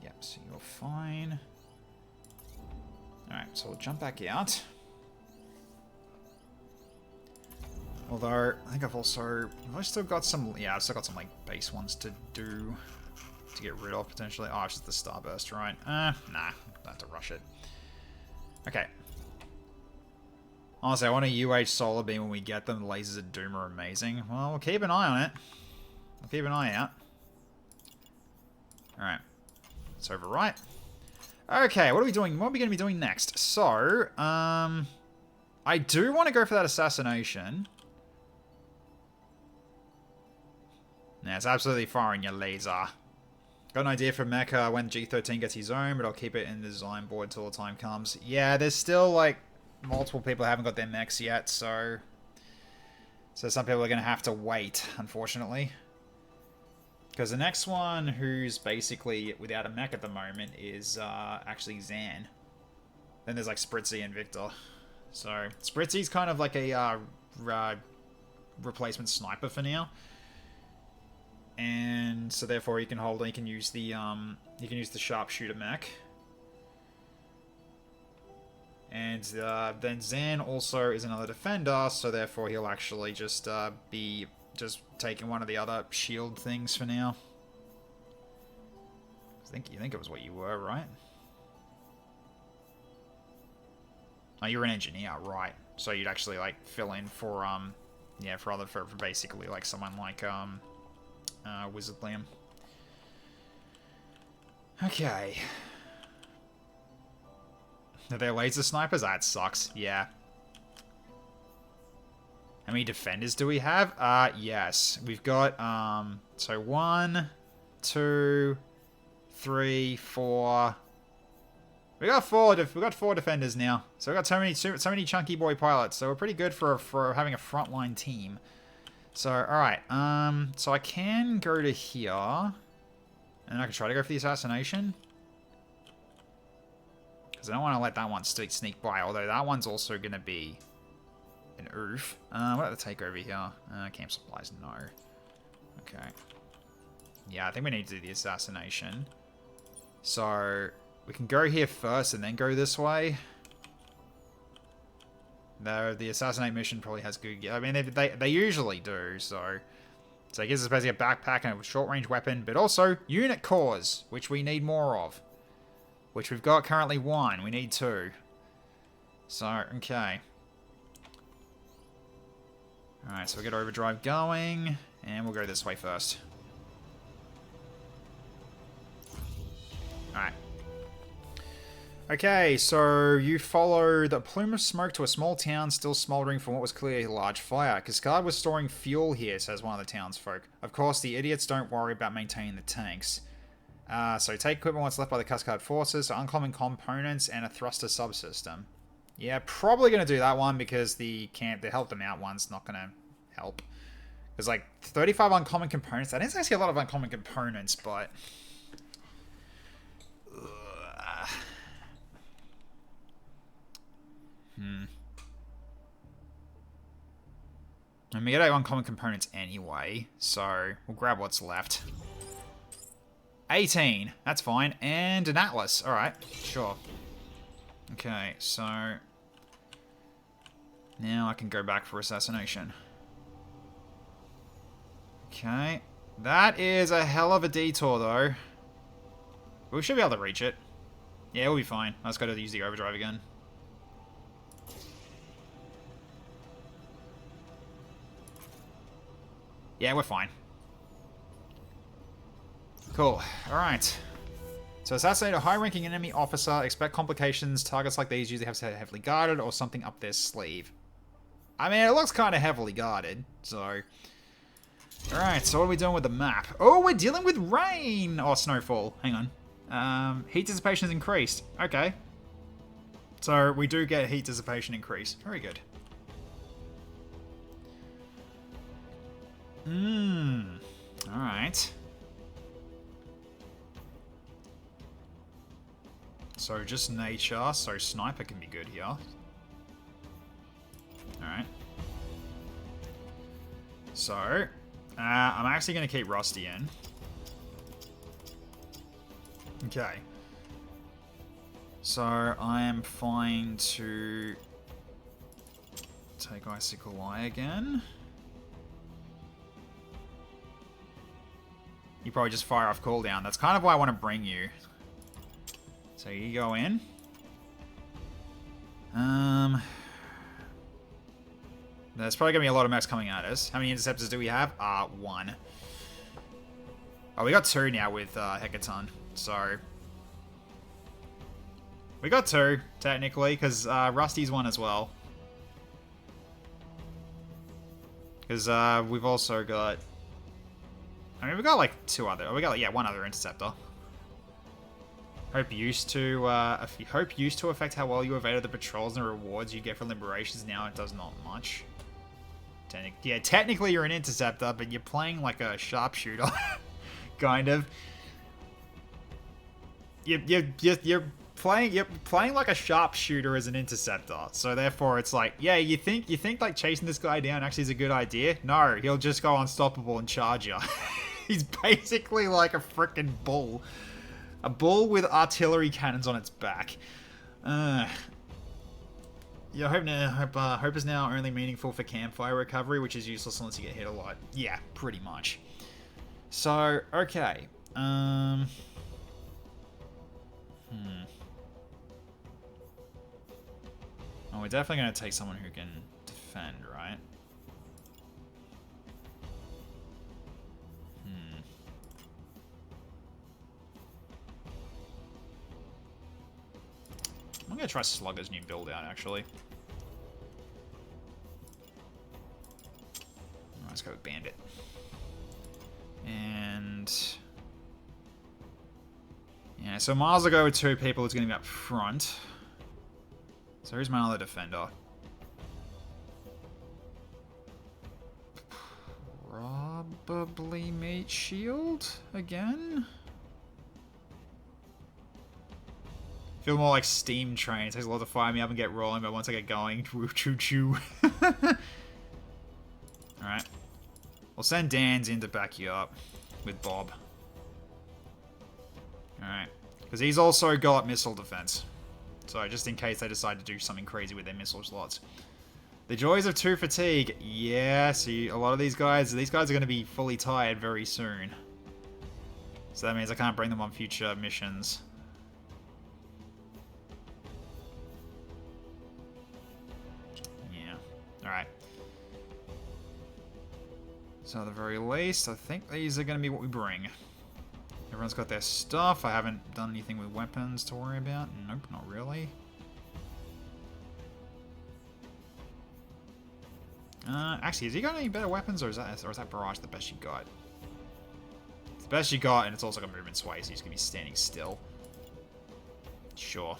Yep, so you're fine. Alright, so we'll jump back out. Although, I think I've still got some, yeah, I've still got some, like, base ones to do, to get rid of, potentially. Oh, it's just the Starburst, right? Nah, I have to rush it. Okay. Honestly, I want a UH Solar Beam when we get them. The lasers at Doom are amazing. Well, we'll keep an eye on it. We'll keep an eye out. Alright. Let's overwrite. Okay, what are we doing? What are we going to be doing next? So, I do want to go for that assassination. Yeah, it's absolutely firing your laser. Got an idea for Mecha when G13 gets his own, but I'll keep it in the design board until the time comes. Yeah, there's still, like, multiple people who haven't got their mechs yet, so... So some people are going to have to wait, unfortunately. Because the next one who's basically without a mech at the moment is actually Zan. Then there's, like, Spritzy and Victor. So, Spritzy's kind of like a replacement sniper for now. And so therefore you can use the sharpshooter mech. And then Zan also is another defender, so therefore he'll actually just be taking one of the other shield things for now. You think it was what you were, right? Oh, you're an engineer, right? So you'd actually like fill in for for basically like someone like Wizard Liam. Okay. Are there laser snipers? That sucks. Yeah. How many defenders do we have? Yes. We've got, so 1, 2, 3, 4. We got four defenders now. So we got so many chunky boy pilots. So we're pretty good for having a frontline team. So, alright. So I can go to here. And I can try to go for the assassination. Because I don't want to let that one sneak by. Although that one's also going to be an oof. What about the take over here? Camp supplies, no. Okay. Yeah, I think we need to do the assassination. So, we can go here first and then go this way. Though the assassinate mission probably has good... I mean, they usually do, so... So it gives us basically a backpack and a short-range weapon, but also unit cores, which we need more of. Which we've got currently 1. We need 2. So, okay. Alright, so we'll get overdrive going, and we'll go this way first. Alright. Okay, so you follow the plume of smoke to a small town still smoldering from what was clearly a large fire. Cascade was storing fuel here, says one of the townsfolk. Of course, the idiots don't worry about maintaining the tanks. So take equipment what's left by the Cascade forces, so uncommon components, and a thruster subsystem. Yeah, probably going to do that one because the help them out one's not going to help. There's like 35 uncommon components. That is actually a lot of uncommon components, but... And we get uncommon components anyway, so we'll grab what's left. 18, that's fine, and an atlas. Alright, sure. Okay, so now I can go back for assassination. Okay, that is a hell of a detour though. But we should be able to reach it. Yeah, we'll be fine. I just gotta use the overdrive again. Yeah, we're fine. Cool. Alright. So assassinate a high-ranking enemy officer. Expect complications. Targets like these usually have to be heavily guarded or something up their sleeve. I mean, it looks kind of heavily guarded, so... Alright, so what are we doing with the map? Oh, we're dealing with rain! Oh, snowfall. Hang on. Heat dissipation is increased. Okay. So we do get heat dissipation increase. Very good. Alright. So just nature, so sniper can be good here. Alright. So, I'm actually going to keep Rusty in. Okay. So, I am fine to take Icicle Eye again. You probably just fire off cooldown. That's kind of why I want to bring you. So you go in. There's probably going to be a lot of mechs coming at us. How many interceptors do we have? 1. Oh, we got 2 now with Hecaton. So we got 2, technically, because Rusty's 1 as well. Because we've also got... I mean, we got like 2 other... We got like, yeah, 1 other interceptor. Hope used to affect how well you evaded the patrols and rewards you get for liberations. Now it does not much. Yeah, technically you're an interceptor, but you're playing like a sharpshooter, kind of. You're playing like a sharpshooter as an interceptor. So therefore, it's like, yeah, you think like chasing this guy down actually is a good idea? No, he'll just go unstoppable and charge you. He's basically like a freaking bull. A bull with artillery cannons on its back. Yeah, hope is now only meaningful for campfire recovery, which is useless unless you get hit a lot. Yeah, pretty much. So, okay. Oh, we're definitely going to take someone who can defend, right? I'm going to try Slugger's new build out, actually. Let's go with Bandit. And... yeah, so Miles will go with 2 people who's going to be up front. So who's my other defender? Probably Meat Shield again? Feel more like Steam Train. It takes a lot to fire me up and get rolling, but once I get going, choo-choo. Alright. We'll send Dan's in to back you up with Bob. Alright. Because he's also got missile defense. So just in case they decide to do something crazy with their missile slots. The joys of 2 fatigue. Yeah, see, a lot of these guys are going to be fully tired very soon. So that means I can't bring them on future missions. Alright. So at the very least, I think these are going to be what we bring. Everyone's got their stuff. I haven't done anything with weapons to worry about. Nope, not really. Actually, has he got any better weapons, or is that barrage the best you got? It's the best you got, and it's also got movement sway, so he's going to be standing still. Sure.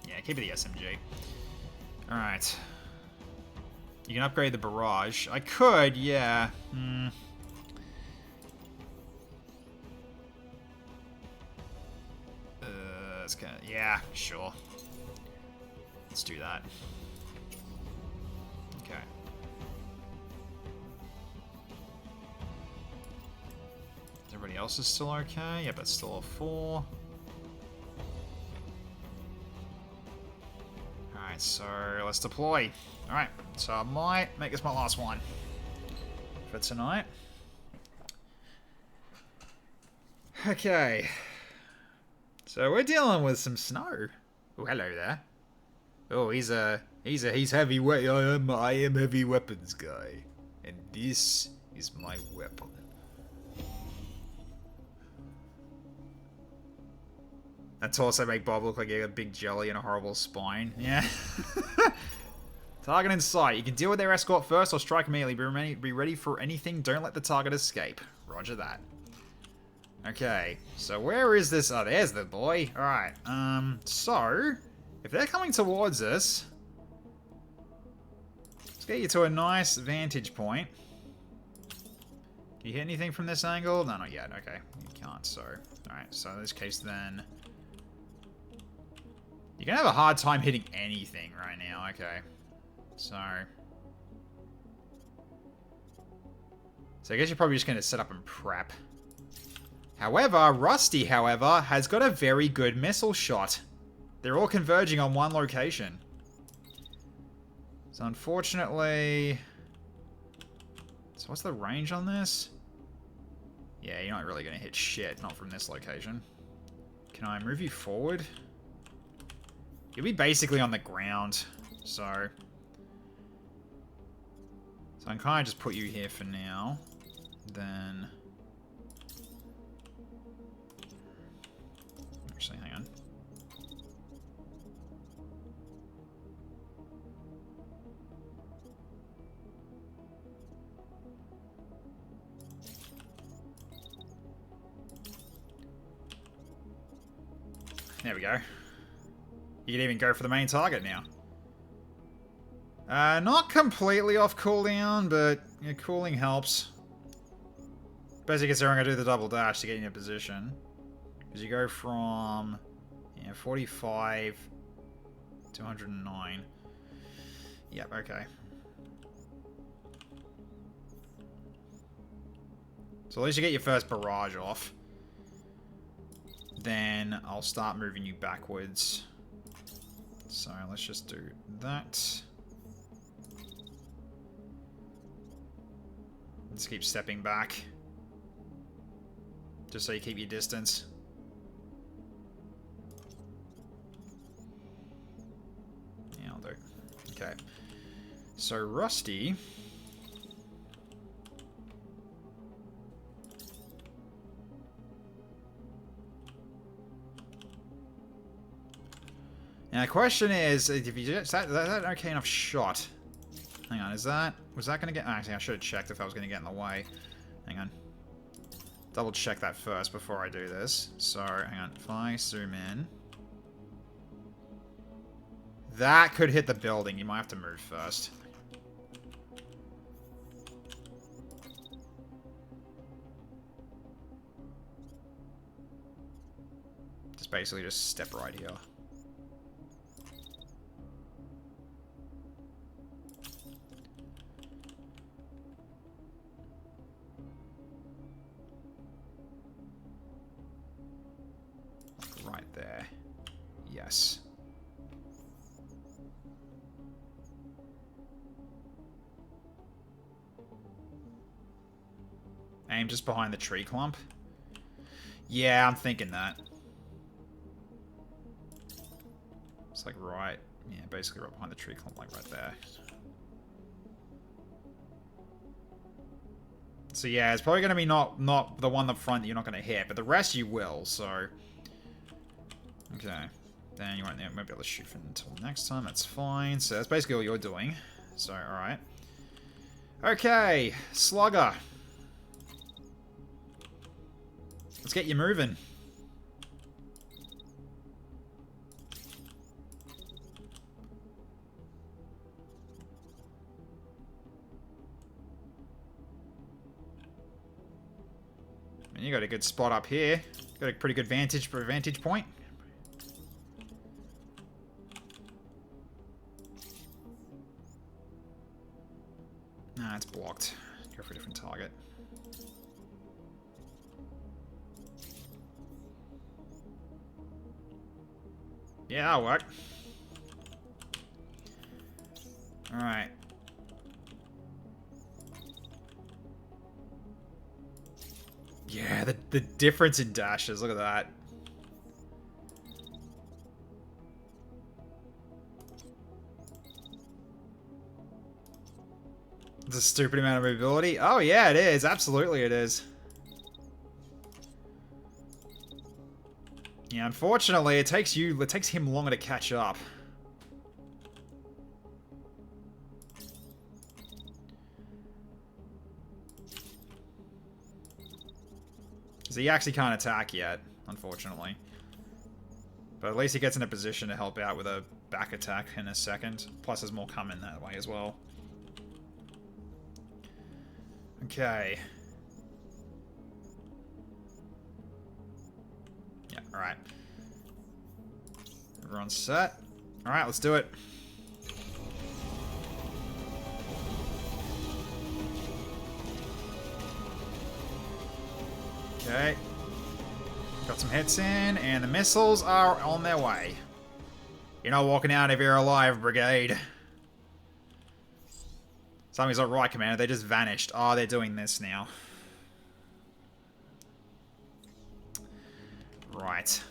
Yeah, keep it the SMG. Alright. You can upgrade the barrage. I could, yeah. It's gonna, yeah, sure. Let's do that. Okay. Everybody else is still okay? Yep, it's still a 4. Alright, so let's deploy. Alright, so I might make this my last one. for tonight. Okay. So we're dealing with some snow. Oh, hello there. Oh, he's heavy. I am heavy weapons guy, and this is my weapon. That torso make Bob look like a big jelly and a horrible spine. Yeah. Target in sight. You can deal with their escort first or strike immediately. Be ready for anything. Don't let the target escape. Roger that. Okay, so where is this? Oh, there's the boy. Alright, so, if they're coming towards us, let's get you to a nice vantage point. Can you hit anything from this angle? No, not yet. Okay, you can't, so. Alright, so in this case then, you're gonna have a hard time hitting anything right now. Okay, so I guess you're probably just gonna set up and prep. However, Rusty, has got a very good missile shot. They're all converging on one location. So unfortunately... So what's the range on this? Yeah, you're not really going to hit shit, not from this location. Can I move you forward? You'll be basically on the ground, so... So I can kind of just put you here for now. Then... Actually, hang on. There we go. You can even go for the main target now. Not completely off cooldown, but yeah, cooling helps. Basically, considering I do the double dash to get in a position. Because you go from 45 to 109. Yep, okay. So at least you get your first barrage off. Then I'll start moving you backwards. So let's just do that. Let's keep stepping back. Just so you keep your distance. Yeah, I'll do. Okay. So Rusty... Now the question is, if you is that an okay enough shot? Hang on, was that gonna get? Actually, I should have checked if I was gonna get in the way. Hang on, double check that first before I do this. So hang on, if I zoom in, that could hit the building. You might have to move first. Just basically just step right here. Right there. Yes. Aim just behind the tree clump. Yeah, I'm thinking that. It's like right, yeah, basically right behind the tree clump, like right there. So yeah, it's probably going to be not the one up front that you're not going to hit, but the rest you will, so... Okay. Then you won't be able to shoot until next time, that's fine. So that's basically all you're doing. So, alright. Okay, Slugger. Let's get you moving. And you got a good spot up here. Got a pretty good vantage point. Nah, it's blocked. Go for a different target. Yeah, that'll work. Alright. Yeah, the difference in dashes. Look at that. It's a stupid amount of mobility. Oh, yeah, it is. Absolutely it is. Yeah, unfortunately, it takes him longer to catch up. Because he actually can't attack yet, unfortunately. But at least he gets in a position to help out with a back attack in a second. Plus, there's more coming that way as well. Okay. Yeah, alright. Everyone's set. Alright, let's do it. Okay. Got some hits in, and the missiles are on their way. You're not walking out if you're alive, Brigade. Something's not right, Commander. They just vanished. Oh, they're doing this now. Right.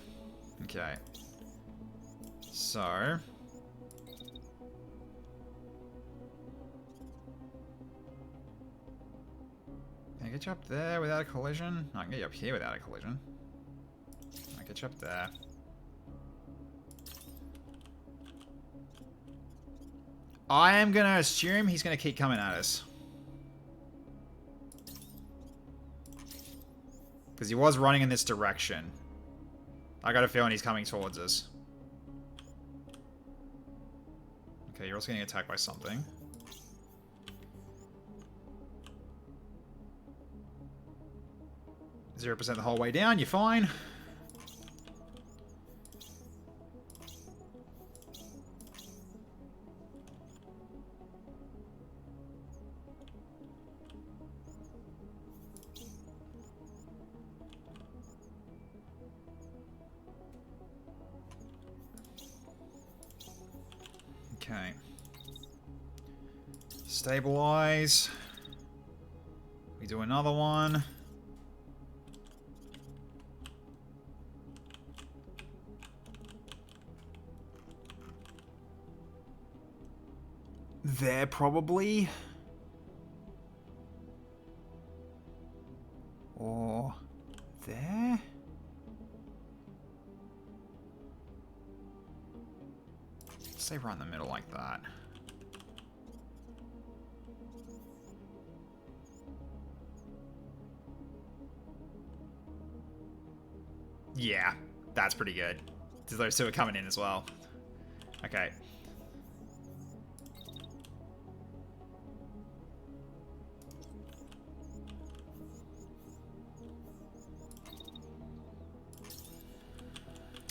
Okay. So... Can I get you up there without a collision? No, I can get you up here without a collision. I'll get you up there. I am going to assume he's going to keep coming at us. Because he was running in this direction. I got a feeling he's coming towards us. Okay, you're also getting attacked by something. 0% the whole way down, you're fine. Okay. Stabilize. We do another one. There, probably. Or there? Say right in the middle like that. Yeah, that's pretty good. Those two are coming in as well. Okay.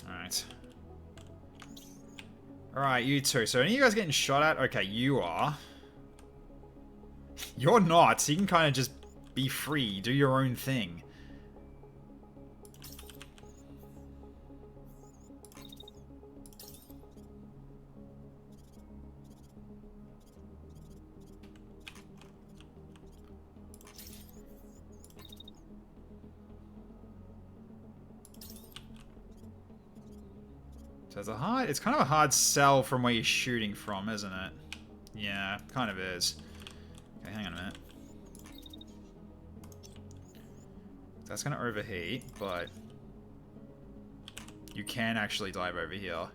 Alright. Alright, you two. So, any of you guys getting shot at? Okay, you are. You're not. So you can kind of just be free. Do your own thing. So it's kind of a hard sell from where you're shooting from, isn't it? Yeah, kind of is. Okay, hang on a minute. That's going to overheat, but you can actually dive over here.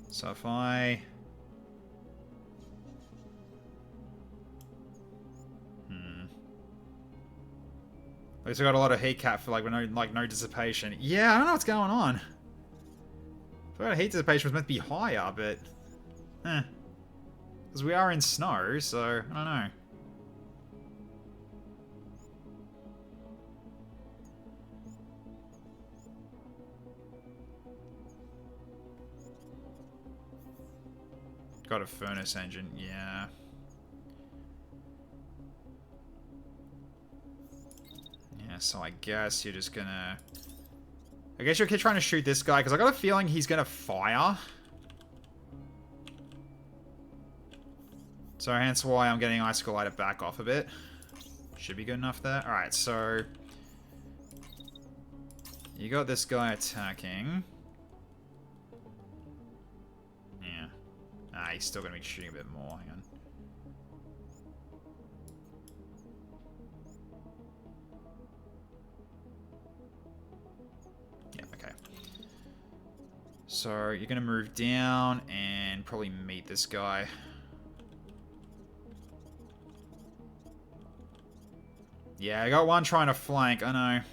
So if I... At least I got a lot of heat cap for no dissipation. Yeah, I don't know what's going on. I thought heat dissipation was meant to be higher, but... Because we are in snow, so I don't know. Got a furnace engine, yeah. Yeah, so I guess you're just gonna... I guess you're trying to shoot this guy, because I got a feeling he's gonna fire. So hence why I'm getting Icicle Light to back off a bit. Should be good enough there. Alright, so... You got this guy attacking. Yeah. Ah, he's still going to be shooting a bit more. Hang on. Yeah, okay. So, you're going to move down and probably meet this guy. Yeah, I got one trying to flank, I know.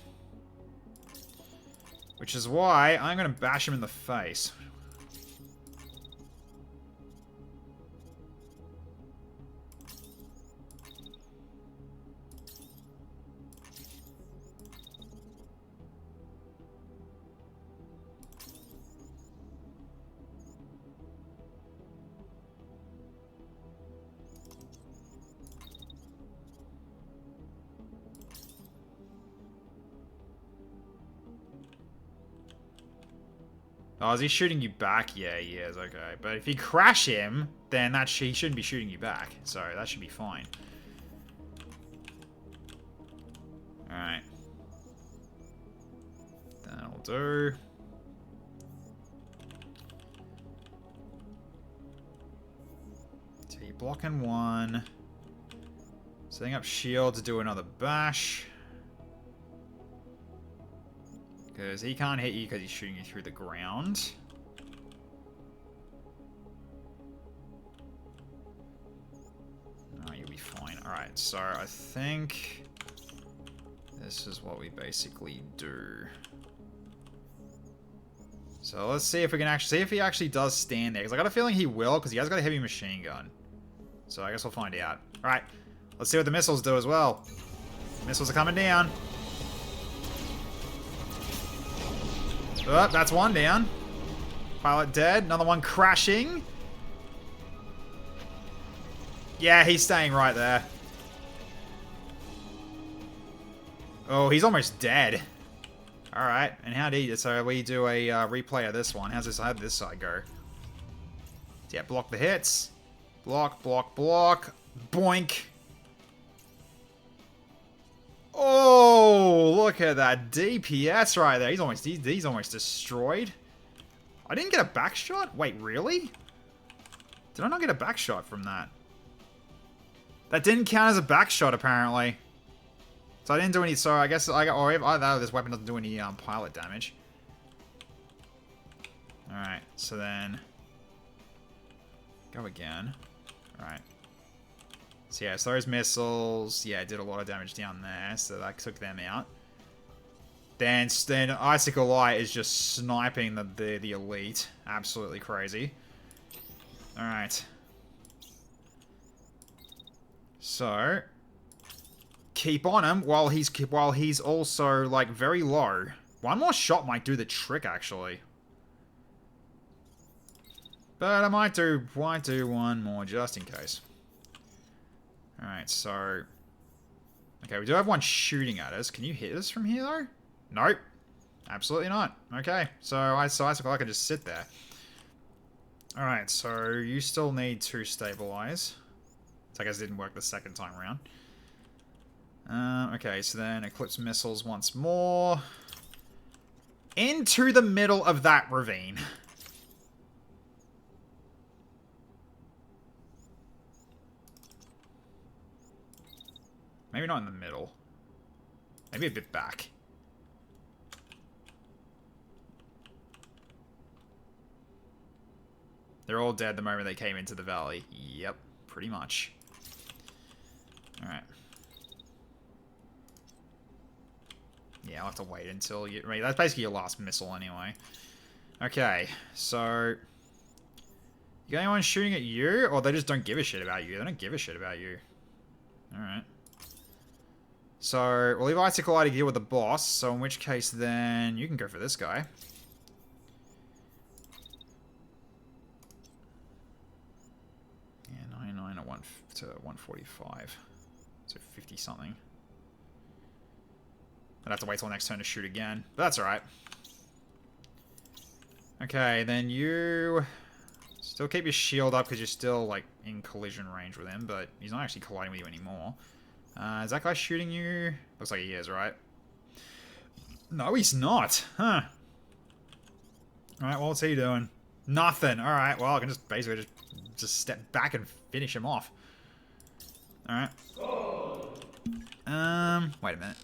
Which is why I'm going to bash him in the face. Oh, is he shooting you back? Yeah, he is. Okay. But if you crash him, then he shouldn't be shooting you back. So that should be fine. Alright. That'll do. So you're blocking one. Setting up shield to do another bash. Because he can't hit you because he's shooting you through the ground. Oh, you'll be fine. Alright, so I think this is what we basically do. So let's see if we can actually see if he actually does stand there. Because I got a feeling he will, because he has got a heavy machine gun. So I guess we'll find out. Alright, let's see what the missiles do as well. Missiles are coming down. Oh, that's one down. Pilot dead. Another one crashing. Yeah, he's staying right there. Oh, he's almost dead. Alright, and how do you... So we do a replay of this one. How'd this side go? Yeah, block the hits. Block, block, block. Boink. Oh, look at that DPS right there. He's almost destroyed. I didn't get a back shot? Wait, really? Did I not get a back shot from that? That didn't count as a back shot, apparently. So I didn't do any... So I guess I got... Or either this weapon doesn't do any pilot damage. Alright, so then... Go again. Alright. So yeah, so those missiles, yeah, did a lot of damage down there, so that took them out. Then Icicle Light is just sniping the elite. Absolutely crazy. Alright. So keep on him while he's also like very low. One more shot might do the trick actually. But I might do one more just in case. Alright, so... Okay, we do have one shooting at us. Can you hit us from here, though? Nope. Absolutely not. Okay, so I can just sit there. Alright, so you still need to stabilize. So I guess it didn't work the second time around. Okay, so then Eclipse Missiles once more. Into the middle of that ravine. Maybe not in the middle. Maybe a bit back. They're all dead the moment they came into the valley. Yep, pretty much. Alright. Yeah, I'll have to wait until you... I mean, that's basically your last missile anyway. Okay, so... You got anyone shooting at you? Or they just don't give a shit about you? They don't give a shit about you. Alright. So, we'll leave Icicle Eye to deal with the boss, so in which case then you can go for this guy. Yeah, 99 to 145. So 50 something. I'd have to wait till next turn to shoot again, but that's alright. Okay, then you... Still keep your shield up because you're still, like, in collision range with him, but he's not actually colliding with you anymore. Is that guy shooting you? Looks like he is, right? No, he's not. Huh. Alright, well, what's he doing? Nothing. Alright, well, I can just basically just step back and finish him off. Alright. Wait a minute.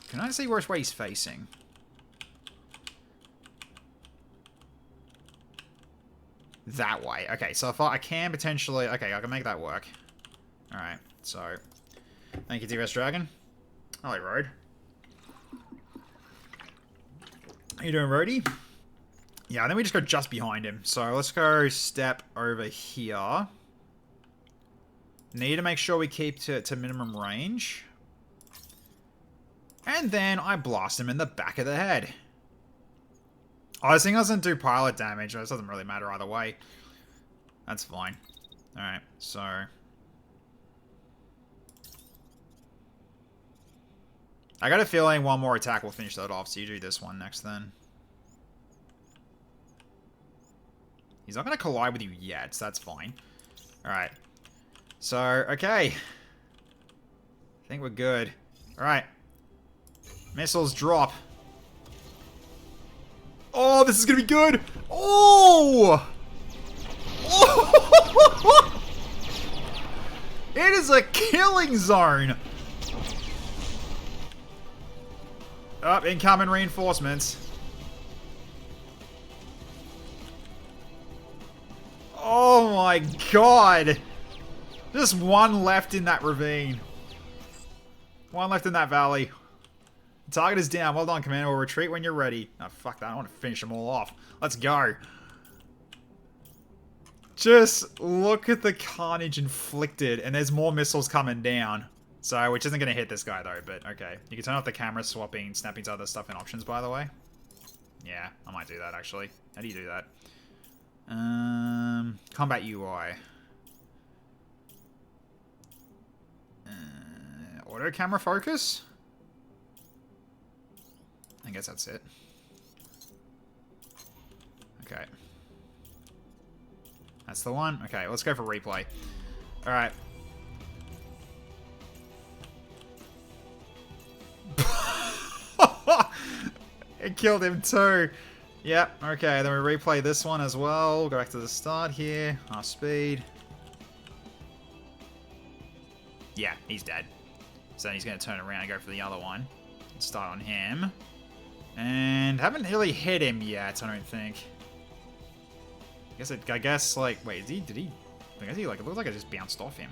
Can I see which way he's facing? That way. Okay, so if I can potentially... Okay, I can make that work. Alright, so... Thank you, T-Rex Dragon. Hello, Road. How you doing, Roadie? Yeah, then we just go just behind him. So let's go step over here. Need to make sure we keep to minimum range. And then I blast him in the back of the head. I was thinking I was going to do pilot damage. This doesn't really matter either way. That's fine. Alright, so... I got a feeling one more attack will finish that off, so you do this one next then. He's not going to collide with you yet, so that's fine. Alright. So, okay. I think we're good. Alright. Missiles drop. Oh, this is going to be good! Oh! Oh! It is a killing zone! Up, incoming reinforcements. Oh my god! Just one left in that ravine. One left in that valley. The target is down. Well done, Commander. We'll retreat when you're ready. Oh, fuck that. I want to finish them all off. Let's go. Just look at the carnage inflicted. And there's more missiles coming down. So, which isn't going to hit this guy, though, but okay. You can turn off the camera swapping, snapping to other stuff in options, by the way. Yeah, I might do that, actually. How do you do that? Combat UI. Auto camera focus? I guess that's it. Okay. That's the one? Okay, let's go for replay. Alright. It killed him too. Yep, okay, then we replay this one as well. Go back to the start here. Half speed. Yeah, he's dead. So he's going to turn around and go for the other one. Start on him. And haven't really hit him yet, I don't think. I guess, like, wait, did he, I guess he, like, it looks like I just bounced off him.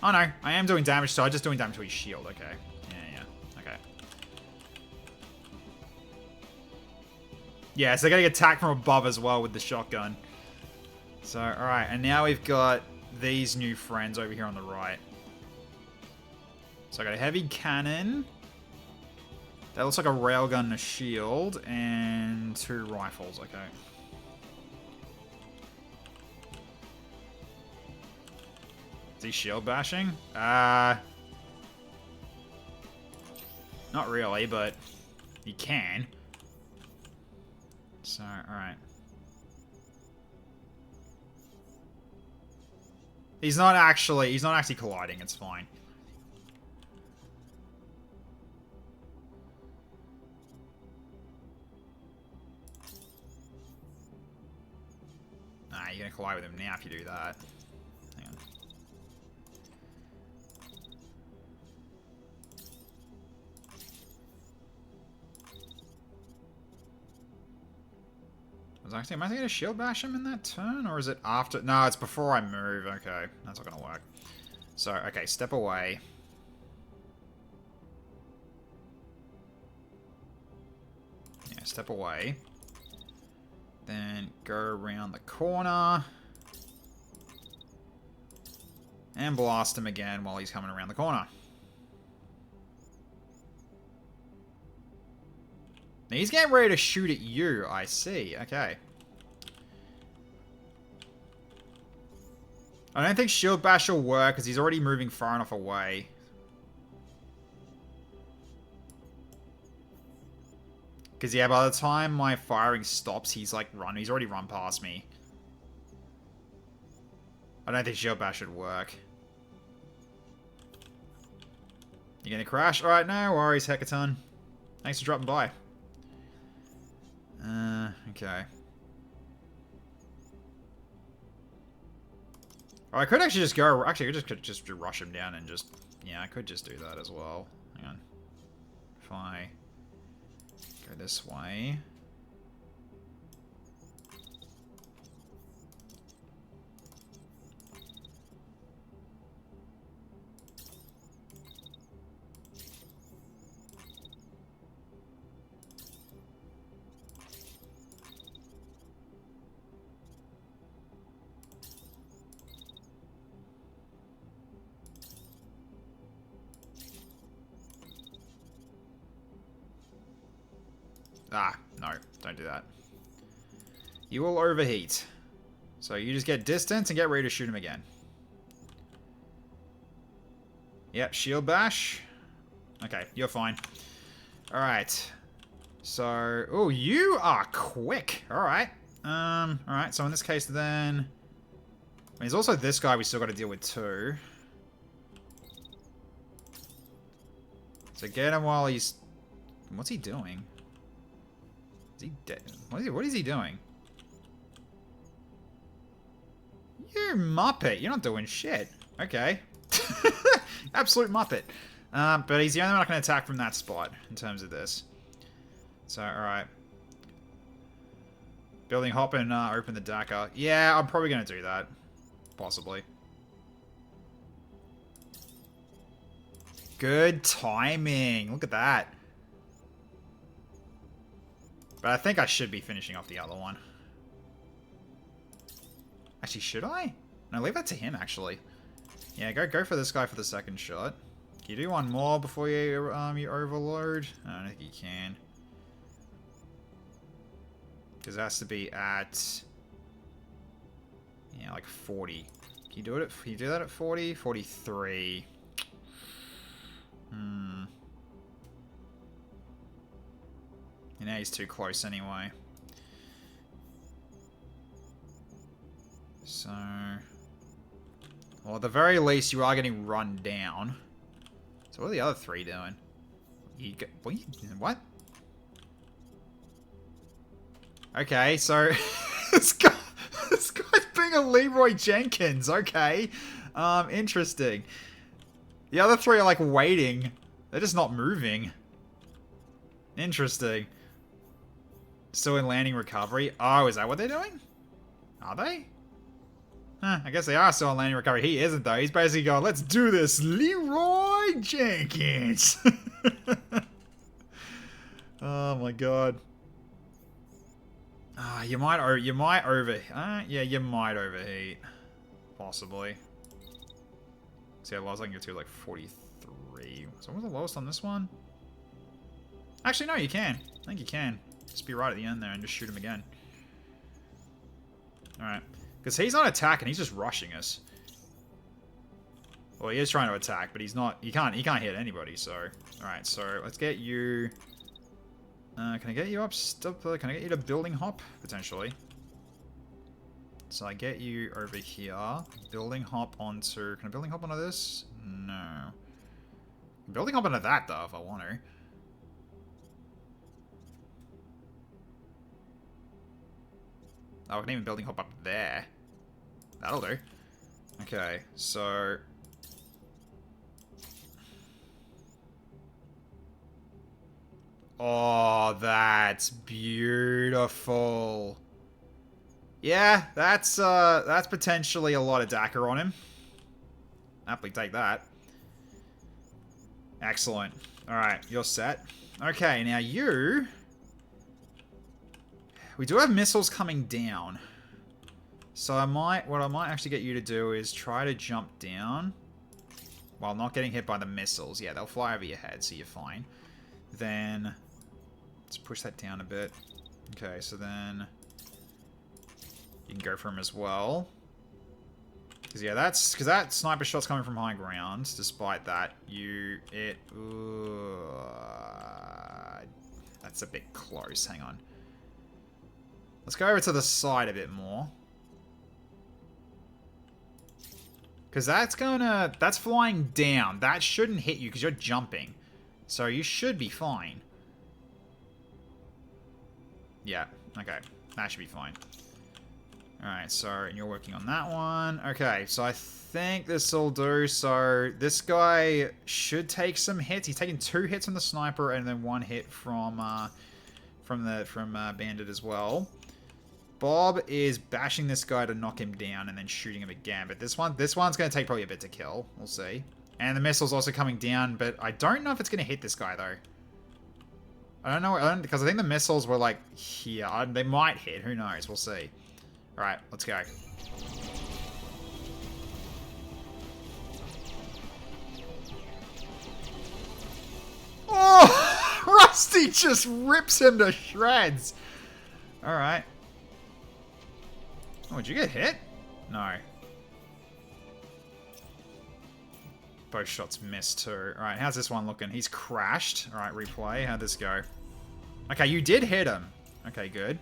Oh no, I am doing damage, so I'm just doing damage to his shield, okay. Yeah, okay. Yeah, so they're getting attacked from above as well with the shotgun. So, alright, and now we've got these new friends over here on the right. So I got a heavy cannon. That looks like a railgun and a shield, and 2 rifles, okay. Is he shield bashing? Not really, but he can. So, alright. He's not actually colliding, it's fine. Nah, you're gonna collide with him now if you do that. Hang on. Am I going to shield bash him in that turn? Or is it after? No, it's before I move. Okay, that's not going to work. So, okay, step away. Yeah, step away. Then go around the corner. And blast him again while he's coming around the corner. Now he's getting ready to shoot at you, I see. Okay. I don't think Shield Bash will work because he's already moving far enough away. Because, yeah, by the time my firing stops, he's already run past me. I don't think Shield Bash should work. You gonna crash? Alright, no worries, Hecaton. Thanks for dropping by. Okay. Oh, I could actually just go... Actually, I could just rush him down and just... Yeah, I could just do that as well. Hang on. If I go this way... Ah, no, don't do that. You will overheat. So you just get distance and get ready to shoot him again. Yep, shield bash. Okay, you're fine. Alright. So, oh, you are quick. Alright. Alright, so in this case then... I mean, there's also this guy we still got to deal with too. So get him while he's... What's he doing? Is he dead? What is he doing? You Muppet. You're not doing shit. Okay. Absolute Muppet. But he's the only one I can attack from that spot in terms of this. So, alright. Building hop and open the Dakar. Yeah, I'm probably going to do that. Possibly. Good timing. Look at that. But I think I should be finishing off the other one. Actually, should I? No, leave that to him, actually. Yeah, go for this guy for the second shot. Can you do one more before you you overload? I don't think you can. Because it has to be at... Yeah, like 40. Can you do it? Can you do that at 40? 43. Hmm. You know, he's too close anyway. So... Well, at the very least, you are getting run down. So what are the other three doing? You get... What? Okay, so... this guy's being a Leroy Jenkins. Okay. Interesting. The other three are, like, waiting. They're just not moving. Interesting. Still in landing recovery. Oh, is that what they're doing? Are they? Huh, I guess they are still in landing recovery. He isn't, though. He's basically going, let's do this, Leroy Jenkins. Oh, my God. Ah, you might overheat. Yeah, you might overheat. Possibly. See, the lowest I can get to, like, 43. So what was the lowest on this one? Actually, no, you can. I think you can. Just be right at the end there and just shoot him again. Alright. Because he's not attacking, he's just rushing us. Well, he is trying to attack, but he's not... He can't hit anybody, so... Alright, so let's get you... can I get you up? Can I get you to building hop? Potentially. So I get you over here. Building hop onto... Can I building hop onto this? No. Building hop onto that, though, if I want to. Oh, I can even building hop up there. That'll do. Okay, so... Oh, that's beautiful. Yeah, that's potentially a lot of Dakar on him. Happily take that. Excellent. Alright, you're set. Okay, now you... We do have missiles coming down. So what I might actually get you to do is try to jump down while not getting hit by the missiles. Yeah, they'll fly over your head, so you're fine. Then let's push that down a bit. Okay, so then you can go for him as well. Because yeah, because that sniper shot's coming from high ground. Despite that, that's a bit close. Hang on. Let's go over to the side a bit more. Because that's flying down. That shouldn't hit you because you're jumping. So you should be fine. Yeah, okay. That should be fine. Alright, so and you're working on that one. Okay, so I think this will do. So this guy should take some hits. He's taking 2 hits from the sniper and then 1 hit from Bandit as well. Bob is bashing this guy to knock him down and then shooting him again. But this one's going to take probably a bit to kill. We'll see. And the missile's also coming down, but I don't know if it's going to hit this guy, though. I don't know, because I think the missiles were, like, here. They might hit. Who knows? We'll see. Alright, let's go. Oh! Rusty just rips him to shreds. Alright. Oh, did you get hit? No. Both shots missed too. Alright, how's this one looking? He's crashed. Alright, replay. How'd this go? Okay, you did hit him. Okay, good.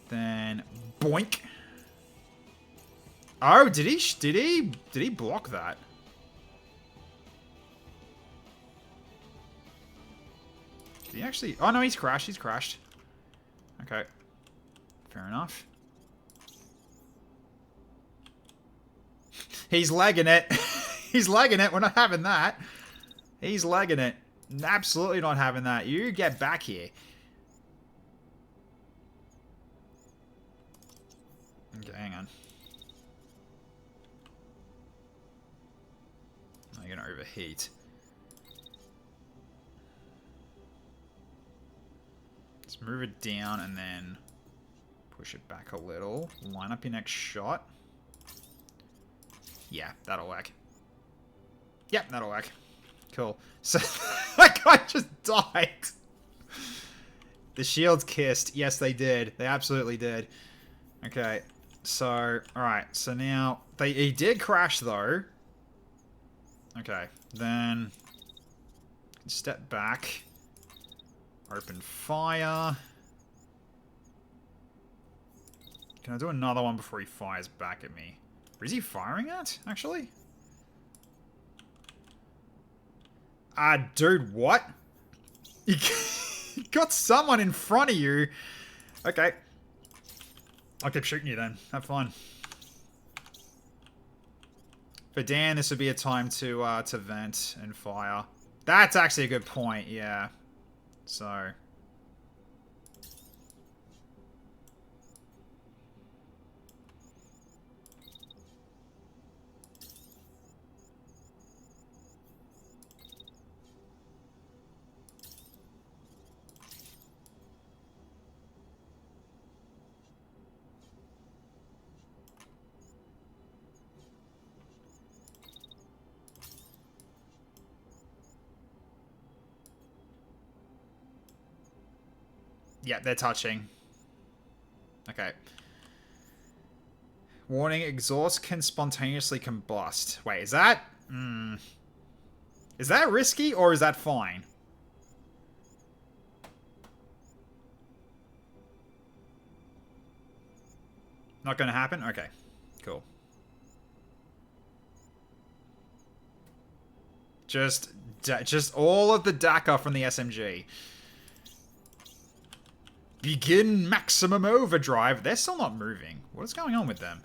Then, boink. Oh, did he block that? Did he actually? Oh no, he's crashed. He's crashed. Okay. Fair enough. He's lagging it. He's lagging it. We're not having that. He's lagging it. Absolutely not having that. You get back here. Okay, hang on. Oh, you're gonna overheat. Let's move it down and then push it back a little. Line up your next shot. Yeah, that'll work. Yep, that'll work. Cool. So, that guy just died. The shields kissed. Yes, they did. They absolutely did. Okay, so, alright. So now, he did crash, though. Okay, then step back. Open fire. Can I do another one before he fires back at me? Where is he firing at, actually? Dude, what? You got someone in front of you. Okay. I'll keep shooting you then. Have fun. For Dan, this would be a time to vent and fire. That's actually a good point, yeah. So... yeah, they're touching. Okay. Warning, exhaust can spontaneously combust. Wait, is that... Is that risky or is that fine? Not gonna happen? Okay. Cool. Just all of the DACA from the SMG. Begin maximum overdrive. They're still not moving. What is going on with them?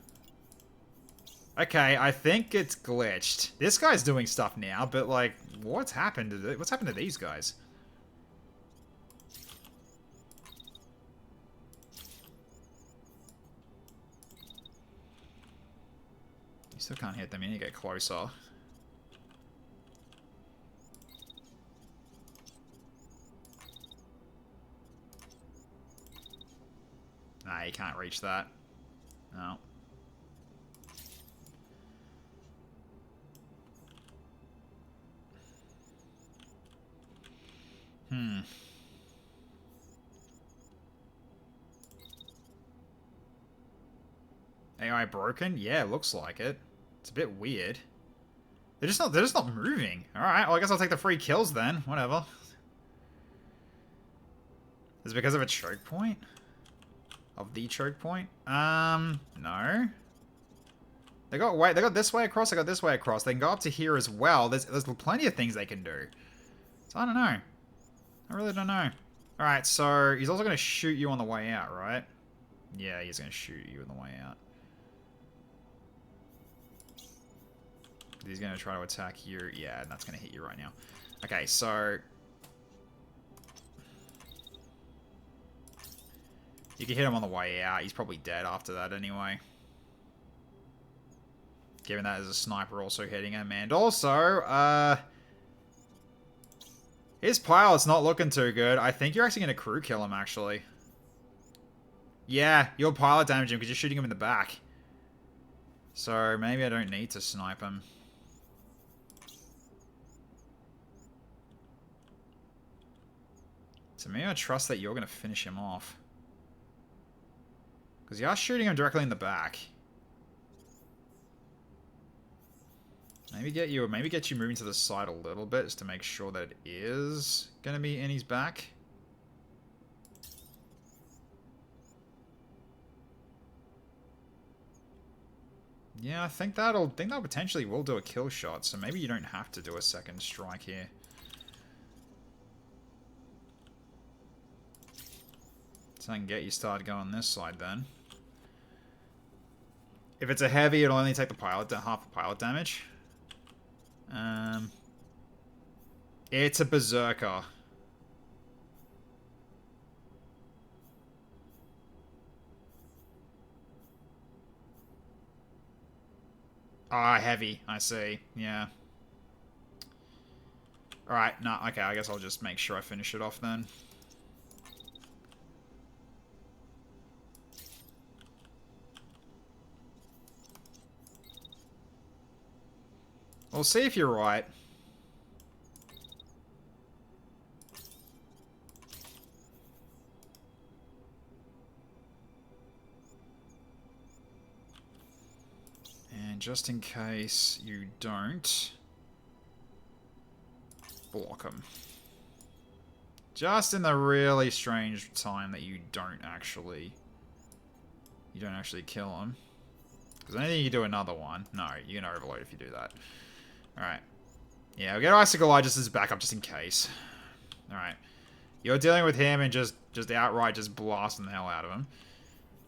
Okay, I think it's glitched. This guy's doing stuff now, but like, what's happened to these guys? You still can't hit them. You need to get closer. Nah, you can't reach that. No. AI broken? Yeah, looks like it. It's a bit weird. They're just not moving. Alright, well I guess I'll take the free kills then. Whatever. Is it because of a choke point? Of the choke point? No. They got this way across, they got this way across. They can go up to here as well. There's plenty of things they can do. So I don't know. I really don't know. Alright, so he's also going to shoot you on the way out, right? Yeah, he's going to shoot you on the way out. He's going to try to attack you. Yeah, and that's going to hit you right now. Okay, so... you can hit him on the way out. He's probably dead after that anyway. Given that as a sniper also hitting him. And also, his pilot's not looking too good. I think you're actually going to crew kill him, actually. Yeah, you'll pilot damage him because you're shooting him in the back. So maybe I don't need to snipe him. So maybe I trust that you're going to finish him off. Because you are shooting him directly in the back. Maybe get you moving to the side a little bit just to make sure that it is going to be in his back. Yeah, I think that potentially will do a kill shot, so maybe you don't have to do a second strike here. So I can get you started going this side then. If it's a heavy, it'll only take the pilot half the pilot damage. It's a berserker. Ah, heavy. I see. Yeah. Alright, no, okay, I guess I'll just make sure I finish it off then. We'll see if you're right. And just in case you don't, block him. Just in the really strange time that you don't actually kill him. Because I don't think you do another one. No, you're gonna overload if you do that. Alright. Yeah, we'll get Icicle Eye just as backup, just in case. Alright. You're dealing with him and just outright just blasting the hell out of him.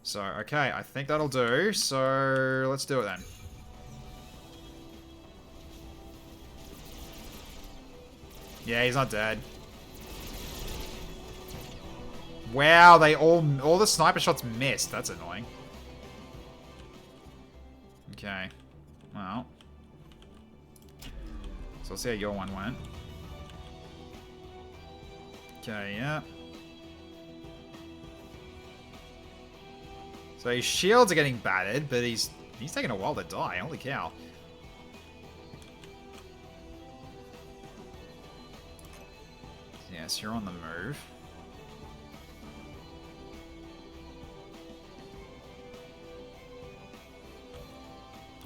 So, okay, I think that'll do. So, let's do it then. Yeah, he's not dead. Wow, all the sniper shots missed. That's annoying. Okay. Well. So let's see how your one went. Okay, yeah. So his shields are getting battered, but he's taking a while to die. Holy cow. Yes, you're on the move.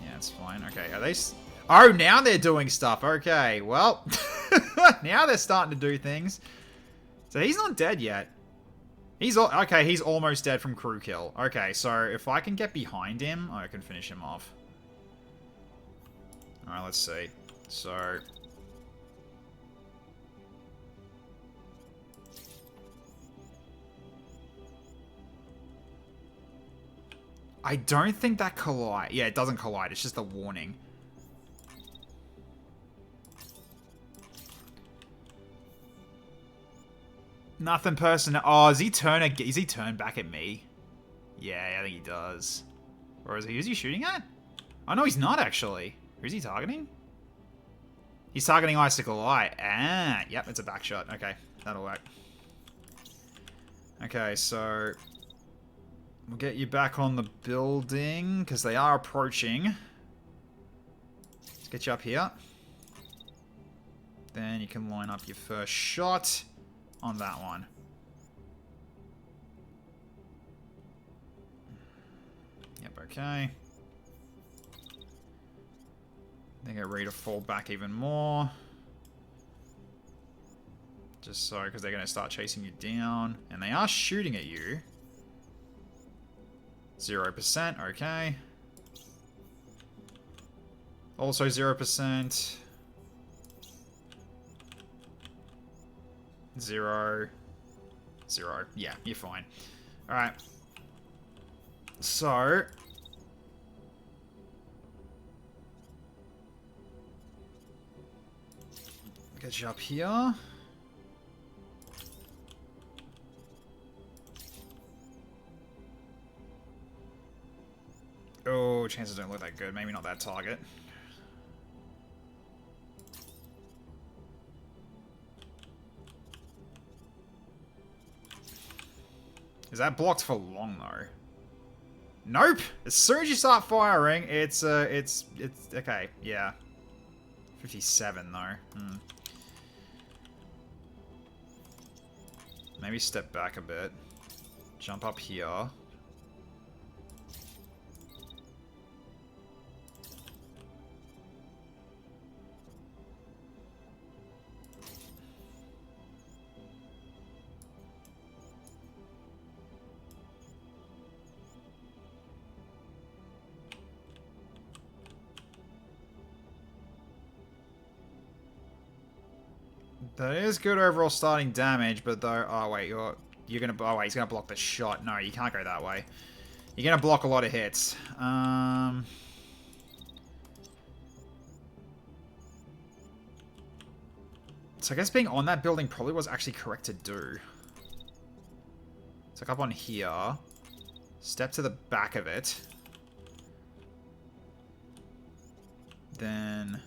Yeah, it's fine. Okay, are they... Oh, now they're doing stuff. Okay, well. Now they're starting to do things. So he's not dead yet. Okay, he's almost dead from crew kill. Okay, so if I can get behind him, I can finish him off. Alright, let's see. So... I don't think that collide... Yeah, it doesn't collide. It's just a warning. Nothing personal. Oh, is he turn back at me? Yeah, I think he does. Or is he shooting at? Oh, no, he's not actually. Who is he targeting? He's targeting Icicle Eye. Ah, yep, it's a back shot. Okay, that'll work. Okay, so... we'll get you back on the building, because they are approaching. Let's get you up here. Then you can line up your first shot on that one. Yep, okay. They get ready to fall back even more. Just so, because they're going to start chasing you down. And they are shooting at you. 0%, okay. Also 0%. 0. 0. Yeah, you're fine. Alright. So... get you up here. Oh, chances don't look that good. Maybe not that target. Is that blocked for long, though? Nope! As soon as you start firing, it's okay, yeah. 57, though. Maybe step back a bit. Jump up here. That is good overall starting damage, but though, oh wait, you're gonna, oh wait, he's gonna block the shot. No, you can't go that way. You're gonna block a lot of hits. So I guess being on that building probably was actually correct to do. So up on here, step to the back of it, then.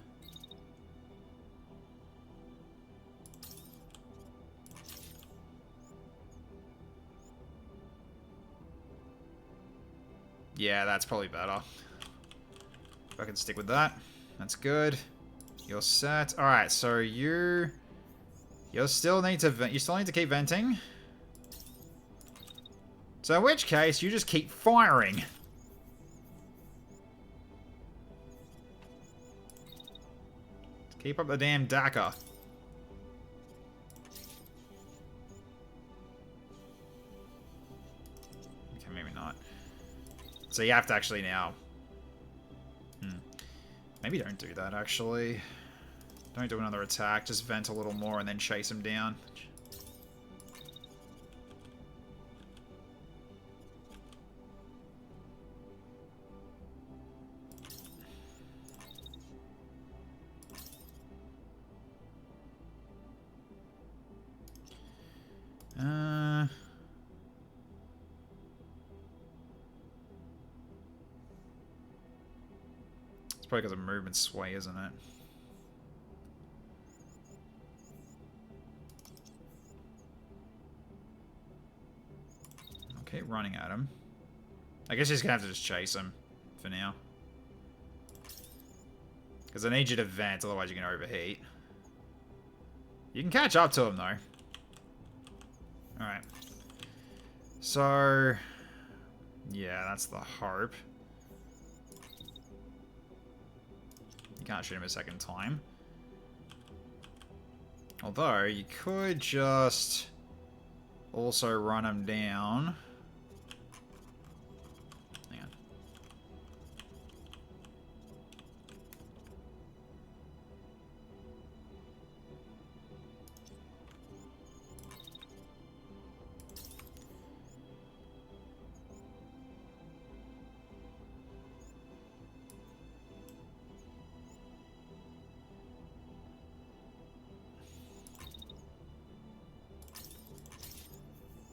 Yeah, that's probably better. If I can stick with that. That's good. You're set. Alright, so you still need to keep venting. So in which case, you just keep firing. Keep up the damn DACA. Okay, maybe not. So you have to actually now... Maybe don't do that, actually. Don't do another attack. Just vent a little more and then chase him down. Probably because of movement sway, isn't it? Okay, running at him. I guess he's gonna have to just chase him for now. Because I need you to vent, otherwise you're gonna overheat. You can catch up to him though. Alright. So... yeah, that's the hope. You can't shoot him a second time. Although, you could just also run him down. Hang on.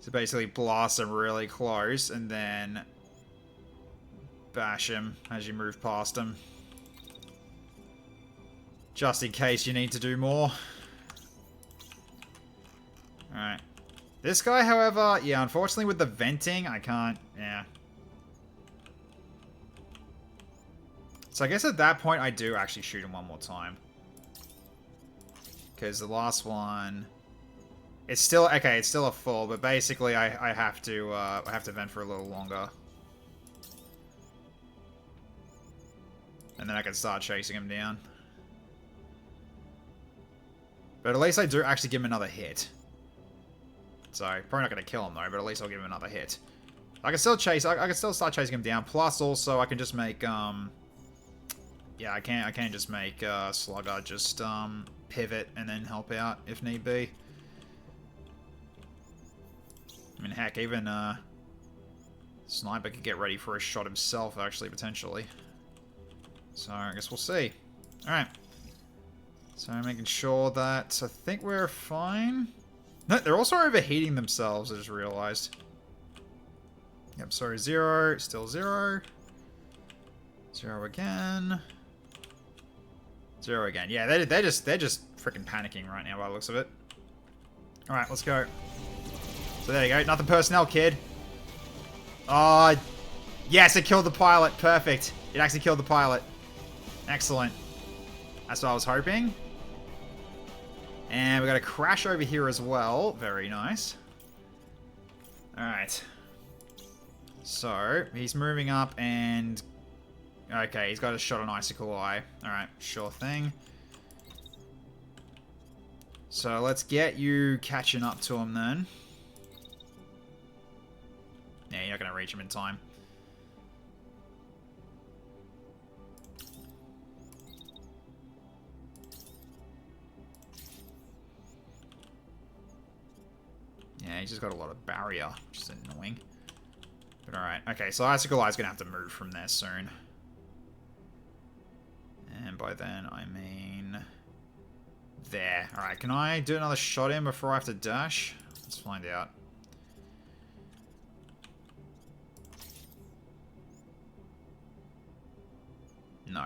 So basically blast him really close and then bash him as you move past him. Just in case you need to do more. Alright. This guy, however, yeah, unfortunately with the venting, I can't, yeah. So I guess at that point I do actually shoot him one more time. Because the last one... it's still, okay, it's still a full, but basically I have to vent for a little longer. And then I can start chasing him down. But at least I do actually give him another hit. So, probably not going to kill him though, but at least I'll give him another hit. I can still chase, I can still start chasing him down, plus also I can just make, Yeah, I can't just make Slugger just pivot and then help out if need be. I mean, heck, even Sniper could get ready for a shot himself, actually, potentially. So, I guess we'll see. Alright. So, making sure that I think we're fine. No, they're also overheating themselves, I just realized. Yep, sorry, 0. Still 0. 0 again. 0 again. Yeah, they're just freaking panicking right now by the looks of it. Alright, let's go. So there you go. Nothing personnel, kid. Oh, yes, it killed the pilot. Perfect. It actually killed the pilot. Excellent. That's what I was hoping. And we got a crash over here as well. Very nice. Alright. So, he's moving up and... Okay, he's got a shot on Icicle Eye. Alright, sure thing. So, let's get you catching up to him then. Yeah, you're not going to reach him in time. Yeah, he's just got a lot of barrier, which is annoying. But alright. Okay, so Icicle Eye's going to have to move from there soon. And by then, I mean... There. Alright, can I do another shot in before I have to dash? Let's find out. No.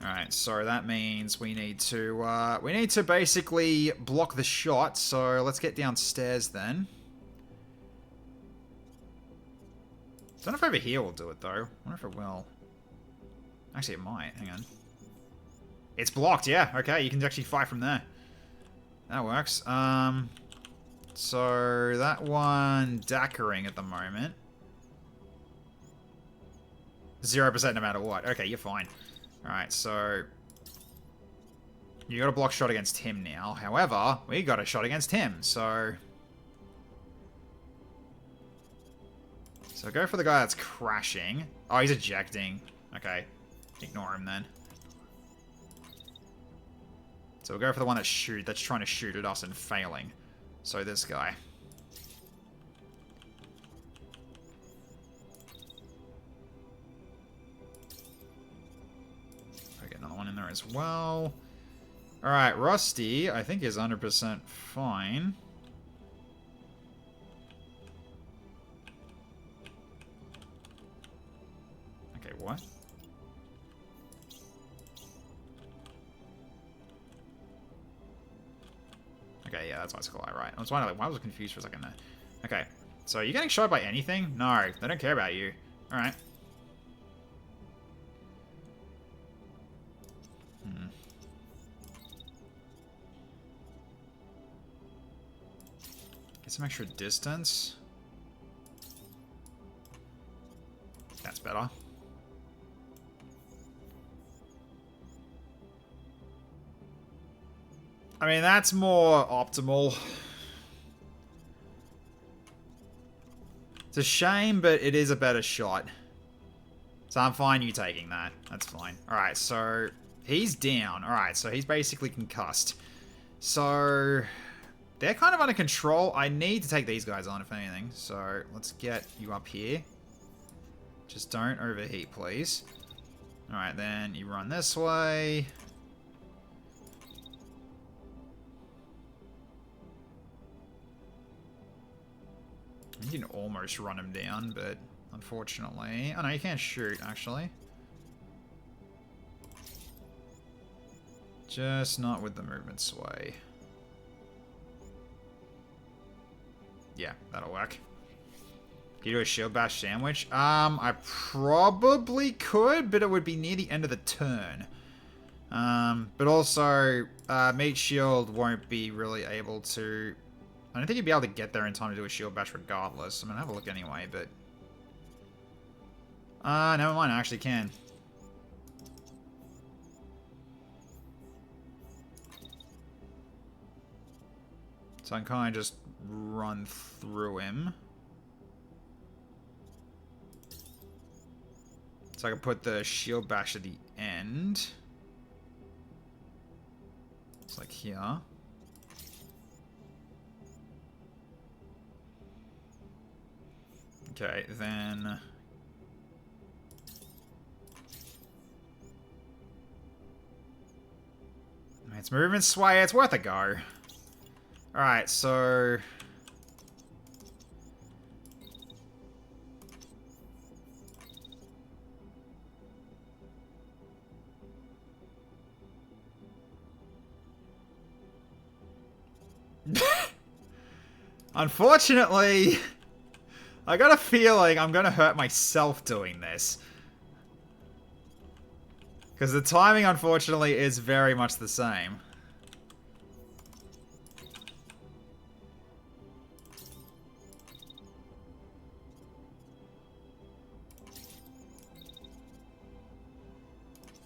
Alright, so that means we need to basically block the shot, so let's get downstairs then. Don't know if over here will do it though. I wonder if it will. Actually, it might. Hang on. It's blocked, yeah. Okay, you can actually fight from there. That works. So that one dackering at the moment. 0% no matter what. Okay, you're fine. Alright, so... You got a block shot against him now. However, we got a shot against him, so... So go for the guy that's crashing. Oh, he's ejecting. Okay. Ignore him then. So we'll go for the one that's trying to shoot at us and failing. So this guy. I get another one in there as well. Alright, Rusty, I think is 100% fine. Okay, what? Okay, yeah, that's Icicle Eye, right. I was wondering, why was I confused for a second there? Okay, so are you getting shot by anything? No, they don't care about you. Alright. Get some extra distance. That's better. I mean, that's more optimal. It's a shame, but it is a better shot. So I'm fine you taking that. That's fine. Alright, so he's down. Alright, so he's basically concussed. So they're kind of under control. I need to take these guys on, if anything. So let's get you up here. Just don't overheat, please. Alright, then you run this way. You can almost run him down, but unfortunately... Oh no, you can't shoot, actually. Just not with the movement sway. Yeah, that'll work. Can you do a shield bash sandwich? I probably could, but it would be near the end of the turn. But also, meat shield won't be really able to... I don't think you'd be able to get there in time to do a shield bash regardless. I'm gonna have a look anyway, but... never mind, I actually can. So I can kind of just run through him. So I can put the shield bash at the end. It's like here. Okay, then... It's movement sway, it's worth a go. Alright, so... Unfortunately, I got a feeling I'm gonna hurt myself doing this. Because the timing, unfortunately, is very much the same.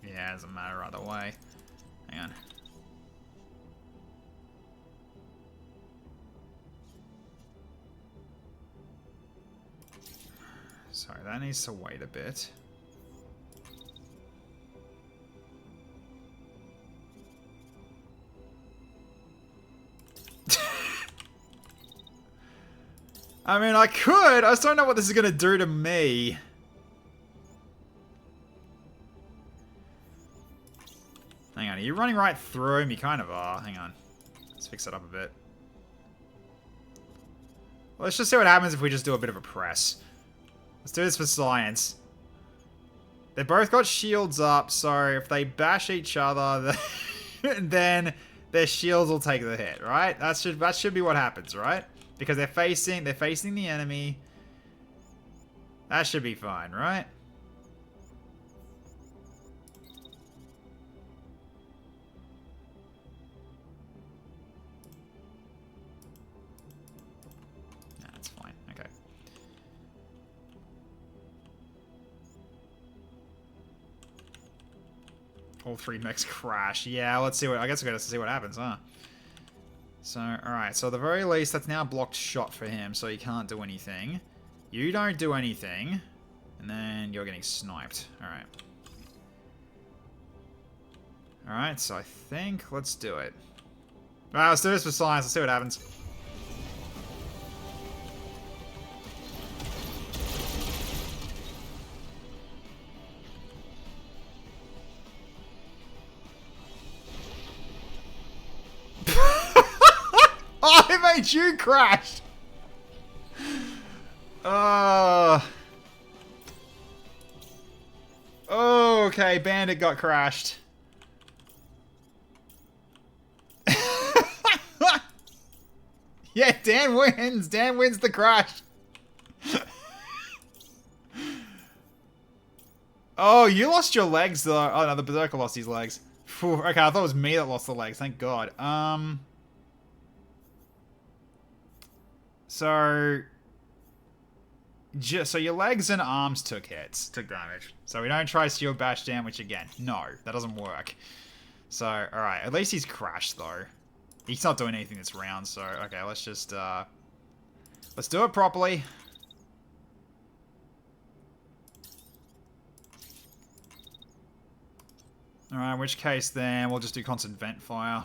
Yeah, it doesn't matter either way. Hang on. Sorry, that needs to wait a bit. I mean, I could. I just don't know what this is going to do to me. Hang on, are you running right through him? You kind of are. Hang on. Let's fix it up a bit. Let's just see what happens if we just do a bit of a press. Let's do this for science. They both got shields up, so if they bash each other, then their shields will take the hit, right? That should be what happens, right? Because they're facing the enemy. That should be fine, right? Nah, that's fine. Okay. All three mechs crash. Yeah, let's see what. I guess we got to see what happens, huh? So, alright, so at the very least, that's now a blocked shot for him, so he can't do anything. You don't do anything, and then you're getting sniped. Alright. Alright, so I think, let's do it. Alright, let's do this for science, let's see what happens. Oh, it made you crash! Okay, Bandit got crashed. Yeah, Dan wins. Dan wins the crash. Oh, you lost your legs though. Oh no, the Berserker lost his legs. Phew, okay, I thought it was me that lost the legs. Thank God. So your legs and arms took damage. So we don't try Shield Bash damage again. No, that doesn't work. So, alright, at least he's crashed though. He's not doing anything this round, so okay, let's just let's do it properly. Alright, in which case then we'll just do constant vent fire.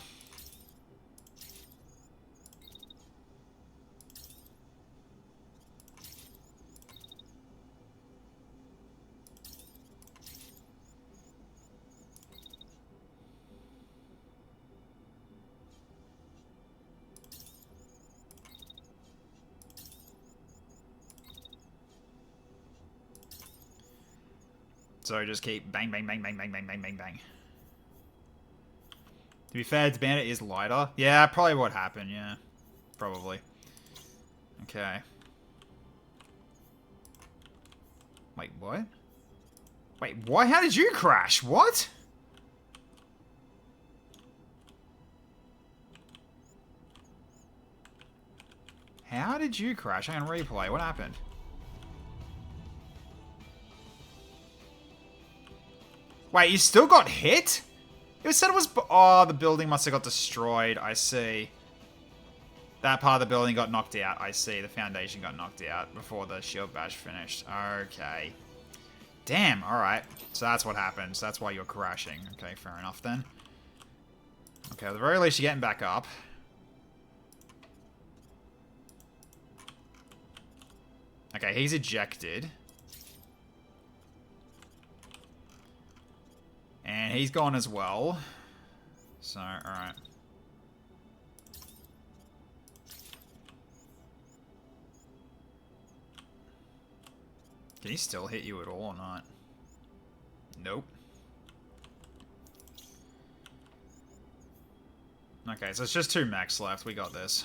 So just keep bang, bang, bang, bang, bang, bang, bang, bang, bang. To be fair, the Bandit is lighter. Yeah, probably what happened, yeah. Probably. Okay. Wait, what? Wait, what? How did you crash? What? How did you crash? I can replay. What happened? Wait, you still got hit? It said it was... Oh, the building must have got destroyed. I see. That part of the building got knocked out. I see. The foundation got knocked out before the shield bash finished. Okay. Damn, alright. So that's what happens. That's why you're crashing. Okay, fair enough then. Okay, at the very least you're getting back up. Okay, he's ejected. And he's gone as well. So, alright. Can he still hit you at all or not? Nope. Okay, so it's just 2 mechs left. We got this.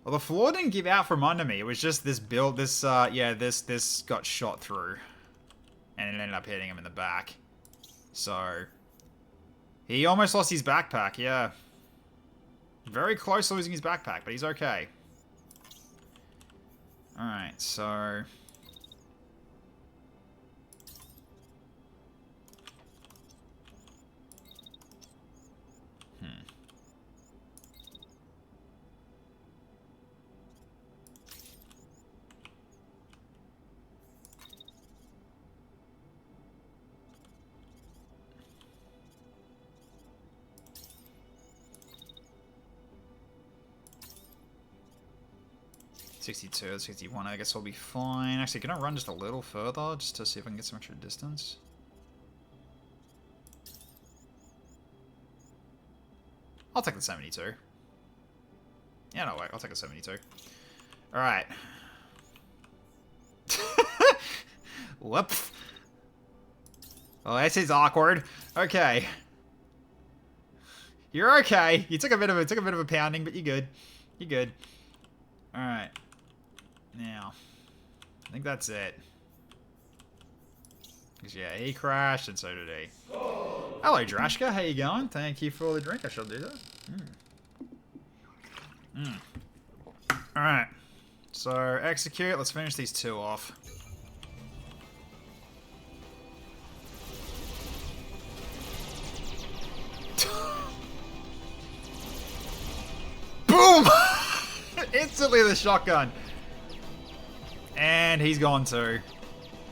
Well, the floor didn't give out from under me. It was just this build, this got shot through. And it ended up hitting him in the back. So, he almost lost his backpack, yeah. Very close to losing his backpack, but he's okay. Alright, so... Hmm. .62, 61, I guess I'll be fine. Actually, can I run just a little further, just to see if I can get some extra distance? I'll take the 72. Yeah, no, wait, I'll take a 72. Alright. Whoop. Well, this is awkward. Okay. You're okay. You took a bit of a pounding, but you're good. You're good. Alright. Now, I think that's it. Because, yeah, he crashed, and so did he. Hello, Drashka. How you going? Thank you for the drink. I shall do that. Alright. So, execute. Let's finish these 2 off. Boom! Instantly the shotgun. And he's gone too.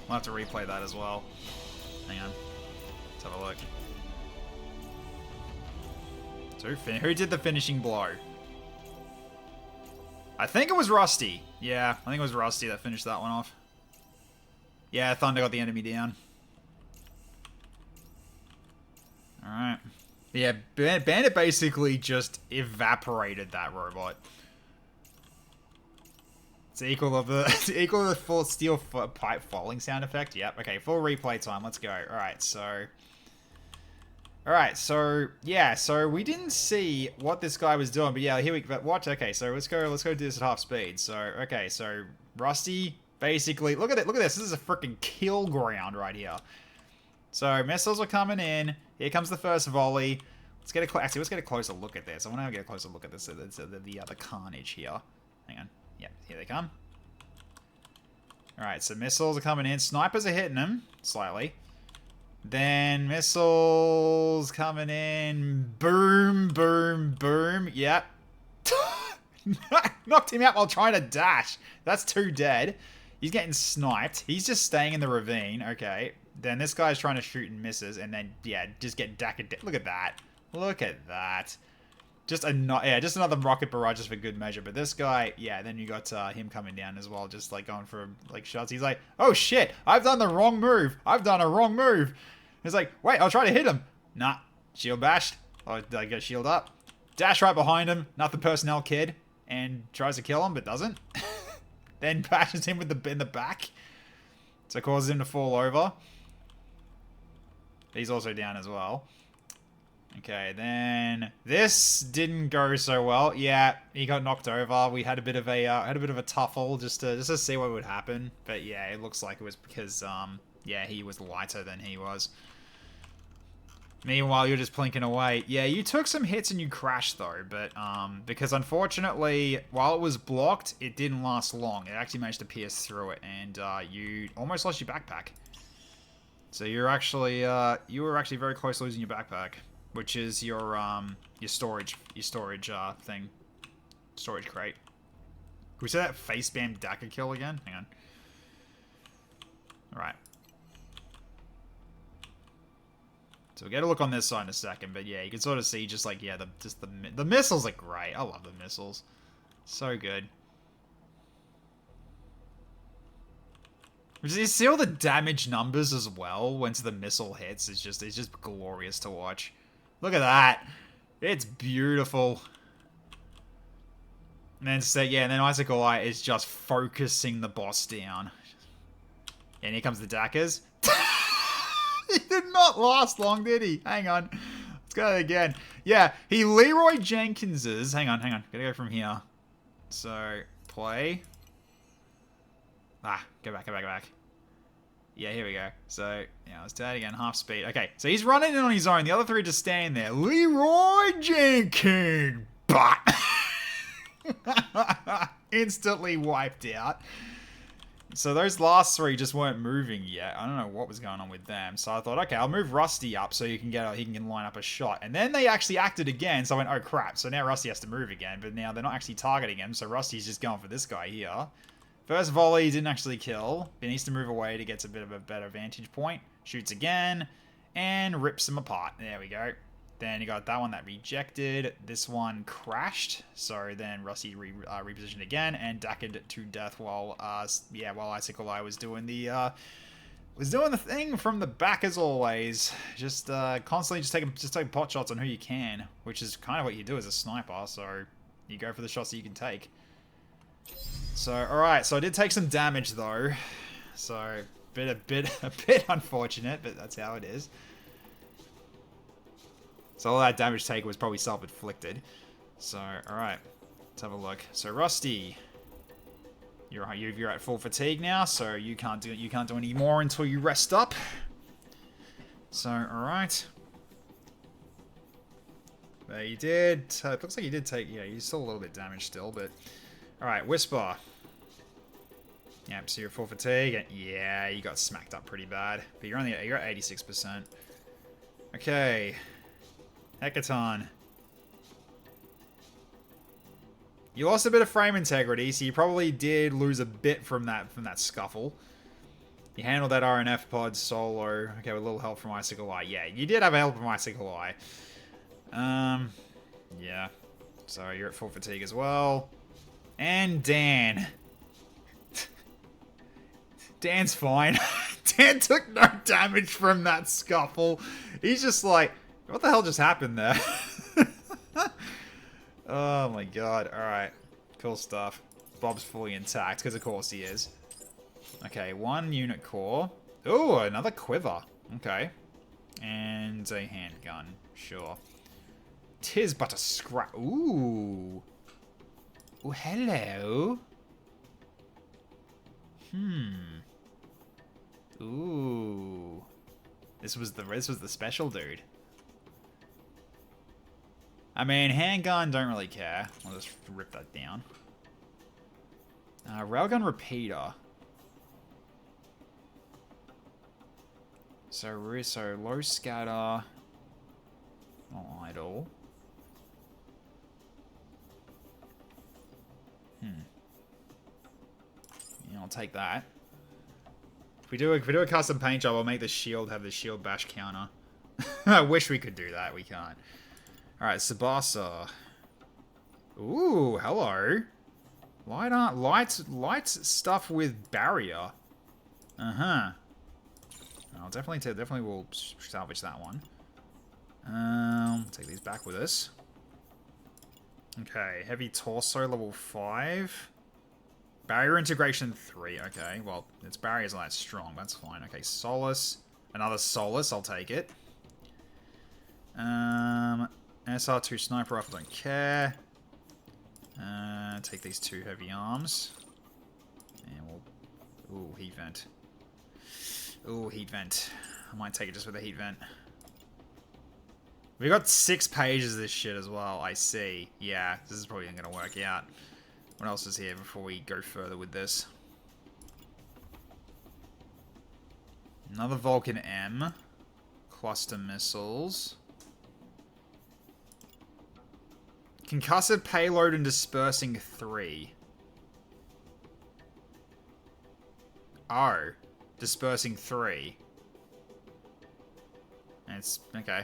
We'll have to replay that as well. Hang on. Let's have a look. So who did the finishing blow? I think it was Rusty. Yeah, I think it was Rusty that finished that one off. Yeah, Thunder got the enemy down. Alright. Yeah, Bandit basically just evaporated that robot. It's equal to the full steel pipe falling sound effect. Yep. Okay, full replay time. Let's go. All right. So yeah. So we didn't see what this guy was doing, but yeah, here we. But watch. Okay. So let's go do this at half speed. So okay. So Rusty basically look at it. Look at this. This is a freaking kill ground right here. So missiles are coming in. Here comes the first volley. Let's get a closer look at this. I want to get a closer look at this. The other carnage here. Hang on. Yeah, here they come. Alright, so missiles are coming in. Snipers are hitting them, slightly. Then missiles coming in. Boom, boom, boom. Yep. Knocked him out while trying to dash. That's 2 dead. He's getting sniped. He's just staying in the ravine. Okay. Then this guy's trying to shoot and misses. And then, yeah, just get dakka. Look at that. Look at that. Just another rocket barrage just for good measure. But this guy, yeah, then you got him coming down as well, just like going for like shots. He's like, oh shit, I've done the wrong move. I've done a wrong move. He's like, wait, I'll try to hit him. Nah, shield bashed. Oh, I get shield up. Dash right behind him, nothing personnel kid, and tries to kill him, but doesn't. Then bashes him with in the back. So causes him to fall over. He's also down as well. Okay, then this didn't go so well. Yeah, he got knocked over. We had a bit of a tuffle just to see what would happen. But yeah, it looks like it was because yeah, he was lighter than he was. Meanwhile, you're just plinking away. Yeah, you took some hits and you crashed though, but because unfortunately, while it was blocked, it didn't last long. It actually managed to pierce through it, and you almost lost your backpack. So you were actually very close to losing your backpack. Which is your storage thing, storage crate. we say that face spam Daka kill again? Hang on. Alright. So we'll get a look on this side in a second, but yeah, you can sort of see just like, yeah, the missiles are great. I love the missiles. So good. You see all the damage numbers as well once the missile hits. It's just glorious to watch. Look at that. It's beautiful. And then and then Icicle Eye is just focusing the boss down. And here comes the Dackers. He did not last long, did he? Hang on. Let's go again. Yeah, he Leroy Jenkinses. Hang on. Gotta go from here. So, play. Go back. Yeah, here we go. So, yeah, let's do that again. Half speed. Okay, so he's running in on his own. The other three just staying there. Leroy Jenkins. But instantly wiped out. So those last three just weren't moving yet. I don't know what was going on with them. So I thought, okay, I'll move Rusty up so he can line up a shot. And then they actually acted again. So I went, oh crap. So now Rusty has to move again. But now they're not actually targeting him. So Rusty's just going for this guy here. First volley didn't actually kill. He needs to move away to get a bit of a better vantage point. Shoots again. And rips him apart. There we go. Then you got that one that rejected. This one crashed. So then Rusty repositioned again and dacked to death while Icicle Eye was doing the thing from the back as always. Just constantly just taking pot shots on who you can, which is kind of what you do as a sniper. So you go for the shots that you can take. So alright, so I did take some damage though. So a bit unfortunate, but that's how it is. So all that damage taken was probably self-inflicted. So, alright. Let's have a look. So Rusty. You're at full fatigue now, so you can't do any more until you rest up. So, alright. There you did. It looks like you did take, yeah, you're still a little bit damaged still, but alright, Whisper. Yep, so you're at full fatigue, and yeah, you got smacked up pretty bad. But you're at 86%. Okay. Hecaton. You lost a bit of frame integrity, so you probably did lose a bit from that scuffle. You handled that RNF pod solo. Okay, with a little help from Icicle Eye. Yeah, you did have help from Icicle Eye. Yeah. So you're at full fatigue as well. And Dan. Dan's fine. Dan took no damage from that scuffle. He's just like, what the hell just happened there? Oh my god. Alright. Cool stuff. Bob's fully intact, because of course he is. Okay, 1 unit core. Ooh, another quiver. Okay. And a handgun. Sure. 'Tis but a scrap. Ooh. Ooh, hello. Ooh. This was the special dude. I mean, handgun, don't really care. I'll just rip that down. Railgun repeater. So low scatter. Not idle. Yeah, I'll take that. If we do a custom paint job, I'll make the shield have the shield bash counter. I wish we could do that. We can't. Alright, Tsubasa. Ooh, hello. Light stuff with barrier. Uh-huh. I'll definitely will salvage that one. Take these back with us. Okay, heavy torso level 5. Barrier integration 3. Okay, well, its barrier's not that strong, but that's fine. Okay, Solace. Another Solace, I'll take it. SR2 sniper rifle, don't care. Take these 2 heavy arms. And we'll... Ooh, heat vent. Ooh, heat vent. I might take it just with a heat vent. We got 6 pages of this shit as well, I see. Yeah, this is probably not going to work out. What else is here before we go further with this? Another Vulcan M. Cluster missiles. Concussive payload and dispersing 3. Oh. Dispersing 3. It's... Okay.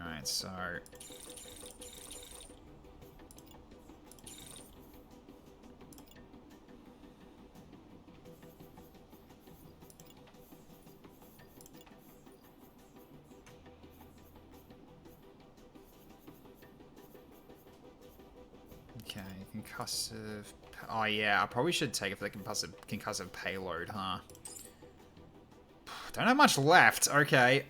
Alright, so... Okay, concussive... Oh yeah, I probably should take it for the concussive payload, huh? Don't have much left. Okay, Is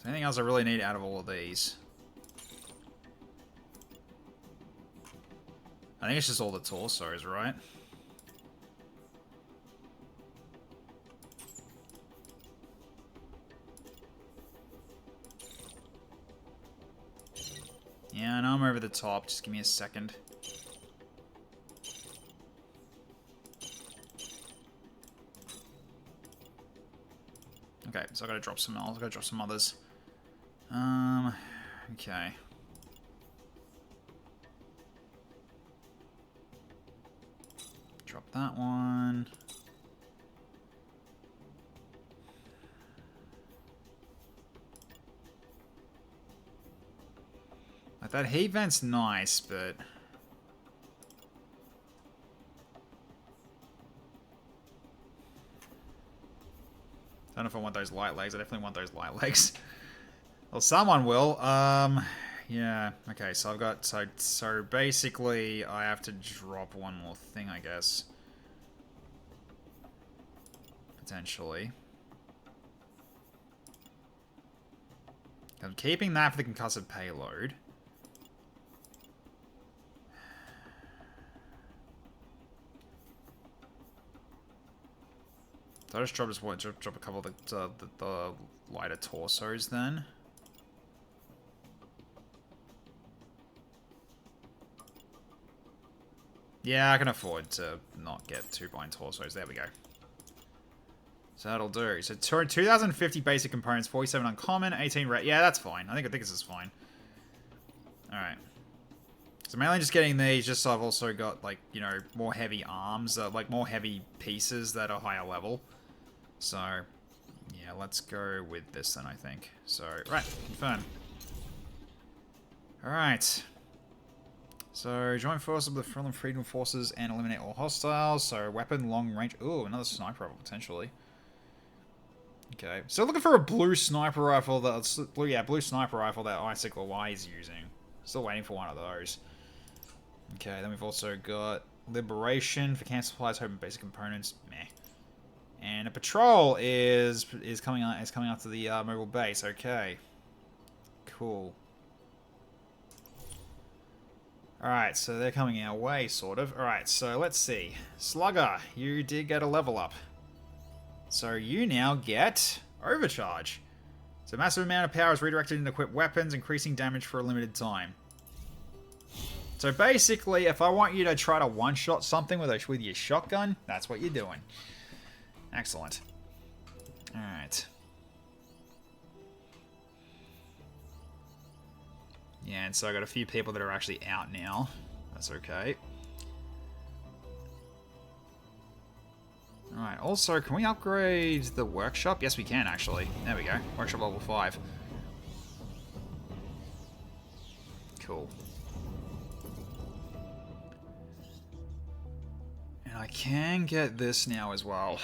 there anything else I really need out of all of these? I think it's just all the torsos, right? Yeah, I know I'm over the top. Just give me a second. Okay, so I gotta drop some else. I gotta drop some others. Okay. Drop that one. Like, that heat vent's nice, but... I don't know if I want those light legs. I definitely want those light legs. Well, someone will. Yeah. Okay, so I've got... So basically, I have to drop one more thing, I guess. Potentially. I'm keeping that for the concussive payload. So I just drop a couple of the lighter torsos then. Yeah, I can afford to not get 2 blind torsos. There we go. So that'll do. So 2,050 basic components, 47 uncommon, 18 red. Yeah, that's fine. I think this is fine. Alright. So mainly just getting these, just so I've also got, like, you know, more heavy arms, like more heavy pieces that are higher level. So, yeah, let's go with this then, I think. So, right, confirm. Alright. So, join forces with the Front Freedom Forces and eliminate all hostiles. So, weapon, long range. Ooh, another sniper rifle, potentially. Okay. So, looking for a blue sniper rifle that's... blue sniper rifle that Icicle Y is using. Still waiting for one of those. Okay, then we've also got Liberation for camp supplies, home and basic components. Meh. And a patrol is coming out to the mobile base. Okay. Cool. Alright, so they're coming our way, sort of. Alright, so let's see. Slugger, you did get a level up. So you now get Overcharge. So massive amount of power is redirected into equipped weapons, increasing damage for a limited time. So basically, if I want you to try to one-shot something with your shotgun, that's what you're doing. Excellent. Alright. Yeah, and so I got a few people that are actually out now. That's okay. Alright, also, can we upgrade the workshop? Yes, we can, actually. There we go. Workshop level 5. Cool. And I can get this now as well.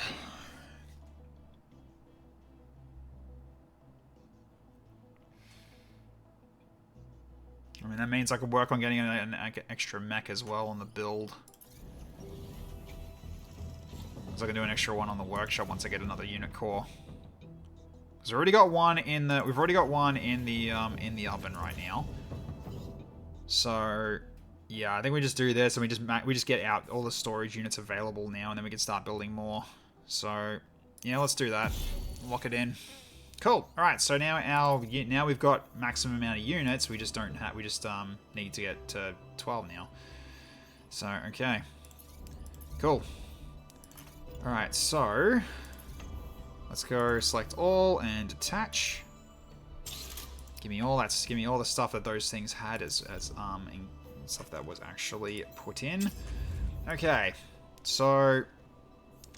I mean, that means I could work on getting an extra mech as well on the build. So I can do an extra one on the workshop once I get another unit core. Because we've already got one in the oven right now. So yeah, I think we just do this and we just get out all the storage units available now, and then we can start building more. So yeah, let's do that. Lock it in. Cool. All right. So now we've got maximum amount of units. We just need to get to 12 now. So okay. Cool. Alright, so let's go select all and attach. Give me all that. Give me all the stuff that those things had as stuff that was actually put in. Okay, so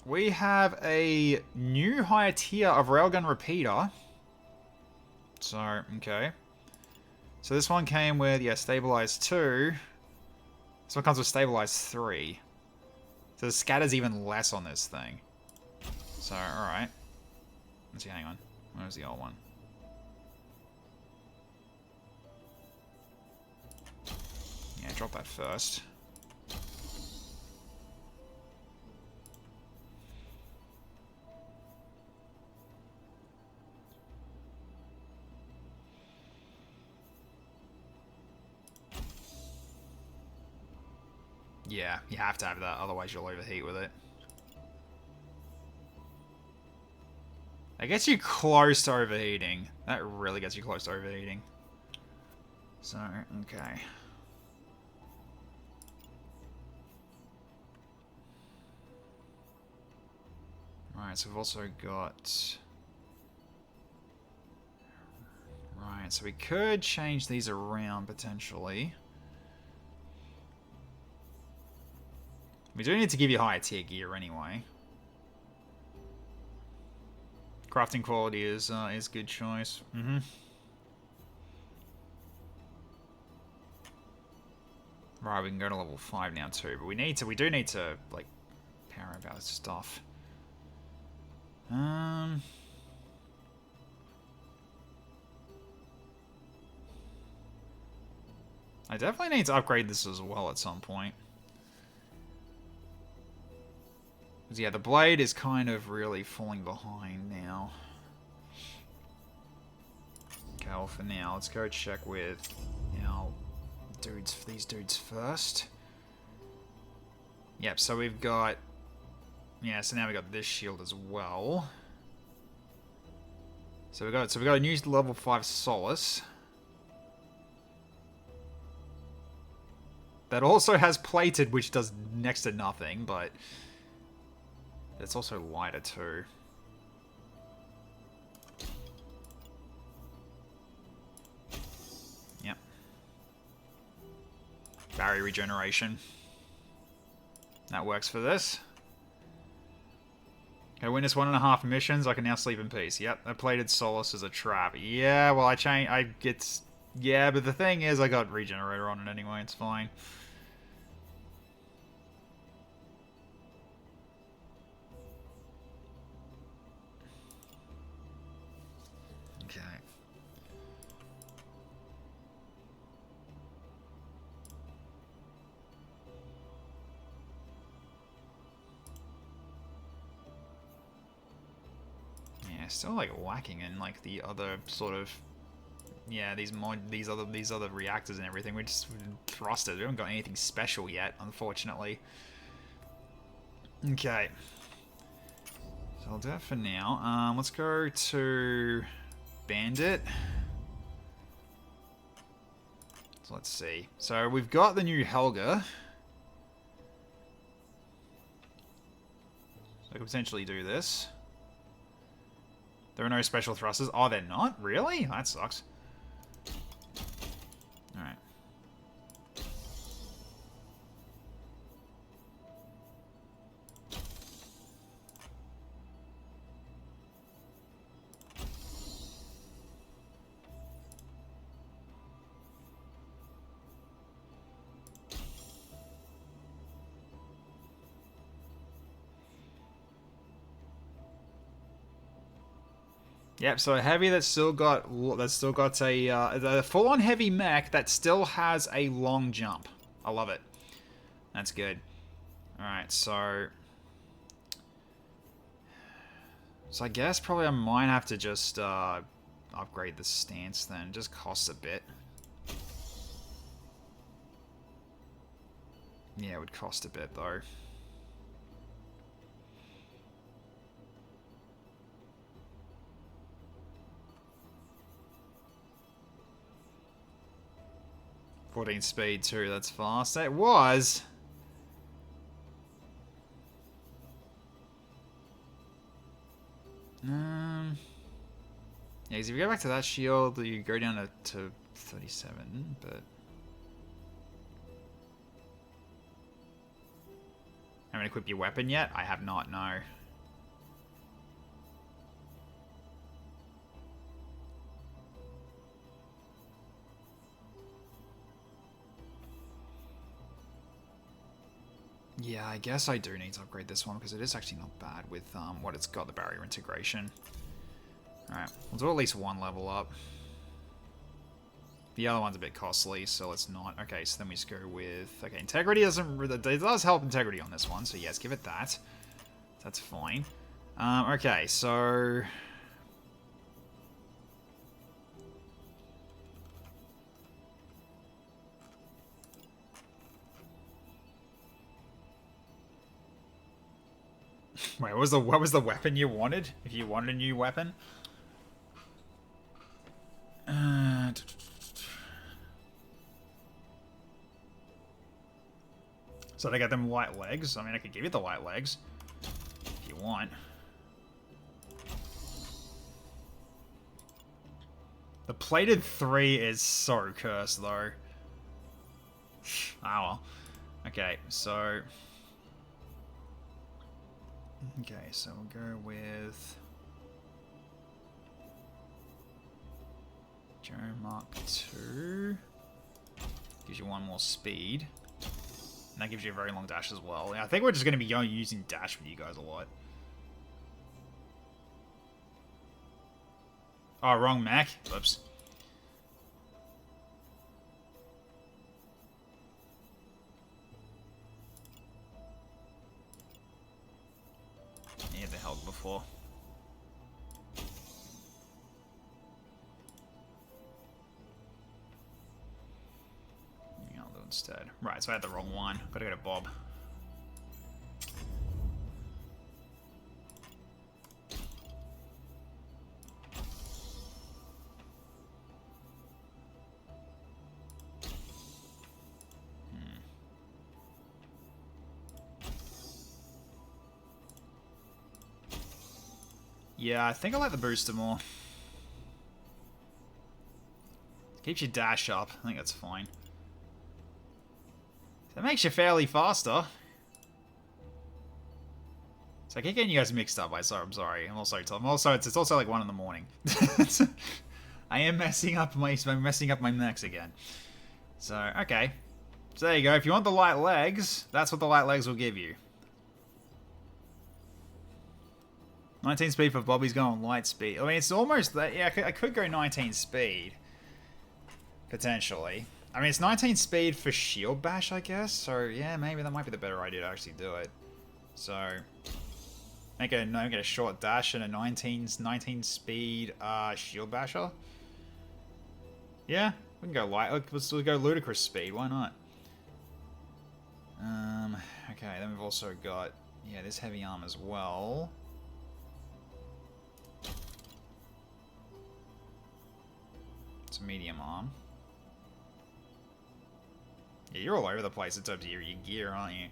we have a new higher tier of railgun repeater. So okay, so this one came with stabilized 2. This one comes with stabilized 3. So the scatter's even less on this thing. So all right, let's see. Hang on, where's the old one? Yeah, drop that first. Yeah, you have to have that, otherwise you'll overheat with it. That gets you close to overheating. That really gets you close to overheating. So, okay. Right, so we've also got... Right, so we could change these around, potentially. We do need to give you higher tier gear anyway. Crafting quality is good choice. Right, we can go to level 5 now too, but we do need to like power up our stuff. I definitely need to upgrade this as well at some point. Yeah, the blade is kind of really falling behind now. Okay, well for now, let's go check with these dudes first. Yep, so we've got... Yeah, so now we've got this shield as well. So we got a new level 5 Solace. That also has plated, which does next to nothing, but it's also lighter too. Yep. Barrier regeneration. That works for this. Okay, witness 1.5 missions. I can now sleep in peace. Yep, a plated Solace is a trap. Yeah, well, yeah, but the thing is, I got regenerator on it anyway. It's fine. Okay. Yeah, still like lacking in like the other sort of these other reactors and everything. We're just thrusters. We haven't got anything special yet, unfortunately. Okay. So I'll do that for now. Let's go to Bandit. So let's see. So we've got the new Helga. So I can potentially do this. There are no special thrusters. Oh, they're not? Really? That sucks. Alright. Yep, so a heavy that's still got a full-on heavy mech that still has a long jump. I love it. That's good. All right, so I guess probably I might have to just upgrade the stance then. It just costs a bit. Yeah, it would cost a bit though. .14 speed too, that's fast. That was... Yeah, because if you go back to that shield, you go down to 37, but... Haven't equipped your weapon yet? I have not, no. Yeah, I guess I do need to upgrade this one because it is actually not bad with what it's got, the barrier integration. Alright, we'll do at least one level up. The other one's a bit costly, so let's not. Okay, so then we just go with... Okay, integrity doesn't... It does help integrity on this one, so yes, give it that. That's fine. Okay, so... Wait, what was the weapon you wanted? If you wanted a new weapon? So they got them light legs. I mean, I could give you the light legs if you want. The plated 3 is so cursed, though. Ah, well. Okay, so... Okay, so we'll go with... Joe Mark II. Gives you one more speed. And that gives you a very long dash as well. I think we're just going to be using dash with you guys a lot. Oh, wrong mech. Whoops. Yeah, they held before. Yeah, I'll do instead. Right, so I had the wrong one. Gotta go to Bob. Yeah, I think I like the booster more. Keeps your dash up. I think that's fine. That makes you fairly faster. So I keep getting you guys mixed up. I'm sorry. I'm also it's also like 1 in the morning. I am messing up my mechs again. So okay. So there you go. If you want the light legs, that's what the light legs will give you. 19 speed for Bobby's going light speed. I mean, it's almost that. Yeah, I could go 19 speed. Potentially. I mean, it's 19 speed for shield bash, I guess. So, yeah, maybe that might be the better idea to actually do it. So, make it a short dash and a 19 speed shield basher. Yeah, we can go light. Let's go ludicrous speed. Why not? Okay, then we've also got, yeah, this heavy arm as well. It's a medium arm. Yeah, you're all over the place in terms of your gear, aren't you?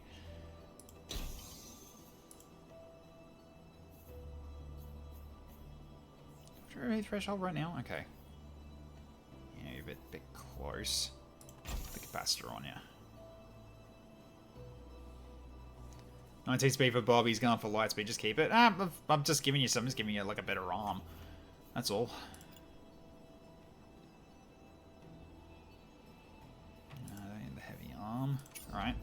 Is your threshold right now? Okay. Yeah, you're a bit close. Put the capacitor on you. 19 speed for Bob, he's going for light speed. Just keep it. I'm just giving you something. Just giving you like a better arm. That's all. Alright.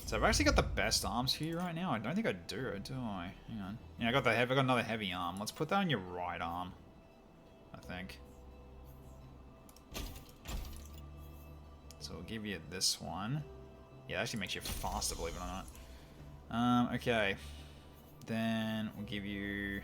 So I've actually got the best arms for you right now. I don't think I do I? Hang on. Yeah, I got another heavy arm. Let's put that on your right arm. I think. So we'll give you this one. Yeah, that actually makes you faster, believe it or not. Okay. Then we'll give you...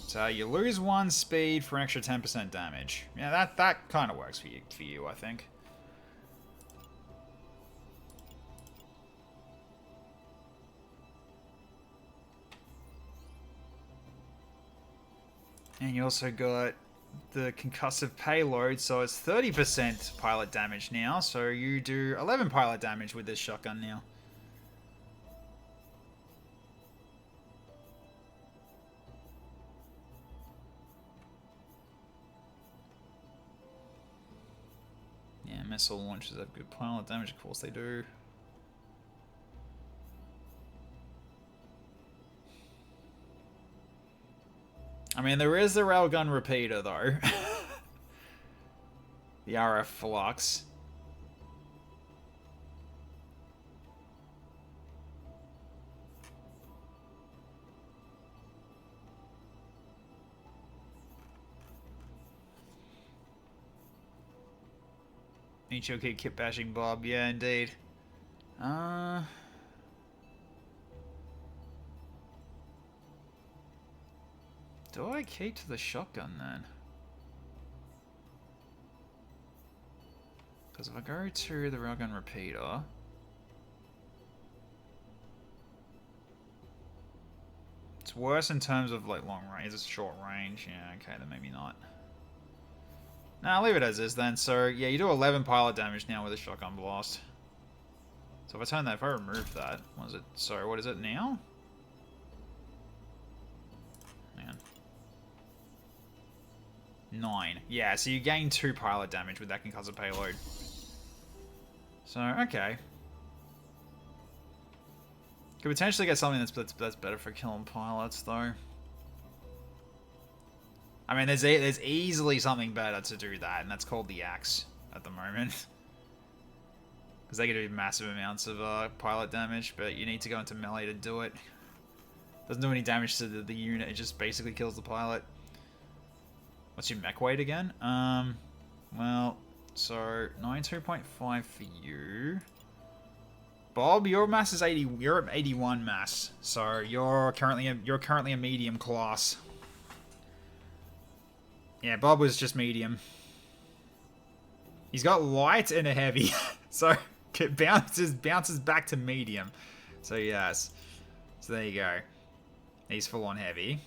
So you lose 1 speed for an extra 10% damage. Yeah, that kind of works for you, I think. And you also got the concussive payload, so it's 30% pilot damage now. So you do 11 pilot damage with this shotgun now. Yeah, missile launchers have good pilot damage, of course they do. I mean, there is the railgun repeater, though. The RF flux. HOK kit bashing Bob, yeah, indeed. Do I keep to the shotgun then? Because if I go to the railgun repeater, it's worse in terms of like long range. It's short range. Yeah, okay, then maybe not. Nah, I'll leave it as is then. So yeah, you do 11 pilot damage now with a shotgun blast. So if I turn that, if I remove that, what is it? Sorry, what is it now? Man. 9. Yeah, so you gain 2 pilot damage with that concussive payload. So, okay. Could potentially get something that's better for killing pilots, though. I mean, there's easily something better to do that, and that's called the Axe at the moment. Because they can do massive amounts of pilot damage, but you need to go into melee to do it. Doesn't do any damage to the unit, it just basically kills the pilot. What's your mech weight again? Well, so 92.5 for you. Bob, your mass is 80. You're at 81 mass, so you're currently a medium class. Yeah, Bob was just medium. He's got light and a heavy, so it bounces back to medium. So yes, so there you go. He's full on heavy.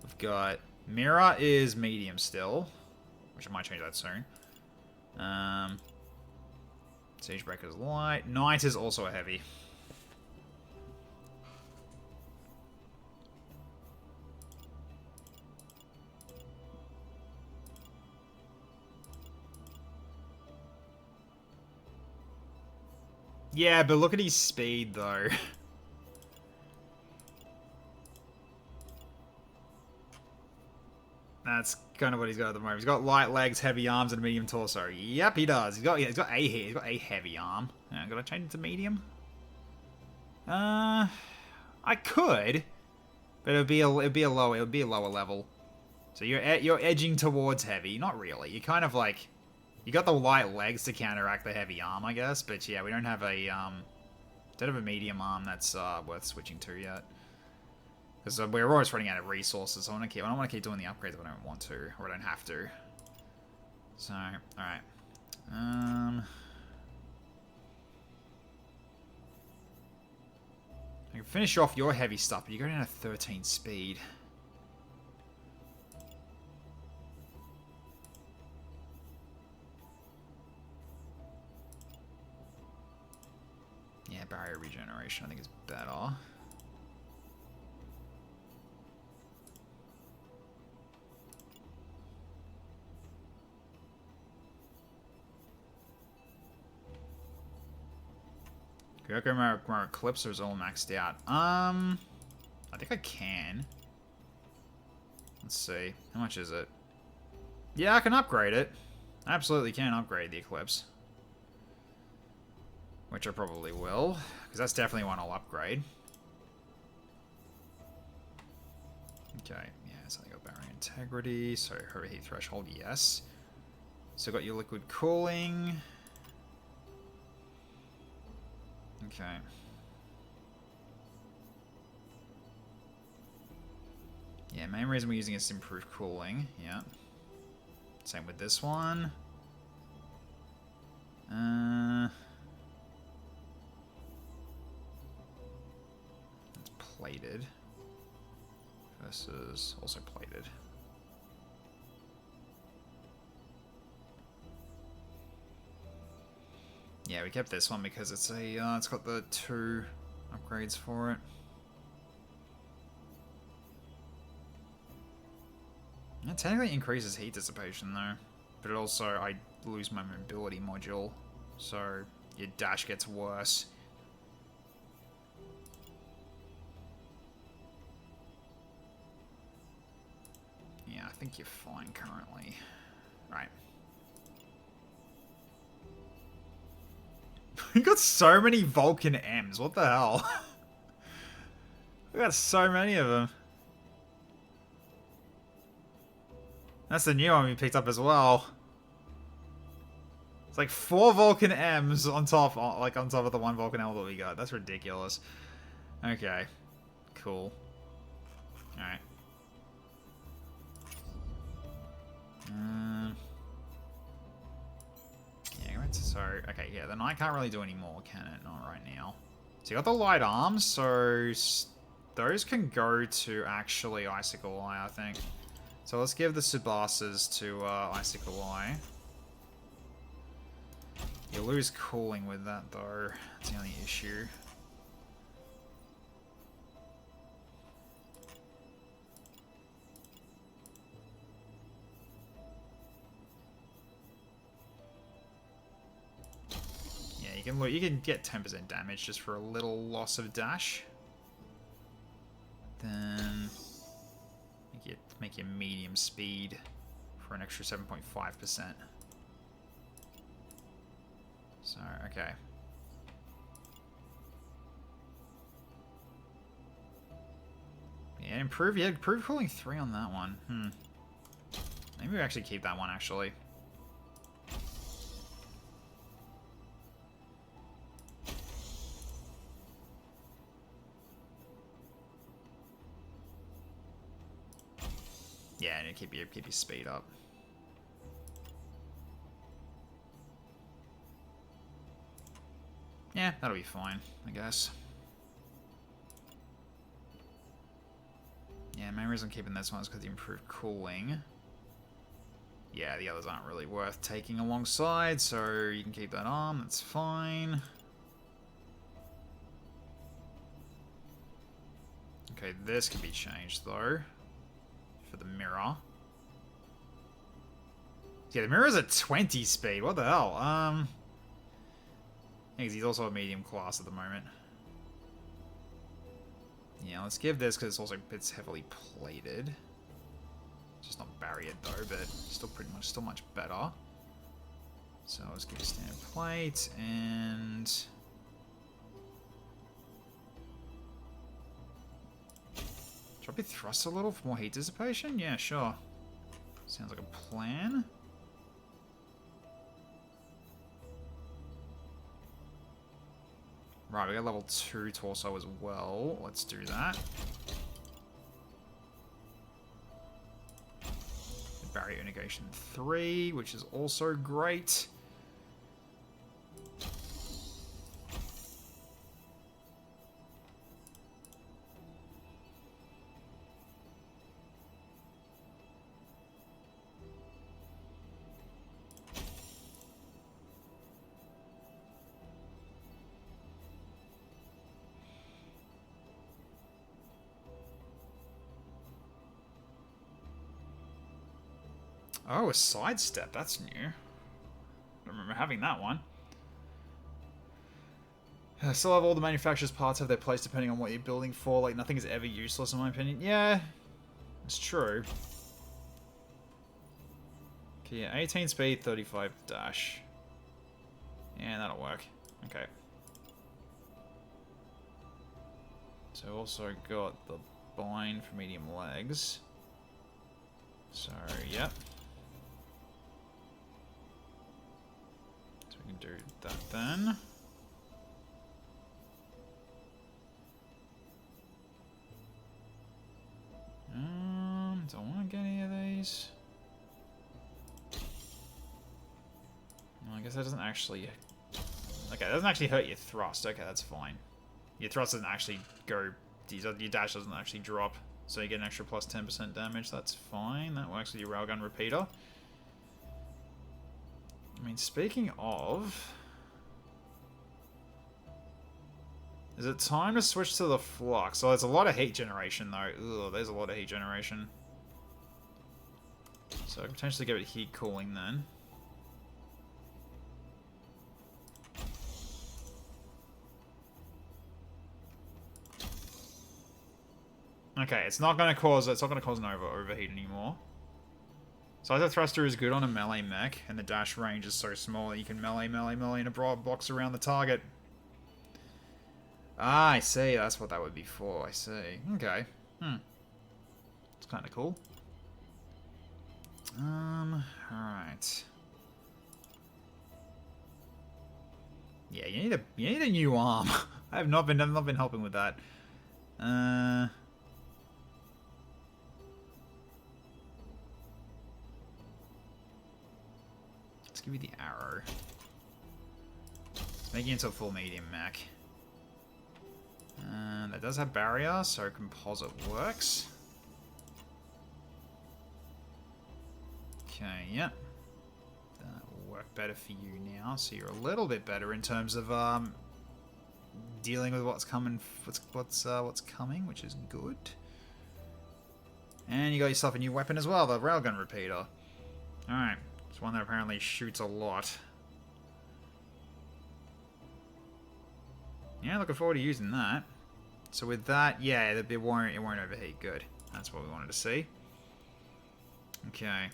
We've got Mira is medium still, which I might change that soon. Siegebreaker's light. Knight is also a heavy. Yeah, but look at his speed, though. That's kind of what he's got at the moment. He's got light legs, heavy arms, and a medium torso. Yep, he does. He's got a here. He's got a heavy arm. Yeah, gotta change it to medium. I could, but it would be a lower level. So you're edging towards heavy. Not really. You kind of like, you got the light legs to counteract the heavy arm, I guess. But yeah, we don't have a medium arm that's worth switching to yet. Because we're always running out of resources, so I don't want to keep doing the upgrades if I don't want to, or I don't have to. So, alright. I can finish off your heavy stuff, but you go down to 13 speed. Yeah, barrier regeneration I think is better. Okay, my Eclipser's all maxed out. I think I can. Let's see. How much is it? Yeah, I can upgrade it. I absolutely can upgrade the Eclipse. Which I probably will. Because that's definitely one I'll upgrade. Okay, yeah, so I got barrier integrity. So overheat threshold, yes. So got your liquid cooling. Okay. Yeah, main reason we're using is improved cooling. Yeah. Same with this one. It's plated. Versus also plated. Yeah, we kept this one because it's a it's got the 2 upgrades for it. It technically increases heat dissipation though, but it also, I lose my mobility module, so your dash gets worse. Yeah, I think you're fine currently. Right. We got so many Vulcan M's, what the hell? We got so many of them. That's the new one we picked up as well. It's like 4 Vulcan M's on top, like on top of the 1 Vulcan L that we got. That's ridiculous. Okay, cool. All right. Yeah, so okay, yeah. Then I can't really do any more, can it? Not right now. So you got the light arms, so those can go to actually Icicle Eye, I think. So let's give the Tsubasas to Icicle Eye. You lose cooling with that, though. That's the only issue. Yeah, you can get 10% damage just for a little loss of dash. Then make your medium speed for an extra 7.5%. So, okay. Yeah, improve cooling 3 on that one. Maybe we actually keep that one, actually. Yeah, and keep your speed up. Yeah, that'll be fine, I guess. Yeah, main reason I'm keeping this one is because you improve cooling. Yeah, the others aren't really worth taking alongside, so you can keep that on, that's fine. Okay, this can be changed, though. For the mirror. Yeah, the mirror's at 20 speed, what the hell? Because he's also a medium class at the moment. Yeah, let's give this because it's heavily plated. Just not barrier though, but still much better. So let's give a standard plate and drop your thrust a little for more heat dissipation? Yeah, sure. Sounds like a plan. Right, we got level 2 torso as well. Let's do that. Barrier negation 3, which is also great. Oh, a sidestep. That's new. I don't remember having that one. I still have all the manufacturer's parts have their place depending on what you're building for. Like, nothing is ever useless in my opinion. Yeah, it's true. Okay, yeah, 18 speed, 35 dash. Yeah, that'll work. Okay. So also got the bind for medium legs. So, yep. So we can do that then. Don't want to get any of these. Well, I guess that doesn't actually... Okay, that doesn't actually hurt your thrust. Okay, that's fine. Your thrust doesn't actually go... Your dash doesn't actually drop. So you get an extra plus 10% damage. That's fine. That works with your railgun repeater. I mean, speaking of... Is it time to switch to the flux? Oh, there's a lot of heat generation, though. Ugh, there's a lot of heat generation. So I can potentially give it heat cooling then. Okay, it's not gonna cause Nova overheat anymore. Size of thruster is good on a melee mech, and the dash range is so small that you can melee in a broad box around the target. Ah, I see. That's what that would be for. I see. Okay. It's kind of cool. Alright. Yeah, you need a new arm. I've not been helping with that. Let's give you the arrow. Let's make it into a full medium mech. That does have barrier, so composite works. Okay, yeah. That will work better for you now, so you're a little bit better in terms of dealing with what's coming, what's coming, which is good. And you got yourself a new weapon as well, the railgun repeater. Alright, it's one that apparently shoots a lot. Yeah, looking forward to using that. So with that, yeah, it won't overheat. Good. That's what we wanted to see. Okay.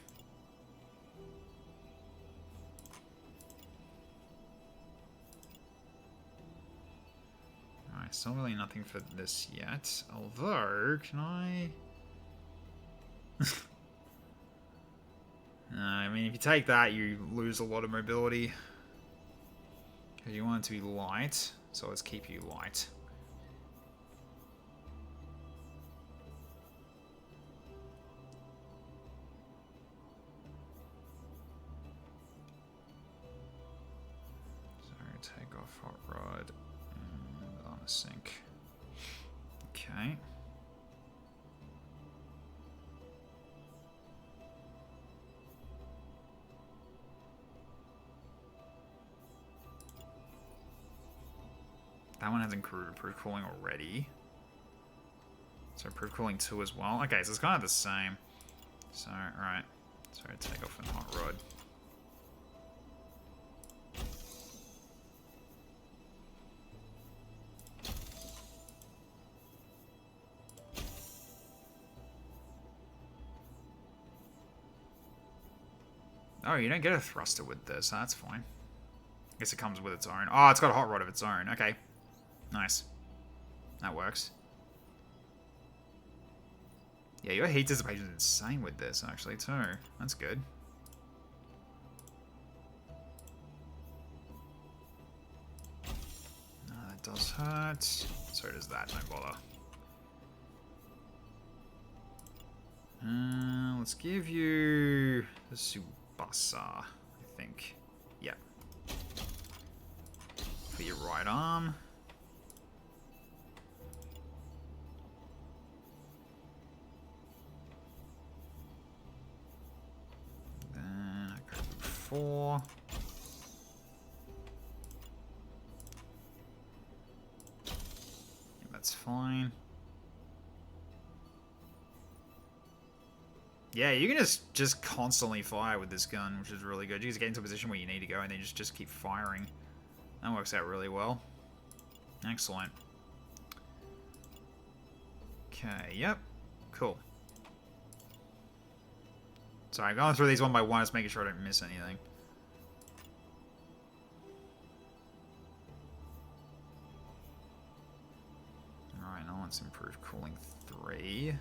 Alright, still really nothing for this yet. Although, can I... I mean, if you take that, you lose a lot of mobility. Because you want it to be light. So let's keep you light. So take off hot rod and on a sink. Okay. That one has improved cooling already. So improved cooling 2 as well. Okay, so it's kind of the same. So, right. So take off a hot rod. Oh, you don't get a thruster with this. That's fine. I guess it comes with its own. Oh, it's got a hot rod of its own. Okay. Nice. That works. Yeah, your heat dissipation is insane with this, actually, too. That's good. That does hurt. So does that, don't bother. Let's give you the Subasa, I think. Yeah. For your right arm. Then I go 4. Yeah, that's fine. Yeah, you can just constantly fire with this gun, which is really good. You just get into a position where you need to go and then just keep firing. That works out really well. Excellent. Okay, yep. Cool. Sorry, I'm going through these one by one, just making sure I don't miss anything. Alright, now let's improve cooling 3.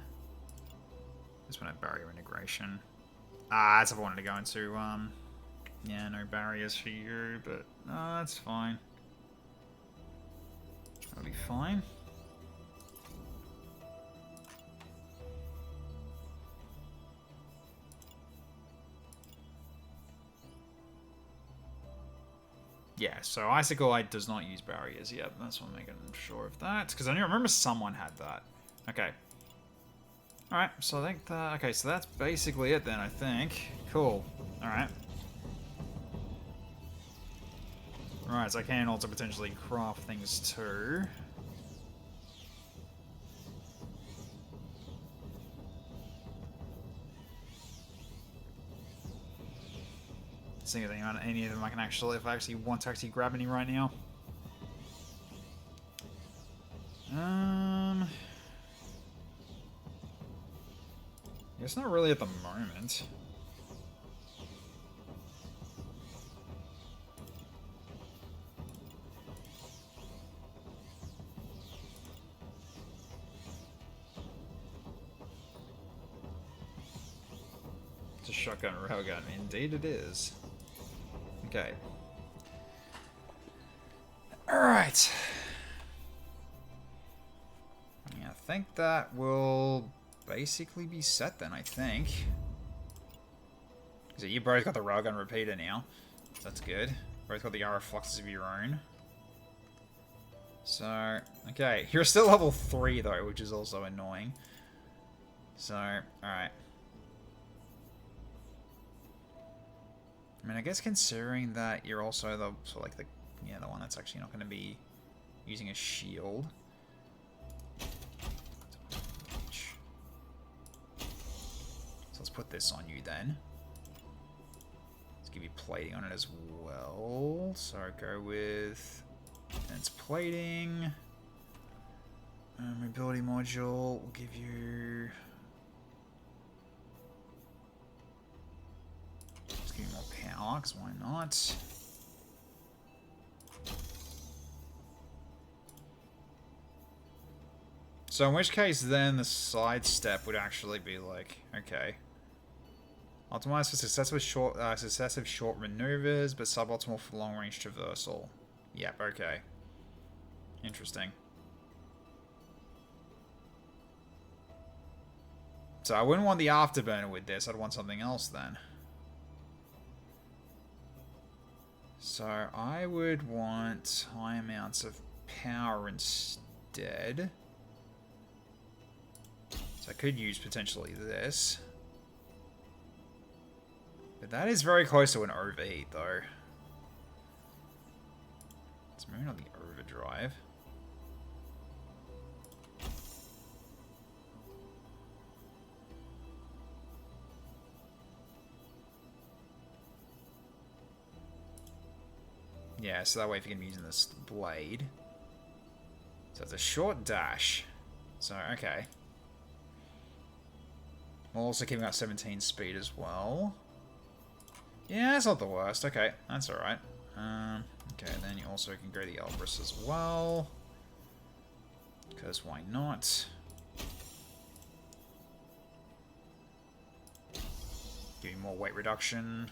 This one had barrier integration. Ah, that's if I wanted to go into, yeah, no barriers for you, but no, that's fine. That'll be fine. Yeah, so Icicle Light does not use barriers. Yep, that's what I'm making sure of that. Because I remember someone had that. Okay. Alright, so I think that... Okay, so that's basically it then, I think. Cool. Alright. Alright, so I can also potentially craft things too. See if any of them I can actually, if I actually want to actually grab any right now. I guess not really at the moment. It's a shotgun railgun. Indeed it is. Okay. Alright. Yeah, I think that will basically be set then, I think. So you both got the railgun repeater now. That's good. Both got the RF fluxes of your own. So, okay. You're still level 3 though, which is also annoying. So, alright. I mean, I guess considering that you're also the, so like the one that's actually not going to be using a shield. So let's put this on you then. Let's give you plating on it as well. So go with dense plating. Mobility module will give you... Give me more power, because why not? So in which case then the sidestep would actually be like, okay. Optimized for successive short maneuvers, but suboptimal for long range traversal. Yep, okay. Interesting. So I wouldn't want the afterburner with this, I'd want something else then. So I would want high amounts of power instead. So I could use potentially this. But that is very close to an overheat though. Let's move on the overdrive. Yeah, so that way if you're going to be using this blade. So it's a short dash. So, okay. We're also keeping up 17 speed as well. Yeah, that's not the worst. Okay, that's alright. Okay, then you also can go the Elbrus as well. Because why not? Give you more weight reduction.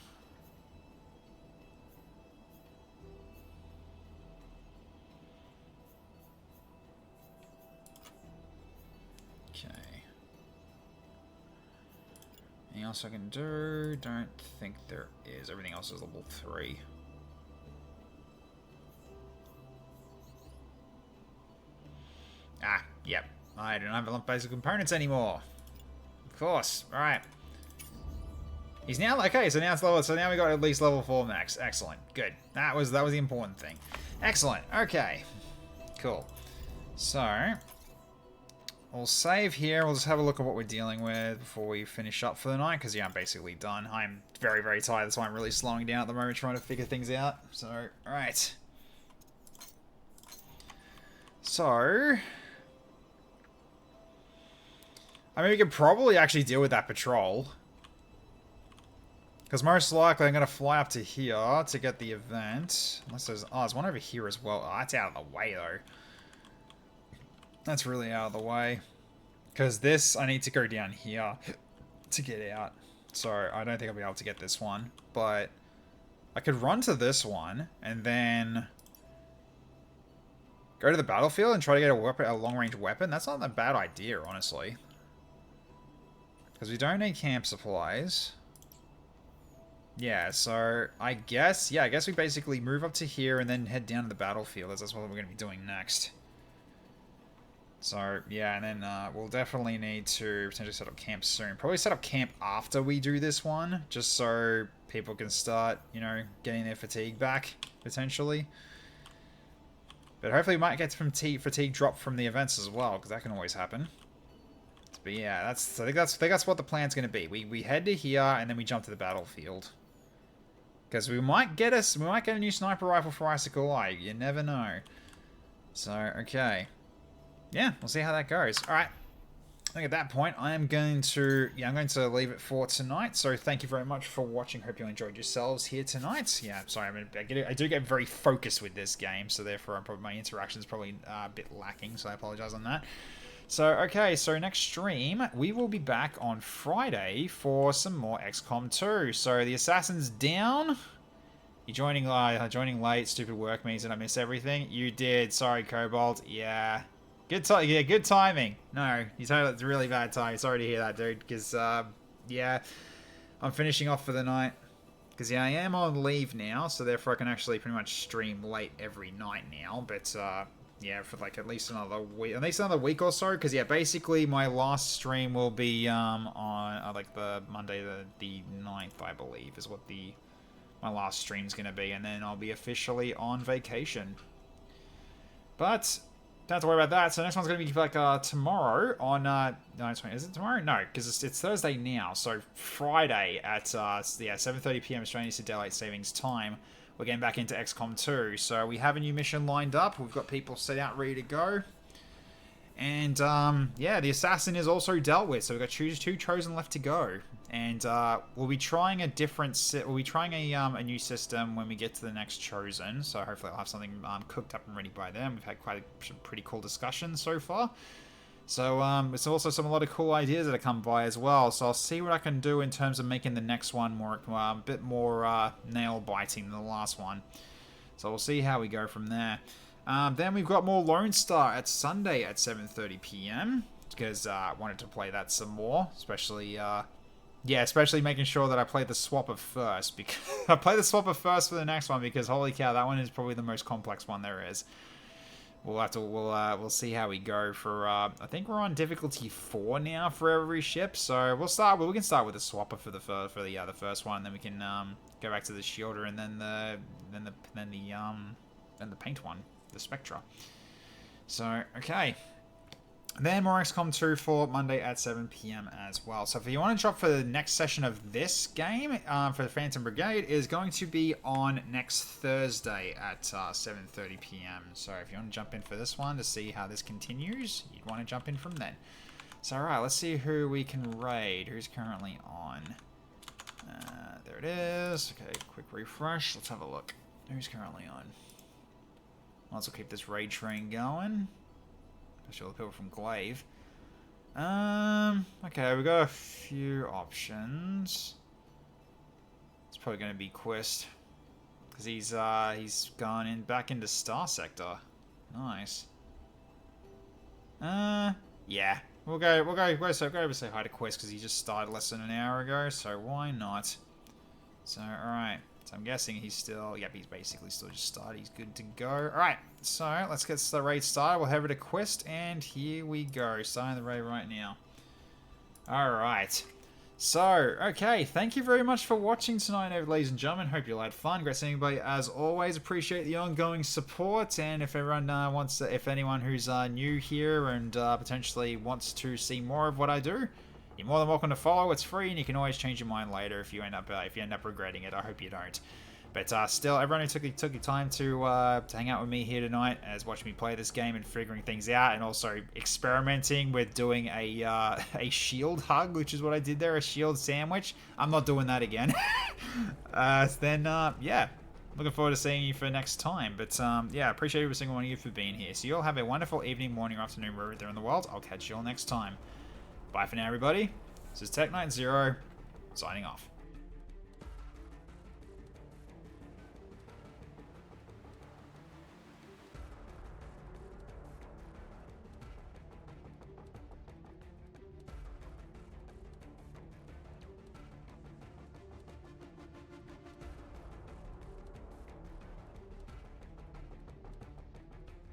Anything else I can do? Don't think there is. Everything else is level 3. Ah, yep. I don't have enough basic components anymore. Of course. Alright. He's now okay, so now it's level, so now we got at least level 4 max. Excellent. Good. That was the important thing. Excellent. Okay. Cool. So we'll save here. We'll just have a look at what we're dealing with before we finish up for the night, because yeah, I'm basically done. I'm very, very tired. That's why I'm really slowing down at the moment, trying to figure things out. So, alright. So I mean, we could probably actually deal with that patrol. Because most likely I'm going to fly up to here to get the event. Unless there's... Oh, there's one over here as well. Oh, that's out of the way, though. That's really out of the way. Because this, I need to go down here to get out. So I don't think I'll be able to get this one. But I could run to this one and then go to the battlefield and try to get a weapon, a long-range weapon. That's not a bad idea, honestly. Because we don't need camp supplies. Yeah, so I guess we basically move up to here and then head down to the battlefield, as that's what we're going to be doing next. So, yeah, and then we'll definitely need to potentially set up camp soon. Probably set up camp after we do this one, just so people can start, you know, getting their fatigue back, potentially. But hopefully we might get some fatigue drop from the events as well, because that can always happen. But yeah, I think that's what the plan's going to be. We head to here, and then we jump to the battlefield. Because we might get a new sniper rifle for Icicle Eye. You never know. So, okay. Yeah, we'll see how that goes. Alright. I think at that point, I'm going to leave it for tonight. So thank you very much for watching. Hope you enjoyed yourselves here tonight. Yeah, sorry, I do get very focused with this game, so therefore my interaction is probably a bit lacking, so I apologize on that. So, okay, so next stream, we will be back on Friday for some more XCOM 2. So the Assassin's down. You're joining late. Stupid work means that I miss everything. You did. Sorry, Cobalt. Yeah. Good timing. No, you told it's really bad timing. Sorry to hear that, dude. Because, yeah, I'm finishing off for the night. Because, yeah, I am on leave now, so therefore I can actually pretty much stream late every night now. But, yeah, for like at least another week or so. Because, yeah, basically my last stream will be on like the Monday the 9th, I believe, is what my last stream's going to be. And then I'll be officially on vacation. But don't have to worry about that. So the next one's going to be like tomorrow on... no, is it tomorrow? No, because it's Thursday now. So Friday at 7:30 p.m. Australian Daylight Savings Time, we're getting back into XCOM 2. So we have a new mission lined up. We've got people set out ready to go. And, yeah, the Assassin is also dealt with. So we've got two Chosen left to go. And we'll be trying a new system when we get to the next Chosen. So hopefully I'll have something cooked up and ready by then. We've had quite a pretty cool discussions so far. So it's also a lot of cool ideas that have come by as well. So I'll see what I can do in terms of making the next one a bit more nail-biting than the last one. So we'll see how we go from there. Then we've got more Lone Star at Sunday at 7:30 p.m. because I wanted to play that some more, especially making sure that I play the Swapper first. Because I play the Swapper first for the next one because holy cow, that one is probably the most complex one there is. We'll see how we go for. I think we're on difficulty 4 now for every ship, so we can start with the Swapper for the first one, and then we can go back to the Shielder and then the paint one. The Spectra. So, okay. Then more XCOM 2 for Monday at 7 p.m. as well. So if you want to drop for the next session of this game, for the Phantom Brigade, is going to be on next Thursday at 7:30 p.m. So if you want to jump in for this one to see how this continues, you'd want to jump in from then. So alright, let's see who we can raid. Who's currently on? There it is. Okay, quick refresh. Let's have a look. Who's currently on? Might as well keep this raid train going. Especially all the people from Glaive. Okay, we've got a few options. It's probably going to be Quist. Because he's gone back into Star Sector. Nice. Yeah. We'll go over say hi to Quist because he just started less than an hour ago, so why not? So, alright. So I'm guessing he's still... Yep, he's basically still just started. He's good to go. Alright, so let's get the raid started. We'll head over to Quest, and here we go. Starting the raid right now. Alright. So, okay. Thank you very much for watching tonight, ladies and gentlemen. Hope you all had fun. Great seeing everybody as always. Appreciate the ongoing support. And if everyone if anyone who's new here and potentially wants to see more of what I do, you're more than welcome to follow. It's free, and you can always change your mind later if you end up regretting it. I hope you don't. But still, everyone who took the time to hang out with me here tonight, as watching me play this game and figuring things out, and also experimenting with doing a shield hug, which is what I did there, a shield sandwich. I'm not doing that again. Yeah, looking forward to seeing you for next time. But yeah, appreciate every single one of you for being here. So you all have a wonderful evening, morning, or afternoon, wherever you're in the world. I'll catch you all next time. Bye for now, everybody. This is Tech Knight Zero, signing off.